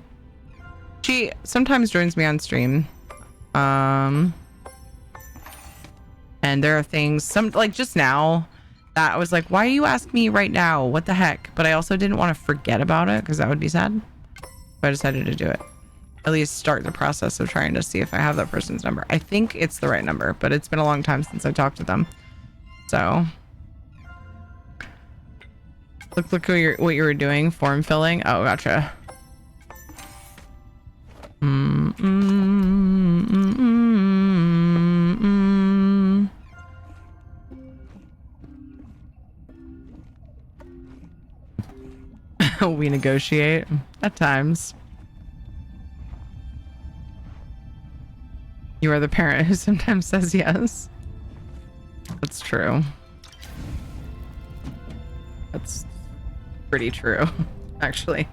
she sometimes joins me on stream. And there are things, like just now, that I was like, why do you ask me right now? What the heck? But I also didn't want to forget about it because that would be sad. So I decided to do it. At least start the process of trying to see if I have that person's number. I think it's the right number, but it's been a long time since I talked to them. So look what you were doing. Form filling. Oh, gotcha. We negotiate at times. You are the parent who sometimes says yes. That's true. That's pretty true, actually.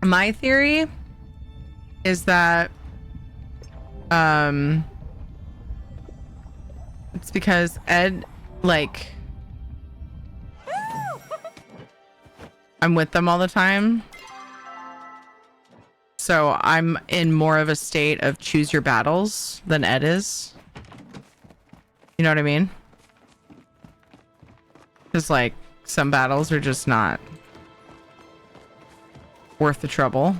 My theory is that it's because Ed, like, I'm with them all the time. So I'm in more of a state of choose your battles than Ed is. You know what I mean? Because, like, some battles are just not worth the trouble.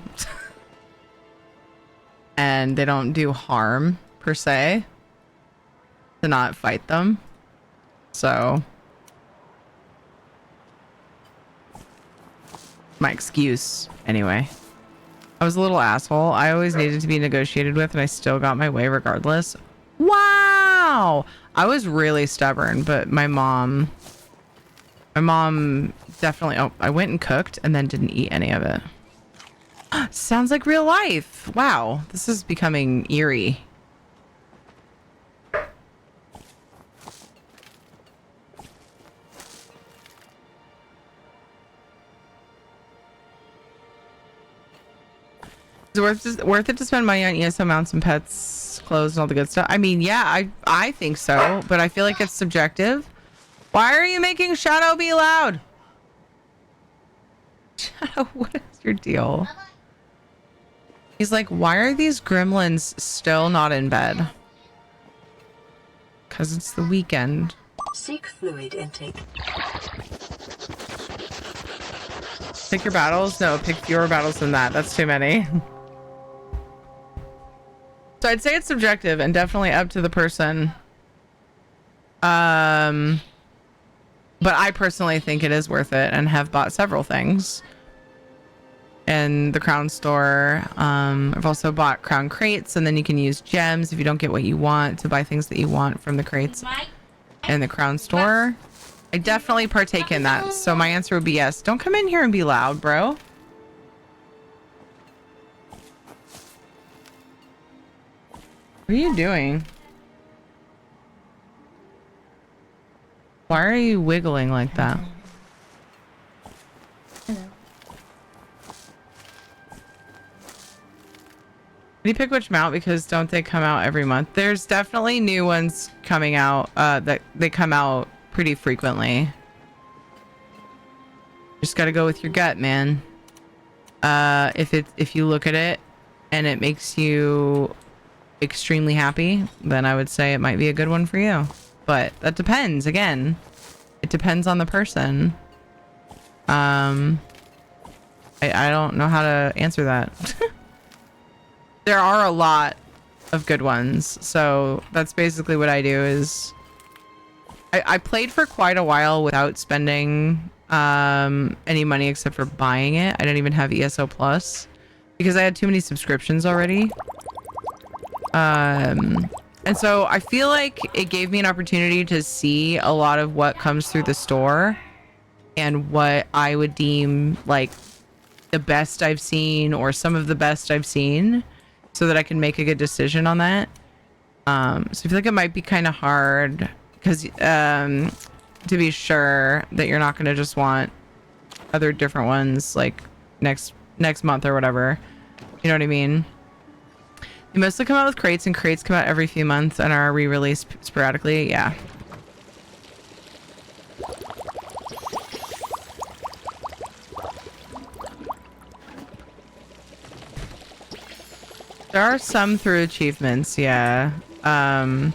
And they don't do harm, per se, to not fight them. So my excuse, anyway. I was a little asshole. I always needed to be negotiated with, and I still got my way regardless. Wow! I was really stubborn, but my mom definitely... Oh, I went and cooked and then didn't eat any of it. Sounds like real life. Wow, this is becoming eerie. Is it worth it to spend money on ESO mounts and pets, clothes, and all the good stuff? I mean, yeah, I think so, but I feel like it's subjective. Why are you making Shadow be loud? Shadow, what is your deal? He's like, why are these gremlins still not in bed? Because it's the weekend. Seek fluid intake. Pick your battles? No, pick fewer battles than that. That's too many. So I'd say it's subjective and definitely up to the person. But I personally think it is worth it and have bought several things in the Crown store. I've also bought Crown crates, and then you can use gems if you don't get what you want to buy things that you want from the crates in the Crown store. I definitely partake in that. So my answer would be yes. Don't come in here and be loud, bro. What are you doing? Why are you wiggling like that? Hello. Did you pick which mount? Because don't they come out every month? There's definitely new ones coming out that they come out pretty frequently. Just got to go with your gut, man. If you look at it and it makes you extremely happy, then I would say it might be a good one for you. But that depends. Again, it depends on the person. I don't know how to answer that. There are a lot of good ones. So that's basically what I do is I played for quite a while without spending any money except for buying it. I didn't even have ESO Plus because I had too many subscriptions already. And so I feel like it gave me an opportunity to see a lot of what comes through the store and what I would deem like the best I've seen or some of the best I've seen so that I can make a good decision on that. So I feel like it might be kind of hard because to be sure that you're not going to just want other different ones like next month or whatever. You know what I mean? They mostly come out with crates, and crates come out every few months and are re-released sporadically. Yeah. There are some through achievements, yeah. I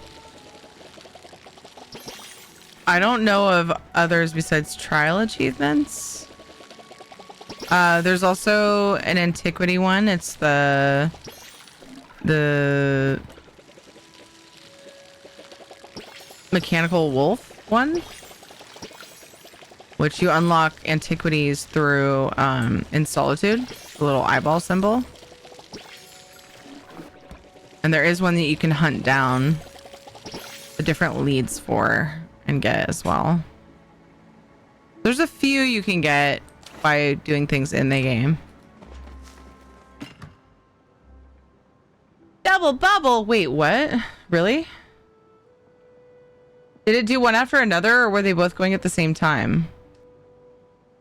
don't know of others besides trial achievements. There's also an antiquity one. It's the mechanical wolf one, which you unlock antiquities through in Solitude, the little eyeball symbol. And there is one that you can hunt down the different leads for and get as well. There's a few you can get by doing things in the game. Double bubble! Wait, what? Really? Did it do one after another, or were they both going at the same time?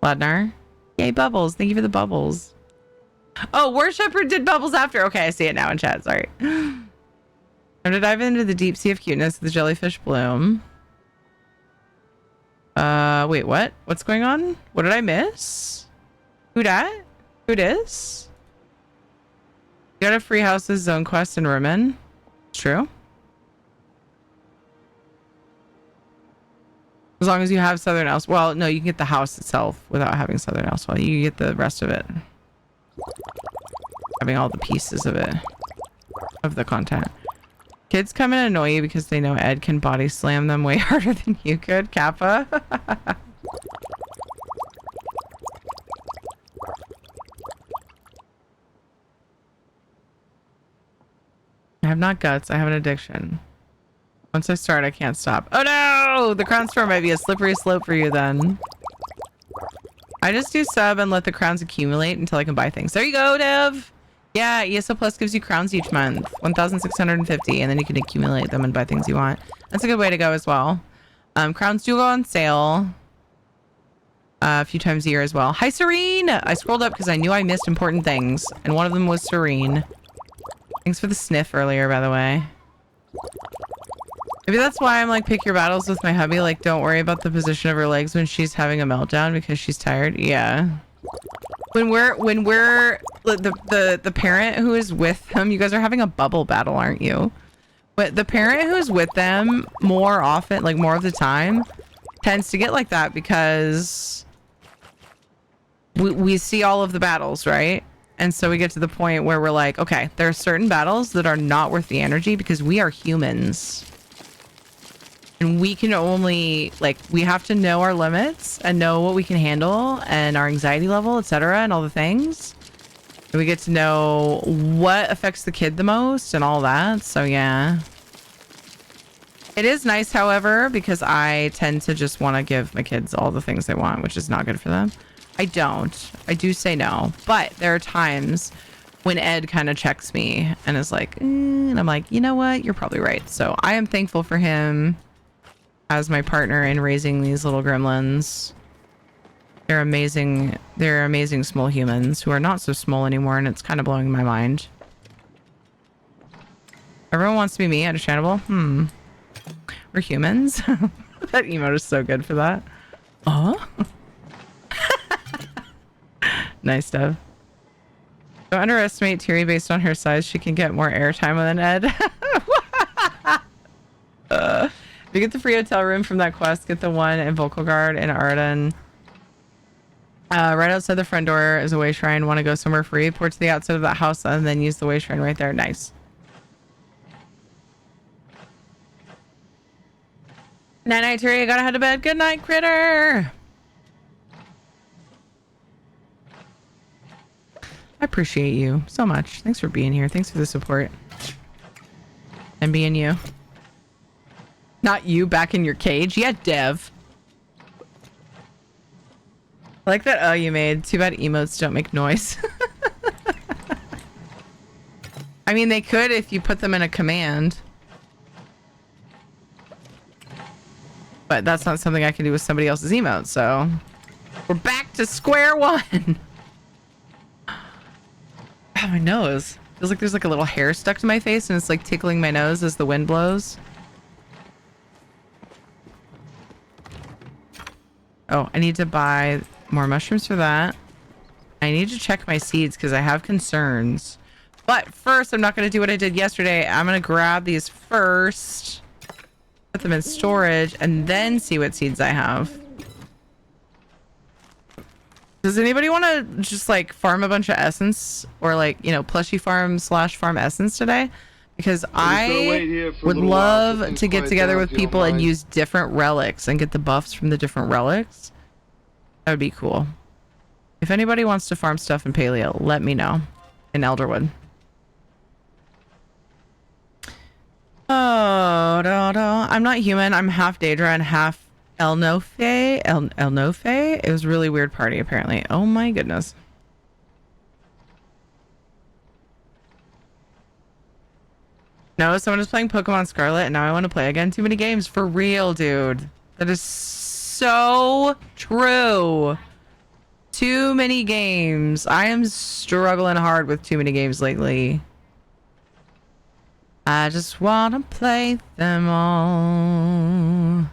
Ladnar? Yay, bubbles. Thank you for the bubbles. Oh, Worshipper did bubbles after. Okay, I see it now in chat. Sorry. Time to dive into the deep sea of cuteness of the jellyfish bloom. Wait, what? What's going on? What did I miss? Who dat? Who dis? You got a free houses, zone quest, and Rumen. True. As long as you have Southern Elf. Well, no, you can get the house itself without having Southern Elf. Well, you get the rest of it. Having all the pieces of it. Of the content. Kids come and annoy you because they know Ed can body slam them way harder than you could. Kappa. I have not guts. I have an addiction. Once I start, I can't stop. Oh no! The crown store might be a slippery slope for you then. I just do sub and let the crowns accumulate until I can buy things. There you go, Dev! Yeah, ESO Plus gives you crowns each month. 1,650, and then you can accumulate them and buy things you want. That's a good way to go as well. Crowns do go on sale a few times a year as well. Hi, Serene! I scrolled up because I knew I missed important things, and one of them was Serene. Thanks for the sniff earlier, by the way. Maybe that's why I'm like, pick your battles with my hubby. Like, don't worry about the position of her legs when she's having a meltdown because she's tired. Yeah. When we're the parent who is with them, you guys are having a bubble battle, aren't you? But the parent who's with them more often, like more of the time, tends to get like that because we see all of the battles, right? And so we get to the point where we're like, okay, there are certain battles that are not worth the energy because we are humans. And we can only, like, we have to know our limits and know what we can handle and our anxiety level, etc., and all the things. And we get to know what affects the kid the most and all that. So, yeah. It is nice, however, because I tend to just want to give my kids all the things they want, which is not good for them. I don't. I do say no. But there are times when Ed kind of checks me and is like, and I'm like, you know what? You're probably right. So I am thankful for him as my partner in raising these little gremlins. They're amazing. They're amazing small humans who are not so small anymore, and it's kind of blowing my mind. Everyone wants to be me, understandable. We're humans. That emote is so good for that. Nice, Dev. Don't underestimate Tiri based on her size. She can get more airtime than Ed. If you get the free hotel room from that quest, get the one in Vocal Guard in Arden. Right outside the front door is a way shrine. Want to go somewhere free? Port to the outside of that house and then use the way shrine right there. Nice. Night night, Terry. I gotta head to bed. Good night, critter. I appreciate you so much. Thanks for being here. Thanks for the support. And being you. Not you back in your cage. Yeah, Dev. I like that you made. Too bad emotes don't make noise. I mean, they could if you put them in a command. But that's not something I can do with somebody else's emote, so... We're back to square one! Oh, my nose. Feels like there's like a little hair stuck to my face and it's like tickling my nose as the wind blows. Oh, I need to buy more mushrooms for that. I need to check my seeds because I have concerns. But first, I'm not going to do what I did yesterday. I'm going to grab these first, put them in storage, and then see what seeds I have. Does anybody want to just like farm a bunch of essence or like, you know, plushie farm / farm essence today? Because I would love to get together with people and use different relics and get the buffs from the different relics. That would be cool. If anybody wants to farm stuff in Paleo, let me know. In Elderwood. Oh, I'm not human. I'm half Daedra and half Elnofe. Elnofe? It was a really weird party, apparently. Oh my goodness. No, someone is playing Pokemon Scarlet and now I want to play again. Too many games. For real, dude. That is so true. Too many games. I am struggling hard with too many games lately. I just want to play them all.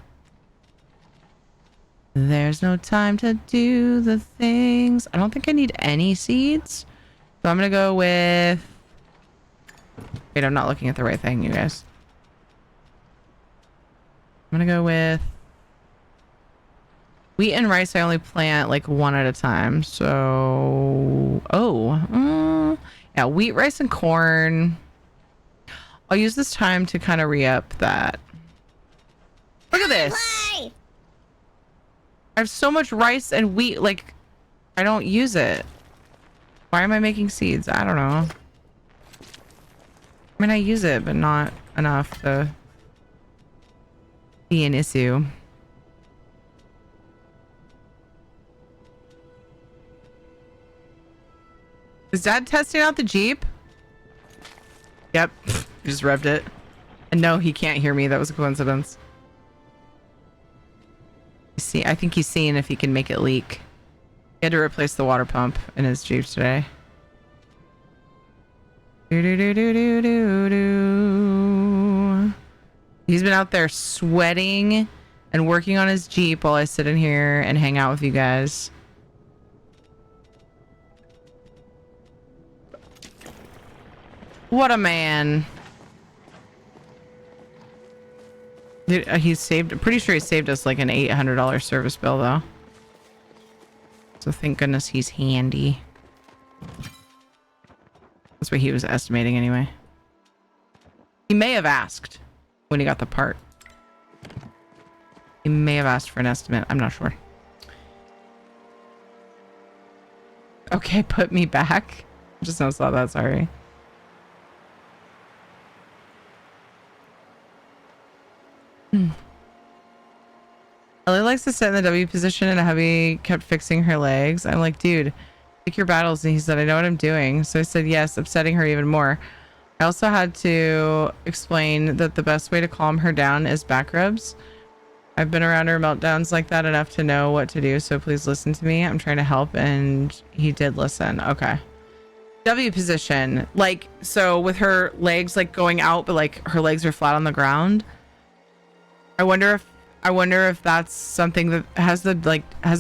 There's no time to do the things. I don't think I need any seeds. So I'm going to go with... Wait, I'm not looking at the right thing, you guys. I'm going to go with... Wheat and rice I only plant like one at a time. So... yeah, wheat, rice, and corn... I'll use this time to kind of re-up that. Look at this. I have so much rice and wheat, like, I don't use it. Why am I making seeds? I don't know. I mean, I use it, but not enough to be an issue. Is Dad testing out the Jeep? Yep. He just revved it. And no, he can't hear me. That was a coincidence. See, I think he's seeing if he can make it leak. He had to replace the water pump in his Jeep today. He's been out there sweating and working on his Jeep while I sit in here and hang out with you guys. What a man. Dude, he's saved, pretty sure he saved us like an $800 service bill though. So thank goodness he's handy. That's what he was estimating anyway. He may have asked when he got the part. He may have asked for an estimate. I'm not sure. Okay, put me back. Just now saw that, sorry. Ellie likes to sit in the W position and hubby kept fixing her legs. I'm like, dude, pick your battles. And he said, I know what I'm doing. So I said, yes, upsetting her even more. I also had to explain that the best way to calm her down is back rubs. I've been around her meltdowns like that enough to know what to do. So please listen to me. I'm trying to help. And he did listen. Okay. W position. Like, so with her legs like going out, but like her legs are flat on the ground. I wonder if that's something that has a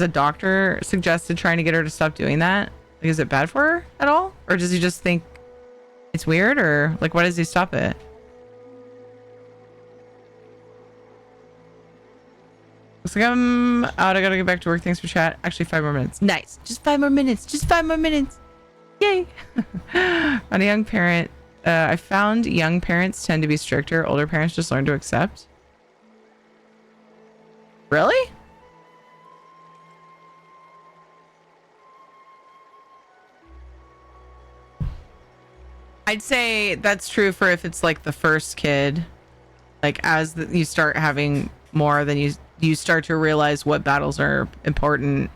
doctor suggested trying to get her to stop doing that? Like, is it bad for her at all? Or does he just think it's weird? Or like, why does he stop it? Looks like I'm out. I gotta get back to work. Thanks for chat. Actually, 5 more minutes. Nice. Just 5 more minutes. Just 5 more minutes. Yay. On a young parent, I found young parents tend to be stricter. Older parents just learn to accept. Really? I'd say that's true for if it's like the first kid. Like as you start having more, then you start to realize what battles are important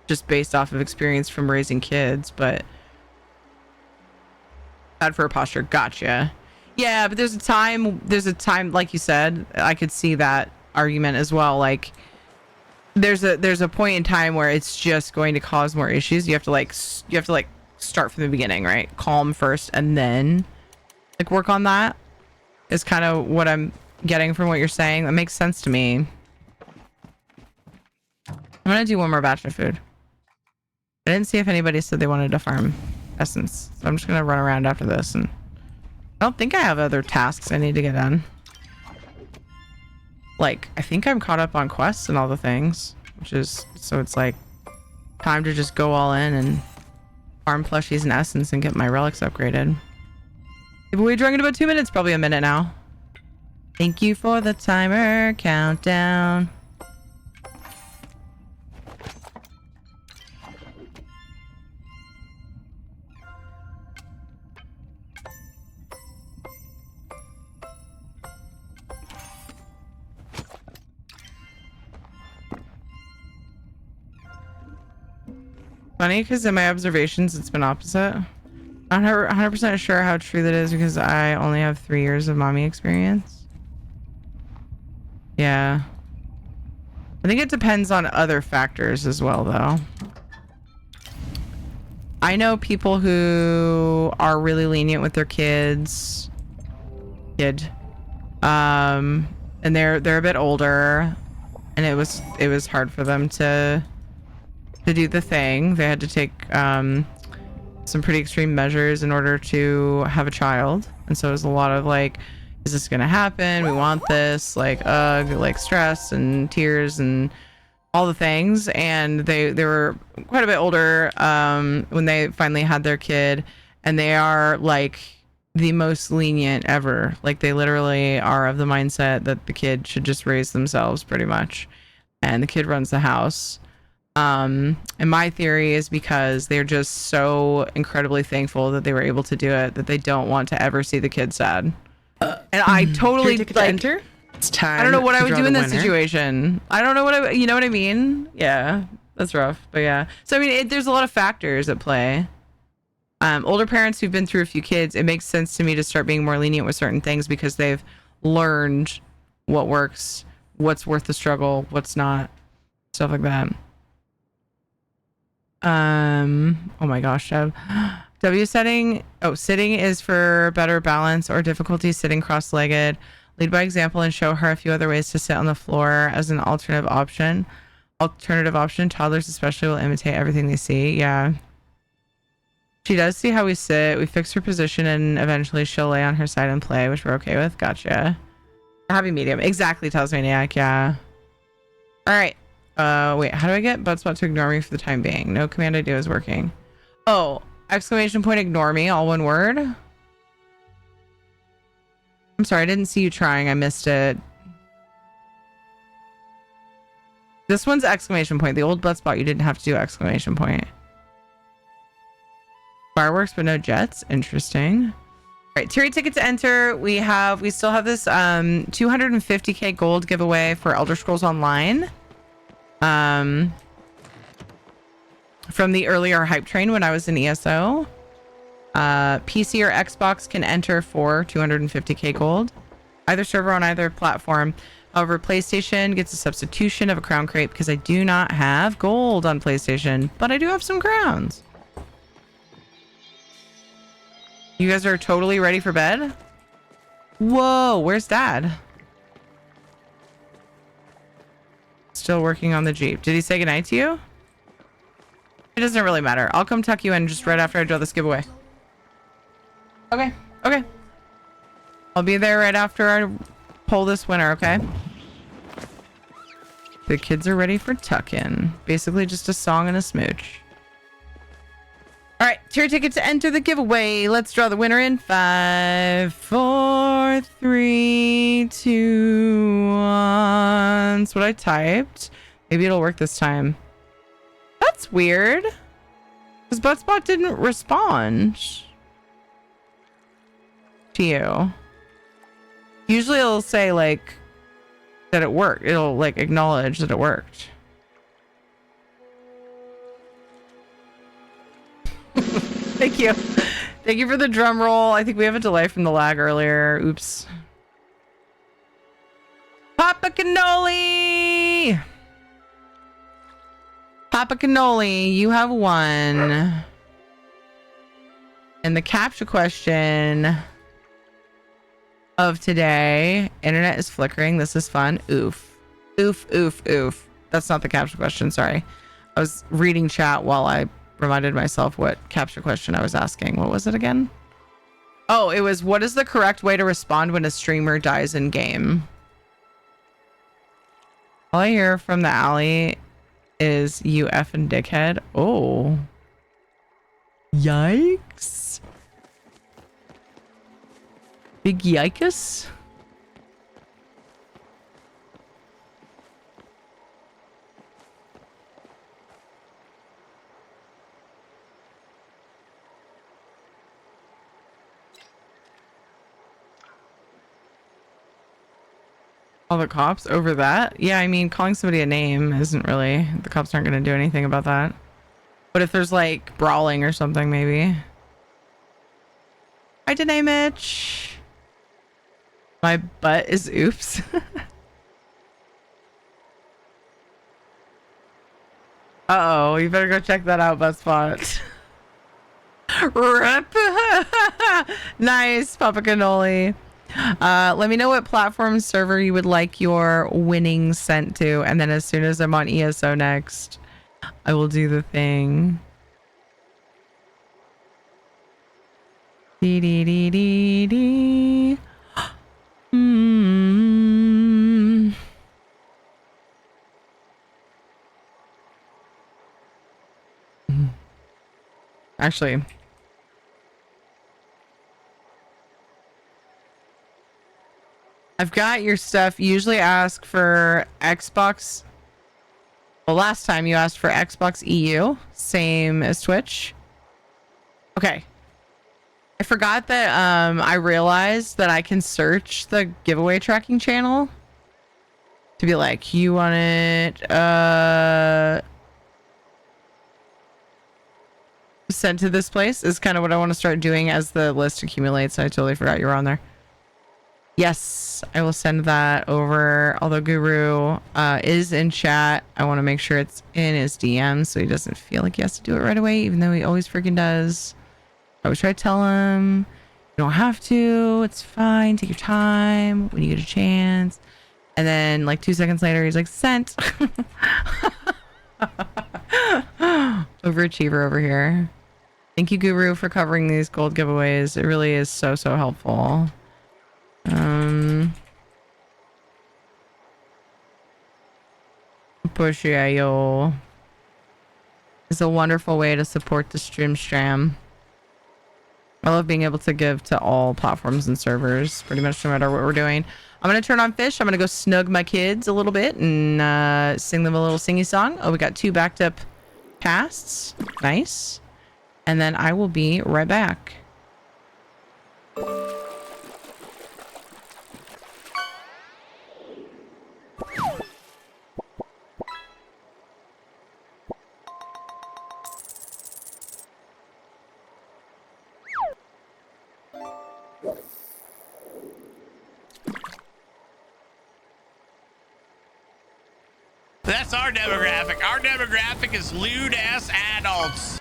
just based off of experience from raising kids. But bad for a posture. Gotcha. Yeah, but there's a time like you said, I could see that argument as well. Like there's a point in time where it's just going to cause more issues. You have to like start from the beginning, right? Calm first and then like work on that is kind of what I'm getting from what you're saying. That makes sense to me. I'm gonna do one more batch of food. I didn't see if anybody said they wanted to farm essence, so I'm just gonna run around after this, and I don't think I have other tasks I need to get done. Like, I think I'm caught up on quests and all the things, which is, so it's like time to just go all in and farm plushies and essence and get my relics upgraded. We're drinking about 2 minutes, probably a minute now. Thank you for the timer countdown. Funny, because in my observations, it's been opposite. I'm not 100% sure how true that is because I only have 3 years of mommy experience. Yeah. I think it depends on other factors as well, though. I know people who are really lenient with their kids. And they're a bit older, and it was hard for them to do the thing. They had to take some pretty extreme measures in order to have a child, and so it was a lot of like, is this gonna happen? We want this, like stress and tears and all the things. And they were quite a bit older when they finally had their kid, and they are like the most lenient ever. Like they literally are of the mindset that the kid should just raise themselves pretty much, and the kid runs the house. And my theory is because they're just so incredibly thankful that they were able to do it, that they don't want to ever see the kid sad. And I totally like, enter? It's time. I don't know what I would do in this winner. situation. I don't know what you know what I mean? Yeah, that's rough, but yeah. So I mean, there's a lot of factors at play. Older parents who've been through a few kids, it makes sense to me to start being more lenient with certain things because they've learned what works, what's worth the struggle, what's not, stuff like that. Oh my gosh, Dev. W setting. Oh, sitting is for better balance or difficulty sitting cross-legged. Lead by example and show her a few other ways to sit on the floor as an alternative option. Toddlers especially will imitate everything they see. Yeah. She does see how we sit. We fix her position and eventually she'll lay on her side and play, which we're okay with. Gotcha. Happy medium. Exactly, Tasmaniac. Yeah. All right. Wait, how do I get Budspot to ignore me for the time being? No command I do is working. Oh, exclamation point ignore me, all one word. I'm sorry, I didn't see you trying. I missed it. This one's exclamation point. The old Budspot, you didn't have to do exclamation point. Fireworks, but no jets. Interesting. All right, Tiri ticket to enter. We still have this 250k gold giveaway for Elder Scrolls Online. From the earlier hype train when I was in ESO. PC or Xbox can enter for 250k gold. Either server on either platform. However, PlayStation gets a substitution of a crown crate because I do not have gold on PlayStation, but I do have some crowns. You guys are totally ready for bed? Whoa, where's Dad? Still working on the Jeep. Did he say goodnight to you? It doesn't really matter. I'll come tuck you in just right after I draw this giveaway. Okay. Okay. I'll be there right after I pull this winner, okay? The kids are ready for tuck-in. Basically just a song and a smooch. All right. tier ticket to enter the giveaway. Let's draw the winner in 5, 4, 3, 2, 1. That's what I typed. Maybe it'll work this time. That's weird. Because ButtSpot didn't respond to you. Usually it'll say like that it worked. It'll like acknowledge that it worked. Thank you. Thank you for the drum roll. I think we have a delay from the lag earlier. Oops. Papa Cannoli! Papa Cannoli, you have won. And the captcha question of today. Internet is flickering. This is fun. Oof. Oof, oof, oof. That's not the captcha question. Sorry. I was reading chat while I reminded myself what captcha question I was asking. What was it again? Oh, it was, what is the correct way to respond when a streamer dies in game? All I hear from the alley is you effing dickhead. Oh. Yikes. Big yikes. All the cops over that? Yeah, I mean, calling somebody a name isn't really... The cops aren't going to do anything about that. But if there's, like, brawling or something, maybe. Hi, Danae Mitch. My butt is oops. Uh-oh, you better go check that out, ButtSpot. Rip. Nice, Papa Cannoli. Let me know what platform server you would like your winnings sent to, and then as soon as I'm on ESO next, I will do the thing. Dee dee dee dee dee. Actually, I've got your stuff. You usually ask for Xbox. Well, last time you asked for Xbox EU, same as Twitch. Okay. I forgot that I realized that I can search the giveaway tracking channel to be like, you want it sent to this place is kind of what I want to start doing as the list accumulates. I totally forgot you were on there. Yes, I will send that over. Although Guru is in chat, I want to make sure it's in his DM so he doesn't feel like he has to do it right away, even though he always freaking does. I always try to tell him, you don't have to. It's fine. Take your time when you get a chance. And then like 2 seconds later, he's like, sent. Overachiever over here. Thank you, Guru, for covering these gold giveaways. It really is so, so helpful. Appreciate It's a wonderful way to support the stream. I love being able to give to all platforms and servers, pretty much no matter what we're doing. I'm going to turn on Fish. I'm going to go snug my kids a little bit and sing them a little singy song. Oh, we got 2 backed up casts. Nice. And then I will be right back. That's our demographic. Our demographic is lewd ass adults.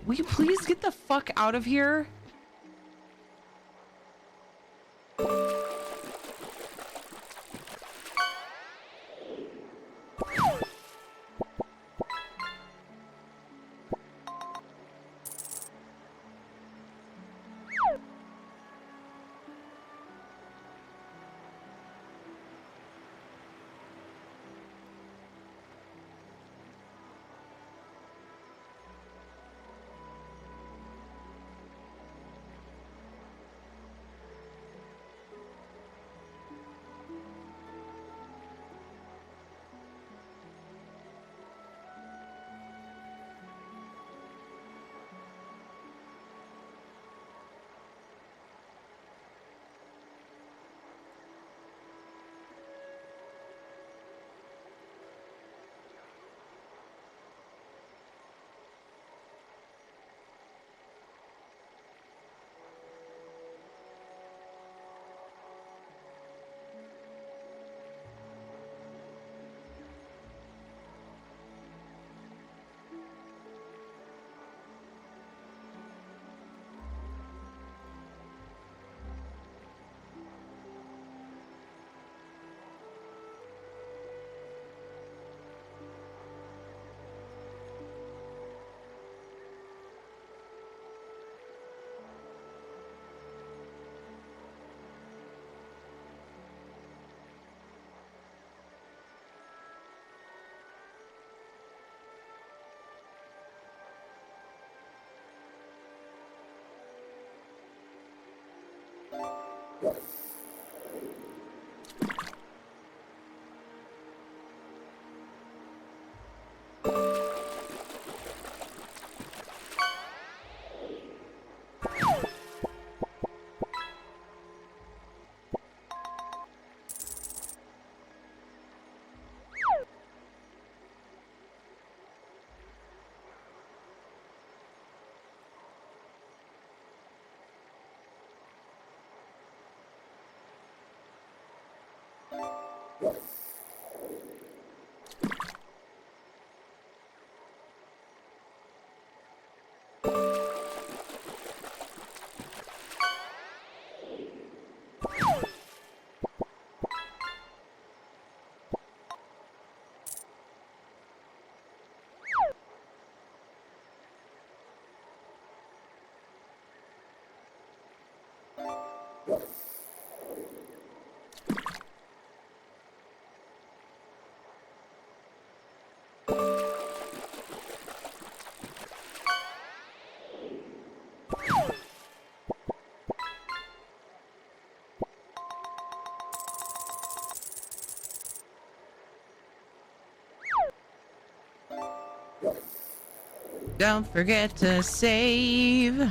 will you please get the fuck out of here? Don't forget to save.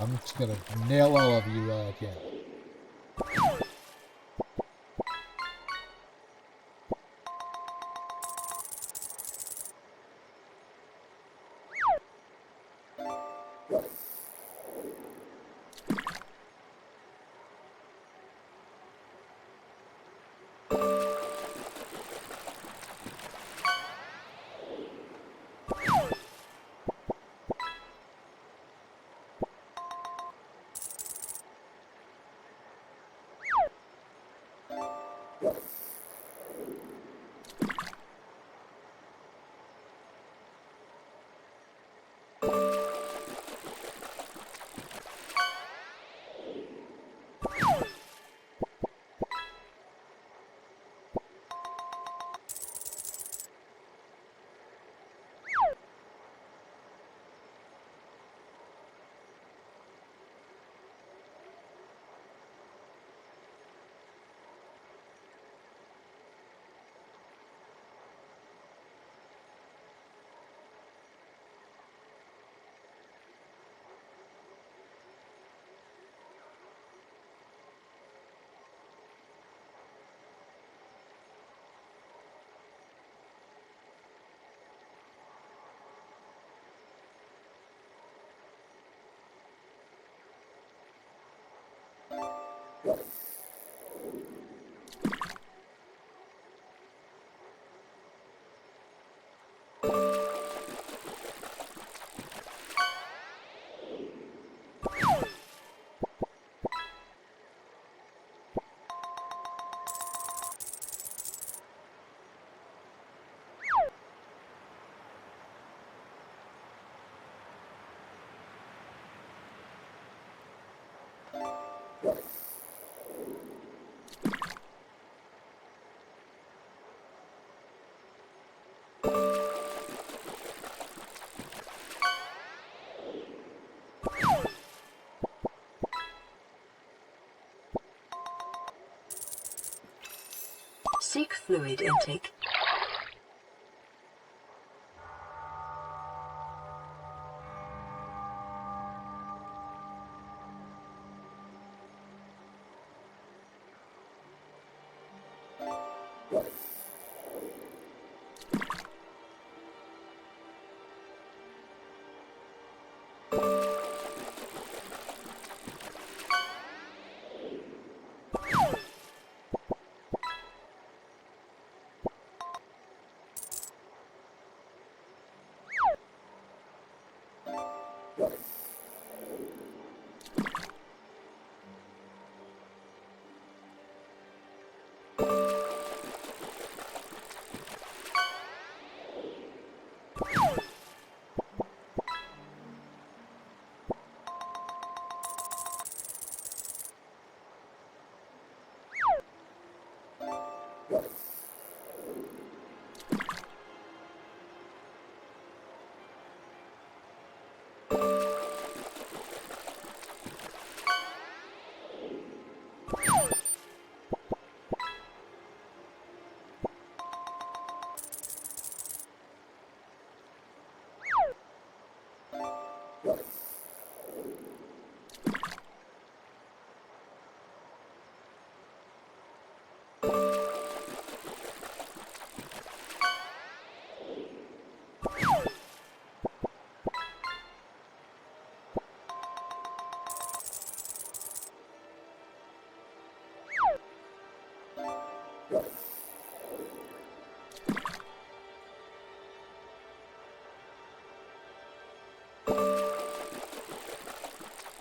I'm just gonna nail all of you while I can. Seek fluid intake.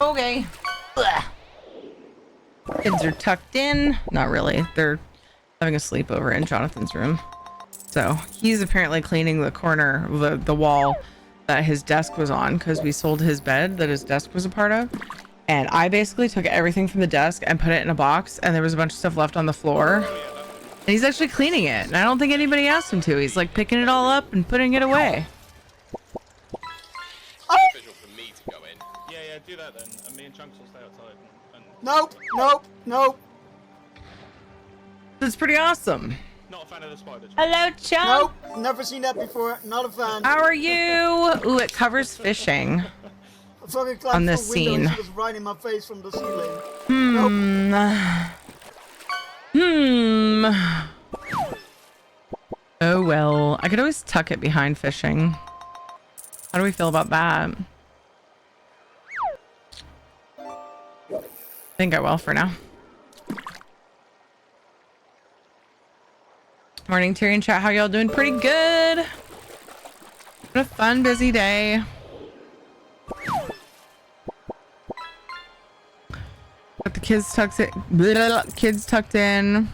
Okay. Ugh. Kids are tucked in. Not really. They're having a sleepover in Jonathan's room. So he's apparently cleaning the corner, the wall that his desk was on, because we sold his bed that his desk was a part of. And I basically took everything from the desk and put it in a box, and there was a bunch of stuff left on the floor. And he's actually cleaning it. And I don't think anybody asked him to. He's like picking it all up and putting it away. Yeah, do that then. And me and Chunks will stay outside. Nope, nope, nope. That's pretty awesome. Not a fan of the spider. Hello, Chunk. Nope, never seen that before. Not a fan. How are you? Ooh, it covers fishing. On this scene. She was right in my face from the ceiling. Oh well. I could always tuck it behind fishing. How do we feel about that? I think I will for now. Morning, Terry and chat. How y'all doing? Pretty good. What a fun, busy day. Got the kids tucked in. Kids tucked in.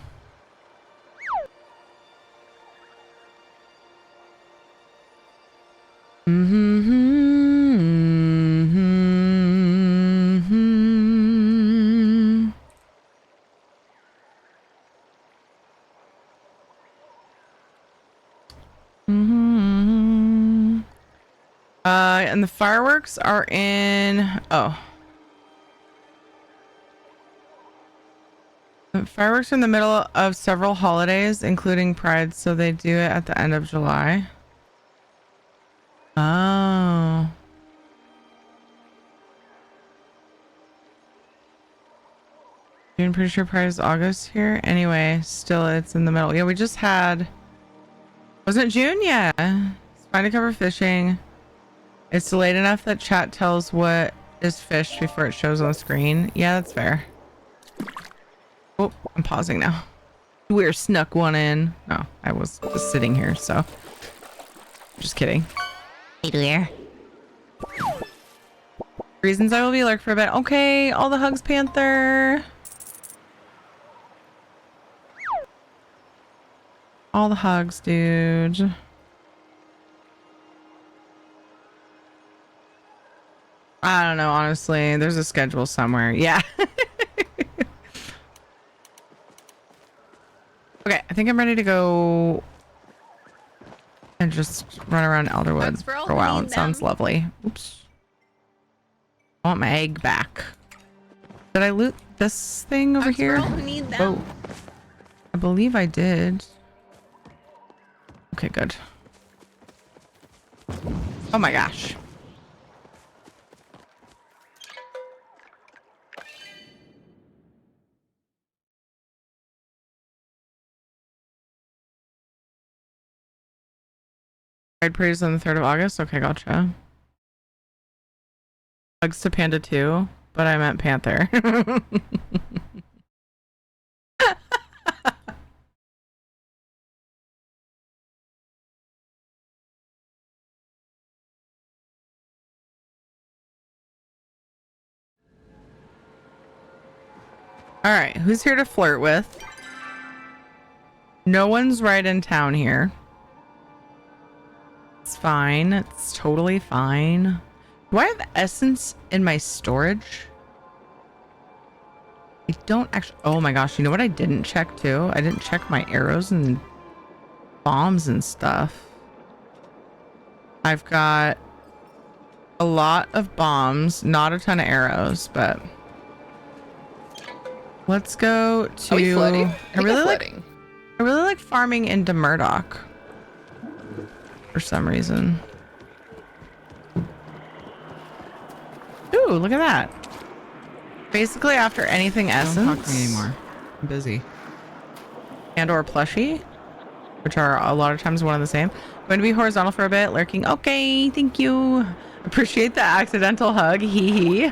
And the fireworks are in. Oh. The fireworks are in the middle of several holidays, including Pride, so they do it at the end of July. Oh. I'm pretty sure Pride is August here. Anyway, still it's in the middle. Yeah, we just had. Wasn't it June? Yeah. It's fine to cover fishing. It's delayed enough that chat tells what is fished before it shows on the screen. Yeah, that's fair. Oh, I'm pausing now. We're snuck one in. No, I was just sitting here, so. Just kidding. Hey, dear. Reasons I will be lurk for a bit. Okay, all the hugs, Panther. All the hugs, dude. I don't know, honestly. There's a schedule somewhere. Yeah. Okay, I think I'm ready to go and just run around Elderwood for a while. It sounds lovely. Oops. I want my egg back. Did I loot this thing over here? Oh. I believe I did. Okay, good. Oh my gosh. Pride Parade on the 3rd of August. Okay, gotcha. Hugs to Panda 2, but I meant Panther. All right, who's here to flirt with? No one's right in town here. It's fine. It's totally fine. Do I have essence in my storage? I don't actually. Oh my gosh, you know what I didn't check too? I didn't check my arrows and bombs and stuff. I've got a lot of bombs, not a ton of arrows, but let's go to. Are we floating? I really like farming into Murdoch for some reason. Ooh, look at that. Basically, after anything essence. Don't talk to me anymore. I'm busy. And or plushie, which are a lot of times one and the same. Going to be horizontal for a bit, lurking. Okay, thank you. Appreciate the accidental hug. Hee hee.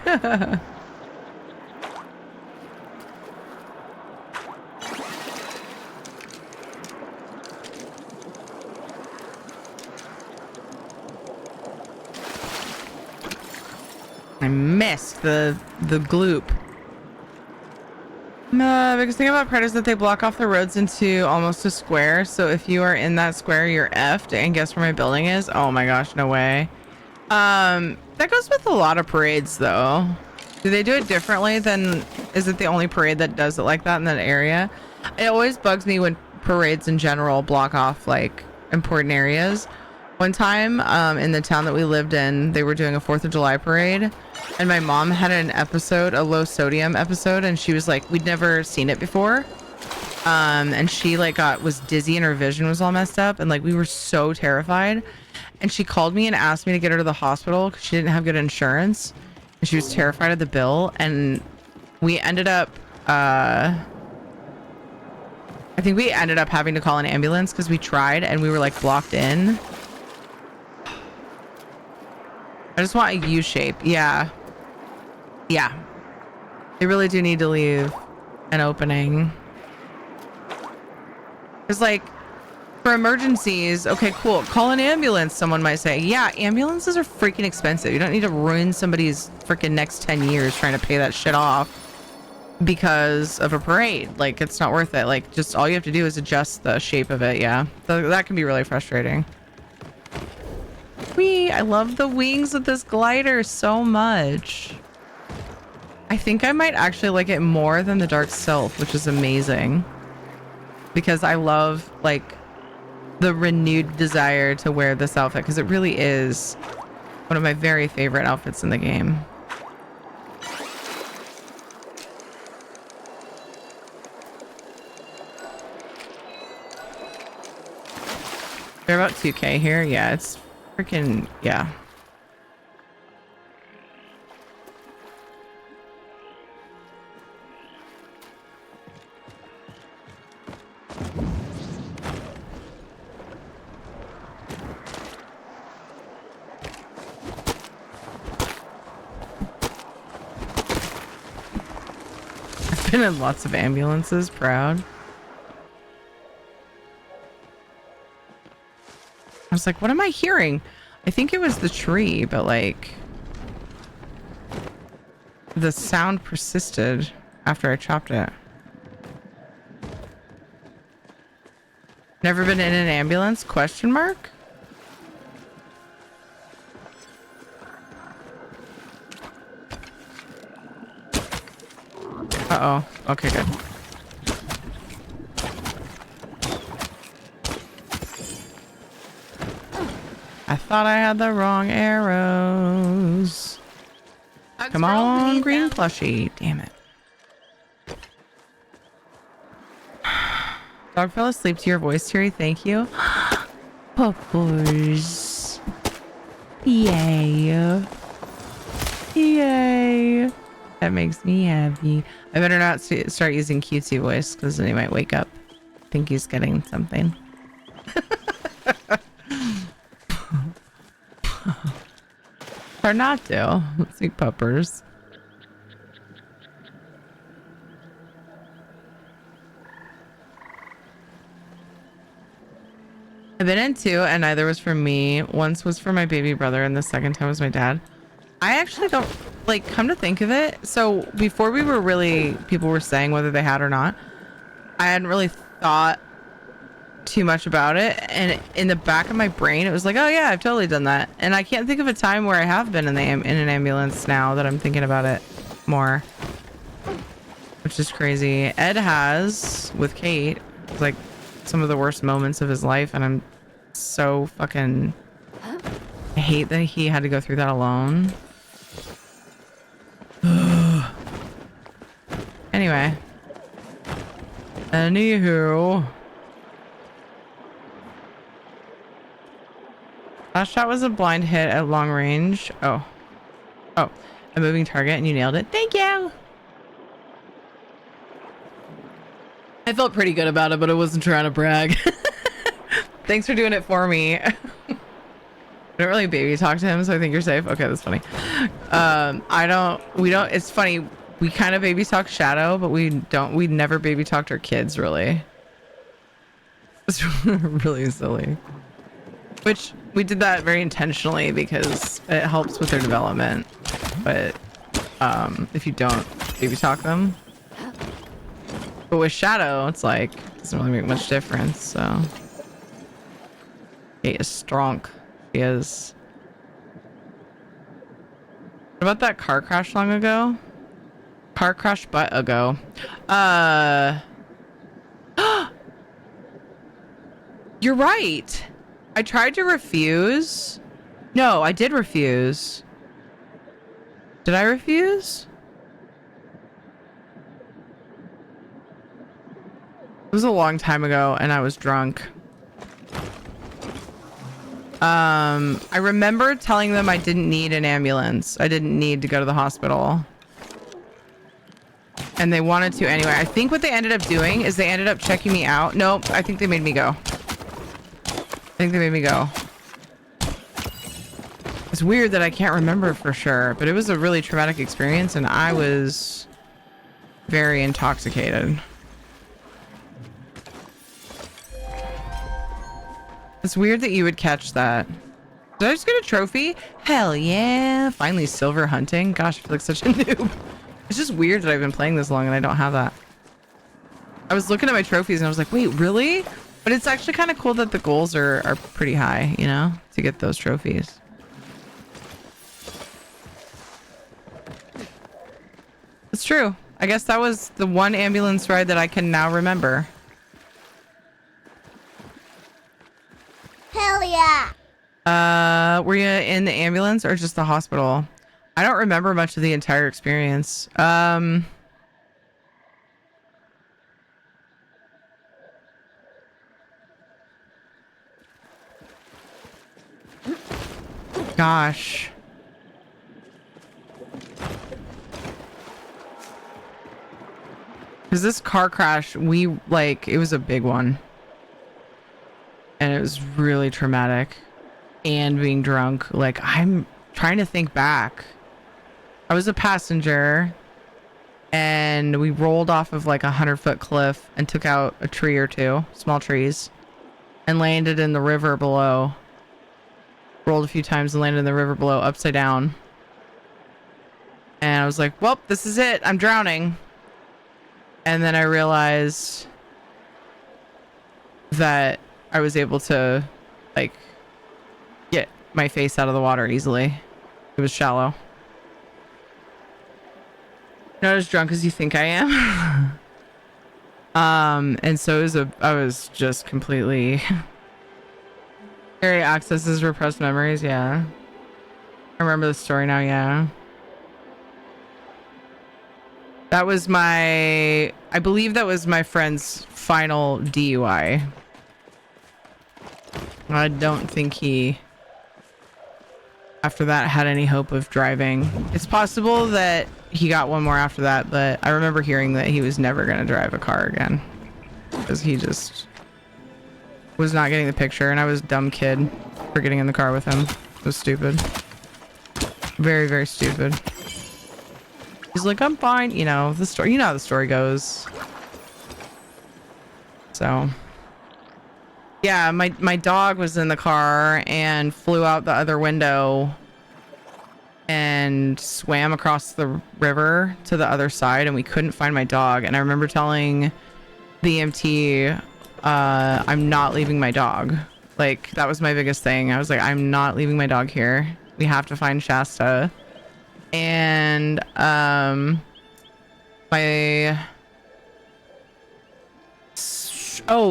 I missed the gloop. Biggest thing about Pride is that they block off the roads into almost a square. So if you are in that square, you're effed. And guess where my building is? Oh my gosh, no way. That goes with a lot of parades though. Do they do it differently than, is it the only parade that does it like that in that area? It always bugs me when parades in general block off like important areas. One time in the town that we lived in, they were doing a 4th of July parade, and my mom had an episode, a low sodium episode, and she was like, we'd never seen it before. And she like was dizzy and her vision was all messed up, and like we were so terrified. And she called me and asked me to get her to the hospital because she didn't have good insurance, and she was terrified of the bill. And we ended up I think we ended up having to call an ambulance because we tried and we were like blocked in. I just want a U shape. Yeah. Yeah. They really do need to leave an opening. It's like, for emergencies, okay, cool. Call an ambulance, someone might say. Yeah, ambulances are freaking expensive. You don't need to ruin somebody's freaking next 10 years trying to pay that shit off because of a parade. Like, it's not worth it. Like, just all you have to do is adjust the shape of it. Yeah. So that can be really frustrating. Whee! I love the wings of this glider so much. I think I might actually like it more than the Dark Sylph, which is amazing. Because I love, like, the renewed desire to wear this outfit. Because it really is one of my very favorite outfits in the game. They're about 2K here. Yeah, it's freaking, yeah. I've been in lots of ambulances, proud. I was like, what am I hearing? I think it was the tree, but like the sound persisted after I chopped it. Never been in an ambulance? Question mark? Uh-oh. Okay, good. I thought I had the wrong arrows. Come on, green plushie. Damn it. Dog fell asleep to your voice, Terry. Thank you. Puppers. Yay. Yay. That makes me happy. I better not start using cutesy voice because then he might wake up. Think he's getting something. Or not to. Let's see puppers. I've been in two, and neither was for me. Once was for my baby brother, and the second time was my dad. I actually don't, like, come to think of it. So before we were really, people were saying whether they had or not, I hadn't really thought too much about it. And in the back of my brain, it was like, oh yeah, I've totally done that. And I can't think of a time where I have been in an ambulance now that I'm thinking about it more. Which is crazy. Ed has, with Kate, like some of the worst moments of his life, and I'm so fucking, I hate that he had to go through that alone. Anyway. Anywho. Last shot was a blind hit at long range. Oh. Oh. A moving target and you nailed it. Thank you. I felt pretty good about it, but I wasn't trying to brag. Thanks for doing it for me. I don't really baby talk to him, so I think you're safe. Okay, that's funny. It's funny. We kind of baby talk Shadow, but we never baby talked our kids, really. It's really silly. Which, we did that very intentionally because it helps with their development. But, if you don't baby talk them. But with Shadow, it's like, it doesn't really make much difference, so. He is strong. He is. What about that car crash long ago? Car crash but ago. You're right. I tried to refuse. No, I did refuse. Did I refuse? It was a long time ago and I was drunk. I remember telling them I didn't need an ambulance. I didn't need to go to the hospital. And they wanted to anyway. I think what they ended up doing is they ended up checking me out. Nope, I think they made me go. It's weird that I can't remember for sure, but it was a really traumatic experience and I was very intoxicated. It's weird that you would catch that. Did I just get a trophy? Hell yeah. Finally silver hunting. Gosh, I feel like such a noob. It's just weird that I've been playing this long and I don't have that. I was looking at my trophies and I was like, wait, really? But it's actually kind of cool that the goals are pretty high, you know, to get those trophies. It's true. I guess that was the one ambulance ride that I can now remember. Hell yeah! Were you in the ambulance or just the hospital? I don't remember much of the entire experience. Gosh. Because this car crash, it was a big one. And it was really traumatic. And being drunk. Like, I'm trying to think back. I was a passenger. And we rolled off of like a 100-foot cliff and took out a tree or two, small trees. And landed in the river below. Rolled a few times and landed in the river below, upside down. And I was like, well, this is it. I'm drowning. And then I realized that I was able to, like, get my face out of the water easily. It was shallow. Not as drunk as you think I am. And so I was just completely... Harry accesses repressed memories, yeah. I remember the story now, yeah. That was I believe that was my friend's final DUI. I don't think he, after that, had any hope of driving. It's possible that he got one more after that, but I remember hearing that he was never going to drive a car again. Because he just was not getting the picture, and I was a dumb kid for getting in the car with him. It was stupid. Very, very stupid. He's like, I'm fine. You know, the story, you know how the story goes. So, yeah, my dog was in the car and flew out the other window and swam across the river to the other side, and we couldn't find my dog. And I remember telling the EMT, I'm not leaving my dog. Like, that was my biggest thing. I was like, I'm not leaving my dog here. We have to find Shasta. And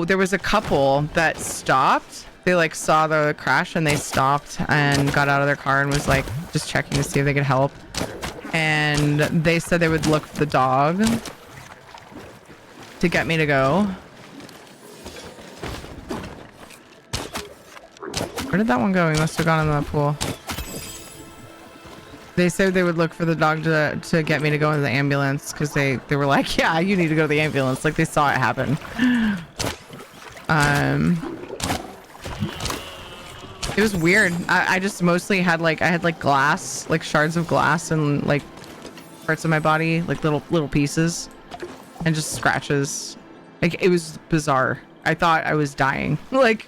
there was a couple that stopped. They like saw the crash and they stopped and got out of their car and was like just checking to see if they could help. And they said they would look for the dog to get me to go. Where did that one go? He must have gone in the pool. They said they would look for the dog to get me to go into the ambulance because they were like, yeah, you need to go to the ambulance. Like, they saw it happen. It was weird. I just mostly had I had glass, like shards of glass and like parts of my body, like little pieces and just scratches. Like, it was bizarre. I thought I was dying. Like,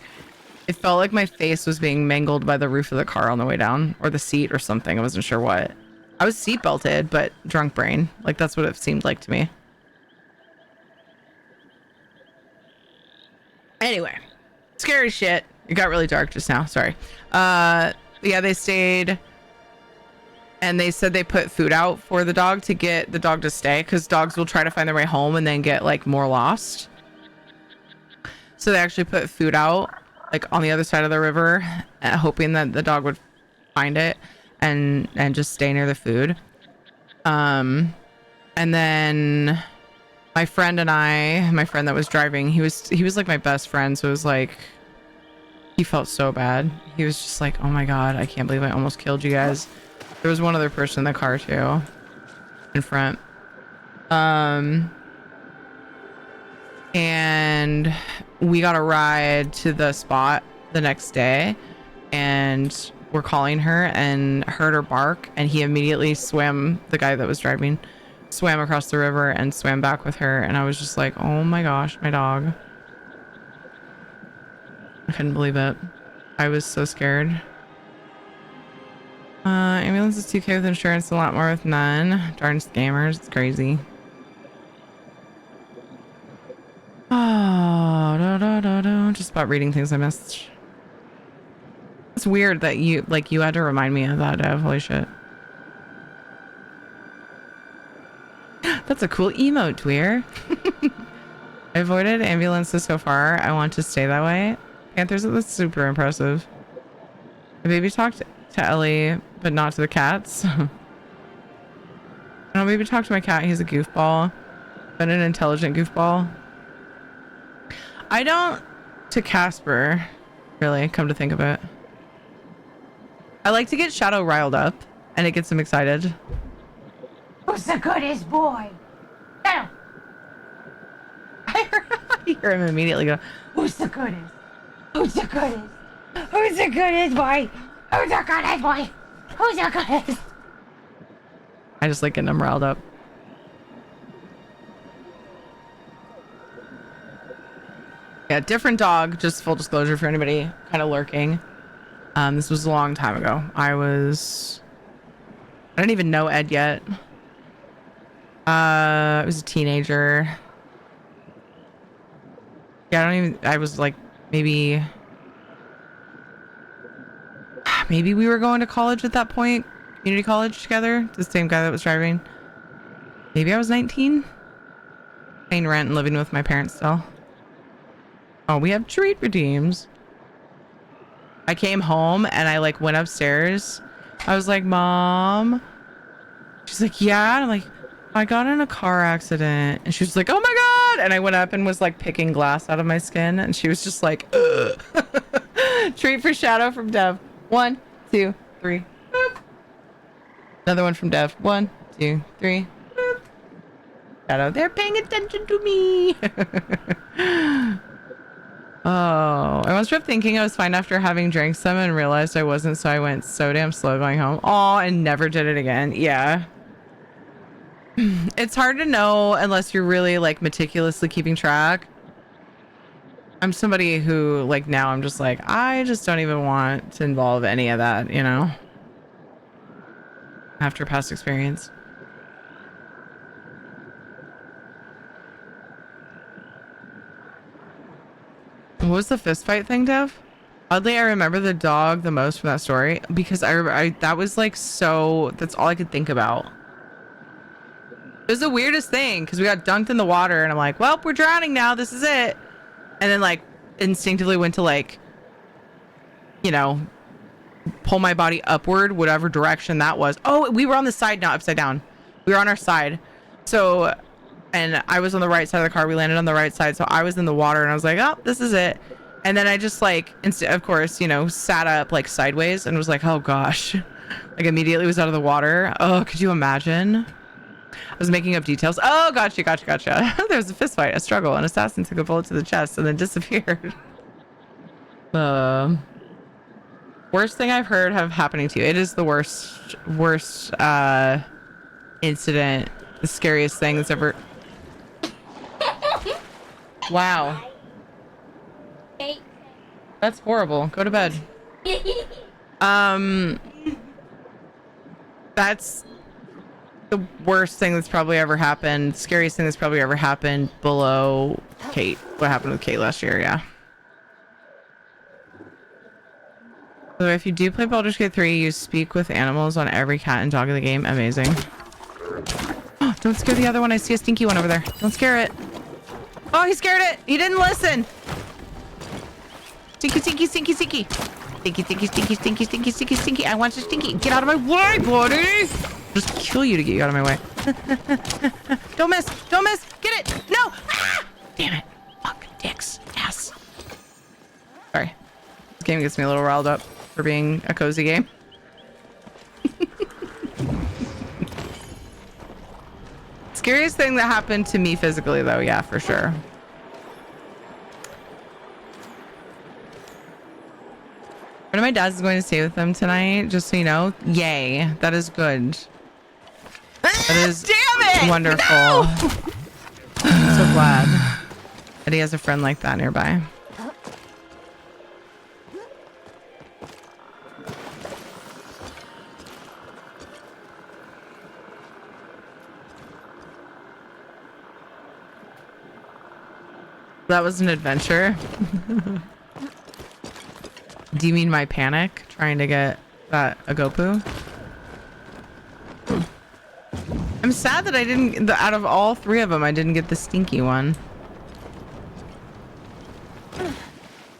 it felt like my face was being mangled by the roof of the car on the way down, or the seat or something. I wasn't sure what. I was seat belted, but drunk brain. Like, that's what it seemed like to me. Anyway, scary shit. It got really dark just now. Sorry. Yeah, they stayed, and they said they put food out for the dog to get the dog to stay, because dogs will try to find their way home and then get like more lost. So they actually put food out like on the other side of the river, hoping that the dog would find it and just stay near the food. And then my friend that was driving, he was like my best friend. So it was like, he felt so bad. He was just like, oh my God, I can't believe I almost killed you guys. There was one other person in the car too, in front. And we got a ride to the spot the next day, and we're calling her and heard her bark, and he immediately swam, the guy that was driving, swam across the river and swam back with her. And I was just like, oh my gosh, my dog. I couldn't believe it. I was so scared. Ambulance is 2K with insurance, a lot more with none. Darn scammers, it's crazy. Oh, just about reading things I missed. It's weird that you had to remind me of that, Dev. Holy shit. That's a cool emote, Dweer. I avoided ambulances so far. I want to stay that way. Panthers, that's super impressive. The baby talked to Ellie, but not to the cats. No, maybe talk to my cat. He's a goofball, but an intelligent goofball. I don't to Casper, really, come to think of it. I like to get Shadow riled up, and it gets him excited. Who's the goodest boy? Shadow! I hear him immediately go, Who's the goodest? Who's the goodest? Who's the goodest boy? Who's the goodest boy? Who's the goodest? I just like getting him riled up. Yeah, different dog, just full disclosure for anybody kind of lurking. This was a long time ago. I didn't even know Ed yet. I was a teenager. Yeah, I was like, maybe we were going to college at that point. Community college together. The same guy that was driving. Maybe I was 19. Paying rent and living with my parents still. Oh, we have treat redeems. I came home and I like went upstairs. I was like, Mom. She's like, yeah. And I'm like, I got in a car accident, and she was like, oh my God. And I went up and was like picking glass out of my skin. And she was just like, ugh. Treat for Shadow from Dev. 1, 2, 3. Boop. Another one from Dev. 1, 2, 3. Boop. Shadow, they're paying attention to me. Oh, I once kept thinking I was fine after having drank some and realized I wasn't, so I went so damn slow going home. Oh, and never did it again. Yeah. It's hard to know unless you're really like meticulously keeping track. I'm somebody who like now I'm just like, I just don't even want to involve any of that, you know, after past experience. What was the fist fight thing, Dev? Oddly, I remember the dog the most from that story because I that was like so, that's all I could think about. It was the weirdest thing because we got dunked in the water and I'm like, well, we're drowning now. This is it. And then like instinctively went to like, you know, pull my body upward, whatever direction that was. Oh, we were on the side, not upside down. We were on our side. So, and I was on the right side of the car. We landed on the right side. So I was in the water and I was like, oh, this is it. And then I just like, of course, you know, sat up like sideways and was like, oh gosh, like immediately was out of the water. Oh, could you imagine? I was making up details. Oh, gotcha. There was a fist fight, a struggle. An assassin took a bullet to the chest and then disappeared. Worst thing I've heard of happening to you. It is the worst incident. The scariest thing that's ever. Wow. That's horrible. Go to bed. That's the worst thing that's probably ever happened. Scariest thing that's probably ever happened below Kate. What happened with Kate last year, yeah. So if you do play Baldur's Gate 3, you speak with animals on every cat and dog in the game. Amazing. Oh, don't scare the other one. I see a stinky one over there. Don't scare it. Oh, he scared it. He didn't listen. Stinky, stinky, stinky, stinky. Stinky, stinky, stinky, stinky, stinky, stinky, stinky. I want you stinky. Get out of my way, buddy. Just kill you to get you out of my way. Don't miss. Don't miss. Get it. No. Ah! Damn it. Fuck. Dicks. Ass. Sorry. This game gets me a little riled up for being a cozy game. Scariest thing that happened to me physically, though. Yeah, for sure. One of my dads is going to stay with them tonight, just so you know. Yay. That is good. That is damn it! Wonderful. No! I'm so glad that he has a friend like that nearby. That was an adventure. Do you mean my panic trying to get that Agopu? I'm sad that I didn't, out of all three of them, I didn't get the stinky one.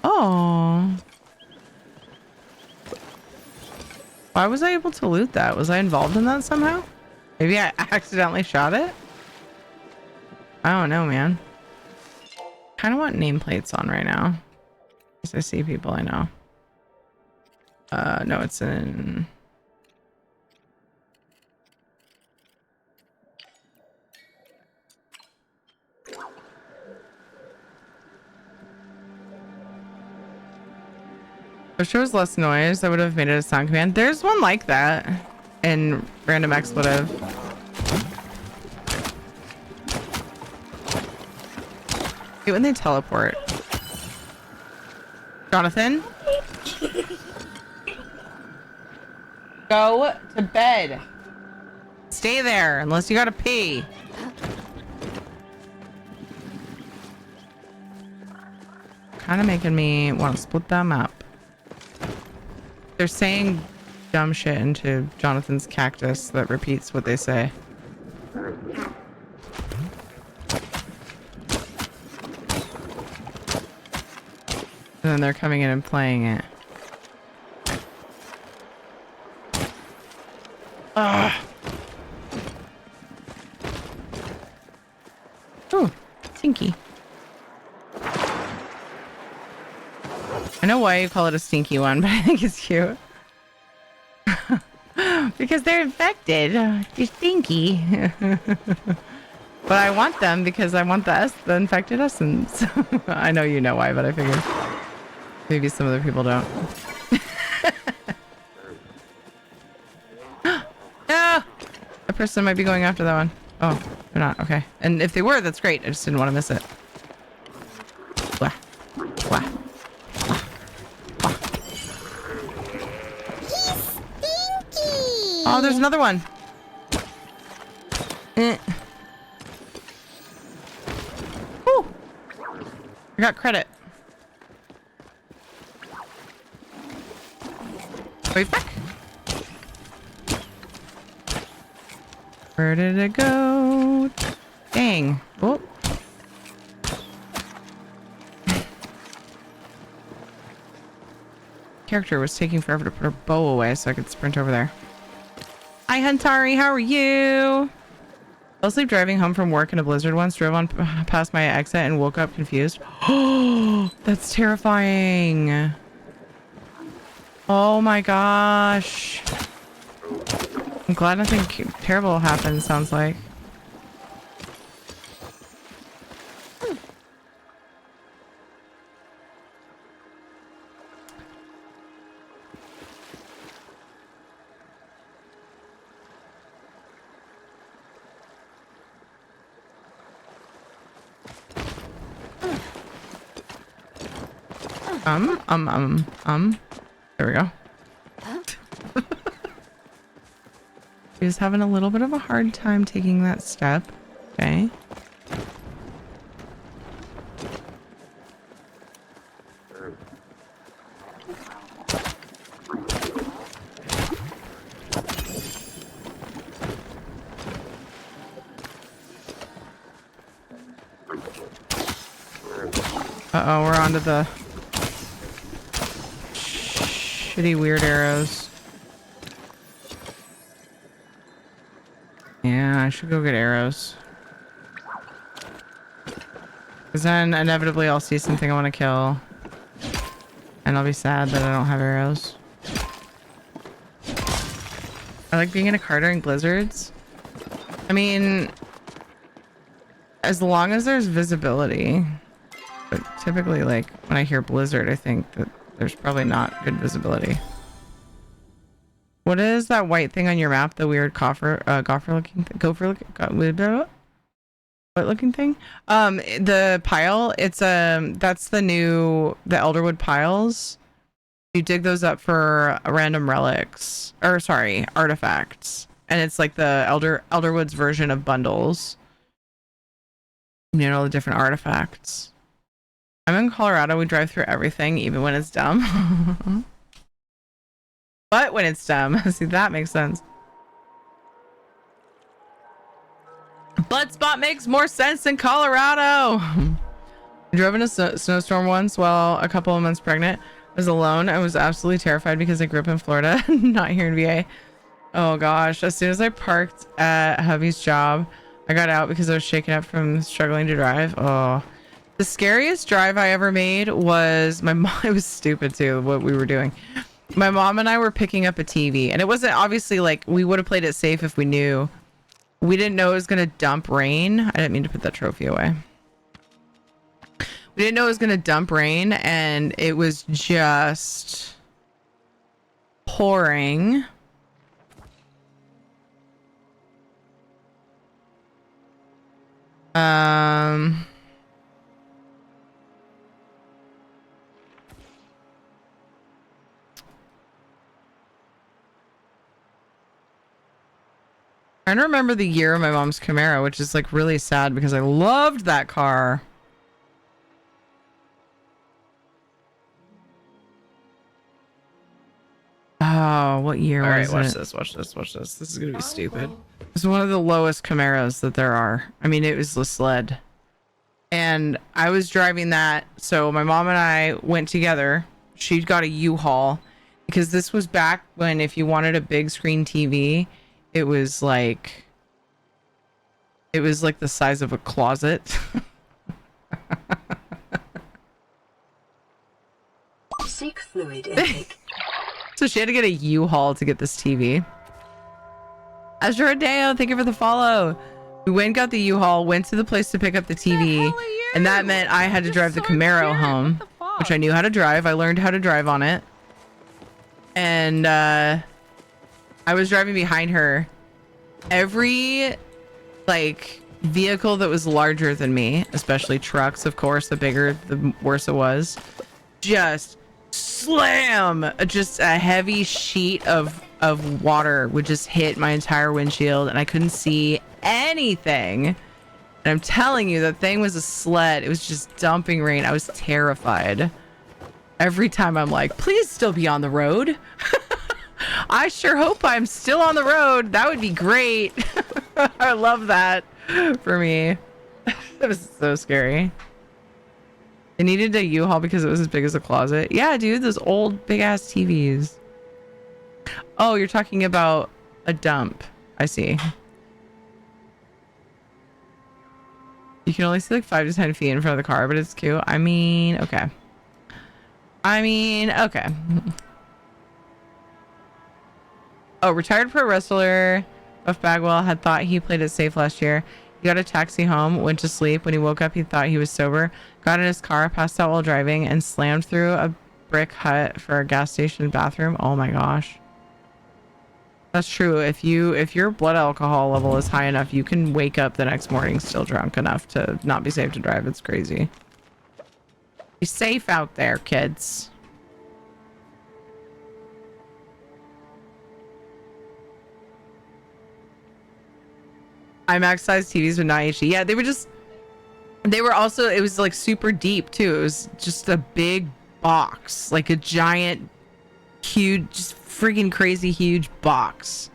Oh. Why was I able to loot that? Was I involved in that somehow? Maybe I accidentally shot it? I don't know, man. Kind of want nameplates on right now. Because I see people I know. No, it's in... If there was less noise, I would have made it a sound command. There's one like that in Random Expletive. Hate when they teleport. Jonathan? Go to bed. Stay there unless you gotta pee. Kind of making me want to split them up. They're saying dumb shit into Jonathan's cactus that repeats what they say. And then they're coming in and playing it. Ugh. stinky. I know why you call it a stinky one, but I think it's cute. Because they're infected. They're stinky. But I want them because I want the infected essence. I know you know why, but I figured maybe some other people don't. No! A person might be going after that one. Oh, they're not. Okay. And if they were, that's great. I just didn't want to miss it. Wah. Wah. Oh, there's another one. Woo. I got credit. Wait back. Where did it go? Dang. Oh. Character was taking forever to put her bow away so I could sprint over there. Hi, Huntari. How are you? I was asleep driving home from work in a blizzard once, drove on past my exit and woke up confused. Oh, that's terrifying. Oh my gosh. I'm glad nothing terrible happened, sounds like. There we go. She's having a little bit of a hard time taking that step. Okay. Uh-oh, we're onto the shitty weird arrows. Yeah, I should go get arrows. Because then inevitably I'll see something I want to kill. And I'll be sad that I don't have arrows. I like being in a car during blizzards. I mean, as long as there's visibility. But typically, like, when I hear blizzard, I think that there's probably not good visibility. What is that white thing on your map? The weird gopher looking what looking thing? The pile. It's that's the Elderwood piles. You dig those up for random relics, or sorry, artifacts, and it's like the Elderwood's version of bundles. You know, the different artifacts. I'm in Colorado. We drive through everything, even when it's dumb. But when it's dumb, see, that makes sense. Blood spot makes more sense in Colorado. I drove in a snowstorm once while a couple of months pregnant. I was alone. I was absolutely terrified because I grew up in Florida, not here in VA. Oh gosh. As soon as I parked at hubby's job, I got out because I was shaken up from struggling to drive. Oh. The scariest drive I ever made was my mom. It was stupid too, what we were doing. My mom and I were picking up a TV, and it wasn't obviously like we would have played it safe if we knew. We didn't know it was going to dump rain. I didn't mean to put that trophy away. We didn't know it was going to dump rain, and it was just pouring. I don't remember the year of my mom's Camaro, which is like really sad because I loved that car. Oh, what year was it? All right, watch this, watch this, watch this. This is going to be stupid. It's one of the lowest Camaros that there are. I mean, it was the sled. And I was driving that. So my mom and I went together. She got a U-Haul because this was back when if you wanted a big screen TV, it was like the size of a closet. fluid intake. So she had to get a U-Haul to get this TV. Azure Rodeo, thank you for the follow. We went and got the U-Haul, went to the place to pick up the TV, and that meant I had to drive the Camaro home, which I knew how to drive. I learned how to drive on it. And I was driving behind her. Every like vehicle that was larger than me, especially trucks, of course, the bigger the worse it was, just slam, just a heavy sheet of water would just hit my entire windshield and I couldn't see anything. And I'm telling you, that thing was a sled. It was just dumping rain. I was terrified. Every time I'm like, please still be on the road. I sure hope I'm still on the road. That would be great. I love that for me. That was so scary. They needed a U-Haul because it was as big as a closet. Yeah, dude, those old big ass TVs. Oh, you're talking about a dump. I see. You can only see like 5 to 10 feet in front of the car, but it's cute. I mean, okay. Okay. Oh, retired pro wrestler Buff Bagwell had thought he played it safe last year. He got a taxi home, went to sleep. When he woke up, he thought he was sober, got in his car, passed out while driving, and slammed through a brick hut for a gas station bathroom. Oh my gosh. That's true. If your blood alcohol level is high enough, you can wake up the next morning still drunk enough to not be safe to drive. It's crazy. Be safe out there, kids. IMAX size TVs but not HD. Yeah, they were also, it was like super deep too. It was just a big box, like a giant, huge, just freaking crazy huge box.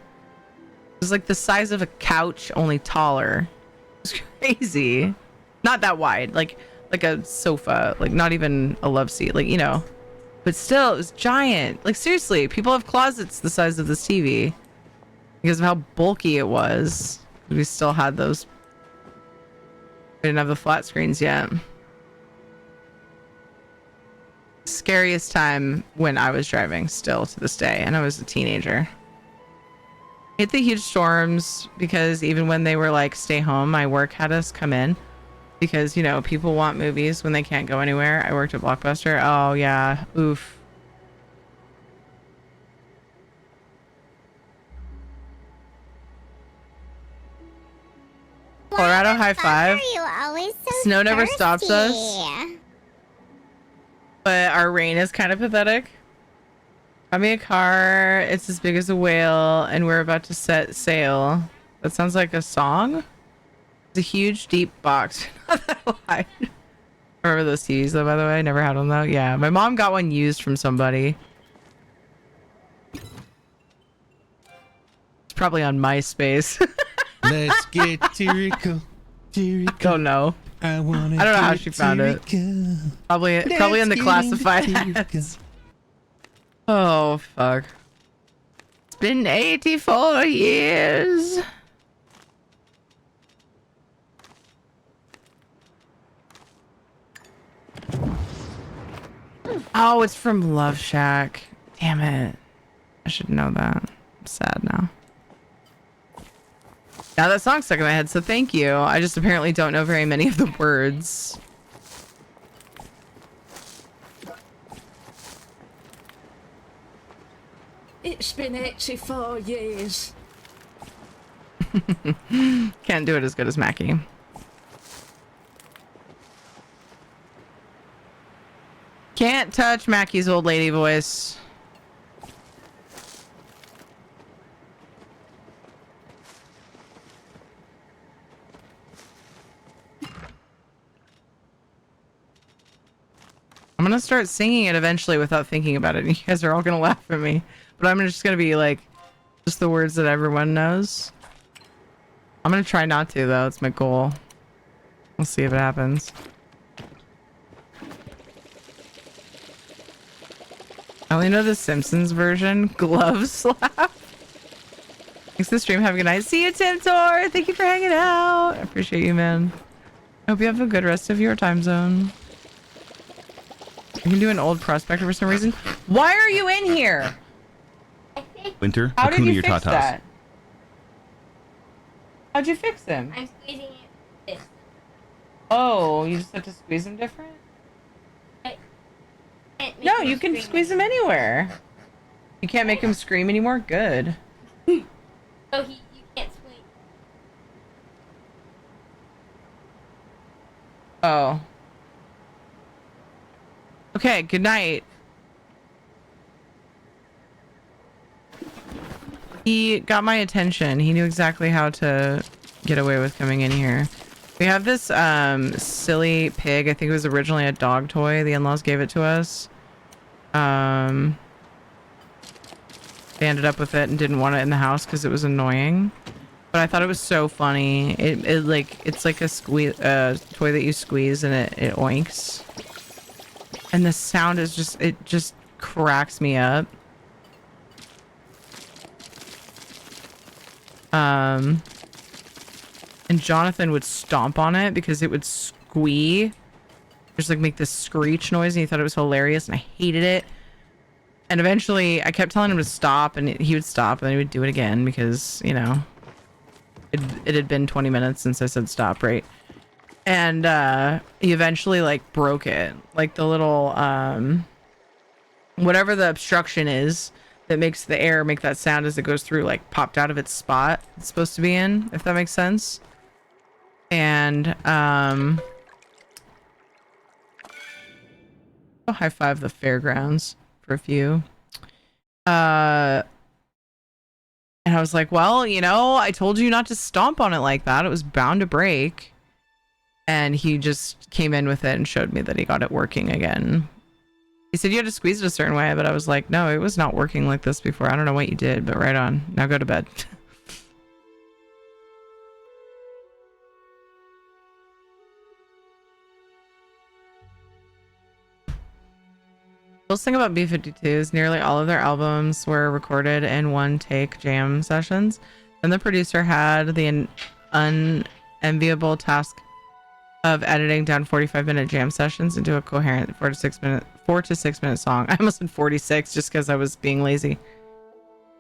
It was like the size of a couch, only taller. It was crazy. Not that wide, like a sofa, like not even a love seat, like, you know, but still it was giant. Like seriously, people have closets the size of this TV because of how bulky it was. We still had those. We didn't have the flat screens yet. Scariest time when I was driving still to this day, and I was a teenager. I hate the huge storms because even when they were like stay home, my work had us come in because, you know, people want movies when they can't go anywhere. I worked at Blockbuster. Oh yeah, oof. Colorado high five. Are you always so Snow never thirsty? stops us. But our rain is kind of pathetic. Got me a car. It's as big as a whale, and we're about to set sail. That sounds like a song. It's a huge, deep box. Not that wide. I remember those TVs though, by the way. I never had them though. Yeah, my mom got one used from somebody. It's probably on MySpace. Let's get Tirico. Oh no. I don't know how she found it. Probably in the classified ads. Oh fuck. It's been 84 years. Oh, it's from Love Shack. Damn it. I should know that. I'm sad now. Now that song's stuck in my head, so thank you. I just apparently don't know very many of the words. It's been 84 years. Can't do it as good as Mackie. Can't touch Mackie's old lady voice. I'm gonna start singing it eventually without thinking about it. You guys are all gonna laugh at me, but I'm just gonna be like, just the words that everyone knows. I'm gonna try not to though. It's my goal. We'll see if it happens. I only know the Simpsons version. Glove slap. Thanks for the stream. Have a good night. See you, Tim Tor. Thank you for hanging out. I appreciate you, man. I hope you have a good rest of your time zone. I can do an old prospector for some reason. Why are you in here? Winter, How did Hakuna you your fix tatas. that? How'd you fix him? I'm squeezing it with this. Oh, you just have to squeeze him different? Can't make No, him you can scream squeeze him anywhere. You can't make him scream anymore? Good. So you can't squeeze. Oh. Okay, good night. He got my attention. He knew exactly how to get away with coming in here. We have this silly pig. I think it was originally a dog toy. The in-laws gave it to us. They ended up with it and didn't want it in the house because it was annoying. But I thought it was so funny. It's like a squeeze toy that you squeeze and it oinks. And the sound is just cracks me up. And Jonathan would stomp on it because it would squee. Just like make this screech noise, and he thought it was hilarious, and I hated it. And eventually I kept telling him to stop, and he would stop, and then he would do it again because, you know, it had been 20 minutes since I said stop, right? And he eventually like broke it, like the little whatever the obstruction is that makes the air make that sound as it goes through, like popped out of its spot it's supposed to be in, if that makes sense. And I'll high five the fairgrounds for a few. And I was like, well, you know, I told you not to stomp on it like that. It was bound to break. And he just came in with it and showed me that he got it working again. He said you had to squeeze it a certain way, but I was like, no, it was not working like this before. I don't know what you did, but right on. Now go to bed. The thing about B-52 is nearly all of their albums were recorded in one-take jam sessions. And the producer had the unenviable task of editing down 45-minute jam sessions into a coherent 4 to 6 minute song. I almost said 46 just because I was being lazy.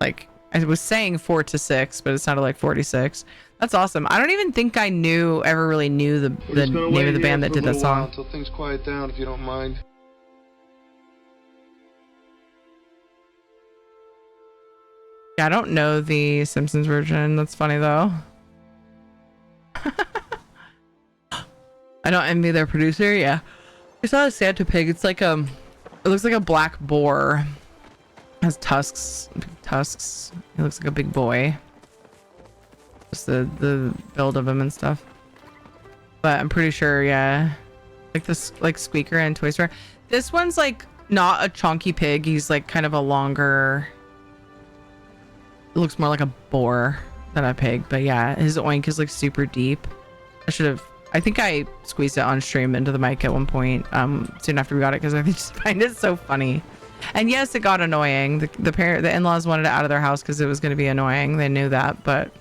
Like, I was saying 4 to 6, but it sounded like 46. That's awesome. I don't even think I ever really knew the name of the band that did that song. Until things quiet down, if you don't mind. Yeah, I don't know the Simpsons version. That's funny though. I don't envy their producer. Yeah, it's not a Santa pig. It's like it looks like a black boar. Has tusks. Big tusks. He looks like a big boy. Just the build of him and stuff. But I'm pretty sure, yeah, like this, like Squeaker and Toy Story. This one's like not a chunky pig. He's like kind of a longer. It looks more like a boar than a pig, but yeah, his oink is like super deep. I think I squeezed it on stream into the mic at one point soon after we got it because I just find it so funny. And yes, it got annoying. The in-laws wanted it out of their house because it was going to be annoying. They knew that, but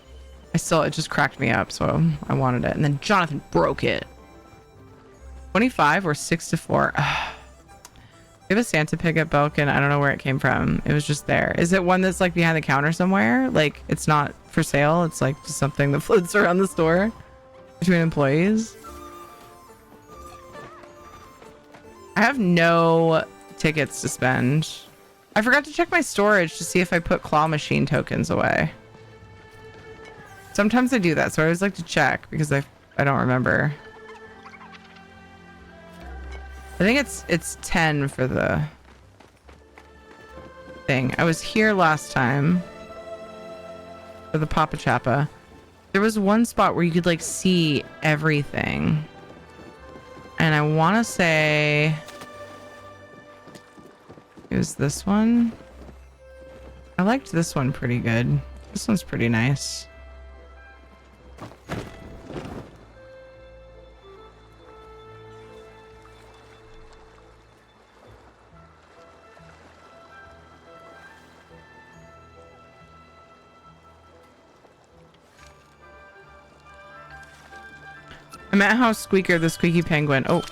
it just cracked me up, so I wanted it. And then Jonathan broke it. 25 or 6-4. We have a Santa pig at Belkin. I don't know where it came from. It was just there. Is it one that's like behind the counter somewhere? Like it's not for sale. It's like just something that floats around the store between employees. I have no tickets to spend. I forgot to check my storage to see if I put claw machine tokens away. Sometimes I do that, so I always like to check because I don't remember. I think it's 10 for the thing. I was here last time for the Papa Chappa. There was one spot where you could like see everything. And I want to say it was this one. I liked this one pretty good. This one's pretty nice. I'm at House Squeaker, the squeaky penguin. Oh.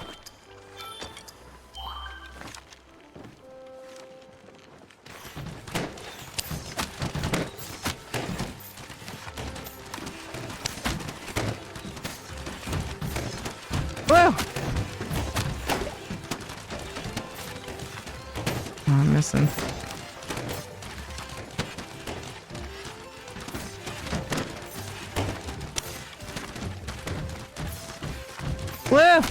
missing? Woo! I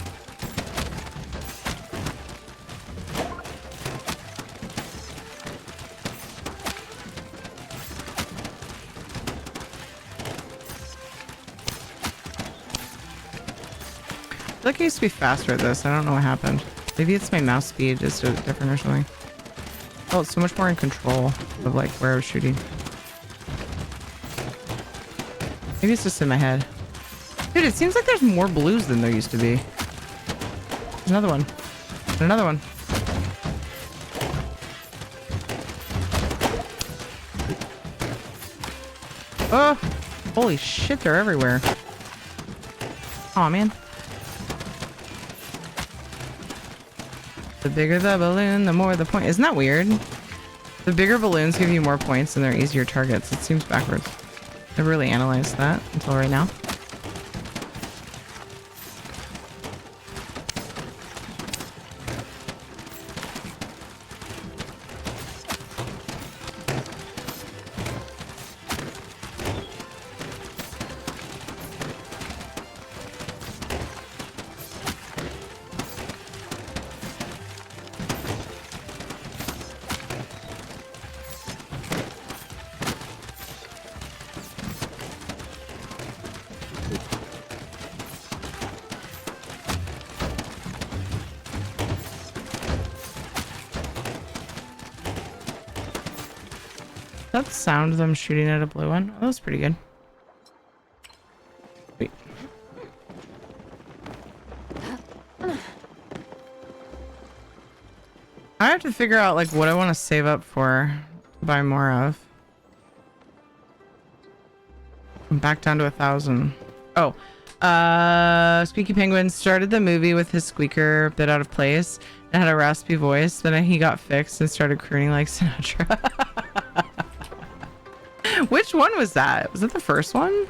feel like I used to be faster at this. I don't know what happened. Maybe it's my mouse speed is different or something. Oh, it's so much more in control of like where I was shooting. Maybe it's just in my head. Dude, it seems like there's more blues than there used to be. There's another one. And another one. Oh! Holy shit, they're everywhere. Aw, man. The bigger the balloon, the more the point. Isn't that weird? The bigger balloons give you more points and they're easier targets. It seems backwards. Never really analyzed that until right now. That sound of them shooting at a blue one. Oh, that was pretty good. Wait. I have to figure out like what I want to save up for to buy more of. I'm back down to 1,000. Oh, Squeaky Penguin started the movie with his squeaker a bit out of place and had a raspy voice. Then he got fixed and started crooning like Sinatra. Which one was that? Was it the first one?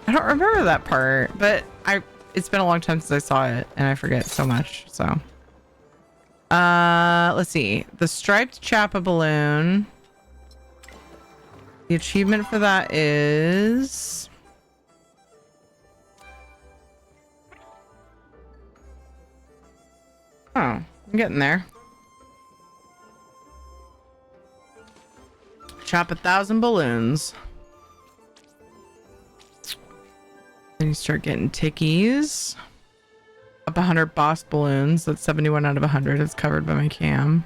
I don't remember that part, but it's been a long time since I saw it and I forget so much. So, let's see. The striped Chappa balloon. The achievement for that is oh, I'm getting there. Chop 1,000 balloons. Then you start getting tickies. Up 100 boss balloons. That's 71 out of 100. It's covered by my cam.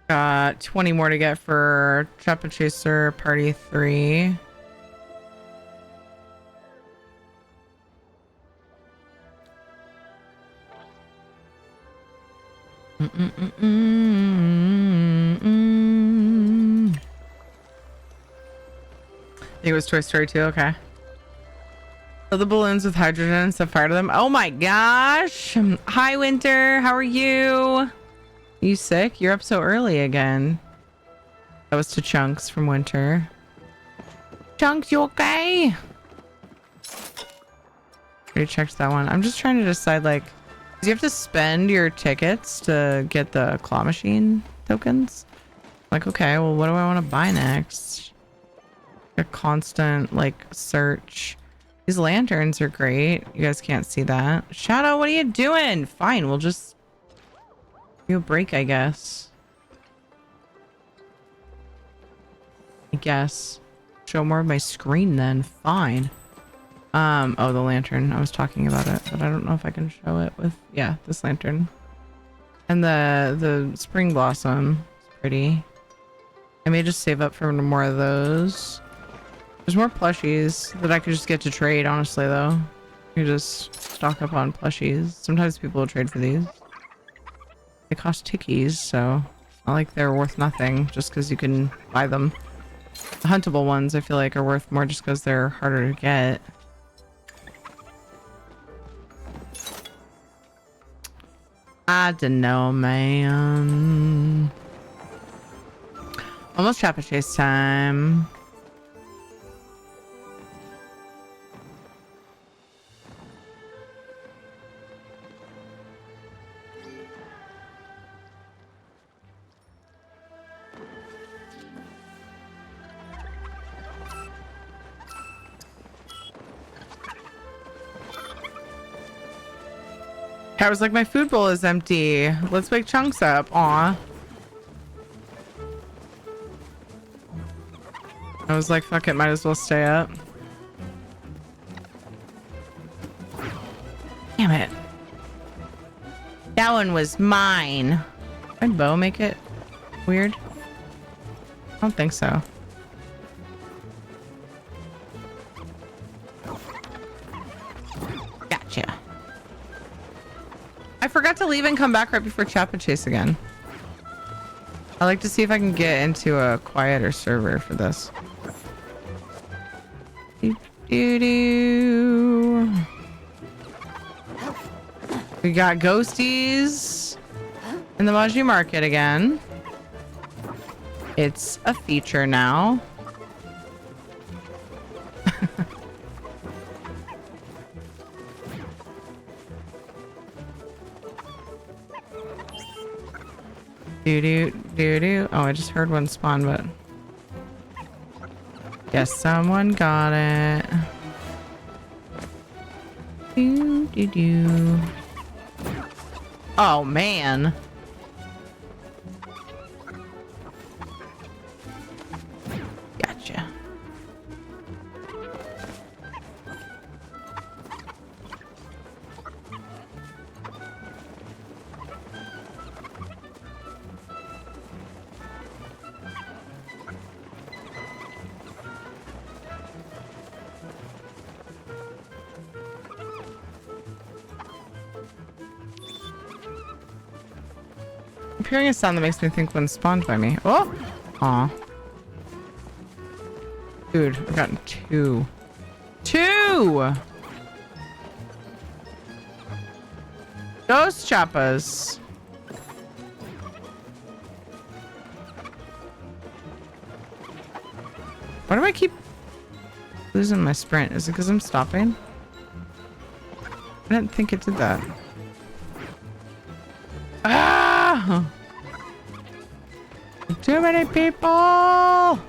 Got 20 more to get for Choppa Chaser Party 3. I think it was Toy Story 2. Okay. So the balloons with hydrogen and set fire to them. Oh my gosh. Hi, Winter. How are you? You sick? You're up so early again. That was to Chunks from Winter. Chunks, you okay? Already checked that one. I'm just trying to decide, like, do you have to spend your tickets to get the claw machine tokens? Like, okay, well, what do I want to buy next? A constant, like, search. These lanterns are great. You guys can't see that. Shadow, what are you doing? Fine, we'll just give you a break, I guess. Show more of my screen then. Fine. Oh, the lantern. I was talking about it, but I don't know if I can show it with, yeah, this lantern. And the spring blossom. It's pretty. I may just save up for more of those. There's more plushies that I could just get to trade, honestly, though. You just stock up on plushies. Sometimes people will trade for these. They cost tickies, so it's not like they're worth nothing just because you can buy them. The huntable ones, I feel like, are worth more just because they're harder to get. I don't know, man. Almost Chappa Chase time. I was like, my food bowl is empty. Let's wake Chunks up. Aw. I was like, fuck it, might as well stay up. Damn it. That one was mine. Did Bo make it weird? I don't think so. Gotcha. I forgot to leave and come back right before Chappa Chase again. I like to see if I can get into a quieter server for this. Doo-doo-doo. We got ghosties in the Maji Market again. It's a feature now. Do. Oh, I just heard one spawn, but guess someone got it. Do. Oh man. Gotcha. I'm hearing a sound that makes me think one spawned by me. Oh! Aw. Dude, I've gotten two. Two! Ghost Chappas. Why do I keep losing my sprint? Is it because I'm stopping? I didn't think it did that. Ah! Too many people! Oh,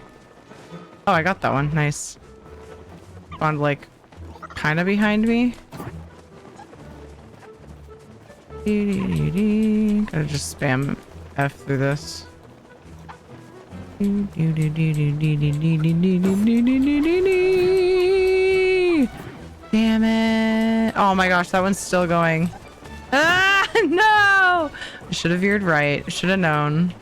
I got that one. Nice. Spawned like kind of behind me. Gotta just spam F through this. Damn it. Oh my gosh, that one's still going. Ah, no! I should have veered right. Should have known.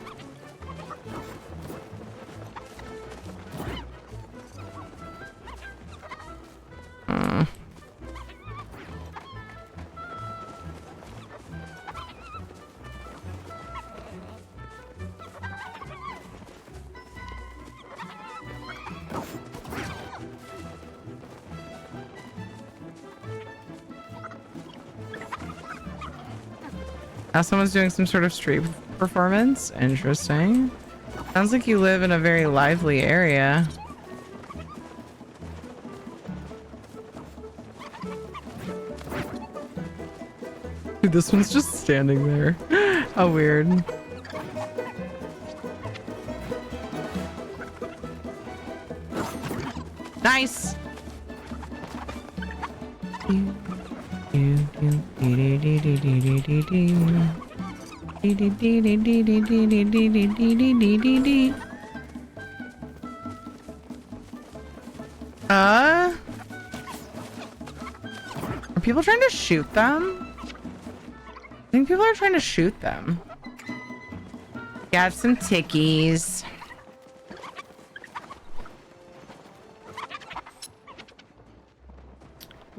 Now someone's doing some sort of street performance. Interesting. Sounds like you live in a very lively area. Dude, this one's just standing there. How weird. Nice. Are people trying to shoot them? I think people are trying to shoot them. Got some tickies.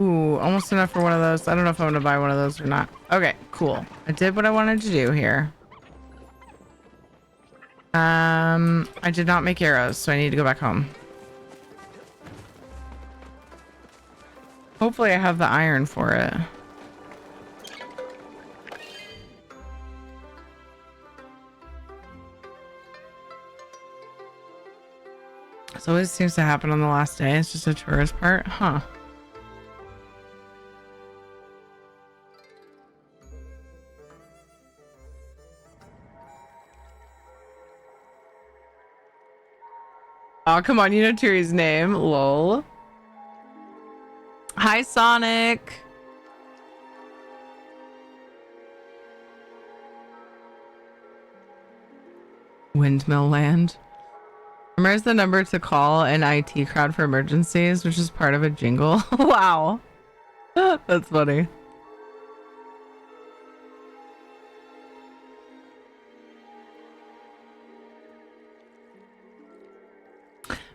Ooh, almost enough for one of those. I don't know if I'm gonna buy one of those or not. Okay, cool. I did what I wanted to do here. I did not make arrows, so I need to go back home. Hopefully I have the iron for it. So always seems to happen on the last day. It's just a tourist part, huh? Oh, come on. You know Tiri's name. Lol. Hi, Sonic. Windmill Land. Remembers the number to call an IT crowd for emergencies, which is part of a jingle. Wow. That's funny.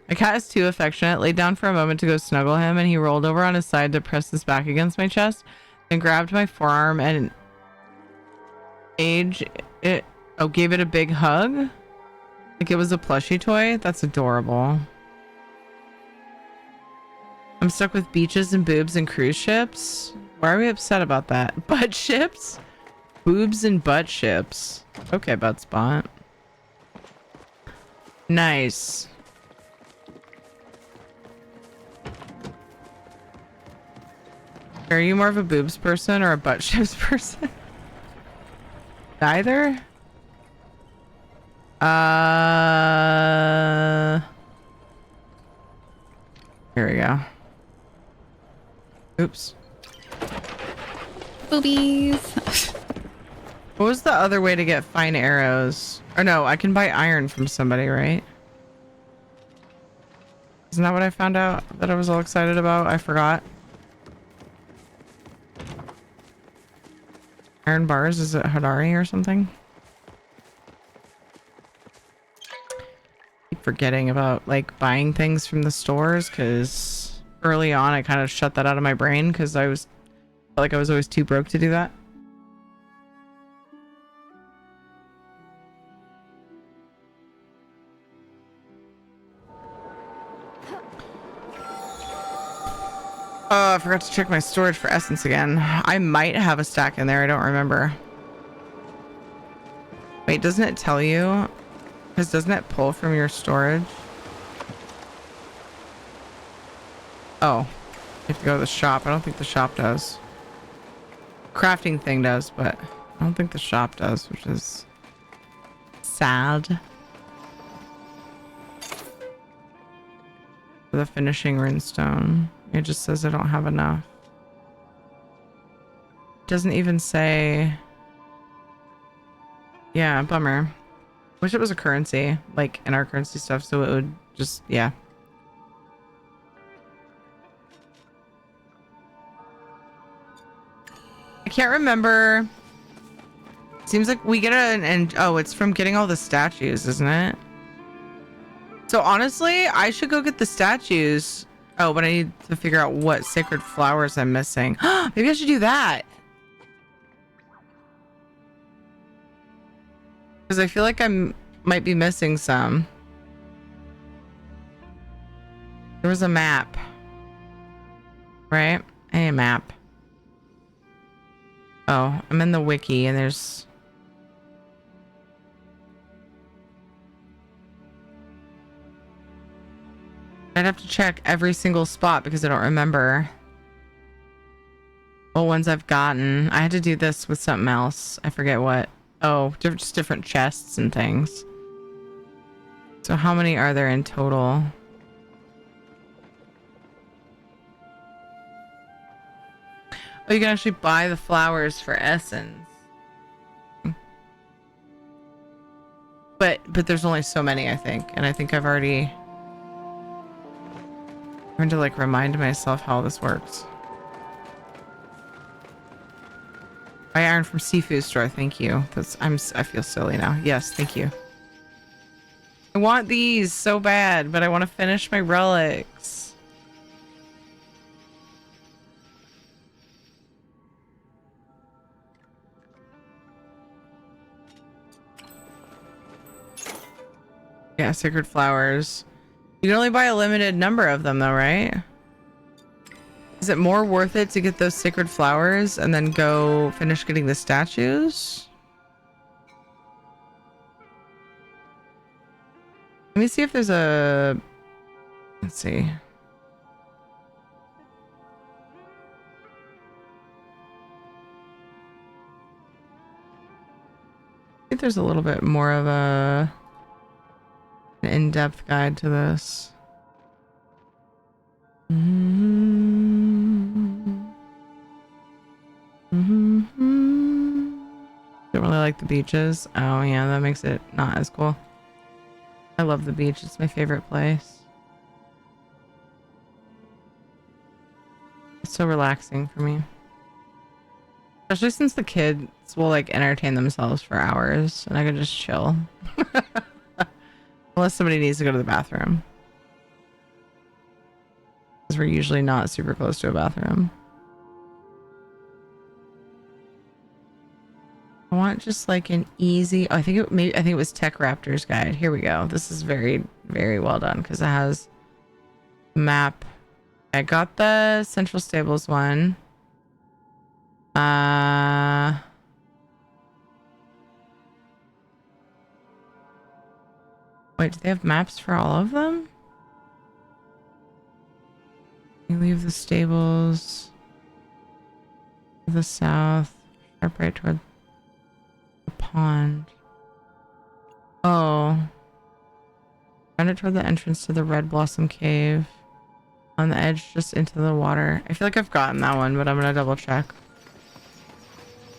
My cat is too affectionate. Laid down for a moment to go snuggle him, and he rolled over on his side to press his back against my chest, then grabbed my forearm and gave it a big hug. Like it was a plushie toy. That's adorable. I'm stuck with beaches and boobs and cruise ships. Why are we upset about that? Butt ships? Boobs and butt ships. Okay, butt spot. Nice. Are you more of a boobs person or a butt ships person? Neither? Here we go. Oops. Boobies. What was the other way to get fine arrows? Or no, I can buy iron from somebody, right? Isn't that what I found out that I was all excited about? I forgot. Iron bars, is it Hadari or something? Keep forgetting about like buying things from the stores because early on I kind of shut that out of my brain because I felt like I was always too broke to do that. Oh, I forgot to check my storage for essence again. I might have a stack in there. I don't remember. Wait, doesn't it tell you? Because doesn't it pull from your storage? Oh, you have to go to the shop. I don't think the shop does. Crafting thing does, but I don't think the shop does, which is sad. For the finishing runestone. It just says I don't have enough. Doesn't even say. Yeah, bummer. Wish it was a currency, like in our currency stuff, so it would just, yeah. I can't remember. Seems like we get oh, it's from getting all the statues, isn't it? So honestly, I should go get the statues. Oh, but I need to figure out what sacred flowers I'm missing. Maybe I should do that. Because I feel like I might be missing some. There was a map. Right? A map. Oh, I'm in the wiki and there's... I'd have to check every single spot because I don't remember what ones I've gotten. I had to do this with something else. I forget what. Oh, just different chests and things. So how many are there in total? Oh, you can actually buy the flowers for essence. But there's only so many, I think. And I think I've already... I'm going to like remind myself how this works. Buy iron from seafood store. Thank you. I feel silly now. Yes, thank you. I want these so bad, but I want to finish my relics. Yeah, sacred flowers. You can only buy a limited number of them though, right? Is it more worth it to get those sacred flowers and then go finish getting the statues? Let me see if there's a... Let's see. I think there's a little bit more of an in-depth guide to this. Don't really like the beaches. Oh yeah, that makes it not as cool. I love the beach. It's my favorite place. It's so relaxing for me. Especially since the kids will like entertain themselves for hours and I can just chill. Unless somebody needs to go to the bathroom. Because we're usually not super close to a bathroom. I want just like an easy, I think it was Tech Raptor's guide. Here we go. This is very, very well done because it has a map. I got the Central Stables one. Wait, do they have maps for all of them? You leave the stables to the south, sharp right toward the pond. Oh. Round it toward the entrance to the Red Blossom Cave. On the edge, just into the water. I feel like I've gotten that one, but I'm gonna double check.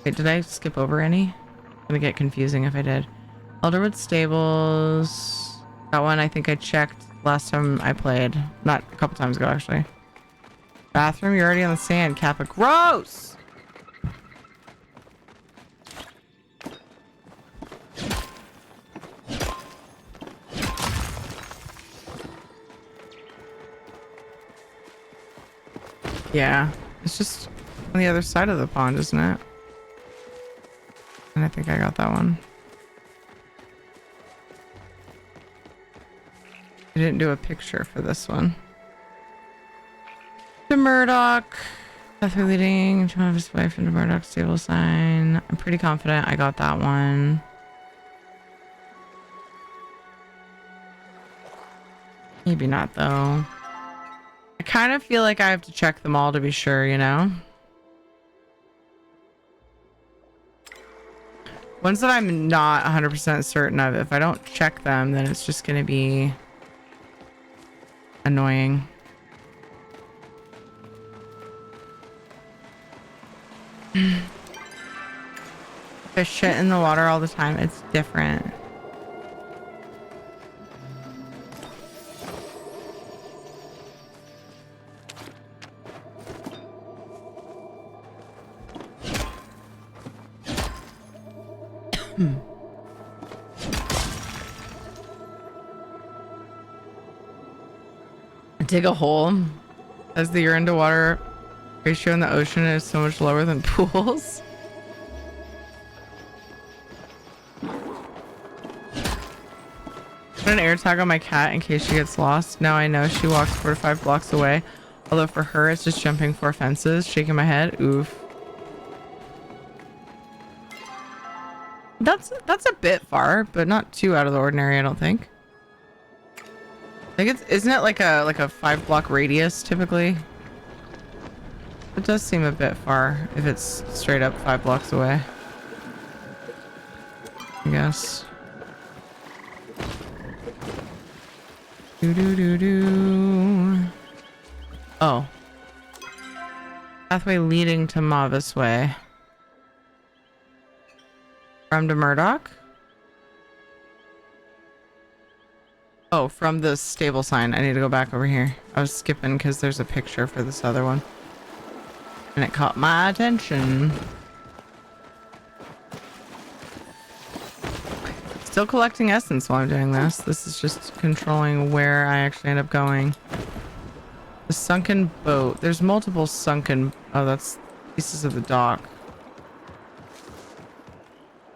Wait, did I skip over any? It's gonna get confusing if I did. Elderwood Stables. That one I think I checked last time I played. Not a couple times ago, actually. Bathroom, you're already on the sand, Kappa. Gross! Yeah, it's just on the other side of the pond, isn't it? And I think I got that one. I didn't do a picture for this one. The Murdoch. Pathway leading to his wife into Murdoch stable sign. I'm pretty confident I got that one. Maybe not though. I kind of feel like I have to check them all to be sure, you know? Ones that I'm not 100% certain of, if I don't check them, then it's just going to be annoying. There's shit in the water all the time. It's different. Dig a hole as the urine to water ratio in the ocean is so much lower than pools. Put an air tag on my cat in case she gets lost. Now I know she walks 4 to 5 blocks away. Although for her it's just jumping 4 fences. Shaking my head. Oof. That's a bit far, but not too out of the ordinary, I don't think. I think isn't it like a 5 block radius typically? It does seem a bit far if it's straight up 5 blocks away. I guess. Do. Oh. Pathway leading to Mavis Way. From to Murdoch? Oh, from the stable sign. I need to go back over here. I was skipping because there's a picture for this other one. And it caught my attention. Still collecting essence while I'm doing this. This is just controlling where I actually end up going. The sunken boat. There's multiple sunken... Oh, that's pieces of the dock.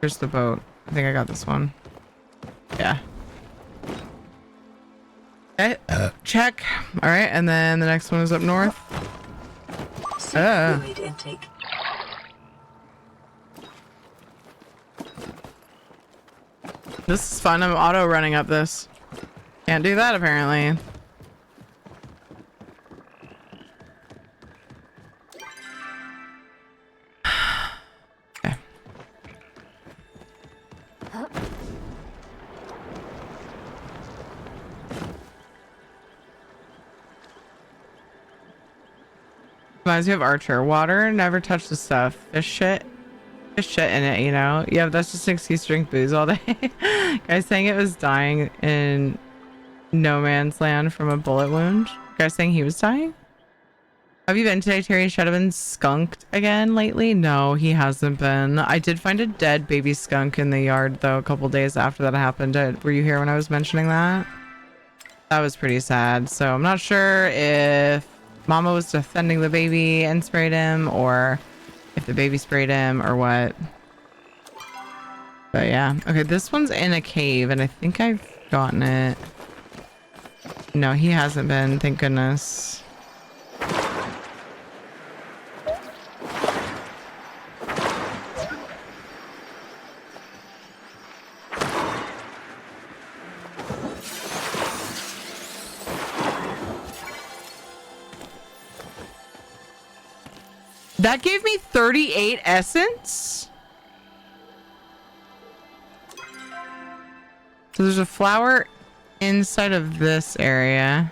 Here's the boat. I think I got this one. Yeah. Okay. Check. All right, and then the next one is up north. Fluid intake. This is fun. I'm auto running up this. Can't do that apparently. Okay. Reminds me of Archer. Water never touch the stuff. Fish shit There's shit in it, you know? Yeah, that's just an excuse to drink booze all day. Guys saying it was dying in no man's land from a bullet wound. Guys saying he was dying? Have you been today, Terry? Should have been skunked again lately? No, he hasn't been. I did find a dead baby skunk in the yard, though, a couple days after that happened. Were you here when I was mentioning that? That was pretty sad. So I'm not sure if Mama was defending the baby and sprayed him, or if the baby sprayed him, or what. But yeah. Okay, this one's in a cave, and I think I've gotten it. No, he hasn't been, thank goodness. That gave me 38 essence? So there's a flower inside of this area.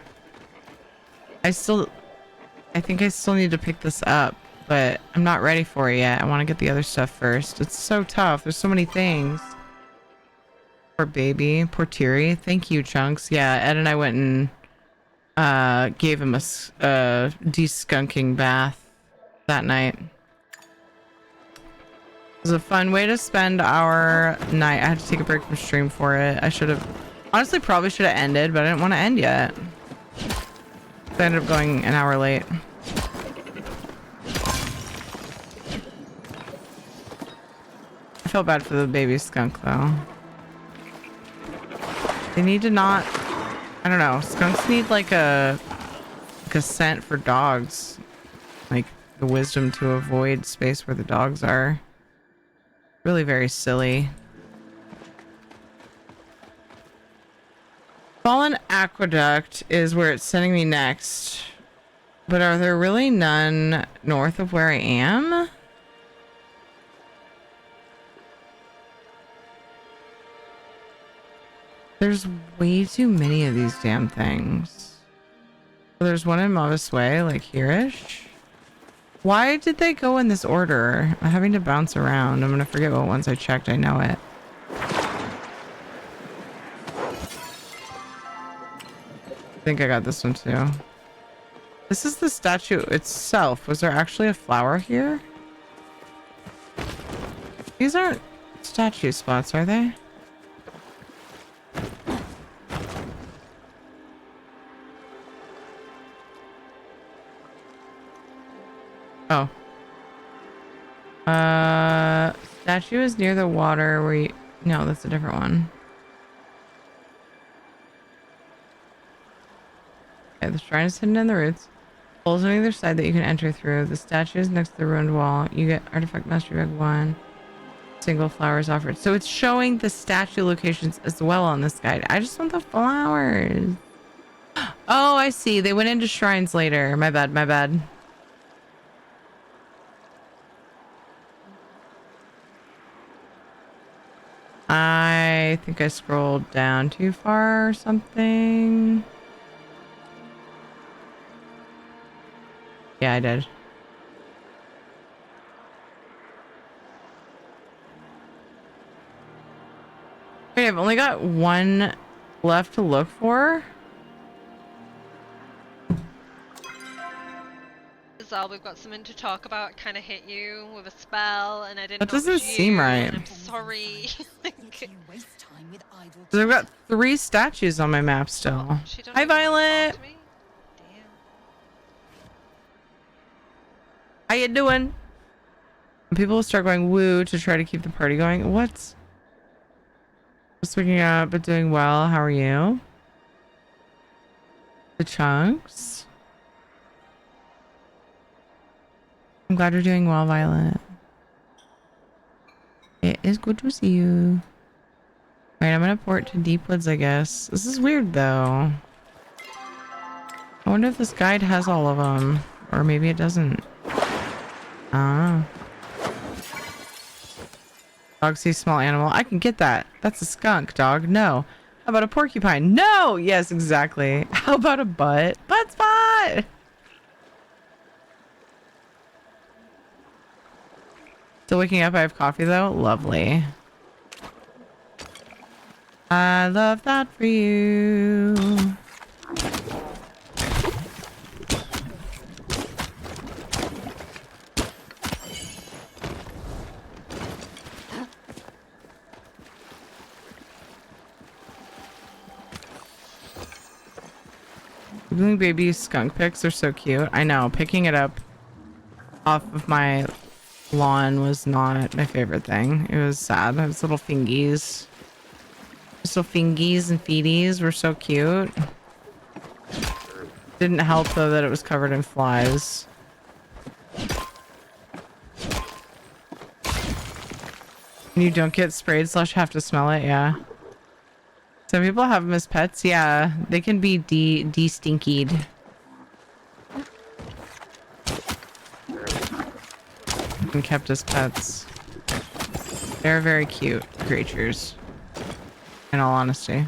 I think I still need to pick this up, but I'm not ready for it yet. I want to get the other stuff first. It's so tough. There's so many things. Poor baby. Poor Tiri. Thank you, Chunks. Yeah, Ed and I went and gave him a de-skunking bath that night. It was a fun way to spend our night. I had to take a break from stream for it. I should have, honestly, probably should have ended, but I didn't want to end yet. So I ended up going an hour late. I felt bad for the baby skunk, though. They need to not, I don't know, skunks need like a scent for dogs. Like the wisdom to avoid space where the dogs are. Really very silly. Fallen Aqueduct is where it's sending me next. But are there really none north of where I am? There's way too many of these damn things. Well, there's one in Mavis Way, like here-ish. Why did they go in this order? I'm having to bounce around. I'm gonna forget what ones I checked. I know it. I think I got this one too. This is the statue itself. Was there actually a flower here? These aren't statue spots, are they? Oh. Statue is near the water where you... No, that's a different one. Okay, the shrine is hidden in the roots. Holes on either side that you can enter through. The statue is next to the ruined wall. You get artifact mastery bag 1. Single flowers offered. So it's showing the statue locations as well on this guide. I just want the flowers. Oh, I see. They went into shrines later. My bad, my bad. I think I scrolled down too far or something. Yeah, I did. Okay, I've only got one left to look for. We've got something to talk about. Kind of hit you with a spell, and I didn't. That doesn't seem right. I'm sorry. So I've got 3 statues on my map still. Hi, Violet. How you doing? People will start going woo to try to keep the party going. What? Just waking up, but doing well. How are you? The Chunks. I'm glad you're doing well, Violet. It is good to see you. Alright, I'm gonna port to Deep Woods, I guess. This is weird, though. I wonder if this guide has all of them. Or maybe it doesn't. Ah. Dog sees small animal. I can get that. That's a skunk, dog. No. How about a porcupine? No! Yes, exactly. How about a butt? Butt spot! Still waking up. I have coffee though. Lovely. I love that for you. Baby skunk pics are so cute. I know, picking it up off of my lawn was not my favorite thing. It was sad. Those little fingies. Little fingies and feeties were so cute. Didn't help though that it was covered in flies. And you don't get sprayed / have to smell it, yeah. Some people have them as pets. Yeah, they can be de-stinkied. And kept as pets. They're very cute creatures, in all honesty.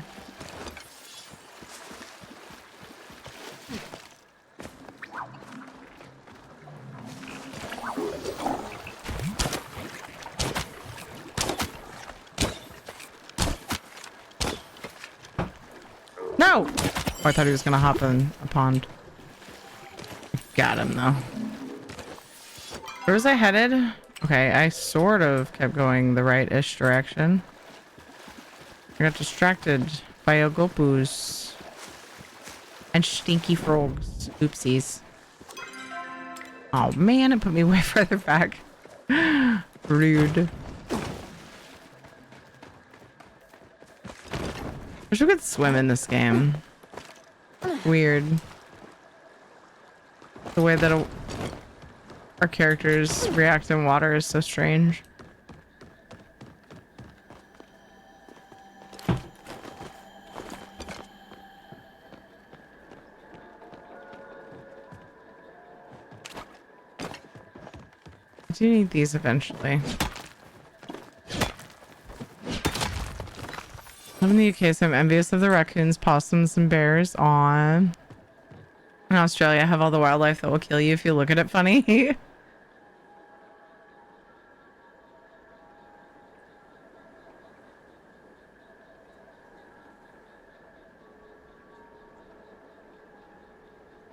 No! Oh, I thought he was gonna hop in a pond. Got him though. Where was I headed? Okay, I sort of kept going the right-ish direction. I got distracted by ogopus and stinky frogs. Oopsies. Oh man, it put me way further back. Rude. I wish we could swim in this game. Weird. The way that our characters react in water is so strange. I do need these eventually. I'm in the UK, so I'm envious of the raccoons, possums, and bears. In Australia, I have all the wildlife that will kill you if you look at it funny.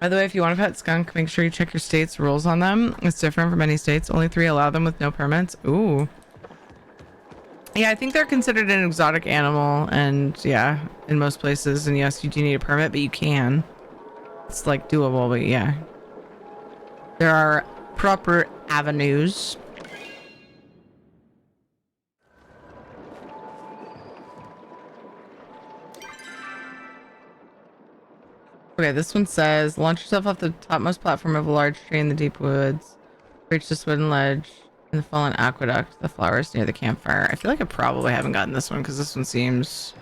By the way, if you want a pet skunk, make sure you check your state's rules on them. It's different from many states. Only 3 allow them with no permits. Ooh. Yeah, I think they're considered an exotic animal, and yeah, in most places. And yes, you do need a permit, but you can. It's like doable, but yeah. There are proper avenues. Okay, this one says, launch yourself off the topmost platform of a large tree in the deep woods. Reach this wooden ledge in the fallen aqueduct. The flowers near the campfire. I feel like I probably haven't gotten this one because this one seems... Is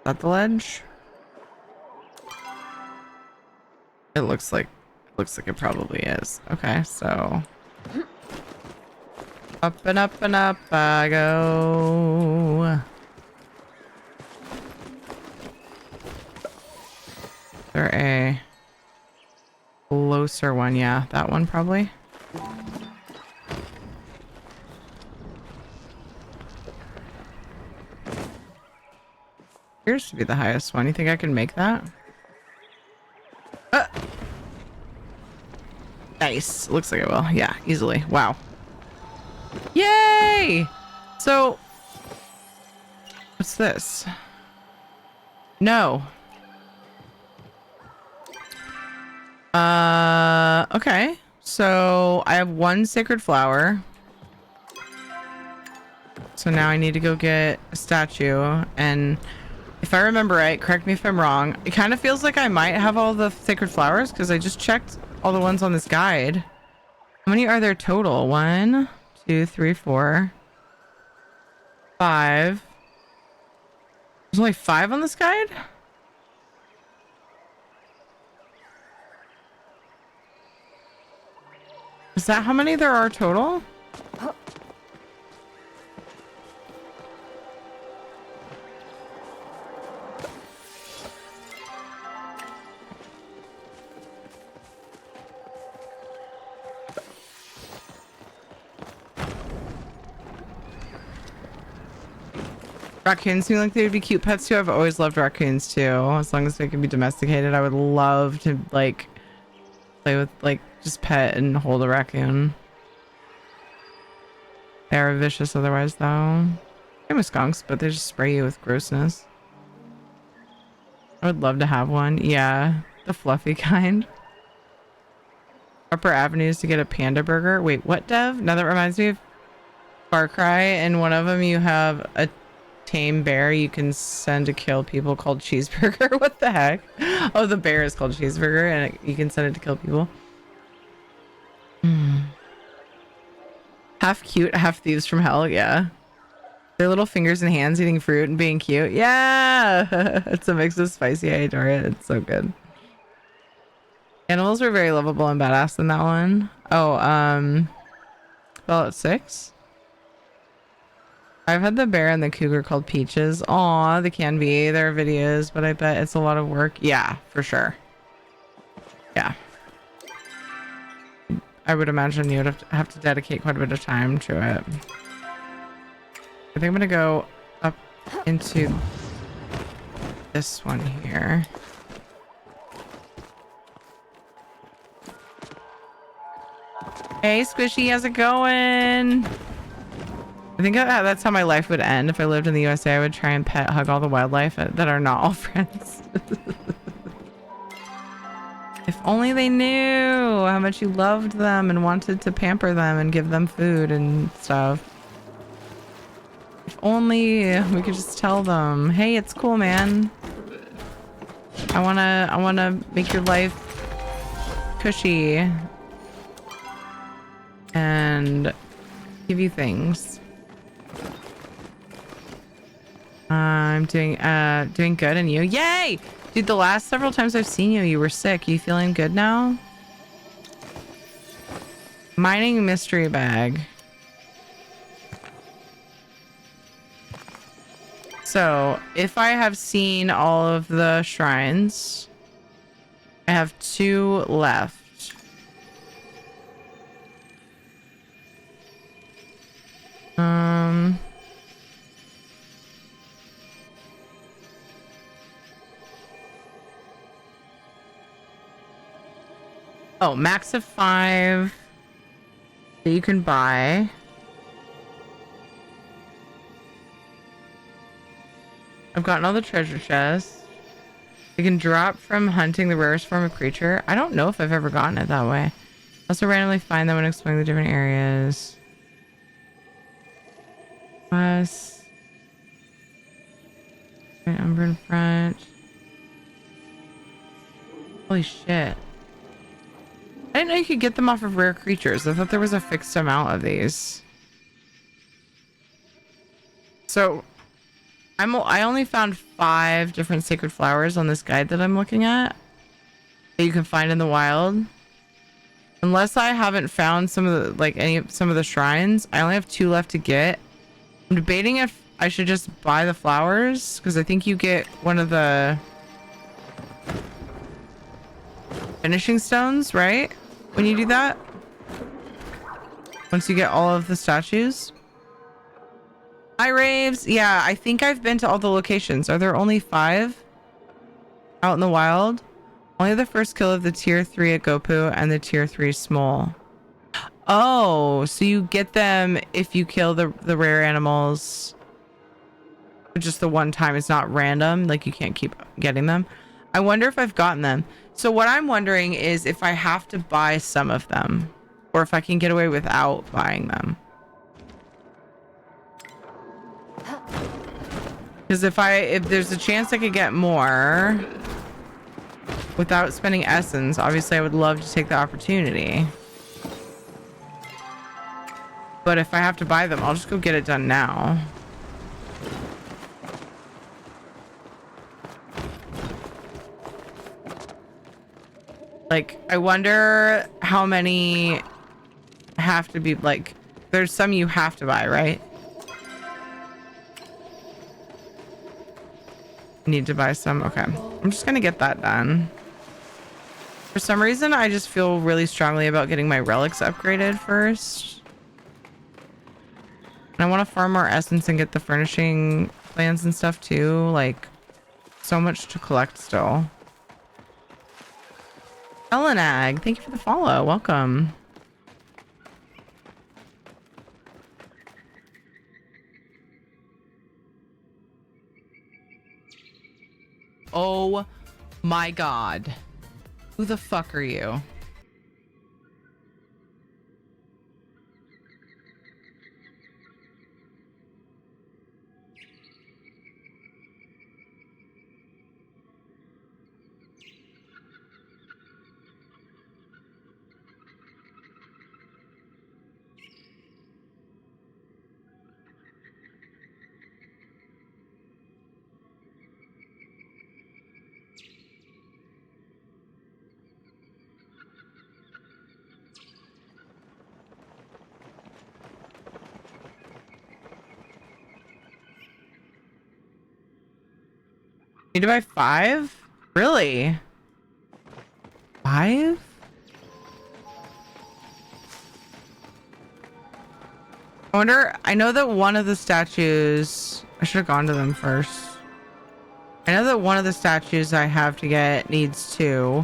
that the ledge? It looks like it probably is. Okay, so... Up and up and up I go. Is there a closer one? Yeah, that one probably. Appears to be the highest one. You think I can make that? Nice. Looks like it will. Yeah, easily. Wow. Yay! So, what's this? No. Okay. So I have 1 sacred flower. So now I need to go get a statue, and if I remember right, correct me if I'm wrong, it kind of feels like I might have all the sacred flowers because I just checked all the ones on this guide. How many are there total? 1, 2, 3, 4, 5. There's only 5 on this guide? Is that how many there are total? Raccoons seem like they would be cute pets too. I've always loved raccoons too. As long as they can be domesticated, I would love to like play with, like, just pet and hold a raccoon. They are vicious otherwise though. Same with skunks, but they just spray you with grossness. I would love to have one. Yeah, the fluffy kind. Upper Avenues to get a panda burger. Wait, what, Dev? Now that reminds me of Far Cry. In one of them, you have a tame bear you can send to kill people called Cheeseburger. What the heck? Oh, the bear is called Cheeseburger, and you can send it to kill people. Half cute, half thieves from hell. Yeah. Their little fingers and hands eating fruit and being cute. Yeah. It's a mix of spicy. I adore it. It's so good. Animals are very lovable and badass in that one. Oh, Fallout 6. I've had the bear and the cougar called Peaches. Aw, they can be. There are videos, but I bet it's a lot of work. Yeah, for sure. Yeah. I would imagine you would have to dedicate quite a bit of time to it. I think I'm gonna go up into this one here. Hey, Squishy, how's it going? I think that's how my life would end. If I lived in the USA, I would try and pet hug all the wildlife that are not all friends. If only they knew how much you loved them and wanted to pamper them and give them food and stuff. If only we could just tell them, hey, it's cool, man. I wanna make your life cushy and give you things. I'm doing good, and you? Yay! Dude, the last several times I've seen you, you were sick. You feeling good now? Mining mystery bag. So, if I have seen all of the shrines, I have 2 left. Oh, max of 5 that you can buy. I've gotten all the treasure chests. You can drop from hunting the rarest form of creature. I don't know if I've ever gotten it that way. Also randomly find them when exploring the different areas. Plus, right, umber in front. Holy shit. I didn't know you could get them off of rare creatures. I thought there was a fixed amount of these. So, I only found 5 different sacred flowers on this guide that I'm looking at that you can find in the wild. Unless I haven't found some of the some of the shrines, I only have 2 left to get. I'm debating if I should just buy the flowers because I think you get one of the finishing stones, right? When you do that, once you get all of the statues. Hi, Raves. Yeah, I think I've been to all the locations. Are there only 5 out in the wild? Only the first kill of the tier 3 at Gopu and the tier 3 small. Oh, so you get them if you kill the rare animals just the one time. It's not random. Like, you can't keep getting them. I wonder if I've gotten them. So what I'm wondering is if I have to buy some of them or if I can get away without buying them. Because if there's a chance I could get more without spending essence, obviously I would love to take the opportunity. But if I have to buy them, I'll just go get it done now. Like, I wonder how many have to be, like, there's some you have to buy, right? Need to buy some. Okay, I'm just gonna get that done. For some reason, I just feel really strongly about getting my relics upgraded first. And I want to farm more essence and get the furnishing wristbands and stuff too. Like, so much to collect still. Elenag, thank you for the follow. Welcome. Oh my god. Who the fuck are you? Need to buy 5? Really? 5? I wonder, I know that one of the statues, I should have gone to them first. I know that one of the statues I have to get needs 2.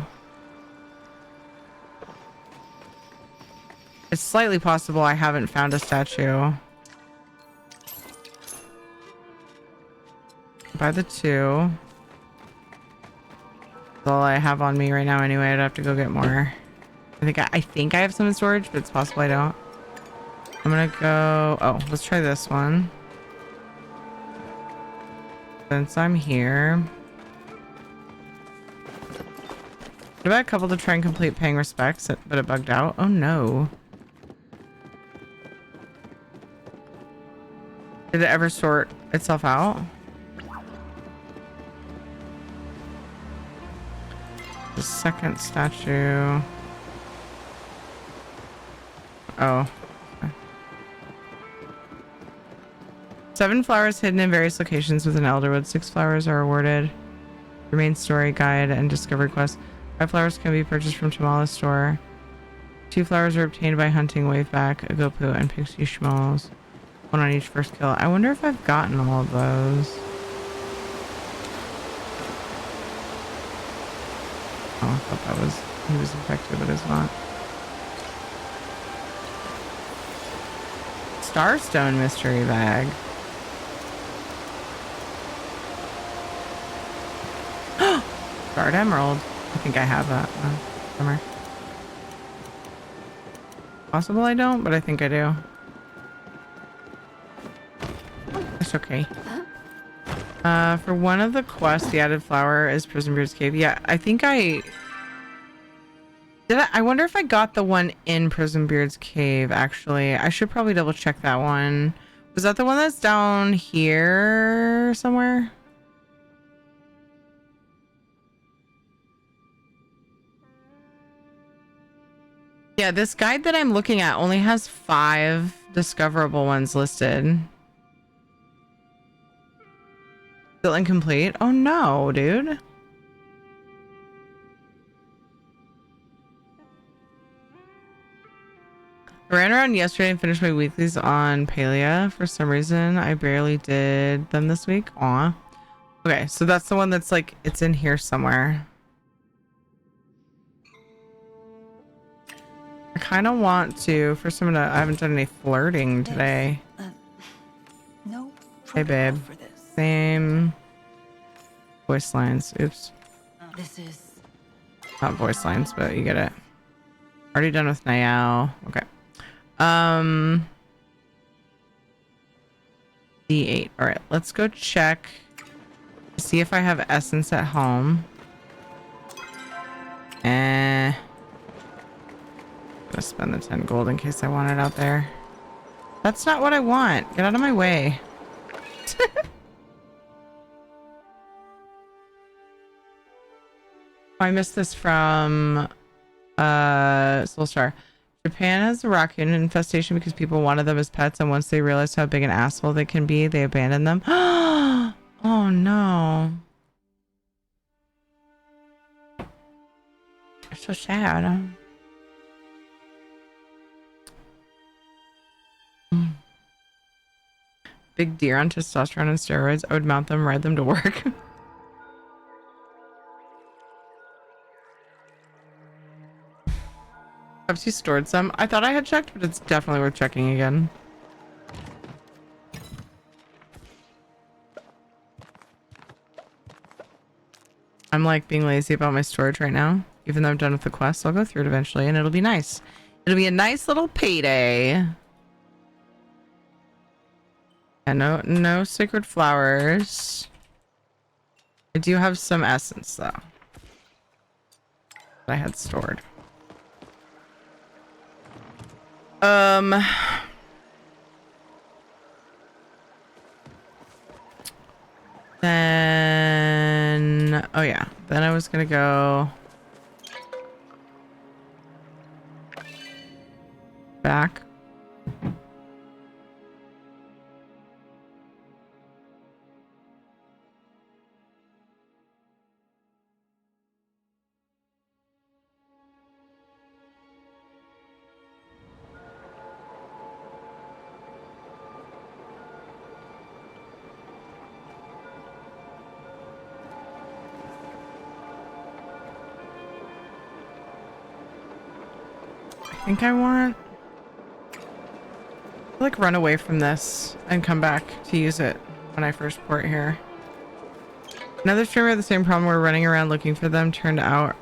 It's slightly possible I haven't found a statue. Buy the 2. That's all I have on me right now anyway. I'd have to go get more. I think I have some in storage, but it's possible I don't. I'm gonna go, oh, let's try this one. Since I'm here. What about a couple to try and complete paying respects, but it bugged out? Oh no. Did it ever sort itself out? The second statue. Oh. 7 flowers hidden in various locations with an elderwood. 6 flowers are awarded. Your main story guide and discovery quest. 5 flowers can be purchased from Tamala's store. 2 flowers are obtained by hunting Waveback, Agopu, and Pixie Schmalls. 1 on each first kill. I wonder if I've gotten all of those. Oh, I thought that was, he was infected, but it's not. Starstone mystery bag. Starred Emerald. I think I have that somewhere. Possible I don't, but I think I do. It's okay. For one of the quests, the added flower is Prison Beard's Cave. Yeah, I think I wonder if I got the one in Prison Beard's Cave, actually. I should probably double check that one. Was that the one that's down here somewhere? Yeah, this guide that I'm looking at only has 5 discoverable ones listed. Still incomplete? Oh no, dude. I ran around yesterday and finished my weeklies on Palia. For some reason, I barely did them this week. Aw. Okay, so that's the one that's like, it's in here somewhere. I kind of want to, first I'm gonna, I haven't done any flirting today. No. Hey babe. Same voice lines. Oops. This is Not voice lines, but you get it. Already done with Niall. Okay. D8. All right, let's go check. See if I have essence at home. I'm gonna spend the 10 gold in case I want it out there. That's not what I want. Get out of my way. I missed this from Soulstar. Japan has a raccoon infestation because people wanted them as pets, and once they realized how big an asshole they can be, they abandoned them. Oh no. It's so sad. big deer on testosterone and steroids, I would mount them, ride them to work. Have she stored some? I thought I had checked, but it's definitely worth checking again. I'm like being lazy about my storage right now, even though I'm done with the quest. So I'll go through it eventually and it'll be nice. It'll be a nice little payday. And no sacred flowers. I do have some essence though that I had stored. Then oh yeah, then I was gonna go back. I think I want to like run away from this and come back to use it when I first port here. Another streamer had the same problem. We're running around looking for them. Turned out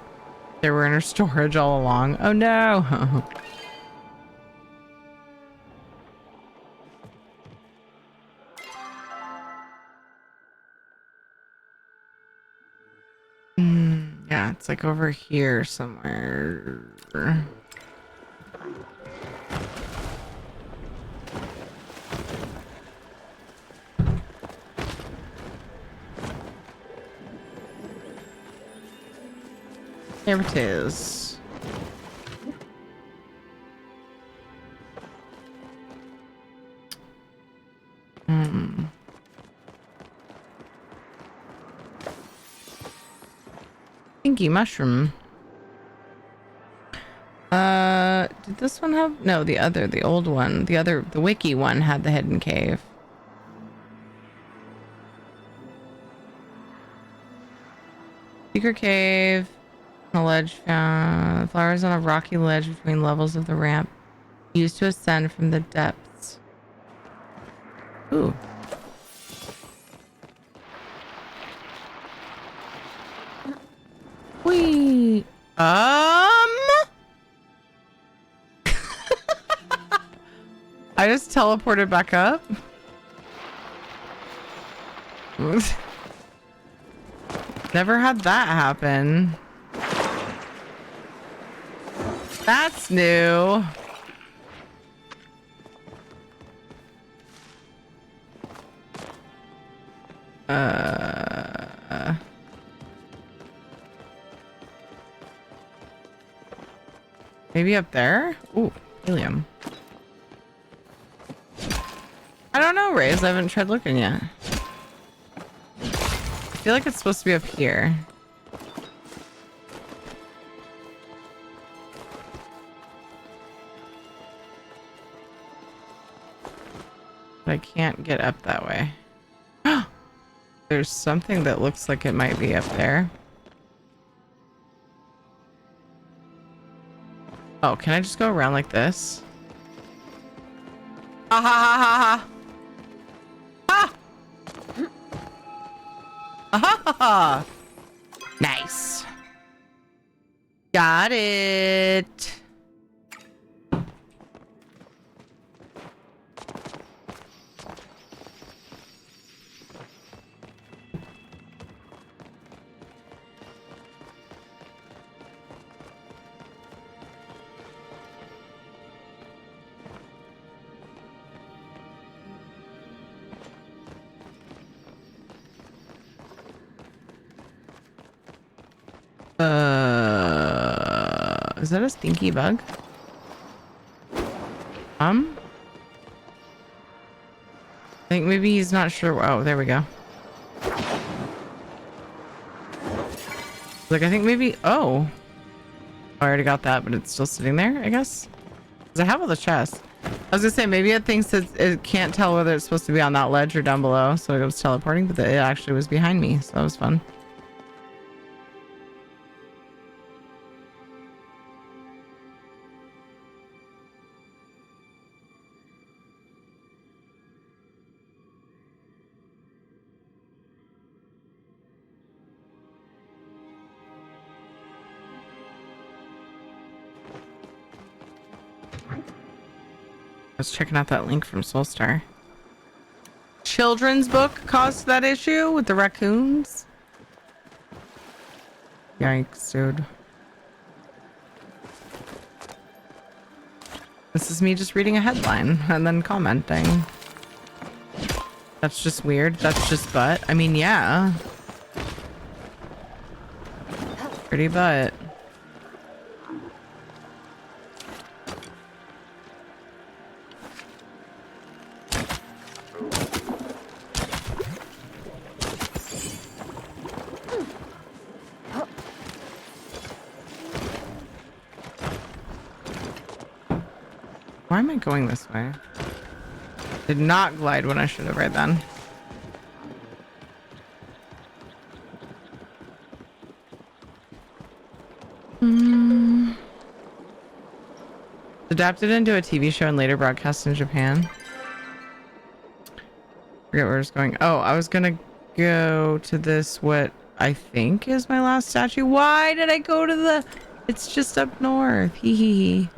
they were in her storage all along. Oh no. Yeah, it's like over here somewhere. There it is. Pinky mushroom. Did this one have? No, the old one. The wiki one had the hidden cave. Secret cave. On a ledge found flowers on a rocky ledge between levels of the ramp used to ascend from the depths. Ooh. Whee. I just teleported back up. Never had that happen. That's new. Maybe up there? Ooh, helium. I don't know, Raze. I haven't tried looking yet. I feel like it's supposed to be up here. But I can't get up that way. There's something that looks like it might be up there. Oh, can I just go around like this? Ha ha ha ha ha! Ha! Ha ha ha! Nice. Got it. Is that a stinky bug? I think maybe he's not sure. Oh, there we go. Like, I think maybe, oh. I already got that, but it's still sitting there, I guess. Because I have all the chests. I was gonna say maybe it thinks it can't tell whether it's supposed to be on that ledge or down below, so it was teleporting, but it actually was behind me, so that was fun. I was checking out that link from Soulstar. Children's book caused that issue with the raccoons. Yikes, dude. This is me just reading a headline and then commenting. That's just weird. That's just butt. I mean, yeah. Pretty butt. Why am I going this way? Did not glide when I should have right then. Adapted into a TV show and later broadcast in Japan. Forget where it's going. Oh, I was gonna go to this, what I think is my last statue. Why did I go to the... It's just up north. Hee hee hee.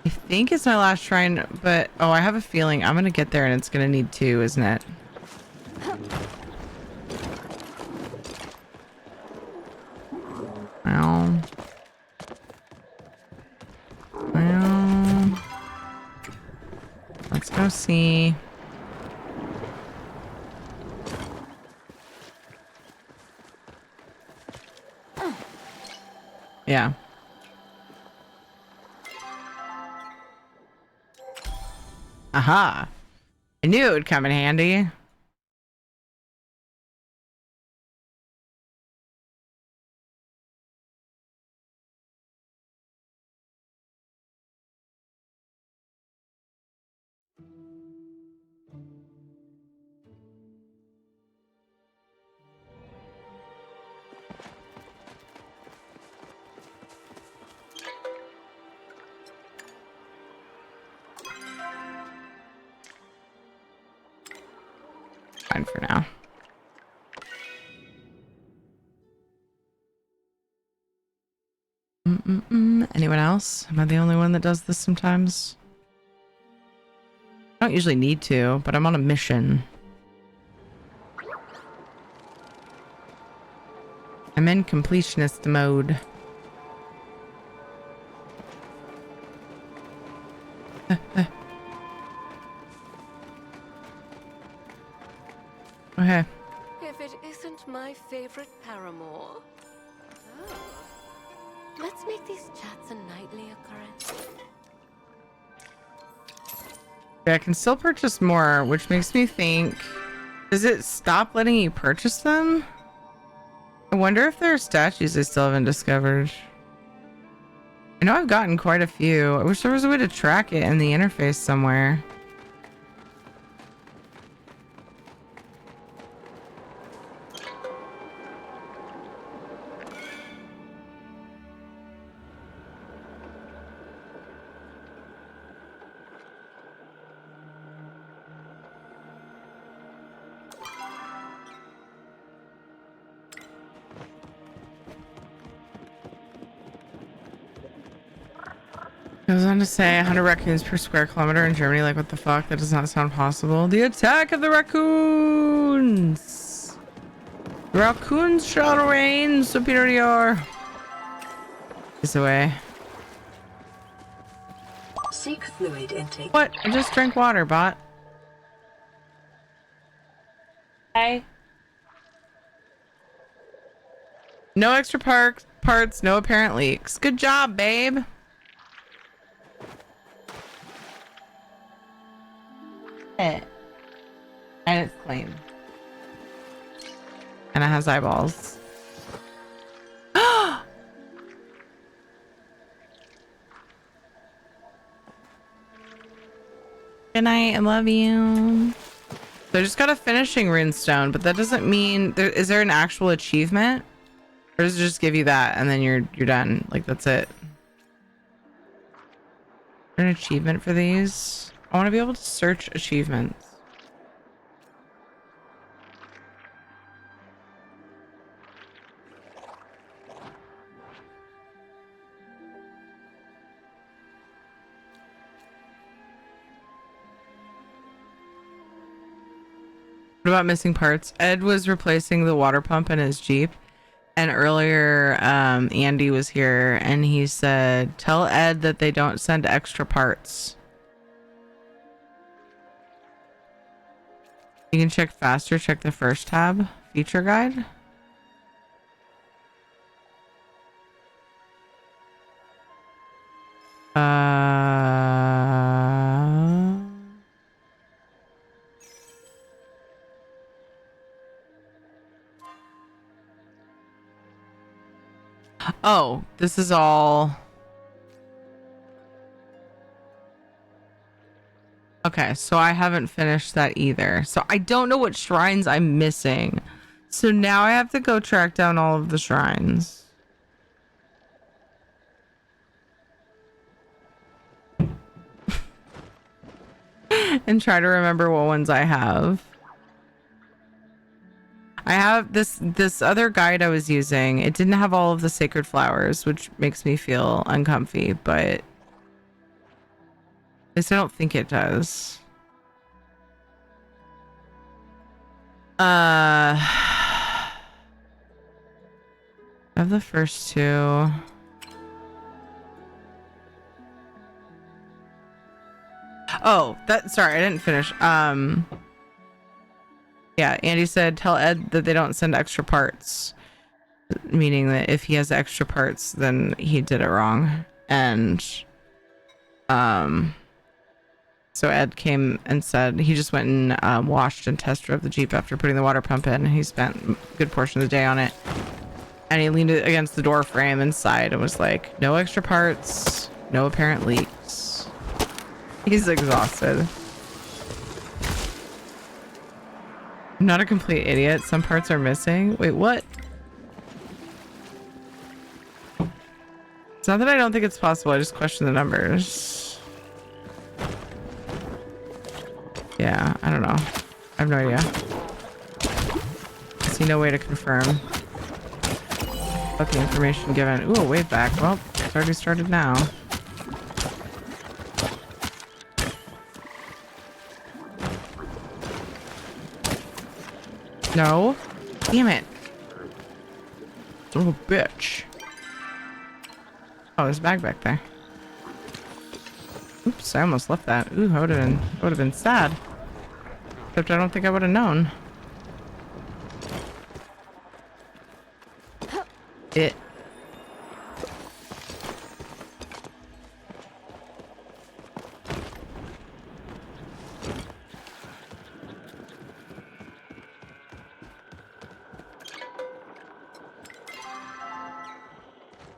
I think it's my last shrine, but oh, I have a feeling I'm gonna get there and it's gonna need two, isn't it? Well, let's go see. Yeah. Aha. I knew it would come in handy. Fine for now. Anyone else? Am I the only one that does this sometimes? I don't usually need to, but I'm on a mission. I'm in completionist mode. Okay. If it isn't my favorite paramour. Oh. Let's make these chats a nightly occurrence. Yeah, I can still purchase more, which makes me think, does it stop letting you purchase them? I wonder if there are statues I still haven't discovered. I know I've gotten quite a few. I wish there was a way to track it in the interface somewhere. Goes on to say 100 raccoons per square kilometer in Germany. Like, what the fuck? That does not sound possible. The attack of the raccoons! The raccoons shall reign superior. This away. Seek fluid intake. What? I just drank water, bot. Hey. No extra parts, no apparent leaks. Good job, babe. And it's clean. And it has eyeballs. Good night. I love you. So I just got a finishing runestone, but that doesn't mean is there an actual achievement, or does it just give you that and then you're done? Like that's it. Is there an achievement for these? I want to be able to search achievements. What about missing parts? Ed was replacing the water pump in his Jeep, and earlier Andy was here and he said, tell Ed that they don't send extra parts. You can check faster, check the first tab, feature guide. Oh, this is all. Okay, so I haven't finished that either. So I don't know what shrines I'm missing. So now I have to go track down all of the shrines. And try to remember what ones I have. I have this other guide I was using. It didn't have all of the sacred flowers, which makes me feel uncomfy, but at least I don't think it does. I have the first two. Oh, sorry, I didn't finish. Yeah, Andy said, tell Ed that they don't send extra parts. Meaning that if he has extra parts, then he did it wrong. And so Ed came and said he just went and washed and test drove the Jeep after putting the water pump in. He spent a good portion of the day on it. And he leaned it against the door frame inside and was like, no extra parts, no apparent leaks. He's exhausted. I'm not a complete idiot. Some parts are missing. Wait, what? It's not that I don't think it's possible. I just question the numbers. Yeah, I don't know. I have no idea. I see no way to confirm. About the information given. Ooh, way back. Well, it's already started now. No. Damn it. Son of a bitch. Oh, there's a bag back there. Oops, I almost left that. Ooh, I would have been sad. Except I don't think I would have known. It.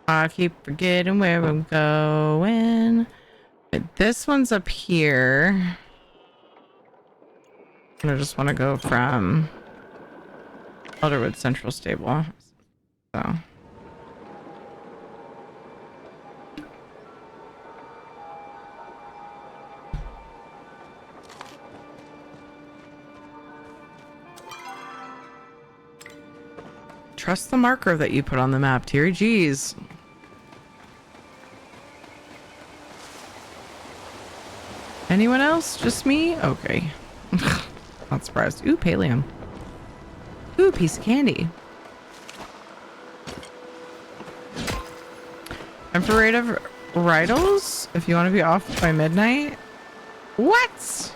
I keep forgetting where I'm going. But this one's up here. I just want to go from Elderwood Central Stable. So. Trust the marker that you put on the map, Terry. Jeez. Anyone else? Just me? Okay. Not surprised. Ooh, pallium. Ooh, piece of candy. Time for Raid of Rydals? If you want to be off by midnight? What?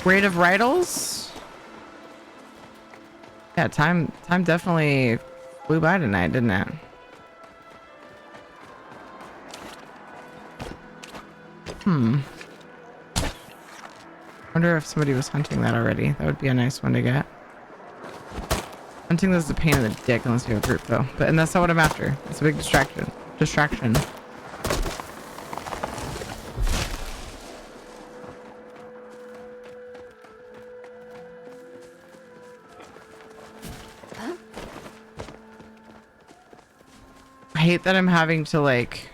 Raid of Rydals? Yeah, time definitely flew by tonight, didn't it? Wonder if somebody was hunting that already. That would be a nice one to get. Hunting is a pain in the dick unless you have a group though. And that's not what I'm after. It's a big distraction. hate that I'm having to like...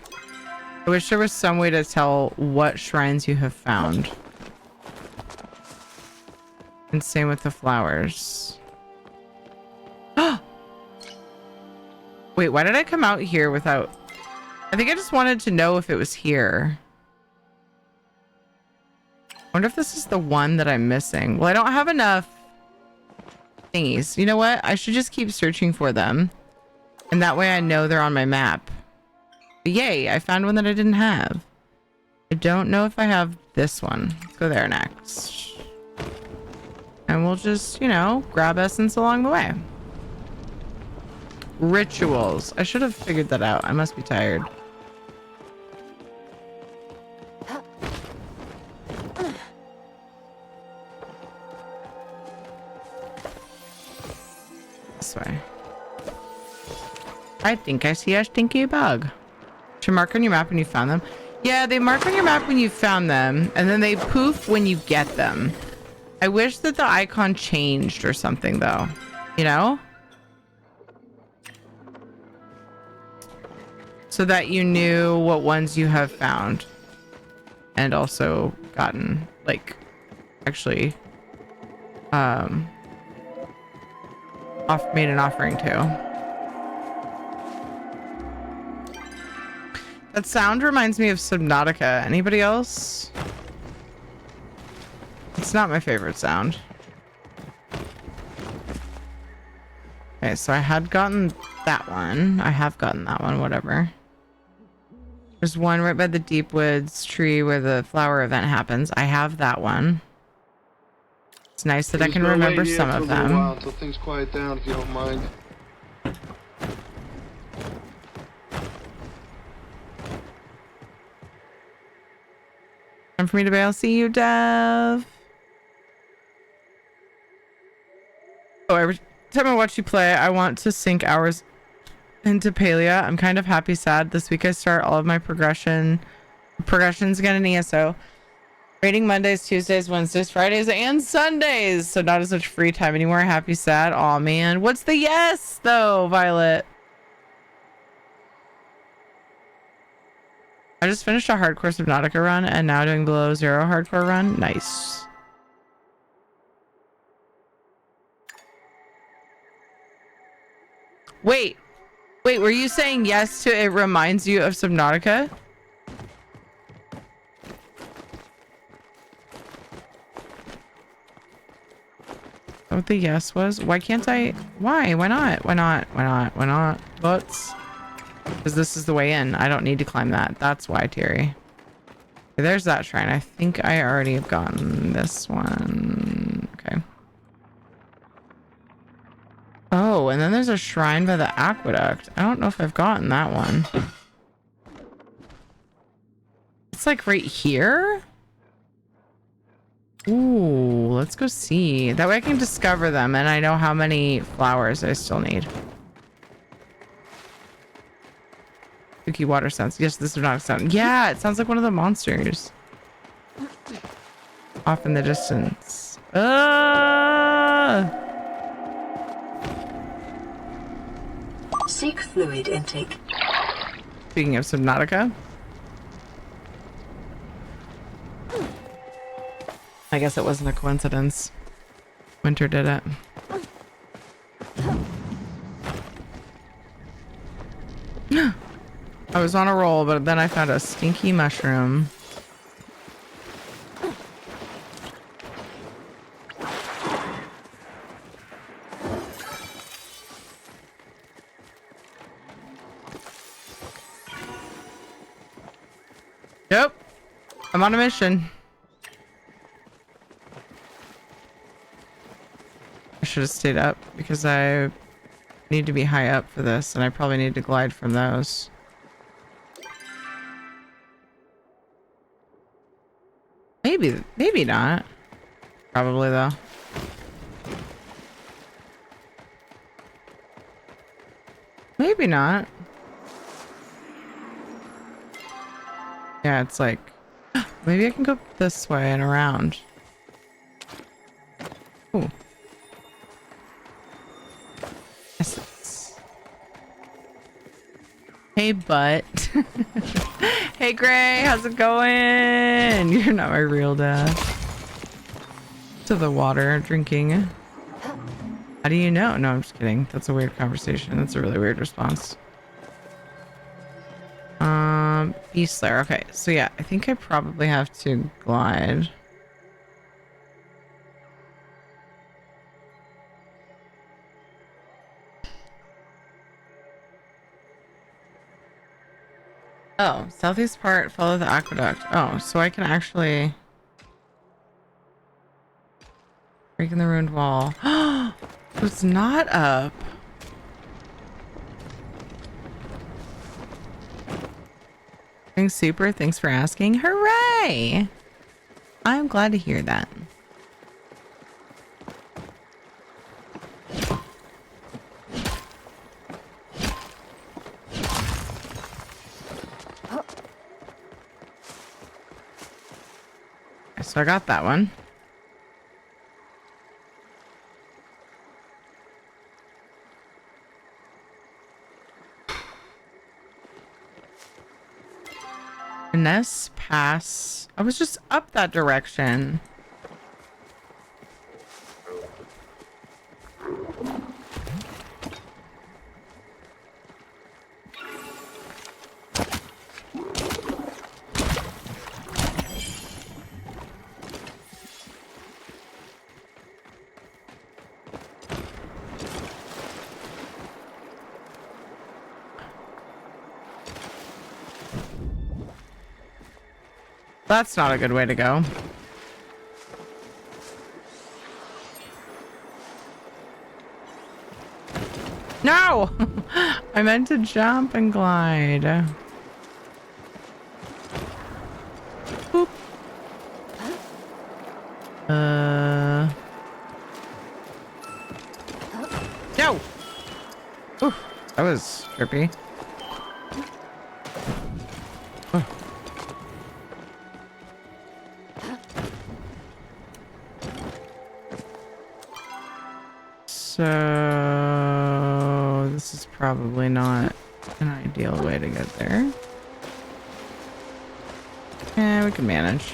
I wish there was some way to tell what shrines you have found. And same with the flowers. Wait, why did I come out here without... I think I just wanted to know if it was here. I wonder if this is the one that I'm missing. Well, I don't have enough thingies. You know what? I should just keep searching for them. And that way I know they're on my map. But yay, I found one that I didn't have. I don't know if I have this one. Let's go there next. And we'll just, you know, grab essence along the way. Rituals. I should have figured that out. I must be tired. This way. I think I see a stinky bug. To mark on your map when you found them. Yeah, they mark on your map when you found them, and then they poof when you get them. I wish that the icon changed or something, though. You know? So that you knew what ones you have found. And also gotten, like, actually, made an offering to. That sound reminds me of Subnautica. Anybody else? It's not my favorite sound. Okay, so I had gotten that one. I have gotten that one, whatever. There's one right by the Deep Woods tree where the flower event happens. I have that one. It's nice that I can remember some of them. Until things quiet down, if you don't mind. Time for me to bail. See you, Dev. Oh, every time I watch you play, I want to sink hours into Palia. I'm kind of happy, sad. This week I start all of my progressions again in ESO. Rating Mondays, Tuesdays, Wednesdays, Fridays, and Sundays. So not as much free time anymore. Happy, sad. Aw, man. What's the yes, though, Violet? I just finished a hardcore Subnautica run and now doing below zero hardcore run. Nice. Wait, were you saying yes to it reminds you of Subnautica? What the yes was? Why can't I? Why? Why not? Why not? Why not? Why not? But because this is the way in. I don't need to climb that. That's why, Terry. Okay, there's that shrine. I think I already have gotten this one. Okay. Oh, and then there's a shrine by the aqueduct. I don't know if I've gotten that one. It's like right here? Ooh, let's go see. That way I can discover them and I know how many flowers I still need. Spooky water sounds. Yes, this is not a sound. Yeah, it sounds like one of the monsters. Off in the distance. Seek fluid intake. Speaking of Subnautica. I guess it wasn't a coincidence. Winter did it. I was on a roll, but then I found a stinky mushroom. Yep. I'm on a mission. I should have stayed up because I need to be high up for this and I probably need to glide from those. Maybe not. Probably though. Maybe not. Yeah, it's like maybe I can go this way and around. Ooh. Hey, butt. Hey, Gray, how's it going? You're not my real dad. To the water, drinking. How do you know? No, I'm just kidding. That's a weird conversation. That's a really weird response. Beast Slayer. Okay, so yeah, I think I probably have to glide. Oh, southeast part, follow the aqueduct. Oh, so I can actually... Breaking the ruined wall. It's not up. Thanks, Super. Thanks for asking. Hooray! I'm glad to hear that. So I got that one. Ness Pass. I was just up that direction. That's not a good way to go. No! I meant to jump and glide. Boop. No! Ooh, that was trippy. So this is probably not an ideal way to get there. Yeah, we can manage.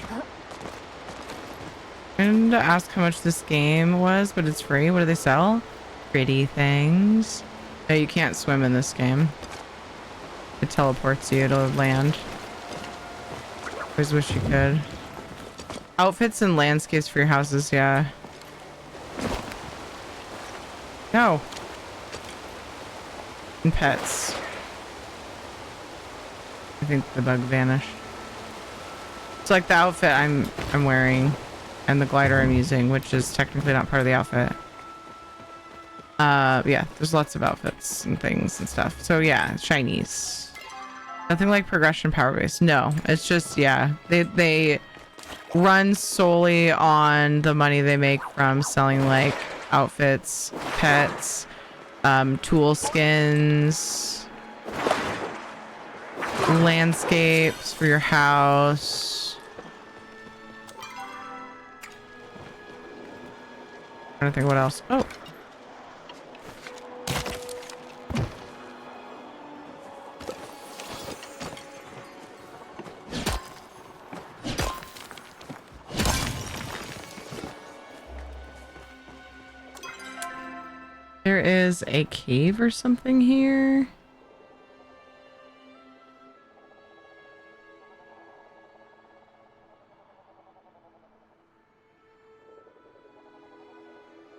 I didn't ask how much this game was, but it's free. What do they sell? Pretty things. No, you can't swim in this game. It teleports you to land. Always wish you could. Outfits and landscapes for your houses, yeah. No. And pets. I think the bug vanished. It's like the outfit I'm wearing and the glider I'm using, which is technically not part of the outfit. Yeah, there's lots of outfits and things and stuff. So yeah, shinies. Nothing like progression power base. No, it's just, yeah, they run solely on the money they make from selling like outfits, pets, tool skins, landscapes for your house. I don't think what else. Oh. There is a cave or something here.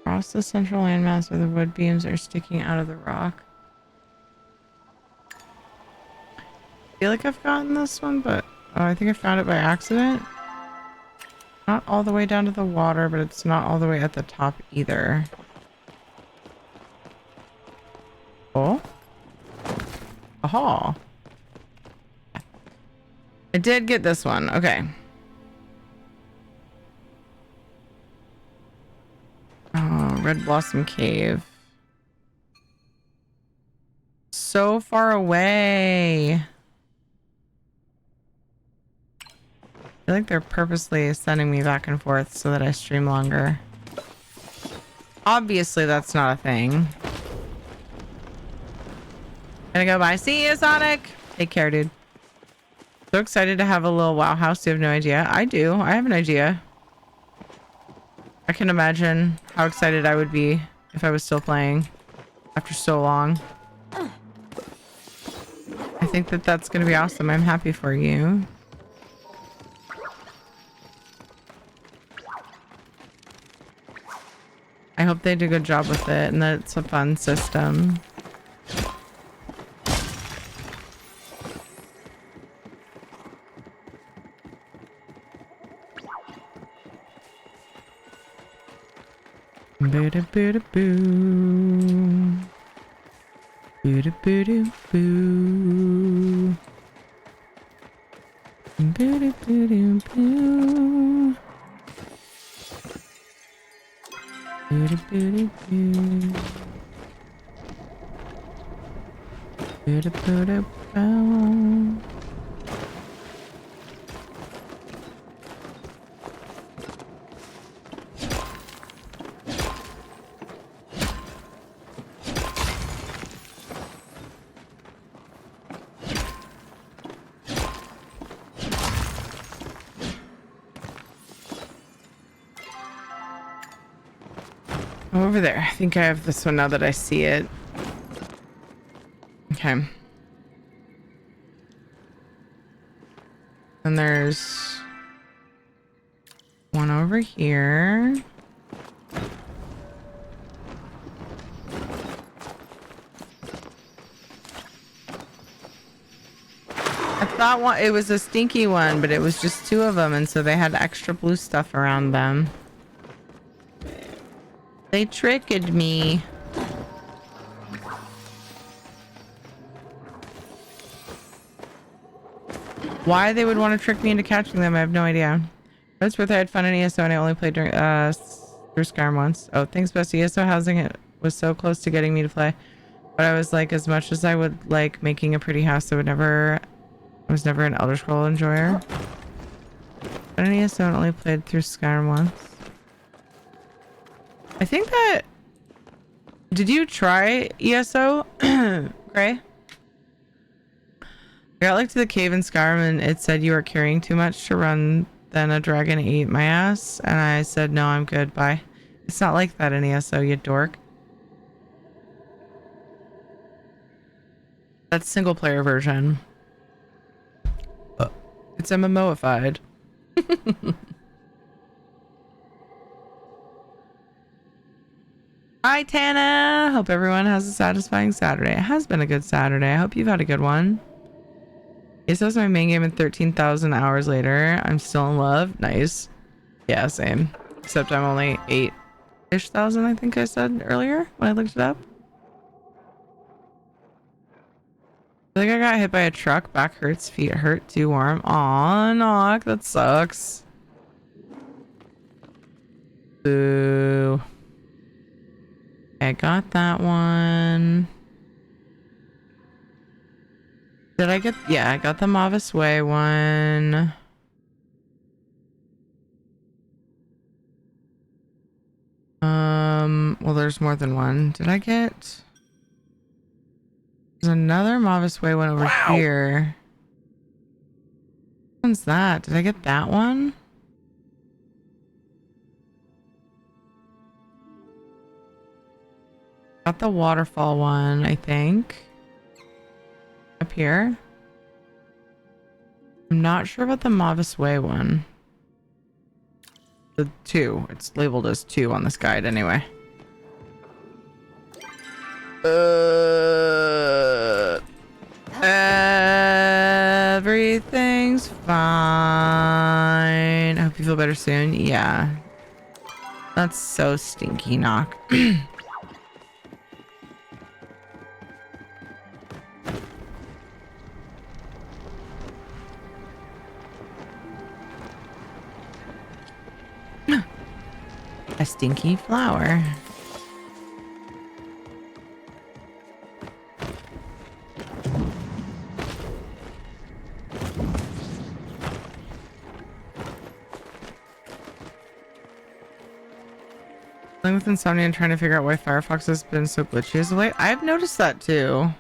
Across the central landmass where the wood beams are sticking out of the rock. I feel like I've gotten this one, but oh, I think I found it by accident. Not all the way down to the water, but it's not all the way at the top either. Oh. Aha. I did get this one. Okay. Oh, Red Blossom Cave. So far away. I feel like they're purposely sending me back and forth so that I stream longer. Obviously, that's not a thing. Gonna go by. See you, Sonic! Take care, dude. So excited to have a little WoW house. You have no idea. I do. I have an idea. I can imagine how excited I would be if I was still playing after so long. I think that that's going to be awesome. I'm happy for you. I hope they do a good job with it and that it's a fun system. Boo-da boo-da boo. Boo-da boo-da boo. Boo-da boo-da boo. Boo-da boo-da boo. Boo-da boo-da boo. Over there. I think I have this one now that I see it. Okay. And there's one over here. I thought it was a stinky one, but it was just two of them, and so they had extra blue stuff around them. They tricked me. Why they would want to trick me into catching them, I have no idea. For its worth, I had fun in ESO and I only played during through Skyrim once. Oh, thanks, best. ESO housing it was so close to getting me to play. But I was like, as much as I would like making a pretty house, I was never an Elder Scroll enjoyer. But in ESO I only played through Skyrim once. I think that... Did you try ESO, Gray? I got like to the cave in Skyrim and it said you were carrying too much to run, then a dragon ate my ass. And I said, no, I'm good, bye. It's not like that in ESO, you dork. That's single player version. It's MMOified. Hi, Tana. Hope everyone has a satisfying Saturday. It has been a good Saturday. I hope you've had a good one. ESO's my main game and 13,000 hours later. I'm still in love. Nice. Yeah, same. Except I'm only 8-ish thousand, I think I said earlier when I looked it up. I think I got hit by a truck. Back hurts. Feet hurt. Too warm. Aw, knock. That sucks. Boo. I got that one. Did I get... Yeah, I got the Mavis Way one. Well, there's more than one. Did I get... There's another Mavis Way one over here. Which one's that? Did I get that one? Got the waterfall one, I think. Up here. I'm not sure about the Mavis Way one. The 2. It's labeled as 2 on this guide anyway. Everything's fine. I hope you feel better soon. Yeah. That's so stinky, knock. A stinky flower. Playing with insomnia and trying to figure out why Firefox has been so glitchy as of late. I've noticed that too.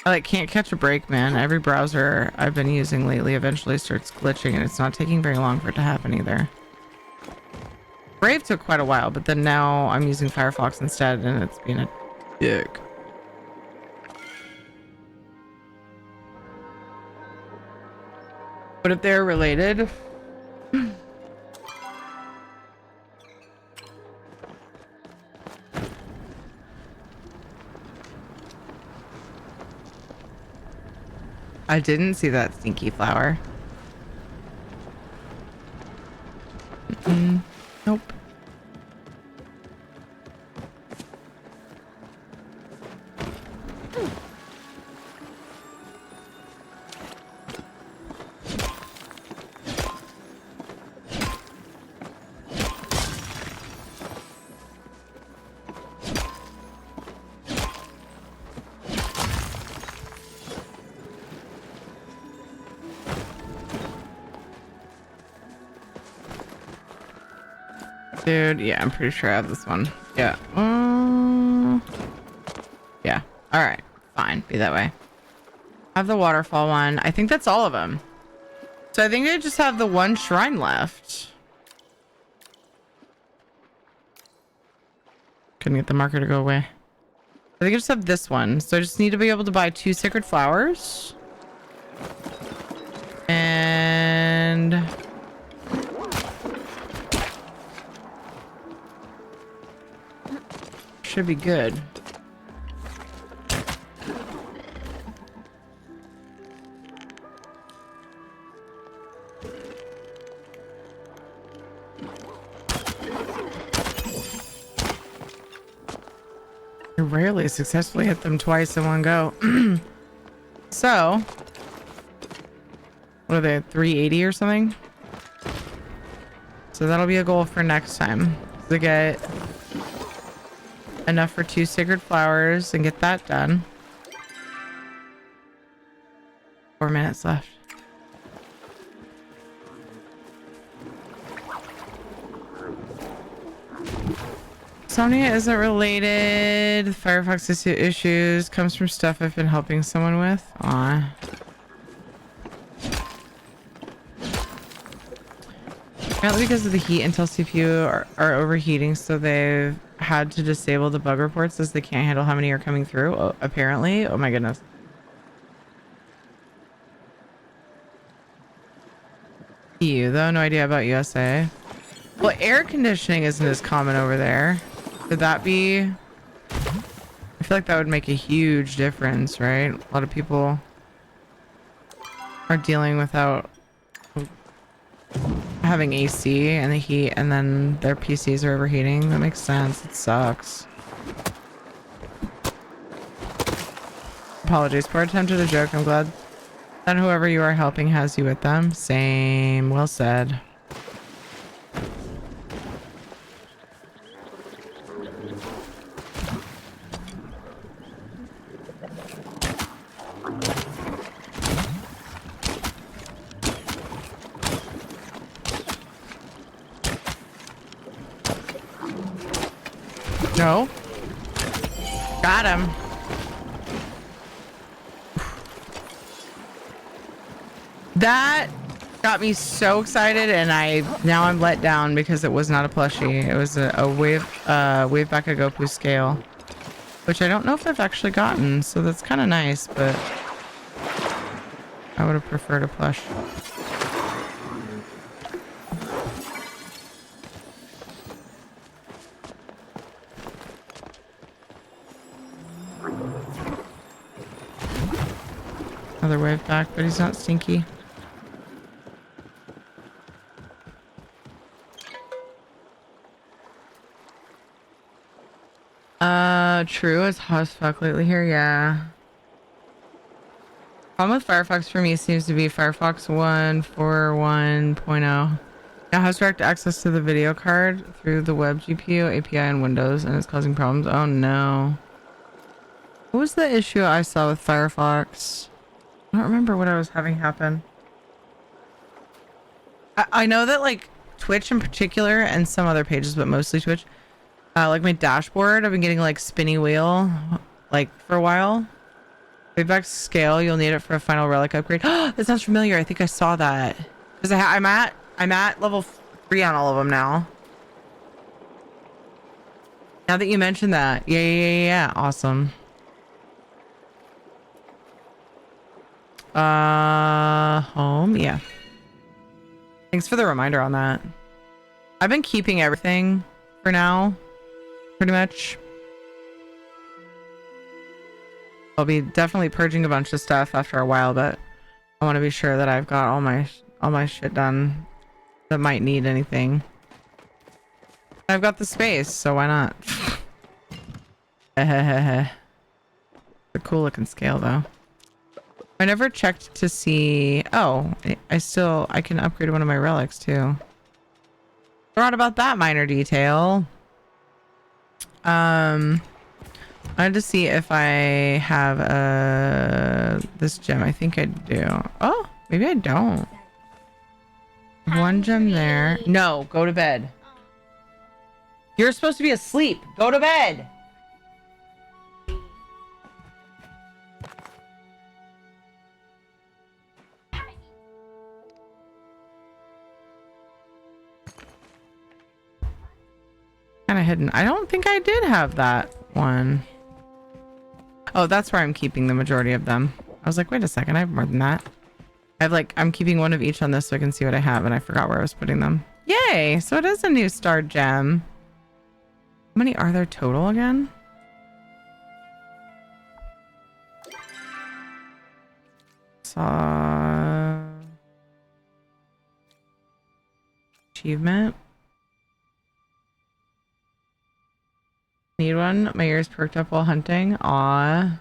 I like can't catch a break, man. Every browser I've been using lately eventually starts glitching, and it's not taking very long for it to happen either. Brave took quite a while, but then now I'm using Firefox instead, and it's being a dick. What if they're related? I didn't see that stinky flower. Nope. Dude, yeah, I'm pretty sure I have this one. Yeah. Yeah. All right. Fine. Be that way. I have the waterfall one. I think that's all of them. So I think I just have the one shrine left. Couldn't get the marker to go away. I think I just have this one. So I just need to be able to buy 2 sacred flowers. And... should be good. I rarely successfully hit them twice in one go. So, what are they, 380 or something? So that'll be a goal for next time, to get enough for 2 sacred flowers and get that done. 4 minutes left. Insomnia isn't related. Firefox issues comes from stuff I've been helping someone with. Aw. Apparently because of the heat, Intel CPU are overheating, so they've had to disable the bug reports as they can't handle how many are coming through. Oh, apparently. Oh my goodness. EU though, no idea about USA. Well, air conditioning isn't as common over there. Could that be? I feel like that would make a huge difference, right? A lot of people are dealing without having AC and the heat, and then their PCs are overheating. That makes sense. It sucks. Apologies. Poor attempt at a joke. I'm glad that whoever you are helping has you with them. Same. Well said. No. Got him. That got me so excited, and now I'm let down because it was not a plushie. It was a wave back a Gopu scale, which I don't know if I've actually gotten, so that's kind of nice, but I would have preferred a plush. Another wave back, but he's not stinky. True. It's hot as fuck lately here, yeah. Problem with Firefox for me seems to be Firefox 1.4.1.0. Now has direct access to the video card through the web GPU, API, and Windows, and it's causing problems. Oh no. What was the issue I saw with Firefox? I don't remember what I was having happen. I know that like Twitch in particular and some other pages, but mostly Twitch, like my dashboard, I've been getting like spinny wheel like for a while. Feedback scale, you'll need it for a final relic upgrade. That sounds familiar. I think I saw that. Because I'm at level 3 on all of them now. Now that you mentioned that. Yeah. Awesome. Home. Yeah. Thanks for the reminder on that. I've been keeping everything for now. Pretty much. I'll be definitely purging a bunch of stuff after a while, but I want to be sure that I've got all my shit done that might need anything. I've got the space, so why not? A cool looking scale though. I never checked to see. Oh, I can upgrade one of my relics too. Forgot about that minor detail. I had to see if I have this gem. I think I do. Oh, maybe I don't. One gem there. No, go to bed. You're supposed to be asleep. Go to bed. Kind of hidden. I don't think I did have that one. Oh, that's where I'm keeping the majority of them. I was like, wait a second, I have more than that. I'm keeping one of each on this so I can see what I have, and I forgot where I was putting them. Yay! So it is a new star gem. How many are there total again? Achievement. Need one? My ears perked up while hunting. Aw.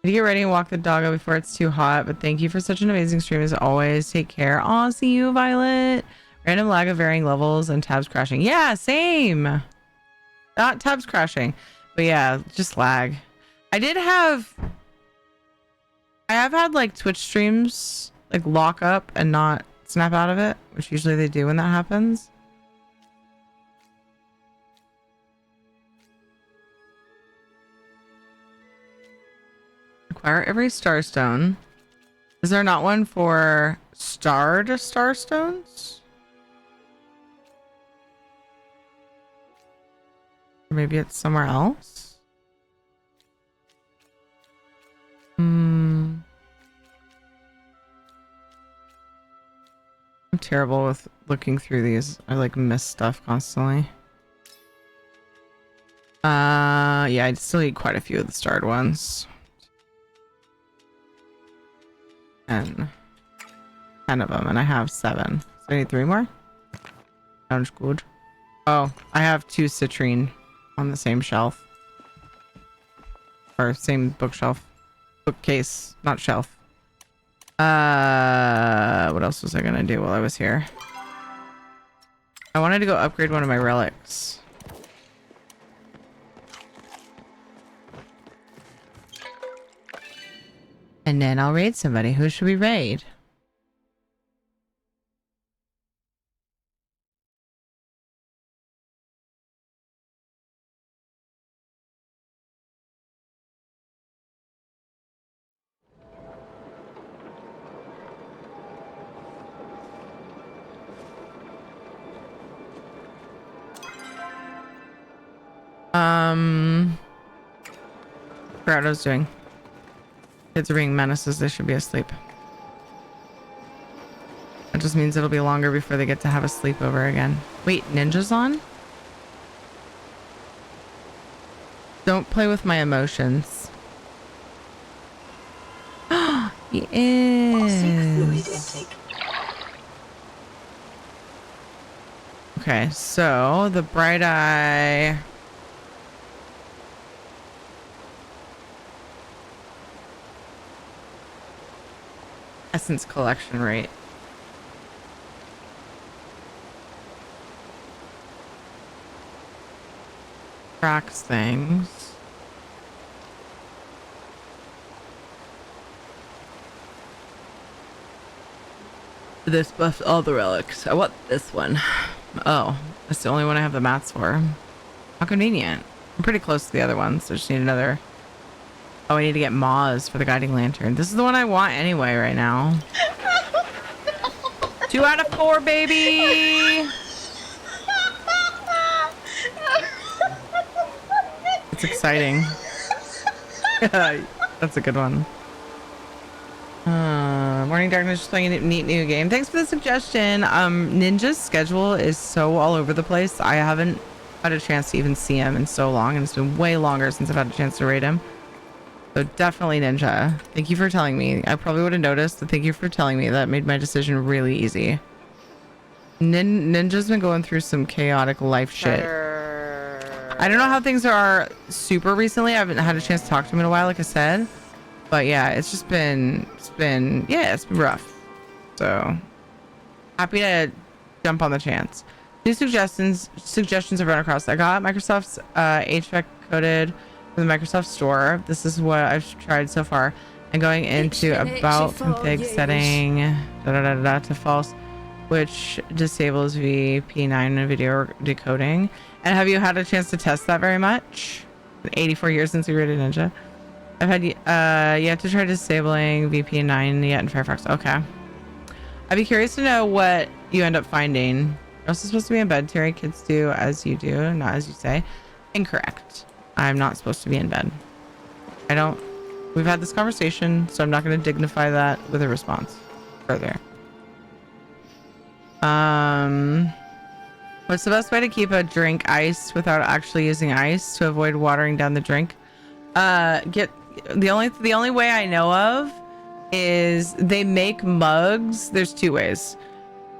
Need to get ready and walk the doggo before it's too hot, but thank you for such an amazing stream as always. Take care. Aw, see you, Violet. Random lag of varying levels and tabs crashing. Yeah, same. Not tabs crashing, but yeah, just lag. I have had like Twitch streams like lock up and not snap out of it, which usually they do when that happens. Acquire every starstone. Is there not one for starred starstones? Or maybe it's somewhere else? I'm terrible with looking through these. I like miss stuff constantly. Yeah, I still need quite a few of the starred ones. 10 of them, and I have 7. So I need 3 more. Sounds good. Oh, I have 2 citrine on the same shelf. Or same bookshelf. Bookcase, not shelf. What else was I gonna do while I was here? I wanted to go upgrade one of my relics. And then I'll raid somebody. Who should we raid? Forgot what I was doing. Kids are being menaces. They should be asleep. That just means it'll be longer before they get to have a sleepover again. Wait, Ninja's on? Don't play with my emotions. He is. Okay, so the bright eye. Essence collection rate. Tracks things. This buffs all the relics. I want this one. Oh, that's the only one I have the mats for. How convenient. I'm pretty close to the other one, so I just need another. Oh, I need to get Moz for the guiding lantern. This is the one I want anyway right now. 2 out of 4, baby! It's exciting. That's a good one. Morning Darkness, just playing a neat new game. Thanks for the suggestion. Ninja's schedule is so all over the place. I haven't had a chance to even see him in so long, and it's been way longer since I've had a chance to raid him. So definitely Ninja. Thank you for telling me. I probably would have noticed, but thank you for telling me. That made my decision really easy. Ninja's been going through some chaotic life shit. I don't know how things are super recently. I haven't had a chance to talk to him in a while, like I said. But yeah, it's been rough. So happy to jump on the chance. New suggestions I've run across. I got Microsoft's HVAC coded for the Microsoft Store. This is what I've tried so far. And going into about config setting to false, which disables VP9 and video decoding. And have you had a chance to test that very much? 84 years since we rated Ninja. I've had yet to try disabling VPN9 yet in Firefox. Okay. I'd be curious to know what you end up finding. You're also supposed to be in bed, Terry. Kids do as you do, not as you say. Incorrect. I'm not supposed to be in bed. We've had this conversation, so I'm not going to dignify that with a response further. What's the best way to keep a drink iced without actually using ice to avoid watering down the drink? The only way I know of is they make mugs. There's 2 ways.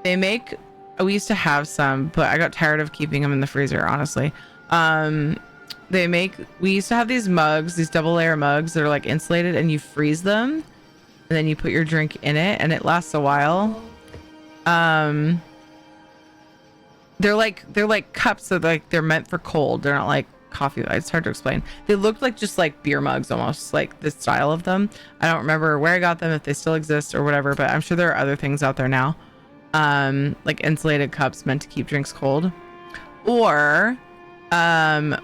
We used to have some, but I got tired of keeping them in the freezer, honestly. We used to have these mugs, these double layer mugs that are like insulated, and you freeze them and then you put your drink in it and it lasts a while. They're like cups, so they're meant for cold. They're not like coffee. It's hard to explain. They looked like just like beer mugs, almost like the style of them. I don't remember where I got them, if they still exist or whatever, but I'm sure there are other things out there now. Like insulated cups meant to keep drinks cold. Or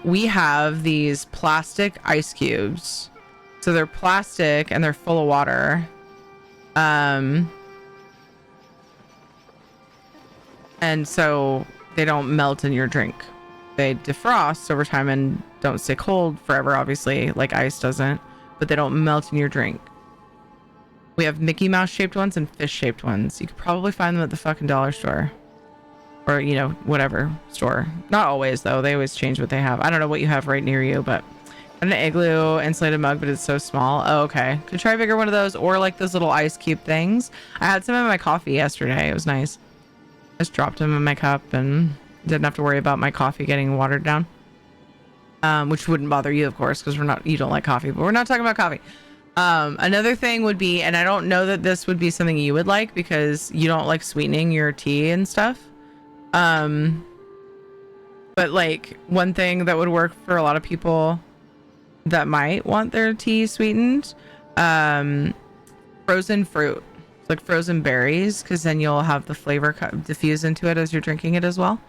we have these plastic ice cubes. So they're plastic and they're full of water. And so they don't melt in your drink. They defrost over time and don't stay cold forever, obviously, like ice doesn't, but they don't melt in your drink. We have Mickey Mouse shaped ones and fish shaped ones. You could probably find them at the fucking dollar store. Or, whatever store. Not always, though. They always change what they have. I don't know what you have right near you, but an igloo insulated mug, but it's so small. Oh, okay. Could try a bigger one of those, or like those little ice cube things. I had some in my coffee yesterday. It was nice. Just dropped them in my cup and didn't have to worry about my coffee getting watered down. Which wouldn't bother you, of course, because you don't like coffee, but we're not talking about coffee. Another thing would be, and I don't know that this would be something you would like because you don't like sweetening your tea and stuff. But like one thing that would work for a lot of people that might want their tea sweetened, frozen fruit, like frozen berries, because then you'll have the flavor diffuse into it as you're drinking it as well.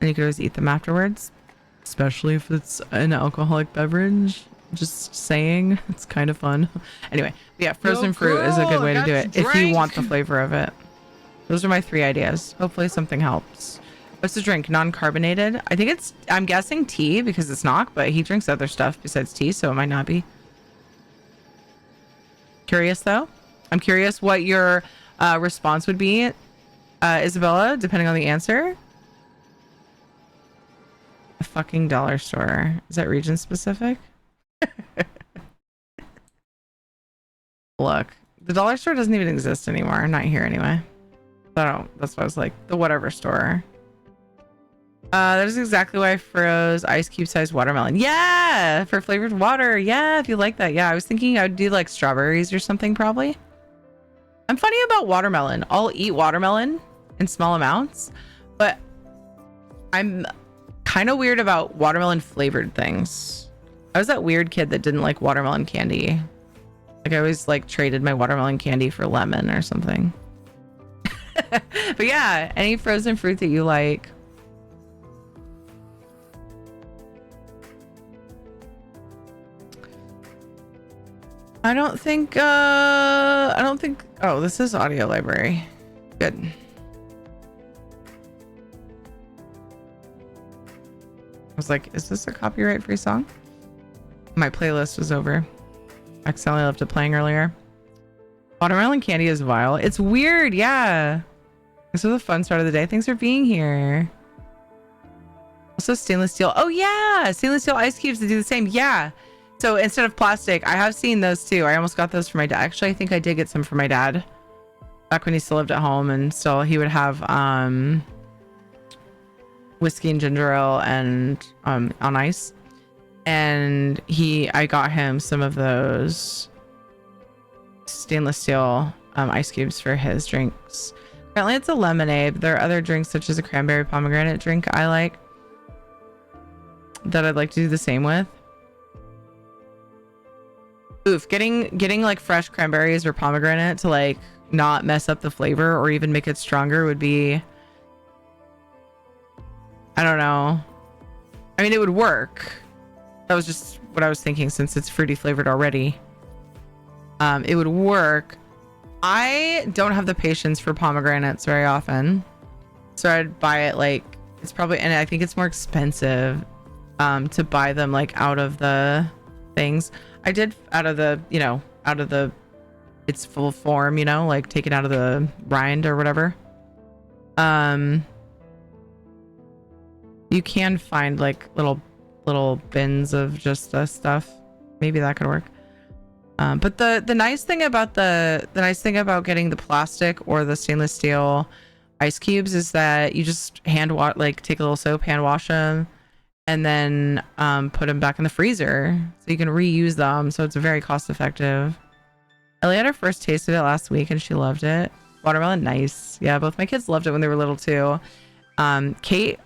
And you can always eat them afterwards, especially if it's an alcoholic beverage. Just saying, it's kind of fun. Anyway, yeah, frozen fruit is a good way to do it if you want the flavor of it. Those are my 3 ideas. Hopefully something helps. What's the drink? Non-carbonated? I think I'm guessing tea because it's not, but he drinks other stuff besides tea, so it might not be. Curious though? I'm curious what your response would be, Isabella, depending on the answer. A fucking dollar store. Is that region specific? Look, the dollar store doesn't even exist anymore. Not here anyway. So that's why I was like, the whatever store. That is exactly why I froze ice cube sized watermelon. Yeah, for flavored water. Yeah, if you like that. Yeah, I was thinking I would do like strawberries or something probably. I'm funny about watermelon. I'll eat watermelon in small amounts, but I'm kind of weird about watermelon flavored things. I was that weird kid that didn't like watermelon candy. Like I always like traded my watermelon candy for lemon or something. But yeah, any frozen fruit that you like. I don't think, oh, this is audio library. Good. I was like, is this a copyright free song? My playlist was over. Accidentally left it playing earlier. Watermelon candy is vile. It's weird, yeah. This was a fun start of the day. Thanks for being here. Also stainless steel. Oh yeah, stainless steel ice cubes that do the same. Yeah. So instead of plastic, I have seen those too. I almost got those for my dad. Actually, I think I did get some for my dad back when he still lived at home, and still he would have whiskey and ginger ale and on ice. And I got him some of those stainless steel ice cubes for his drinks. Apparently it's a lemonade. There are other drinks such as a cranberry pomegranate drink I like that I'd like to do the same with. Oof, getting like fresh cranberries or pomegranate to like not mess up the flavor or even make it stronger would be, I don't know. I mean, it would work. That was just what I was thinking, since it's fruity flavored already. It would work. I don't have the patience for pomegranates very often, so I'd buy it like, it's probably, and I think it's more expensive to buy them like out of the things. I did out of the, out of the its full form, like take it out of the rind or whatever. You can find like little bins of just the stuff. Maybe that could work. But the nice thing about getting the plastic or the stainless steel ice cubes is that you just take a little soap, hand wash them, and then put them back in the freezer so you can reuse them. So it's very cost effective. Ellie had her first taste of it last week and she loved it. Watermelon, nice. Yeah, both my kids loved it when they were little too. Kate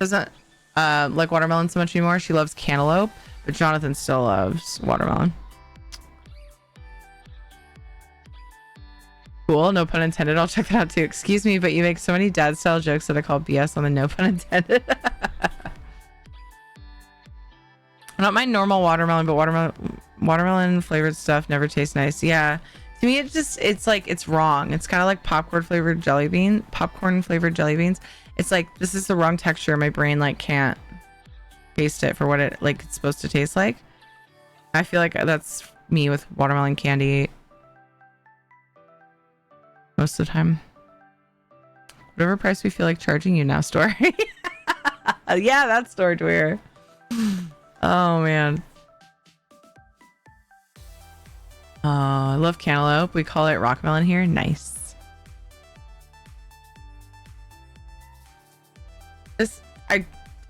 doesn't like watermelon so much anymore. She loves cantaloupe, but Jonathan still loves watermelon. Cool, no pun intended. I'll check that out too. Excuse me, but you make so many dad style jokes that I call BS on the no pun intended. I don't mind normal watermelon, but watermelon flavored stuff never tastes nice. Yeah, to me it's like it's wrong. It's kind of like popcorn flavored jelly beans. It's like, this is the wrong texture. My brain like can't taste it for what it like it's supposed to taste like. I feel like that's me with watermelon candy most of the time. Whatever price we feel like charging you now, store. Yeah, that's stored weird. Oh man. I love cantaloupe. We call it rockmelon here. Nice.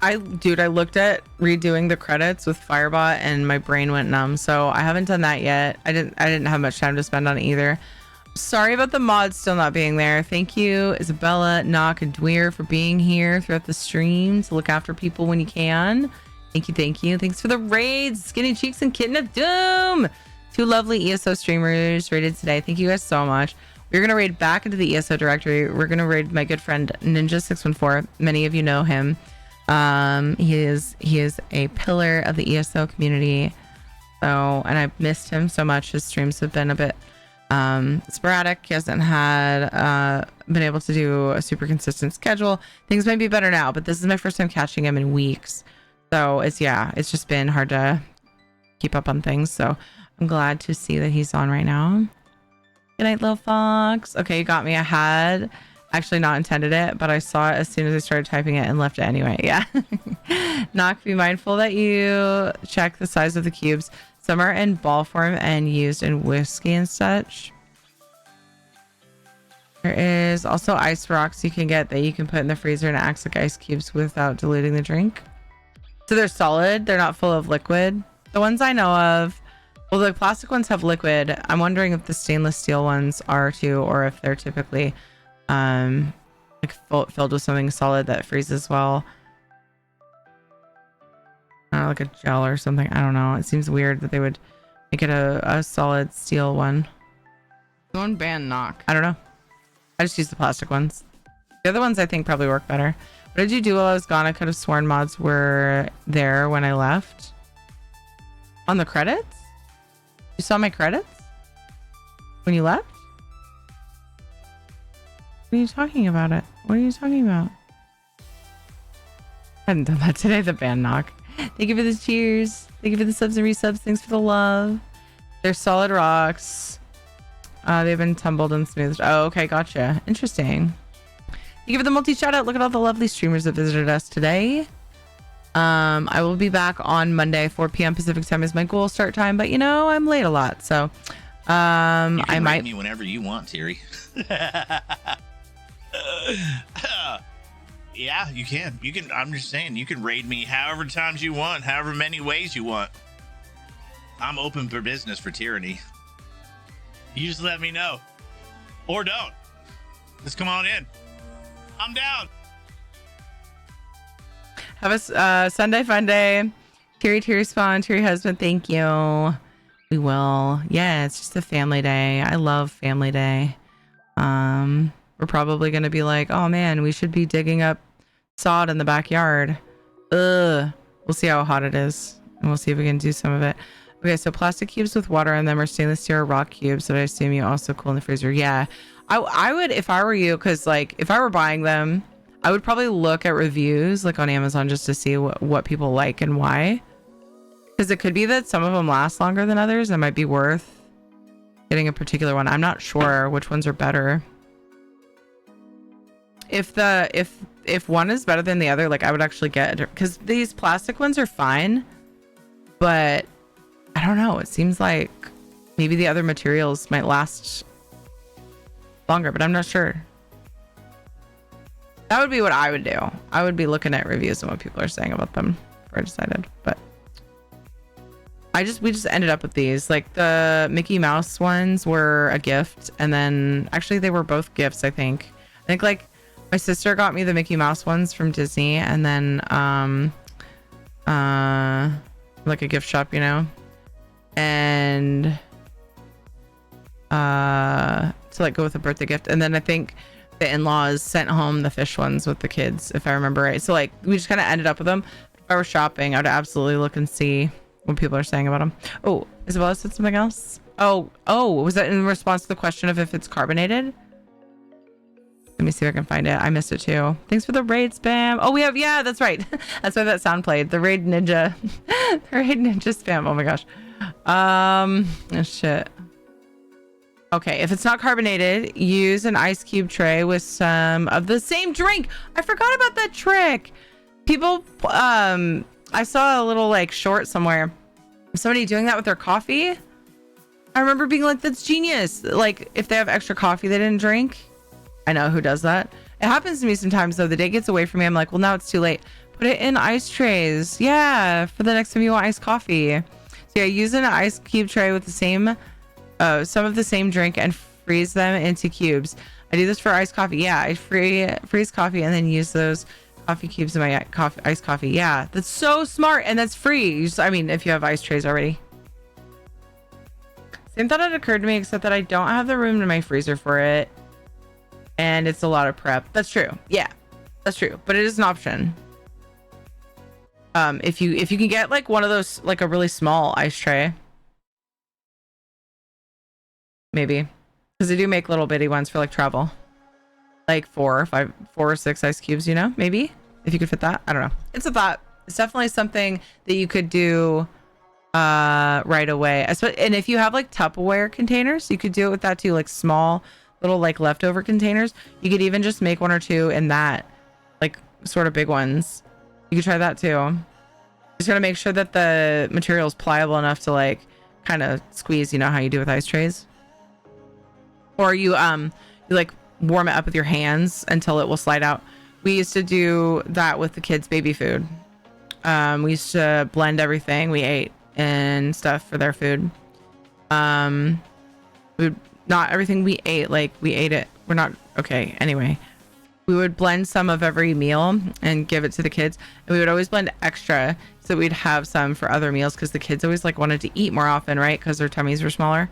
I looked at redoing the credits with Firebot and my brain went numb, so I haven't done that yet. I didn't have much time to spend on it either. Sorry about the mods still not being there. Thank you, Isabella, Knock, and Dweer for being here throughout the stream to look after people when you can. Thank you. Thanks for the raids, Skinny Cheeks and Kitten of Doom. 2 lovely ESO streamers raided today. Thank you guys so much. We're gonna raid back into the ESO directory. We're gonna raid my good friend Ninja614. Many of you know him. He is a pillar of the ESO community. So, and I've missed him so much. His streams have been a bit sporadic. He hasn't had been able to do a super consistent schedule. Things might be better now, but this is my first time catching him in weeks. So it's just been hard to keep up on things. So I'm glad to see that he's on right now. Good night, little fox. Okay, you got me. I had actually not intended it, but I saw it as soon as I started typing it and left it anyway. Yeah. Knock, be mindful that you check the size of the cubes. Some are in ball form and used in whiskey and such. There is also ice rocks you can get that you can put in the freezer and acts like ice cubes without diluting the drink. So they're solid. They're not full of liquid. The ones I know of, well, the plastic ones have liquid. I'm wondering if the stainless steel ones are too, or if they're typically filled with something solid that freezes well. Like a gel or something. I don't know. It seems weird that they would make it a solid steel one. Someone ban Knock. I don't know. I just use the plastic ones. The other ones I think probably work better. What did you do while I was gone? I could have sworn mods were there when I left. On the credits? You saw my credits when you left? What are you talking about it? What are you talking about? I hadn't done that today, the band knock. Thank you for the cheers. Thank you for the subs and resubs. Thanks for the love. They're solid rocks. They've been tumbled and smoothed. Oh, okay, gotcha. Interesting. Thank you for the multi shout out. Look at all the lovely streamers that visited us today. I will be back on Monday, 4 p.m. Pacific time is my goal start time, but you know, I'm late a lot, so You can I might rate me whenever you want, Terry. Yeah, you can. You can. I'm just saying, you can raid me however times you want, however many ways you want. I'm open for business for tyranny. You just let me know, or don't. Just come on in. I'm down. have a Sunday fun day. Teary spawn, Teary husband. Thank you. We will. Yeah, it's just a family day. I love family day. We're probably gonna be like, oh man, we should be digging up sod in the backyard. Ugh. We'll see how hot it is, and we'll see if we can do some of it. Okay, so plastic cubes with water in them or stainless steel or rock cubes that I assume you also cool in the freezer. Yeah, I would if I were you, because like if I were buying them, I would probably look at reviews like on Amazon just to see what people like and why. Because it could be that some of them last longer than others. It might be worth getting a particular one. I'm not sure which ones are better. If one is better than the other, like I would actually get it, because these plastic ones are fine, but I don't know. It seems like maybe the other materials might last longer, but I'm not sure. That would be what I would do. I would be looking at reviews and what people are saying about them before I decided. But we just ended up with these. Like the Mickey Mouse ones were a gift, and then actually they were both gifts. I think like my sister got me the Mickey Mouse ones from Disney, and then like a gift shop, you know, and to like go with a birthday gift. And then I think the in-laws sent home the fish ones with the kids, if I remember right. So like we just kind of ended up with them. If I were shopping, I'd absolutely look and see what people are saying about them. Oh, Isabella said something else. Oh, was that in response to the question of if it's carbonated? Let me see if I can find it. I missed it too. Thanks for the raid spam. Oh, we have, yeah, that's right. That's why that sound played. The raid ninja. The raid ninja spam. Oh my gosh. Oh, shit. Okay, if it's not carbonated, use an ice cube tray with some of the same drink. I forgot about that trick. People, I saw a little like short somewhere. Somebody doing that with their coffee. I remember being like, that's genius. Like if they have extra coffee they didn't drink. I know who does that. It happens to me sometimes though. The day gets away from me. I'm like, well, now it's too late. Put it in ice trays. Yeah, for the next time you want iced coffee. So yeah, use an ice cube tray with the same, some of the same drink and freeze them into cubes. I do this for iced coffee. Yeah, I freeze coffee and then use those coffee cubes in my iced coffee. Yeah, that's so smart, and that's free. I mean, if you have ice trays already. Same thought had occurred to me, except that I don't have the room in my freezer for it. And it's a lot of prep. That's true. Yeah, that's true. But it is an option. If you can get like one of those, like a really small ice tray, maybe, because they do make little bitty ones for like travel, like 4 or 6 ice cubes. You know, maybe if you could fit that. I don't know. It's a thought. It's definitely something that you could do right away. And if you have like Tupperware containers, you could do it with that too, like small little like leftover containers. You could even just make 1 or 2 in that, like sort of big ones. You could try that too. Just gotta make sure that the material is pliable enough to like kind of squeeze, you know how you do with ice trays, or you like warm it up with your hands until it will slide out. We used to do that with the kids' baby food. We used to blend everything we ate and stuff for their food. Not everything we ate, like we ate it. We're not okay. Anyway, we would blend some of every meal and give it to the kids, and we would always blend extra so we'd have some for other meals, because the kids always like wanted to eat more often, right? Because their tummies were smaller,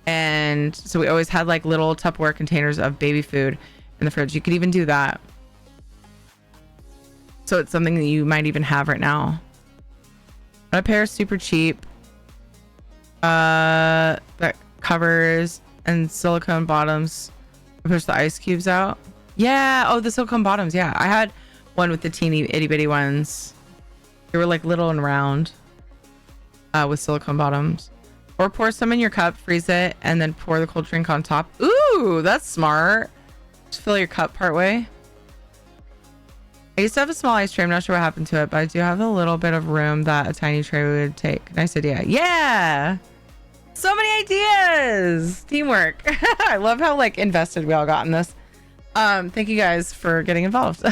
and so we always had like little Tupperware containers of baby food in the fridge. You could even do that. So it's something that you might even have right now. A pair is super cheap. that covers and silicone bottoms. Push the ice cubes out. Yeah. Oh, the silicone bottoms. Yeah, I had one with the teeny itty bitty ones. They were like little and round. With silicone bottoms. Or pour some in your cup, freeze it, and then pour the cold drink on top. Ooh, that's smart. Just fill your cup part way. I used to have a small ice tray. I'm not sure what happened to it, but I do have a little bit of room that a tiny tray would take. Nice idea. Yeah. So many ideas. Teamwork. I love how like invested we all got in this. Thank you guys for getting involved.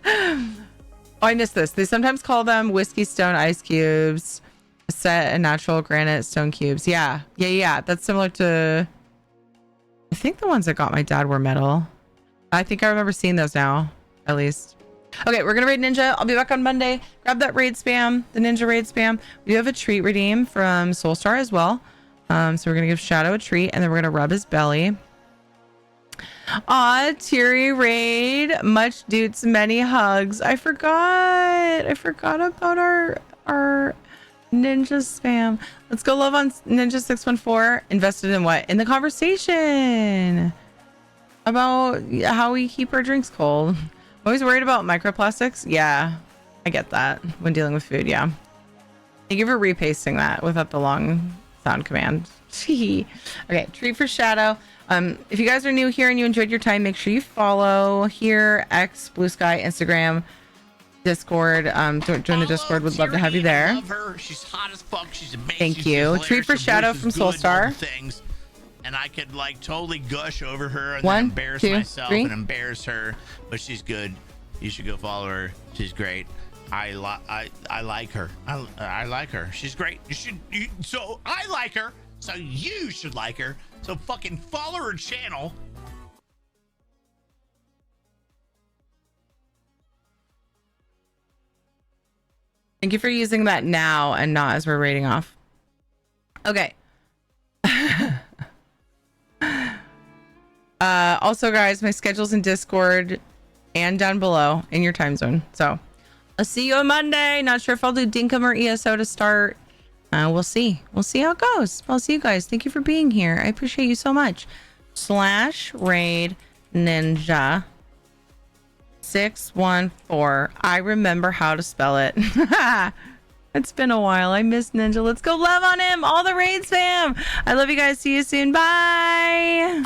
Oh, I missed this. They sometimes call them whiskey stone ice cubes. Set and natural granite stone cubes. Yeah. That's similar to, I think the ones that got my dad were metal. I think I remember seeing those now, at least. Okay, we're gonna raid Ninja. I'll be back on Monday. Grab that raid spam, the Ninja raid spam. We do have a treat redeem from Soulstar as well. So we're gonna give Shadow a treat, and then we're gonna rub his belly. Aw, Teary raid. Much dudes, many hugs. I forgot about our Ninja spam. Let's go love on Ninja 614. Invested in what? In the conversation about how we keep our drinks cold. I'm always worried about microplastics. Yeah, I get that when dealing with food. Yeah. Thank you for repasting that without the long sound command. Okay, treat for Shadow. If you guys are new here and you enjoyed your time, make sure you follow here, X, Blue Sky, Instagram, Discord. Join the Discord. Would love to have you there. I love her. She's hot as fuck. She's amazing. Thank you. Treat for Shadow from Soulstar. Things, and I could like totally gush over her and 1, then embarrass 2, myself 3. and embarrass her, but she's good. You should go follow her. She's great. I like her. I like her. She's great. So I like her. So you should like her. So fucking follow her channel. Thank you for using that now and not as we're rating off. Okay. Also, guys, my schedule's in Discord and down below in your time zone. So I'll see you on Monday. Not sure if I'll do Dinkum or ESO to start. We'll see. We'll see how it goes. I'll see you guys. Thank you for being here. I appreciate you so much. /raid ninja 614. I remember how to spell it. It's been a while. I miss Ninja. Let's go love on him. All the raids, fam. I love you guys. See you soon. Bye.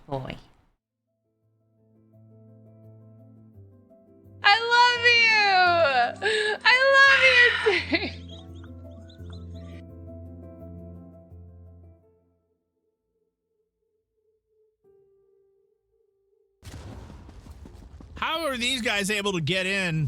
Boy. I love you. I love you. How are these guys able to get in